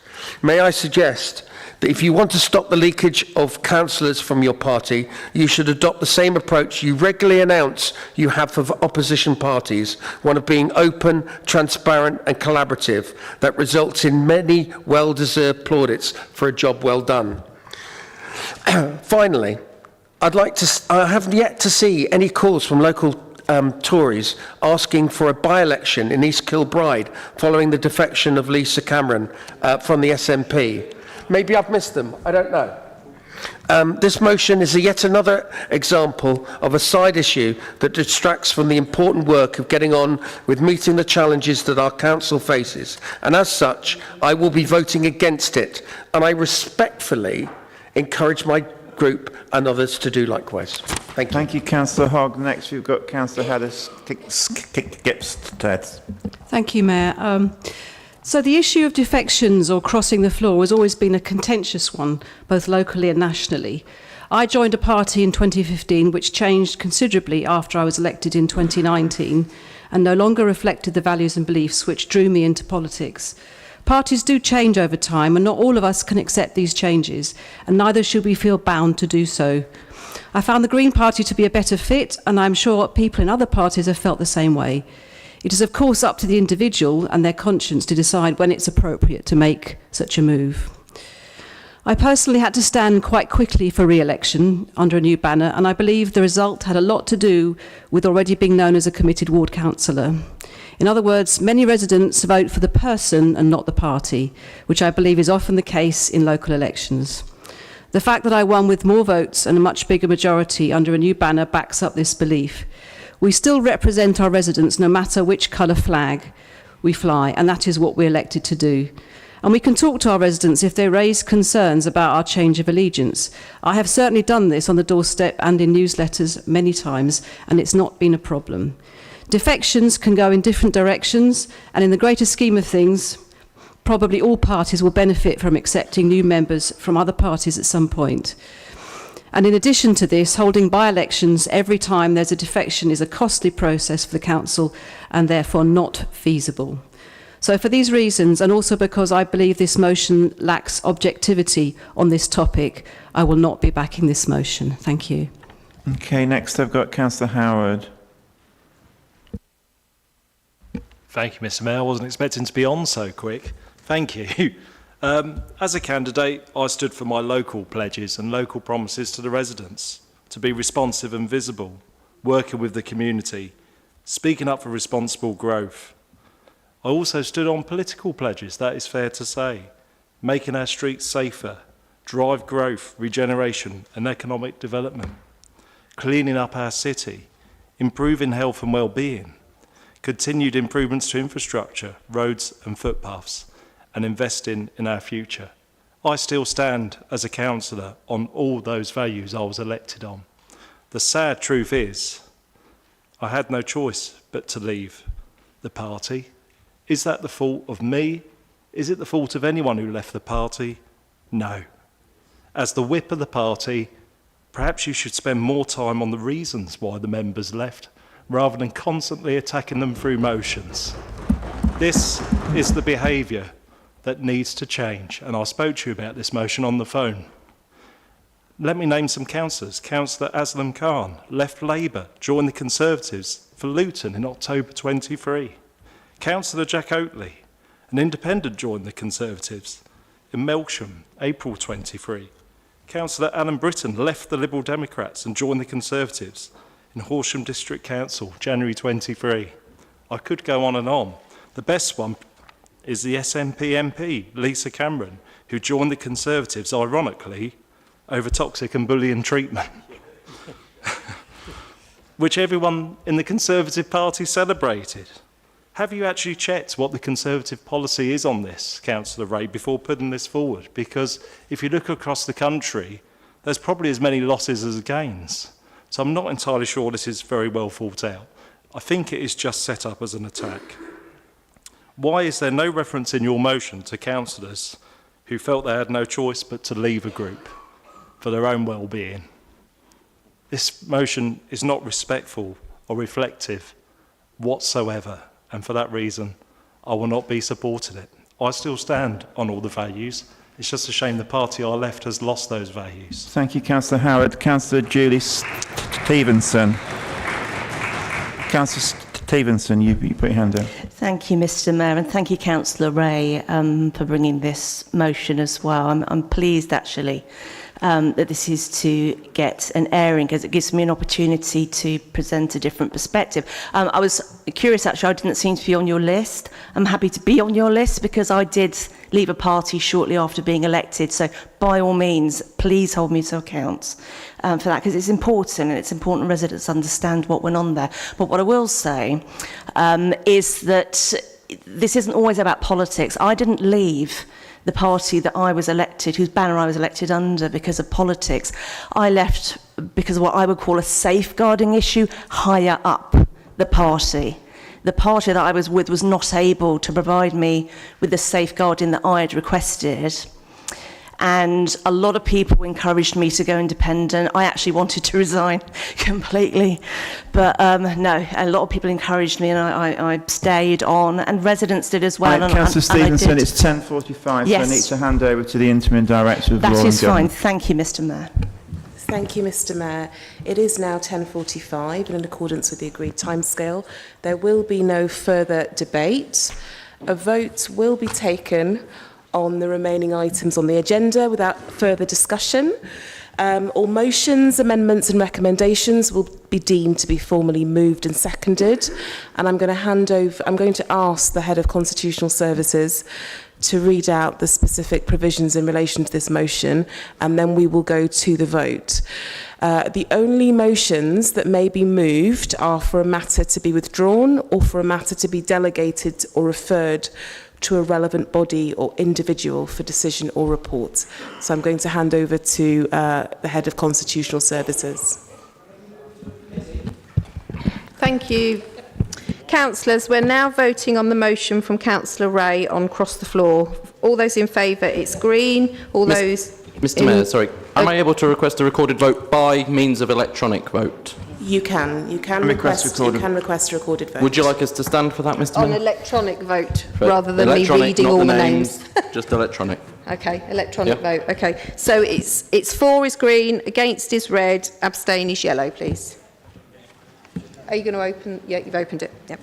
May I suggest that if you want to stop the leakage of councillors from your party, you should adopt the same approach you regularly announce you have for opposition parties, one of being open, transparent and collaborative that results in many well-deserved plaudits for a job well done. Finally, I haven't yet to see any calls from local Tories asking for a by-election in East Kilbride following the defection of Lisa Cameron from the SNP. Maybe I've missed them, I don't know. This motion is yet another example of a side issue that distracts from the important work of getting on with meeting the challenges that our council faces. And as such, I will be voting against it. And I respectfully encourage my group and others to do likewise. Thank you. Thank you, Councillor Hogg. Next, we've got Councillor Gipstead. Thank you, Mayor. So the issue of defections or crossing the floor has always been a contentious one, both locally and nationally. I joined a party in 2015 which changed considerably after I was elected in 2019 and no longer reflected the values and beliefs which drew me into politics. Parties do change over time and not all of us can accept these changes, and neither should we feel bound to do so. I found the Green Party to be a better fit, and I'm sure people in other parties have felt the same way. It is of course up to the individual and their conscience to decide when it's appropriate to make such a move. I personally had to stand quite quickly for re-election under a new banner, and I believe the result had a lot to do with already being known as a committed ward councillor. In other words, many residents vote for the person and not the party, which I believe is often the case in local elections. The fact that I won with more votes and a much bigger majority under a new banner backs up this belief. We still represent our residents no matter which colour flag we fly, and that is what we're elected to do. And we can talk to our residents if they raise concerns about our change of allegiance. I have certainly done this on the doorstep and in newsletters many times, and it's not been a problem. Defections can go in different directions, and in the greater scheme of things, probably all parties will benefit from accepting new members from other parties at some point. And in addition to this, holding by-elections every time there's a defection is a costly process for the council and therefore not feasible. So for these reasons, and also because I believe this motion lacks objectivity on this topic, I will not be backing this motion. Thank you. Okay, next I've got Councillor Howard. Thank you, Mr. Mayor. I wasn't expecting to be on so quick. Thank you. As a candidate, I stood for my local pledges and local promises to the residents, to be responsive and visible, working with the community, speaking up for responsible growth. I also stood on political pledges, that is fair to say, making our streets safer, drive growth, regeneration and economic development, cleaning up our city, improving health and well-being, continued improvements to infrastructure, roads and footpaths, and investing in our future. I still stand as a councillor on all those values I was elected on. The sad truth is, I had no choice but to leave the party. Is that the fault of me? Is it the fault of anyone who left the party? No. As the whip of the party, perhaps you should spend more time on the reasons why the members left, rather than constantly attacking them through motions. This is the behaviour that needs to change, and I spoke to you about this motion on the phone. Let me name some councillors. Councillor Aslam Khan left Labour, joined the Conservatives for Luton in October 23. Councillor Jack Oatley, an independent, joined the Conservatives in Melksham, April 23. Councillor Alan Britton left the Liberal Democrats and joined the Conservatives in Horsham District Council, January 23. I could go on and on. The best one is the SNP MP, Lisa Cameron, who joined the Conservatives, ironically, over toxic and bullying treatment, which everyone in the Conservative Party celebrated. Have you actually checked what the Conservative policy is on this, Councillor Ray, before putting this forward? Because if you look across the country, there's probably as many losses as gains. So I'm not entirely sure this is very well thought out. I think it is just set up as an attack. Why is there no reference in your motion to councillors who felt they had no choice but to leave a group for their own well-being? This motion is not respectful or reflective whatsoever, and for that reason, I will not be supporting it. I still stand on all the values. It's just a shame the party I left has lost those values. Thank you, Councillor Howard. Councillor Julie Stevenson. Councillor Stevenson, you put your hand up. Thank you, Mr Mayor, and thank you, Councillor Ray, for bringing this motion as well. I'm pleased, actually, that this is to get an airing, because it gives me an opportunity to present a different perspective. I was curious, actually, I didn't seem to be on your list. I'm happy to be on your list because I did leave a party shortly after being elected. So by all means, please hold me to account for that, because it's important, and it's important residents understand what went on there. But what I will say is that this isn't always about politics. I didn't leave the party that I was elected, whose banner I was elected under, because of politics. I left because of what I would call a safeguarding issue higher up the party. The party that I was with was not able to provide me with the safeguarding that I had requested. And a lot of people encouraged me to go independent. I actually wanted to resign completely. But no, a lot of people encouraged me, and I stayed on, and residents did as well. Councillor Stevenson, it's 10:45, yes. So I need to hand over to the Interim Director of Law and That is fine. Government. Thank you, Mr Mayor. Thank you, Mr Mayor. It is now 10:45, and in accordance with the agreed timescale, there will be no further debate. A vote will be taken on the remaining items on the agenda without further discussion. All motions, amendments and recommendations will be deemed to be formally moved and seconded. And I'm going to ask the Head of Constitutional Services to read out the specific provisions in relation to this motion, and then we will go to the vote. The only motions that may be moved are for a matter to be withdrawn or for a matter to be delegated or referred to a relevant body or individual for decision or report. So I'm going to hand over to the Head of Constitutional Services. Thank you. Councillors, we're now voting on the motion from Councillor Ray on cross the floor. All those in favour, it's green. All those... Mr Mayor, sorry. Am I able to request a recorded vote by means of electronic vote? You can request a recorded vote. Would you like us to stand for that, Mr On Mayor? electronic vote, For rather than me electronic, reading not all the the names, names. just electronic. Okay, electronic Yeah. vote. Okay, so it's for is green, against is red, abstain is yellow, please. Are you going to open? Yeah, you've opened it. Yep.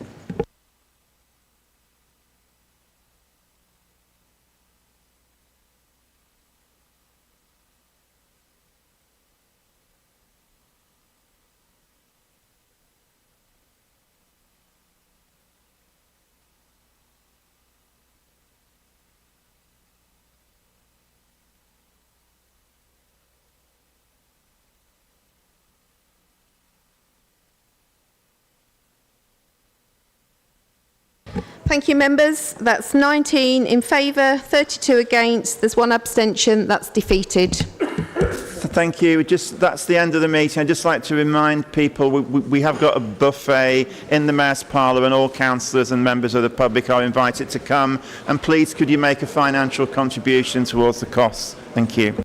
Thank you, members. That's 19 in favour, 32 against. There's one abstention. That's defeated. Thank you. That's the end of the meeting. I'd just like to remind people we have got a buffet in the Mayor's Parlour, and all councillors and members of the public are invited to come. And please, could you make a financial contribution towards the costs? Thank you.